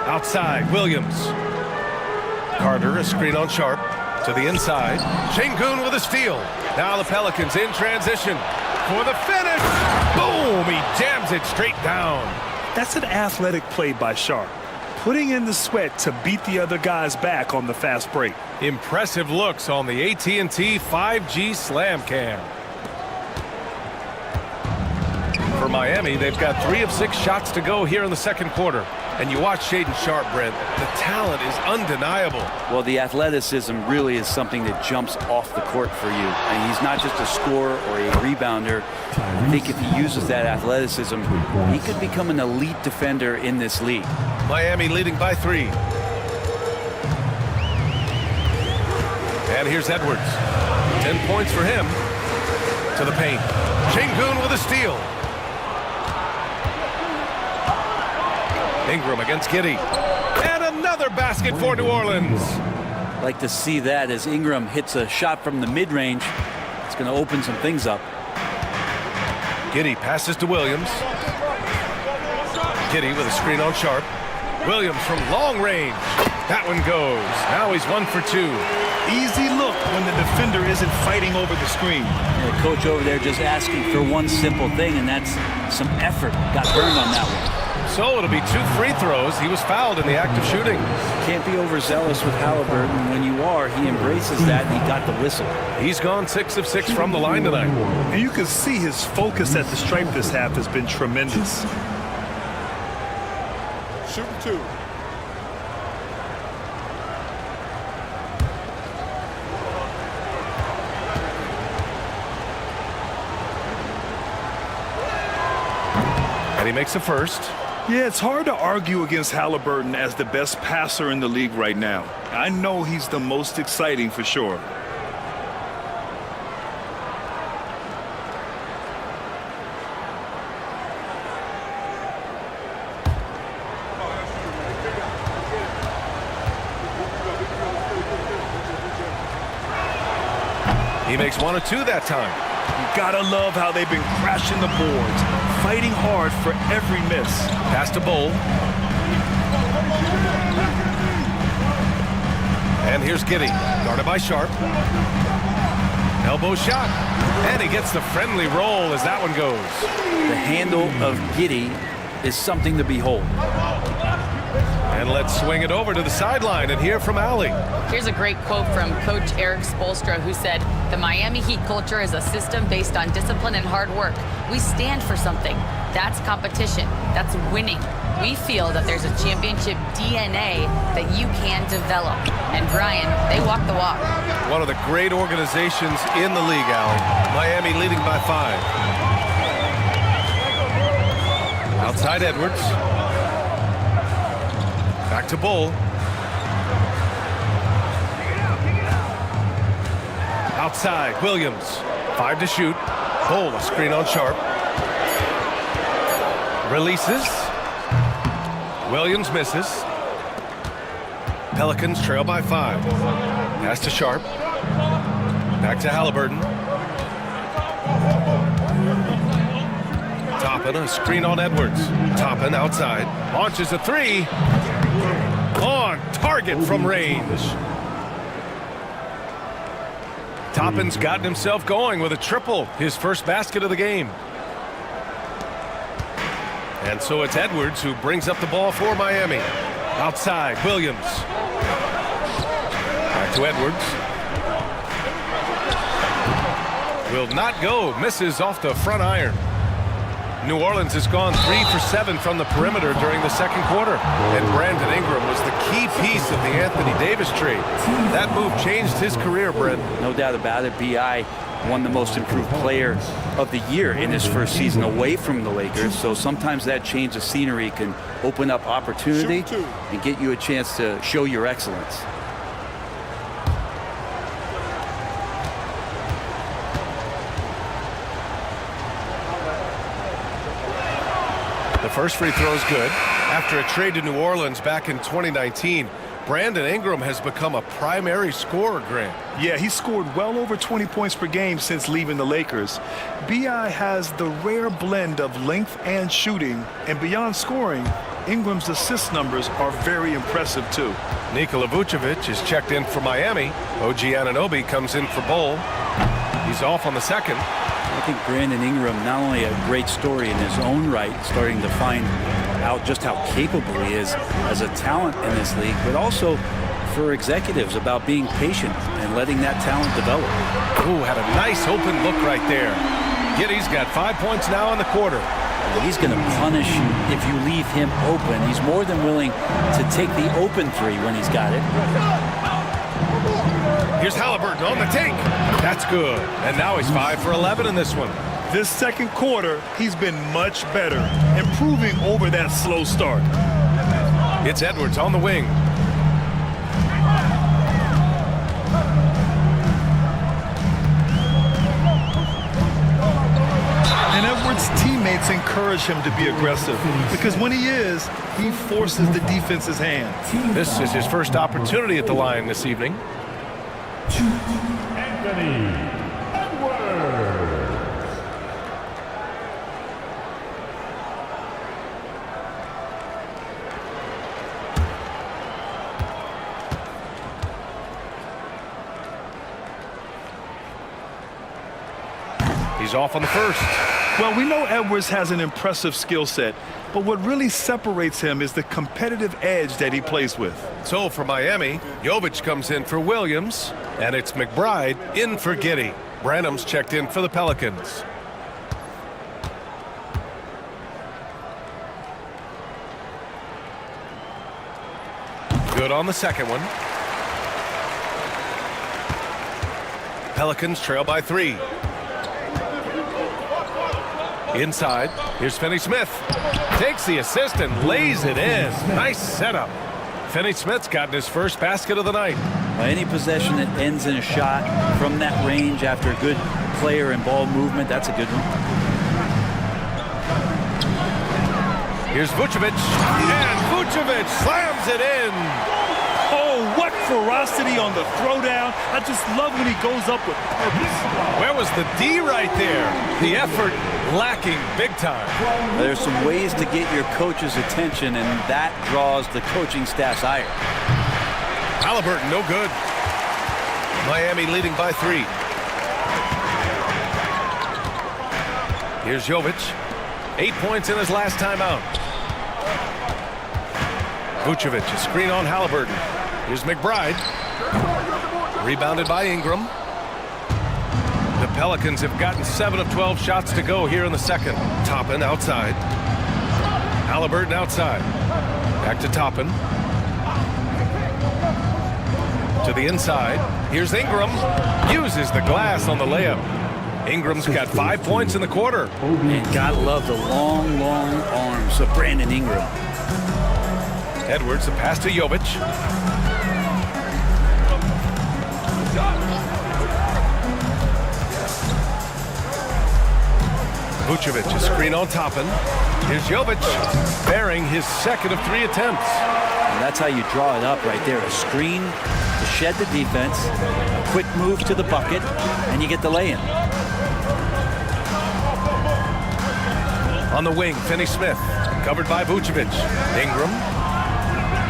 Outside, Williams. Carter, a screen on Sharpe. To the inside. Şengün with a steal. Now the Pelicans in transition for the finish. Boom! He jams it straight down. That's an athletic play by Sharpe. Putting in the sweat to beat the other guys back on the fast break. Impressive looks on the AT&T 5G Slam Cam. For Miami, they've got 3 of 6 shots to go here in the second quarter. And you watch Shaedon Sharpe, Brent, the talent is undeniable. Well, the athleticism really is something that jumps off the court for you. And he's not just a scorer or a rebounder. I think if he uses that athleticism, he could become an elite defender in this league. Miami leading by 3. And here's Edwards. 10 points for him. To the paint. Şengün with a steal. Ingram against Giddey. And another basket for New Orleans. Like to see that as Ingram hits a shot from the mid-range. It's going to open some things up. Giddey passes to Williams. Giddey with a screen on Sharpe. Williams from long range. That one goes. Now he's 1 for 2. Easy look when the defender isn't fighting over the screen. And the coach over there just asking for one simple thing, and that's some effort. Got burned on that one. So it'll be 2 free throws. He was fouled in the act of shooting. Can't be overzealous with Halliburton. When you are, he embraces that, and he got the whistle. He's gone 6 of 6 from the line tonight. And you can see his focus at the stripe this half has been tremendous. Shooting 2. And he makes a first. Yeah, it's hard to argue against Halliburton as the best passer in the league right now. I know he's the most exciting for sure. He makes 1 of 2 that time. You gotta love how they've been crashing the boards, fighting hard for every miss. Pass to Bull. And here's Giddey, guarded by Sharpe. Elbow shot, and he gets the friendly roll as that one goes. The handle of Giddey is something to behold. And let's swing it over to the sideline and hear from Allie. Here's a great quote from Coach Eric Spoelstra, who said, "The Miami Heat culture is a system based on discipline and hard work. We stand for something. That's competition. That's winning. We feel that there's a championship DNA that you can develop." And Brian, they walk the walk. One of the great organizations in the league, Allie. Miami leading by 5. Outside Edwards. Back to Bull. Outside, Williams. 5 to shoot. Bull, a screen on Sharp. Releases. Williams misses. Pelicans trail by 5. Pass to Sharp. Back to Halliburton. Toppin, a screen on Edwards. Toppin outside. Launches a 3. On target from range. Toppin's gotten himself going with a triple. His first basket of the game. And so it's Edwards who brings up the ball for Miami. Outside, Williams. Back to Edwards. Will not go. Misses off the front iron. New Orleans has gone 3 for 7 from the perimeter during the second quarter. And Brandon Ingram was the key piece of the Anthony Davis trade. That move changed his career, Brent. No doubt about it. B.I. won the most improved player of the year in his first season away from the Lakers. So sometimes that change of scenery can open up opportunity and get you a chance to show your excellence. The first free throw is good. After a trade to New Orleans back in 2019, Brandon Ingram has become a primary scorer, Grant. Yeah, he scored well over 20 points per game since leaving the Lakers. B.I. has the rare blend of length and shooting, and beyond scoring, Ingram's assist numbers are very impressive too. Nikola Vucevic is checked in for Miami. OG Anunoby comes in for Bull. He's off on the second. I think Brandon Ingram, not only a great story in his own right, starting to find out just how capable he is as a talent in this league, but also for executives about being patient and letting that talent develop. Ooh, had a nice open look right there. Giddey's got 5 points now in the quarter. He's going to punish you if you leave him open. He's more than willing to take the open 3 when he's got it. Here's Halliburton on the take. That's good. And now he's 5 for 11 in this one. This second quarter, he's been much better, improving over that slow start. It's Edwards on the wing. And Edwards' teammates encourage him to be aggressive because when he is, he forces the defense's hand. This is his first opportunity at the line this evening. Anthony Edwards. He's off on the first. Well, we know Edwards has an impressive skill set, but what really separates him is the competitive edge that he plays with. So for Miami, Jovic comes in for Williams, and it's McBride in for Giddey. Branham's checked in for the Pelicans. Good on the second one. Pelicans trail by 3. Inside, here's Finney-Smith. Takes the assist and lays it in. Nice setup. Finney-Smith's gotten his first basket of the night. Any possession that ends in a shot from that range after a good player and ball movement, that's a good one. Here's Vucevic, and Vucevic slams it in. Oh, what ferocity on the throwdown. I just love when he goes up with purpose. Where was the D right there? The effort lacking big time. There's some ways to get your coach's attention, and that draws the coaching staff's ire. Halliburton, no good. Miami leading by 3. Here's Jovic. 8 points in his last time out. Vucevic, a screen on Halliburton. Here's McBride. Rebounded by Ingram. The Pelicans have gotten 7 of 12 shots to go here in the second. Toppin outside. Halliburton outside. Back to Toppin. To the inside. Here's Ingram. Uses the glass on the layup. Ingram's got 5 points in the quarter. And gotta love the long, long arms of Brandon Ingram. Edwards, the pass to Jovic. Vucevic, a screen on Toppin. Here's Jovic, bearing his second of 3 attempts. And that's how you draw it up right there. A screen to shed the defense, a quick move to the bucket, and you get the lay-in. On the wing, Finney-Smith, covered by Vucevic. Ingram.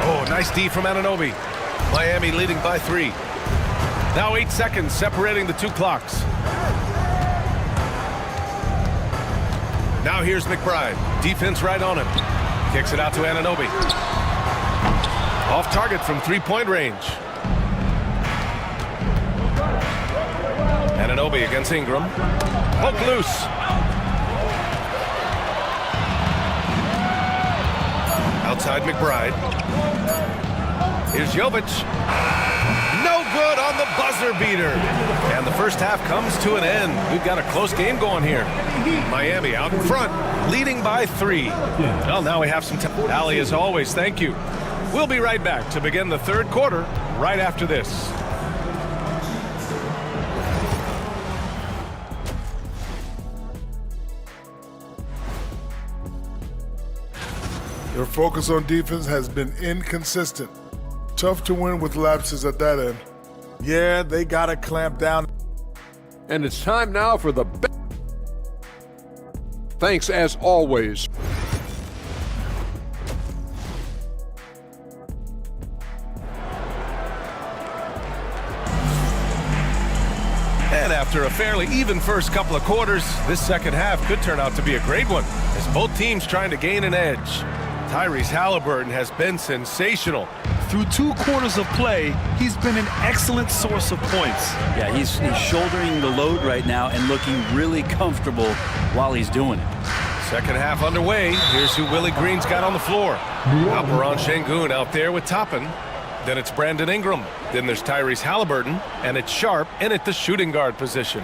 Oh, nice D from Anunoby. Miami leading by 3. Now 8 seconds separating the 2 clocks. Now here's McBride. Defense right on him. Kicks it out to Anunoby. Off target from 3-point range. Anunoby against Ingram. Poke loose. Outside McBride. Here's Jovic. No good on the buzzer beater. And the first half comes to an end. We've got a close game going here. Miami out in front, leading by 3. Well, now we have some time. Allie, as always, thank you. We'll be right back to begin the third quarter right after this. Your focus on defense has been inconsistent. Tough to win with lapses at that end. Yeah, they got to clamp down. And it's time now for the thanks as always. And after a fairly even first couple of quarters, this second half could turn out to be a great one, as both teams trying to gain an edge. Tyrese Halliburton has been sensational. Through 2 quarters of play, he's been an excellent source of points. Yeah, he's shouldering the load right now and looking really comfortable while he's doing it. Second half underway. Here's who Willie Green's got on the floor. Alperen Sengun out there with Toppin. Then it's Brandon Ingram. Then there's Tyrese Halliburton. And it's Sharp in at the shooting guard position.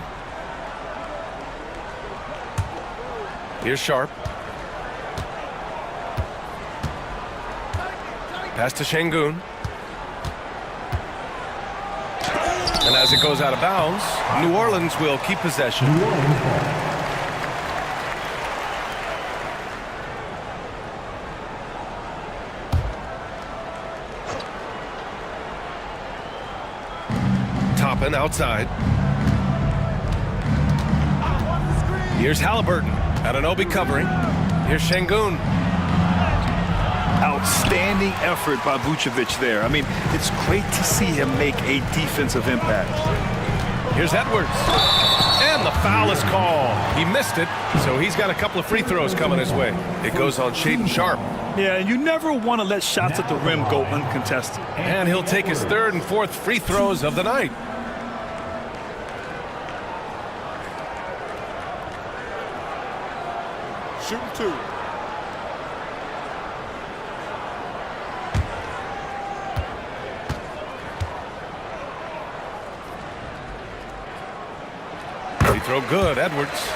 Here's Sharp. Pass to Sengun. And as it goes out of bounds, New Orleans will keep possession. Toppin outside. Here's Halliburton. Anunoby covering. Here's Sengun. Outstanding effort by Vucevic there. I mean, it's great to see him make a defensive impact. Here's Edwards. And the foul is called. He missed it, so he's got a couple of free throws coming his way. It goes on Shaedon Sharp. Yeah, you never want to let shots at the rim go uncontested. And he'll take his 3rd and 4th free throws of the night. Shooting 2. Free throw good, Edwards.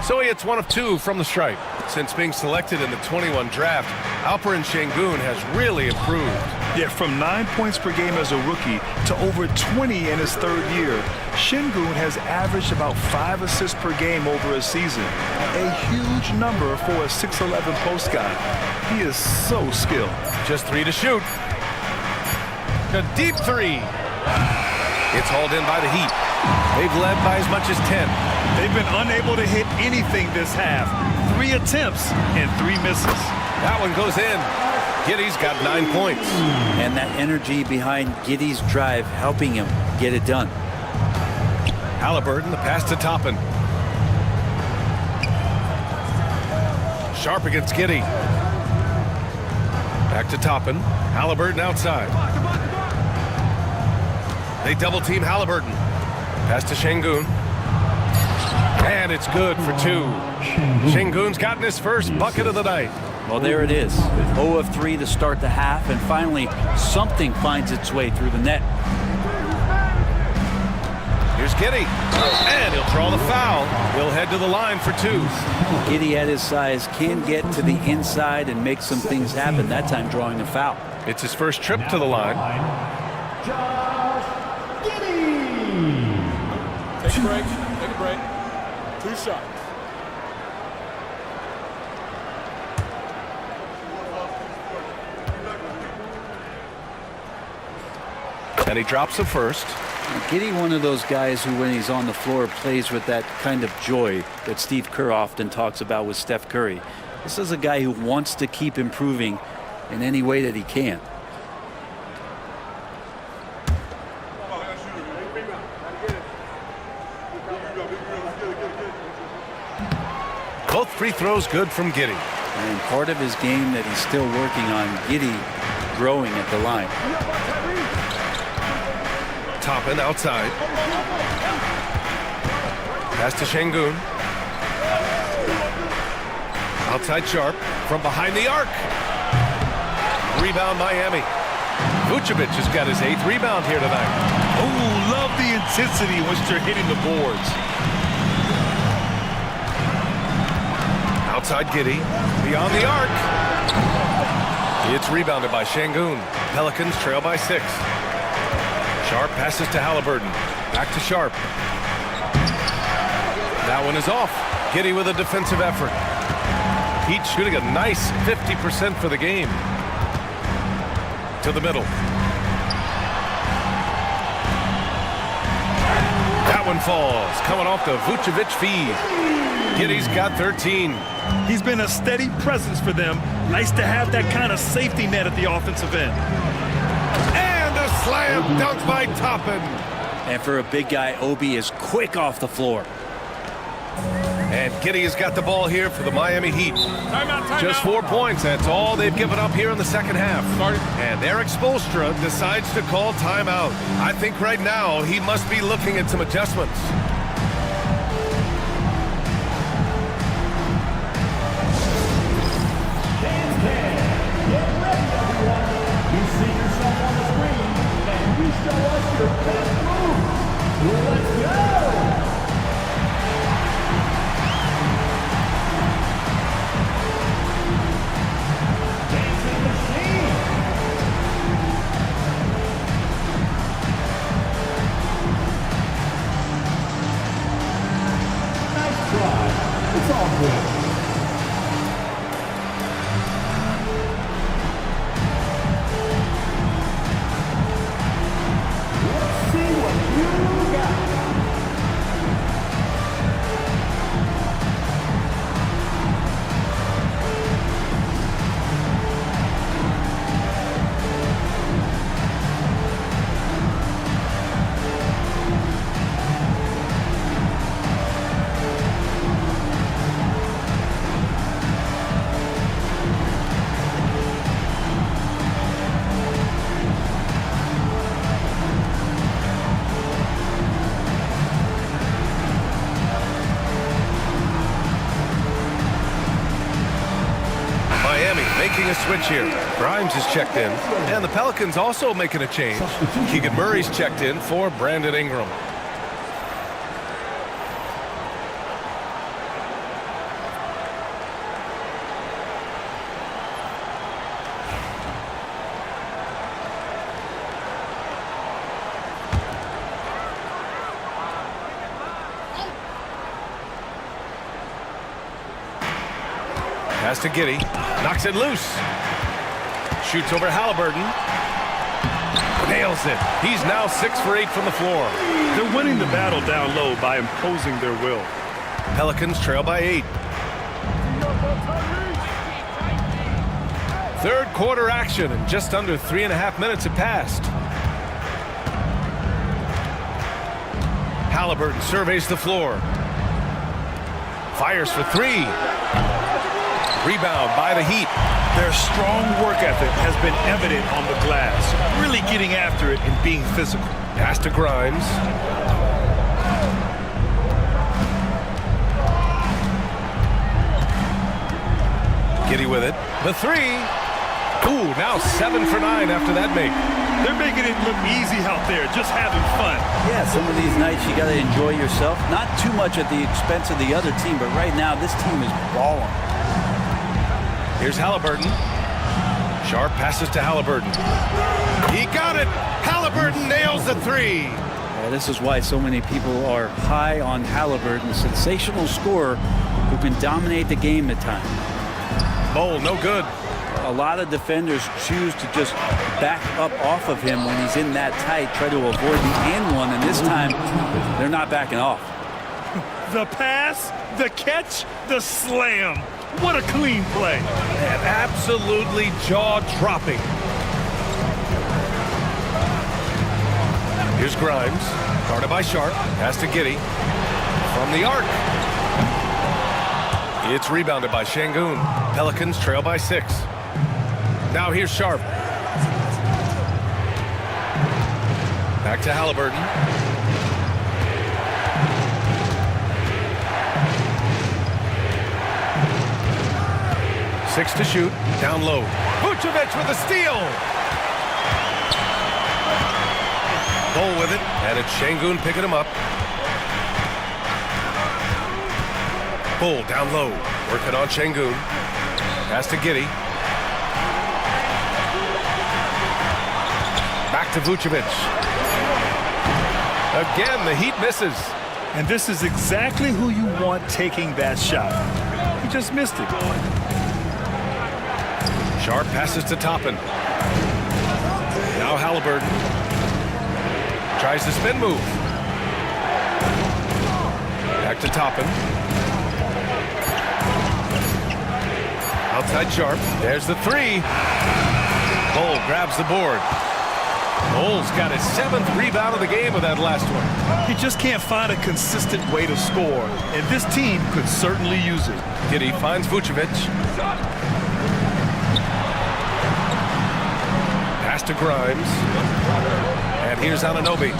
So he hits 1 of 2 from the stripe. Since being selected in the 21 draft, Alperen Sengun has really improved. Yeah, from 9 points per game as a rookie to over 20 in his 3rd year, Sengun has averaged about 5 assists per game over a season. A huge number for a 6'11" post guy. He is so skilled. Just 3 to shoot. A deep 3. It's hauled in by the Heat. They've led by as much as 10. They've been unable to hit anything this half. 3 attempts and 3 misses. That one goes in. Giddey's got 9 points. And that energy behind Giddey's drive helping him get it done. Halliburton, the pass to Toppin. Sharp against Giddey. Back to Toppin. Halliburton outside. They double team Halliburton. Pass to Şengün. And it's good for 2. Şengün's gotten his first bucket of the night. Well, there it is. 0 of 3 to start the half, and finally something finds its way through the net. Here's Giddey. And he'll draw the foul. He'll head to the line for 2. Giddey at his size can get to the inside and make some things happen, that time drawing a foul. It's his first trip to the line. Take a break. Take a break. 2 shots. And he drops the first. Giddey, one of those guys who, when he's on the floor, plays with that kind of joy that Steve Kerr often talks about with Steph Curry. This is a guy who wants to keep improving in any way that he can. Both free throws good from Giddey. And part of his game that he's still working on, Giddey growing at the line. Toppin outside. Pass to Şengün. Outside Sharp from behind the arc. Rebound Miami. Vucevic has got his 8th rebound here tonight. Oh, love the intensity once they're hitting the boards. Outside Giddey. Beyond the arc. It's rebounded by Şengün. Pelicans trail by 6. Sharp passes to Halliburton. Back to Sharp. That one is off. Giddey with a defensive effort. Heat shooting a nice 50% for the game. To the middle. That one falls. Coming off the Vucevic feed. Giddey's got 13. He's been a steady presence for them. Nice to have that kind of safety net at the offensive end. Slam dunk by Toppin. And for a big guy, Obi is quick off the floor. And Giddey has got the ball here for the Miami Heat. Just 4 points. That's all they've given up here in the second half. And Eric Spoelstra decides to call timeout. I think right now he must be looking at some adjustments. Show us your best move. Let's go! Dancing machine. Nice try. It's all good. Making a switch here. Grimes is checked in. And the Pelicans also making a change. Keegan Murray's checked in for Brandon Ingram. Pass to Giddey. Knocks it loose. Shoots over Halliburton. Nails it. He's now 6 for 8 from the floor. They're winning the battle down low by imposing their will. Pelicans trail by 8. Third quarter action, and just under 3.5 minutes have passed. Halliburton surveys the floor. Fires for three. Rebound by the Heat. Their strong work ethic has been evident on the glass, really getting after it and being physical. Pass to Grimes. Giddey with it. The three. Ooh, now 7 for 9 after that make. They're making it look easy out there, just having fun. Yeah, some of these nights you got to enjoy yourself. Not too much at the expense of the other team, but right now this team is balling. Here's Halliburton. Sharp passes to Halliburton. He got it. Halliburton nails the three. Yeah, this is why so many people are high on Halliburton. Sensational scorer who can dominate the game at times. Bol, no good. A lot of defenders choose to just back up off of him when he's in that tight, try to avoid the and one, and this time they're not backing off. The pass, the catch, the slam. What a clean play. And absolutely jaw-dropping. Here's Grimes, guarded by Sharp. Pass to Giddey from the arc. It's rebounded by Şengün. Pelicans trail by 6. Now here's Sharp. Back to Halliburton. Six to shoot. Down low. Vucevic with a steal. Bol with it. And it's Şengün picking him up. Bol down low. Working on Şengün. Pass to Giddey. Back to Vucevic. Again, the Heat misses. And this is exactly who you want taking that shot. He just missed it. Sharp passes to Toppin. Now Halliburton. Tries the spin move. Back to Toppin. Outside Sharp. There's the three. Bol grabs the board. Bol's got his 7th rebound of the game with that last one. He just can't find a consistent way to score, and this team could certainly use it. Giddey finds Vucevic. Pass to Grimes. And here's Anunoby.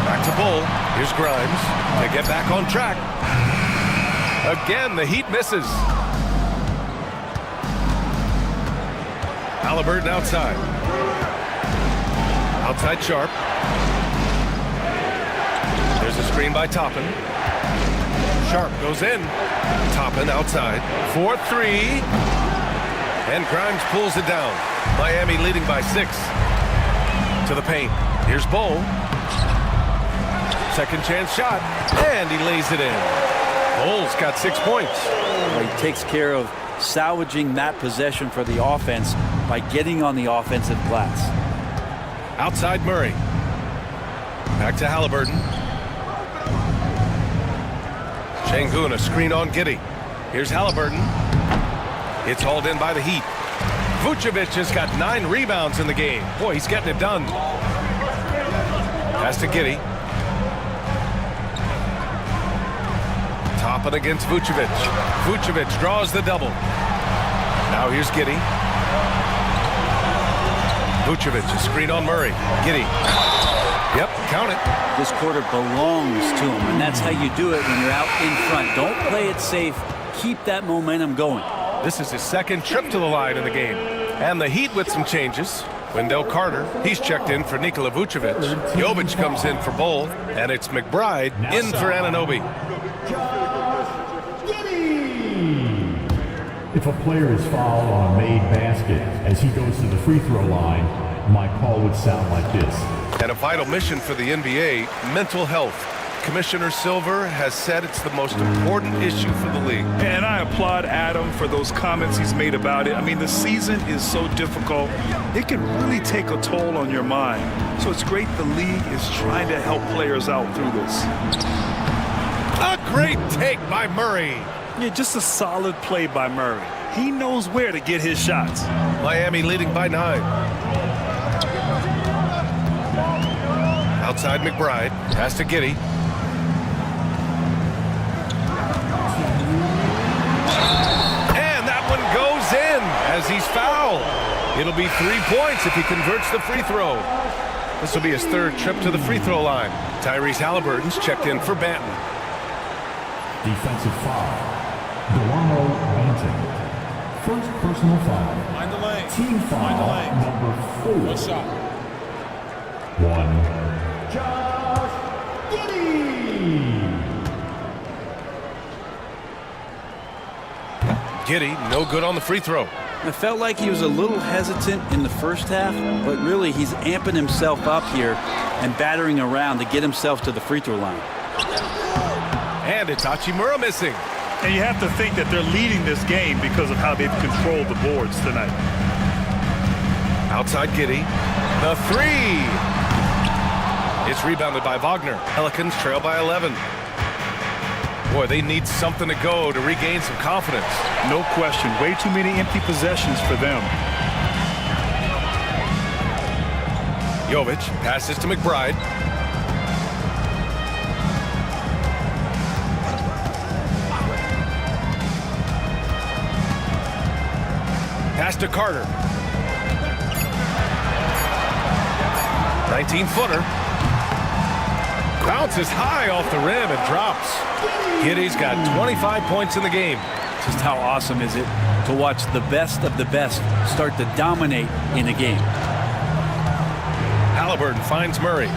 Back to Bol. Here's Grimes to get back on track. Again, the Heat misses. Halliburton outside. Outside Sharp. There's a screen by Toppin. Sharp goes in. Toppin outside. 4-3. And Grimes pulls it down. Miami leading by 6. To the paint. Here's Bol. Second chance shot. And he lays it in. Bol's got 6 points. Well, he takes care of salvaging that possession for the offense by getting on the offensive glass. Outside Murray. Back to Halliburton. Şengün, a screen on Giddey. Here's Halliburton. It's hauled in by the Heat. Vucevic has got 9 rebounds in the game. Boy, he's getting it done. Pass to Giddey. Toppin against Vucevic. Vucevic draws the double. Now here's Giddey. Vucevic, a screen on Murray. Giddey. Yep, count it. This quarter belongs to him, and that's how you do it when you're out in front. Don't play it safe. Keep that momentum going. This is his 2nd trip to the line in the game. And the Heat with some changes. Wendell Carter, he's checked in for Nikola Vucevic. Jovic comes in for Bol, and it's McBride in for Anunoby. If a player is fouled on a made basket as he goes to the free throw line, my call would sound like this. And a vital mission for the NBA, mental health. Commissioner Silver has said it's the most important issue for the league. And I applaud Adam for those comments he's made about it. I mean, the season is so difficult. It can really take a toll on your mind. So it's great the league is trying to help players out through this. A great take by Murray. Yeah, just a solid play by Murray. He knows where to get his shots. Miami leading by 9. Outside McBride. Pass to Giddey. And that one goes in as he's fouled. It'll be 3 points if he converts the free throw. This will be his 3rd trip to the free throw line. Tyrese Halliburton's checked in for Banton. Defensive foul. DeLamo Banton. First personal foul. Mind the lane. Team foul number 4. One shot. 1. Josh Giddey, no good on the free throw. I felt like he was a little hesitant in the first half, but really he's amping himself up here and battering around to get himself to the free throw line. And it's Hachimura missing. And you have to think that they're leading this game because of how they've controlled the boards tonight. Outside Giddey. The 3. It's rebounded by Wagner. Pelicans trail by 11. Boy, they need something to go to regain some confidence. No question. Way too many empty possessions for them. Jovic passes to McBride. Pass to Carter. 19-footer. Bounces high off the rim and drops. Giddey's got 25 points in the game. Just how awesome is it to watch the best of the best start to dominate in a game. Halliburton finds Murray.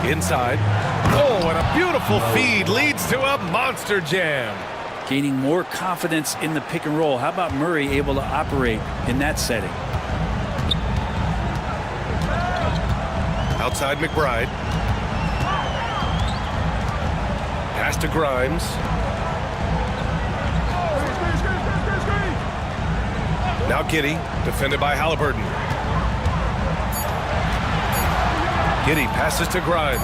Inside. Oh, and a beautiful feed leads to a monster jam. Gaining more confidence in the pick and roll. How about Murray able to operate in that setting? Outside McBride. Pass to Grimes. Now Giddey, defended by Halliburton. Giddey passes to Grimes.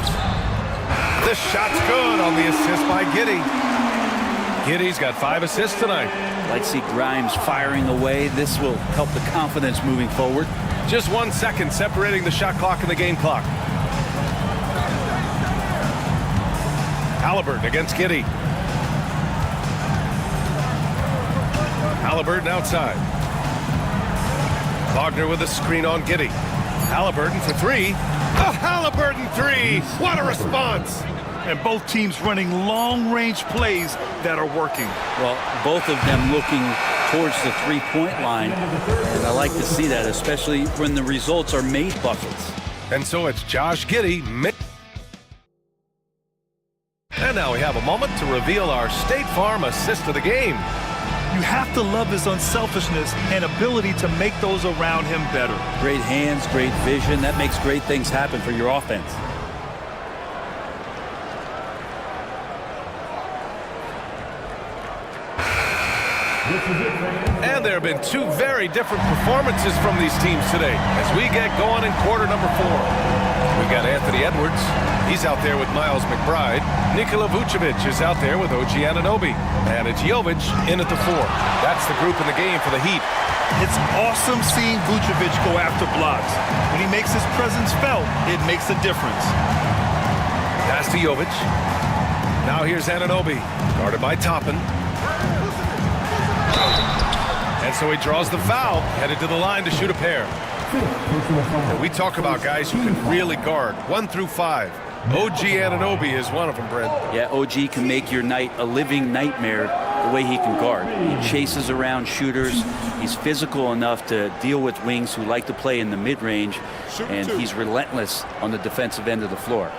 This shot's good on the assist by Giddey. Giddey's got 5 assists tonight. Like to see Grimes firing away. This will help the confidence moving forward. Just 1 second separating the shot clock and the game clock. Halliburton against Giddey. Halliburton outside. Wagner with a screen on Giddey. Halliburton for 3. A Halliburton 3. What a response. And both teams running long-range plays that are working. Well, both of them looking towards the three-point line. And I like to see that, especially when the results are made buckets. And so it's Josh Giddey. And now we have a moment to reveal our State Farm assist of the game. You have to love his unselfishness and ability to make those around him better. Great hands, great vision. That makes great things happen for your offense. And there have been 2 very different performances from these teams today as we get going in quarter number 4. We've got Anthony Edwards. He's out there with Miles McBride. Nikola Vucevic is out there with OG Anunoby. And it's Jovic in at the 4. That's the group in the game for the Heat. It's awesome seeing Vucevic go after blocks. When he makes his presence felt, it makes a difference. Pass to Jovic. Now here's Anunoby, guarded by Toppin. And so he draws the foul, headed to the line to shoot a pair. And we talk about guys who can really guard 1 through 5. OG Anunoby is one of them, Brent. Yeah, OG can make your night a living nightmare the way he can guard. He chases around shooters. He's physical enough to deal with wings who like to play in the mid-range. And he's relentless on the defensive end of the floor.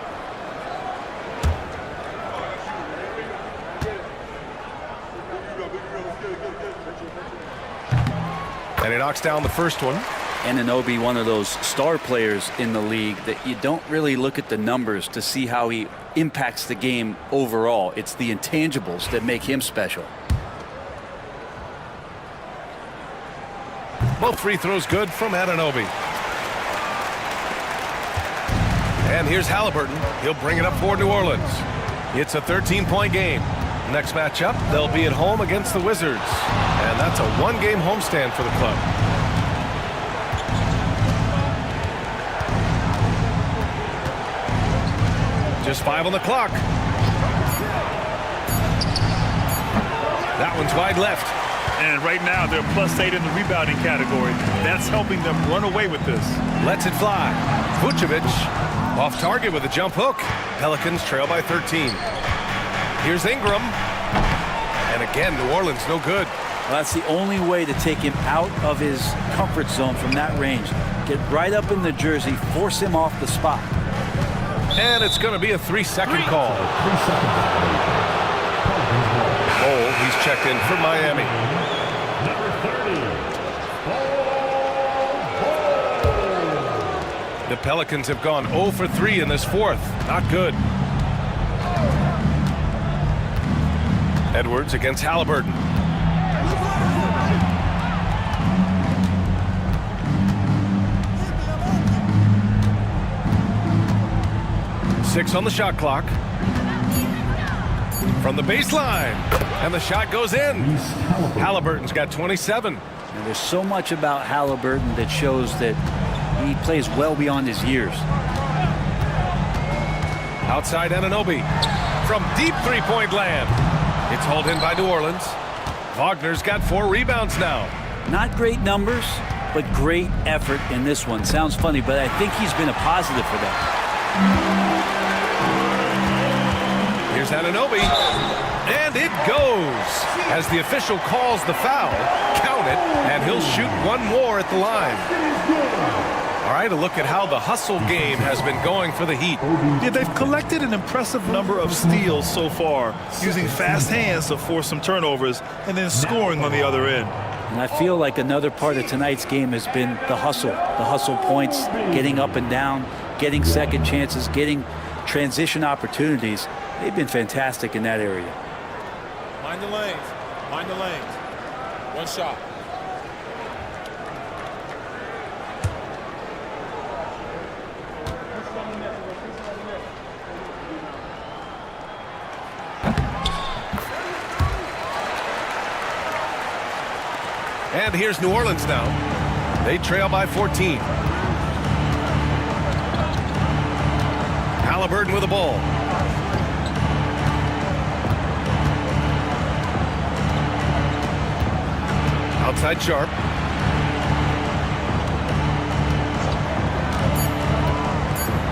And he knocks down the first one. Anunoby, one of those star players in the league that you don't really look at the numbers to see how he impacts the game overall. It's the intangibles that make him special. Both free throws good from Anunoby. And here's Halliburton. He'll bring it up for New Orleans. It's a 13-point game. Next matchup, they'll be at home against the Wizards. And that's a one-game homestand for the club. Just 5 on the clock. That one's wide left. And right now, they're +8 in the rebounding category. That's helping them run away with this. Lets it fly. Vucevic off target with a jump hook. Pelicans trail by 13. Here's Ingram. And again, New Orleans no good. Well, that's the only way to take him out of his comfort zone from that range. Get right up in the jersey, force him off the spot. And it's going to be a 3-second call. Bol, he's checked in for Miami. The Pelicans have gone 0 for 3 in this fourth. Not good. Edwards against Halliburton. Six on the shot clock. From the baseline. And the shot goes in. Halliburton's got 27. And there's so much about Halliburton that shows that he plays well beyond his years. Outside Anunoby. From deep three-point land. It's hauled in by New Orleans. Wagner's got 4 rebounds now. Not great numbers, but great effort in this one. Sounds funny, but I think he's been a positive for them. Here's Anunoby. And it goes. As the official calls the foul, count it, and he'll shoot one more at the line. All right, a look at how the hustle game has been going for the Heat. Yeah, they've collected an impressive number of steals so far, using fast hands to force some turnovers and then scoring on the other end. And I feel like another part of tonight's game has been the hustle points, getting up and down, getting second chances, getting transition opportunities. They've been fantastic in that area. Mind the lanes. Mind the lanes. One shot. And here's New Orleans now. They trail by 14. Halliburton with the ball. Outside Sharp.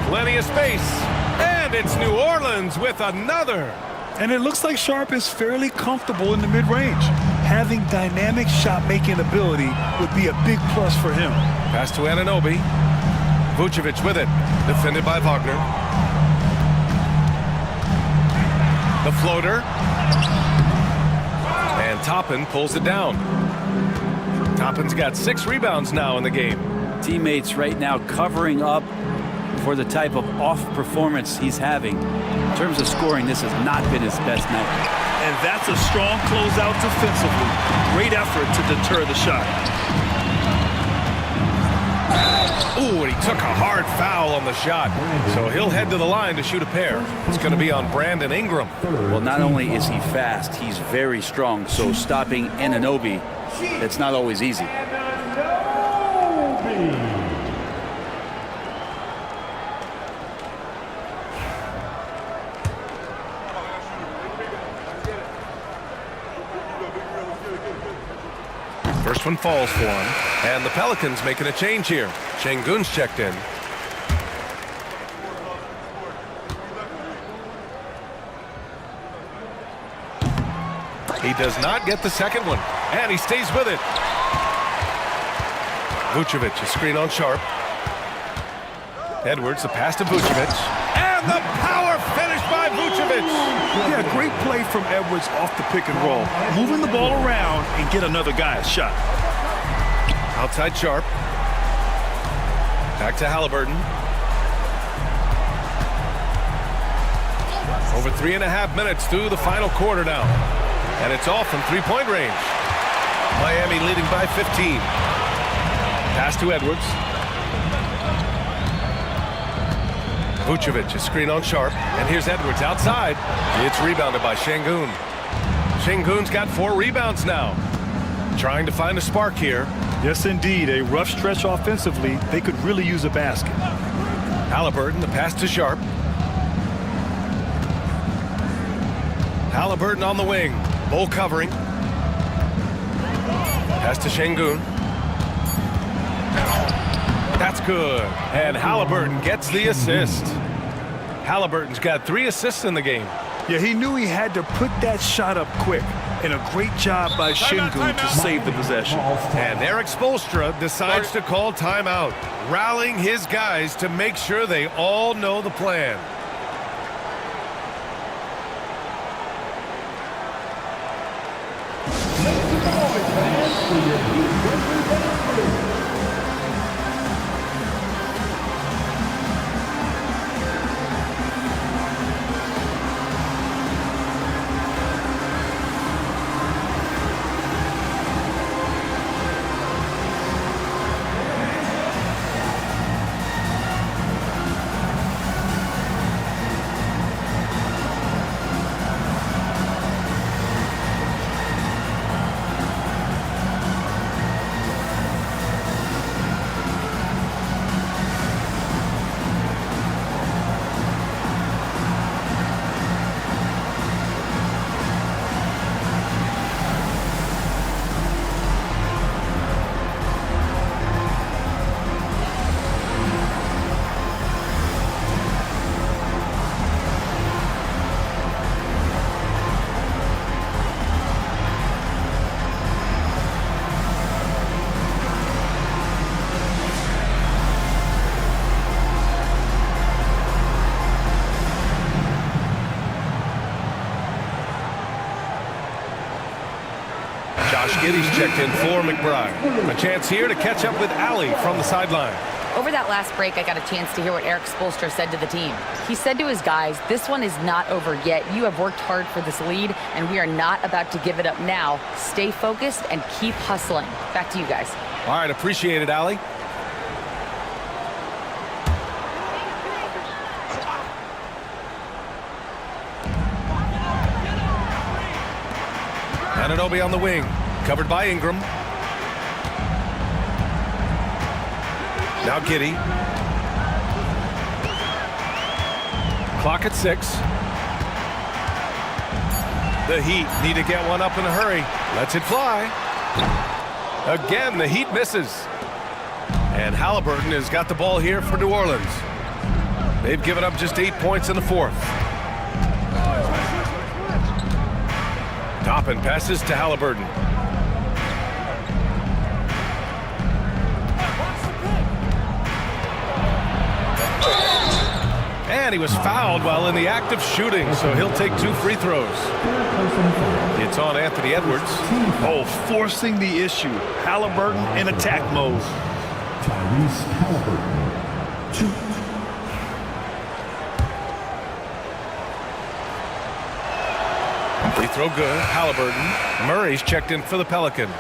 Plenty of space. And it's New Orleans with another. And it looks like Sharp is fairly comfortable in the mid-range. Having dynamic shot-making ability would be a big plus for him. Pass to Anunoby. Vucevic with it. Defended by Wagner. The floater. And Toppin pulls it down. Toppin's got 6 rebounds now in the game. Teammates right now covering up for the type of off performance he's having. In terms of scoring, this has not been his best night. And that's a strong closeout defensively. Great effort to deter the shot. Ooh, and he took a hard foul on the shot. So he'll head to the line to shoot a pair. It's going to be on Brandon Ingram. Well, not only is he fast, he's very strong. So stopping Anunoby, it's not always easy. First one falls for him. And the Pelicans making a change here. Şengün's checked in. He does not get the second one. And he stays with it. Vucevic, a screen on Sharp. Edwards, the pass to Vucevic. And the power finish by Vucevic. Yeah, great play from Edwards off the pick and roll. Moving the ball around and get another guy a shot. Outside Sharp. Back to Halliburton. Over 3.5 minutes through the final quarter now. And it's off from three-point range. Miami leading by 15. Pass to Edwards. Vucevic, a screen on Sharp. And here's Edwards outside. It's rebounded by Şengün. Şengün's got 4 rebounds now. trying to find a spark here. Yes, indeed. A rough stretch offensively. They could really use a basket. Halliburton, the pass to Sharp. Halliburton on the wing. Bull covering. Pass to Şengün. That's good. And Halliburton gets the assist. Halliburton's got 3 assists in the game. Yeah, he knew he had to put that shot up quick. And a great job by Şengün to save the possession. And Erik Spoelstra decides to call timeout, rallying his guys to make sure they all know the plan. Josh Giddey's checked in for McBride. A chance here to catch up with Allie from the sideline. Over that last break, I got a chance to hear what Erik Spoelstra said to the team. He said to his guys, this one is not over yet. You have worked hard for this lead, and we are not about to give it up now. Stay focused and keep hustling. Back to you guys. All right, appreciate it, Allie. Anunoby on the wing, covered by Ingram. Now Giddey. Clock at 6. The Heat need to get one up in a hurry. Lets it fly. Again, the Heat misses. And Halliburton has got the ball here for New Orleans. They've given up just 8 points in the fourth. Toppin passes to Halliburton. And he was fouled while in the act of shooting, so he'll take 2 free throws. It's on Anthony Edwards. Oh, forcing the issue. Halliburton in attack mode. Tyrese Halliburton, 2. Free throw good. Halliburton. Murray's checked in for the Pelicans.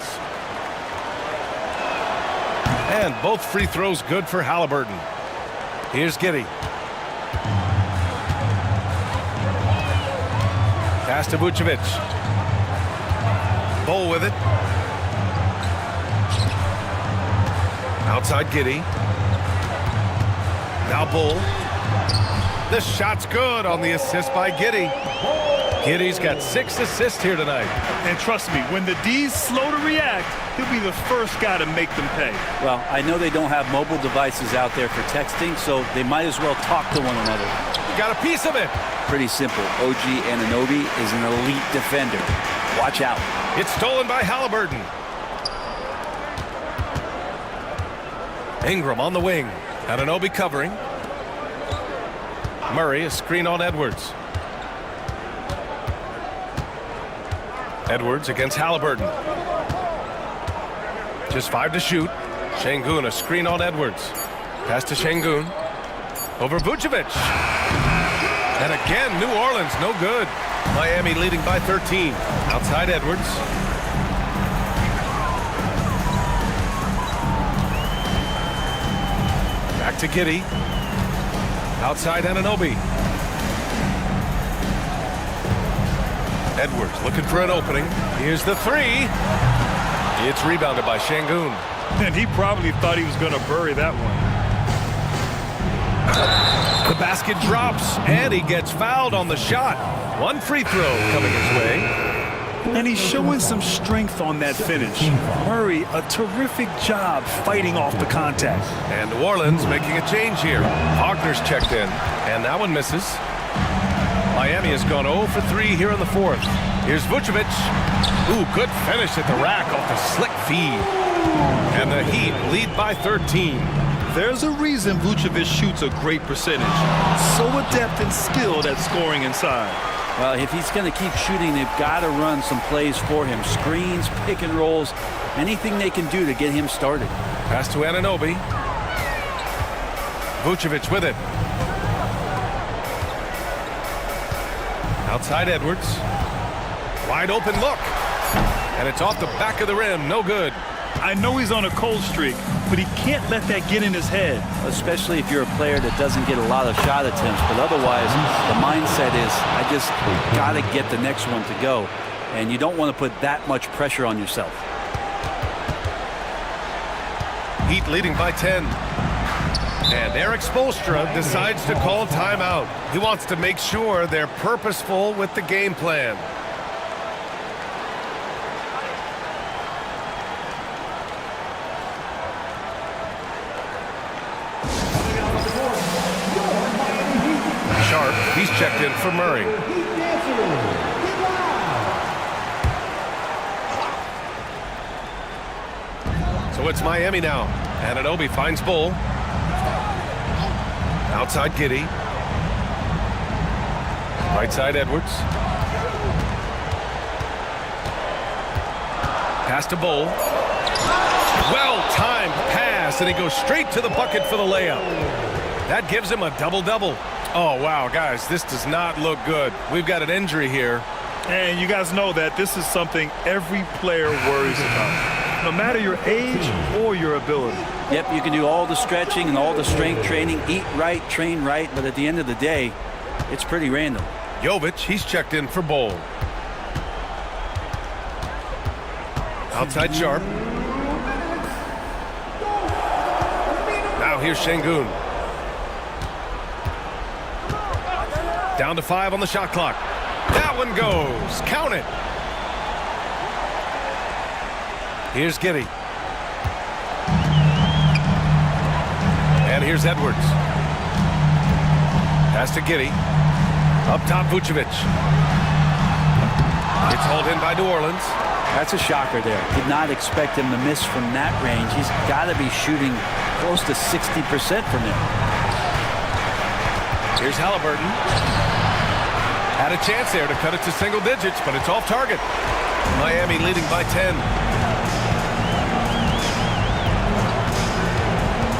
And both free throws good for Halliburton. Here's Giddey. Pass to Vucevic. Bull with it. Outside Giddey. Now Bull. This shot's good on the assist by Giddey. Giddey's got 6 assists here tonight. And trust me, when the D's slow to react, he'll be the first guy to make them pay. Well, I know they don't have mobile devices out there for texting, so they might as well talk to one another. Got a piece of it. Pretty simple. OG Anunoby is an elite defender. Watch out. It's stolen by Halliburton. Ingram on the wing. Anunoby covering. Murray, a screen on Edwards. Edwards against Halliburton. Just 5 to shoot. Şengün, a screen on Edwards. Pass to Şengün. Over Vucevic. And again, New Orleans, no good. Miami leading by 13. Outside Edwards. Back to Giddey. Outside Anunoby. Edwards looking for an opening. Here's the 3. It's rebounded by Şengün. And he probably thought he was going to bury that one. The basket drops, and he gets fouled on the shot. One free throw coming his way. And he's showing some strength on that finish. Murray, a terrific job fighting off the contact. And New Orleans making a change here. Wagner's checked in, and that one misses. Miami has gone 0 for 3 here in the fourth. Here's Vucevic. Ooh, good finish at the rack off the slick feed. And the Heat lead by 13. There's a reason Vucevic shoots a great percentage. So adept and skilled at scoring inside. Well, if he's going to keep shooting, they've got to run some plays for him. Screens, pick and rolls, anything they can do to get him started. Pass to Anunoby. Vucevic with it. Outside Edwards. Wide open look. And it's off the back of the rim. No good. I know he's on a cold streak, but he can't let that get in his head. Especially if you're a player that doesn't get a lot of shot attempts. But otherwise, the mindset is, I just got to get the next one to go. And you don't want to put that much pressure on yourself. Heat leading by 10. And Eric Spoelstra decides to call timeout. He wants to make sure they're purposeful with the game plan. Sharp, he's checked in for Murray. So it's Miami now. Anunoby finds Bull. Outside Giddey. Right side Edwards. Pass to Bull. Well-timed pass, and he goes straight to the bucket for the layup. That gives him a double-double. Oh, wow, guys, this does not look good. We've got an injury here. And you guys know that this is something every player worries about, no matter your age or your ability. Yep, you can do all the stretching and all the strength training, eat right, train right, but at the end of the day, it's pretty random. Jovic, he's checked in for Bull. Outside Sharp. Now here's Şengün. Down to 5 on the shot clock. That one goes. Count it. Here's Giddey. And here's Edwards. Pass to Giddey. Up top, Vucevic. It's hauled in by New Orleans. That's a shocker there. Did not expect him to miss from that range. He's got to be shooting close to 60% from there. Here's Halliburton. Had a chance there to cut it to single digits, but it's off target. Miami leading by 10.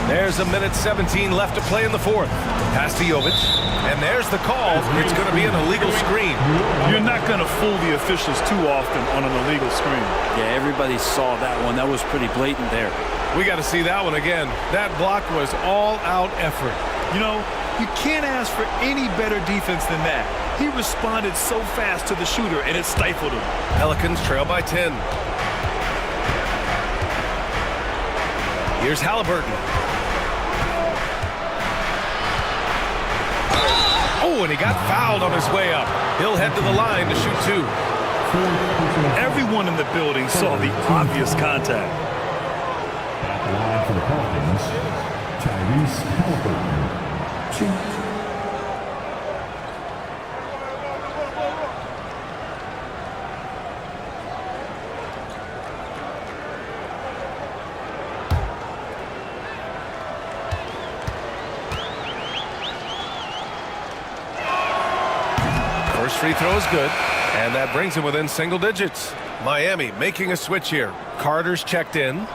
There's a minute 17 left to play in the fourth. Pass to Jovic. And there's the call. It's going to be an illegal screen. You're not going to fool the officials too often on an illegal screen. Yeah, everybody saw that one. That was pretty blatant there. We got to see that one again. That block was all-out effort. You know, you can't ask for any better defense than that. He responded so fast to the shooter, and it stifled him. Pelicans trail by 10. Here's Halliburton. Oh, and he got fouled on his way up. He'll head to the line to shoot 2. Everyone in the building saw the obvious contact. At the line for the Pelicans, Tyrese Halliburton. First free throw is good, and that brings him within single digits. Miami making a switch here. Carter's checked in.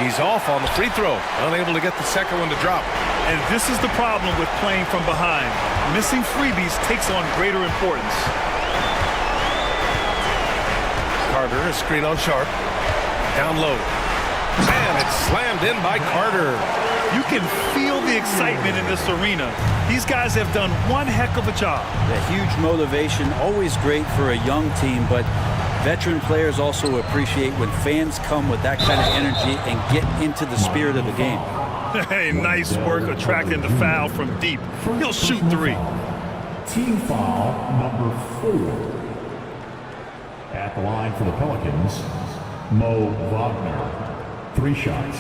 He's off on the free throw, unable to get the second one to drop. And this is the problem with playing from behind. Missing freebies takes on greater importance. Carter, a screen on Sharp. Down low. And it's slammed in by Carter. You can feel the excitement in this arena. These guys have done one heck of a job. The huge motivation, always great for a young team, but veteran players also appreciate when fans come with that kind of energy and get into the spirit of the game. Hey, nice work attracting the foul from deep. He'll shoot 3. Team foul number 4. At the line for the Pelicans, Mo Wagner. 3 shots.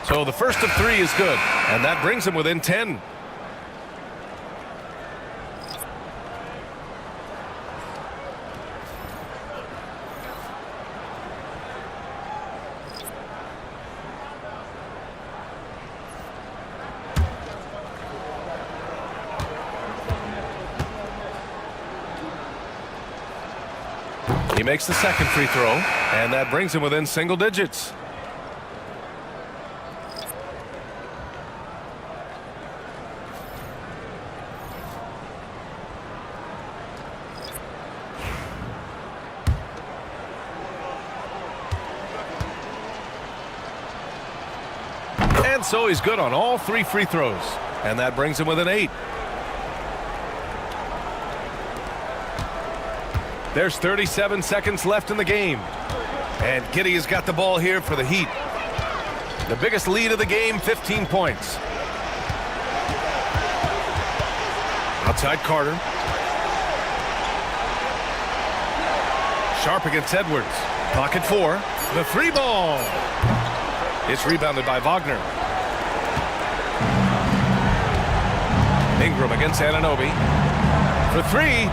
So the first of 3 is good, and that brings him within 10. He makes the second free throw, and that brings him within single digits. And so he's good on all 3 free throws, and that brings him within 8. There's 37 seconds left in the game. And Giddey has got the ball here for the Heat. The biggest lead of the game, 15 points. Outside Carter. Sharp against Edwards. Pocket 4. The 3 ball. It's rebounded by Wagner. Ingram against Anunoby. For 3.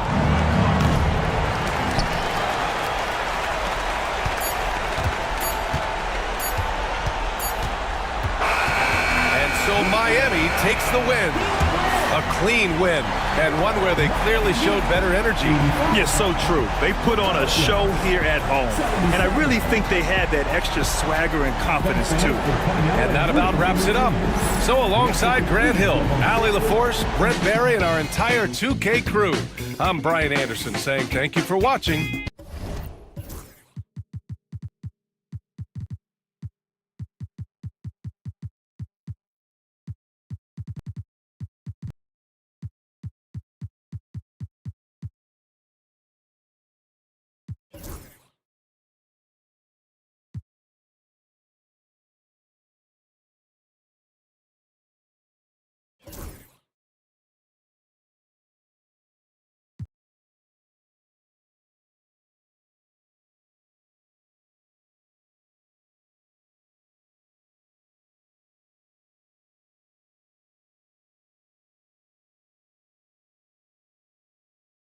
So Miami takes the win. A clean win, and one where they clearly showed better energy. Yes, so true. They put on a show here at home, and I really think they had that extra swagger and confidence, too. And that about wraps it up. So alongside Grant Hill, Allie LaForce, Brent Barry, and our entire 2K crew, I'm Brian Anderson saying thank you for watching.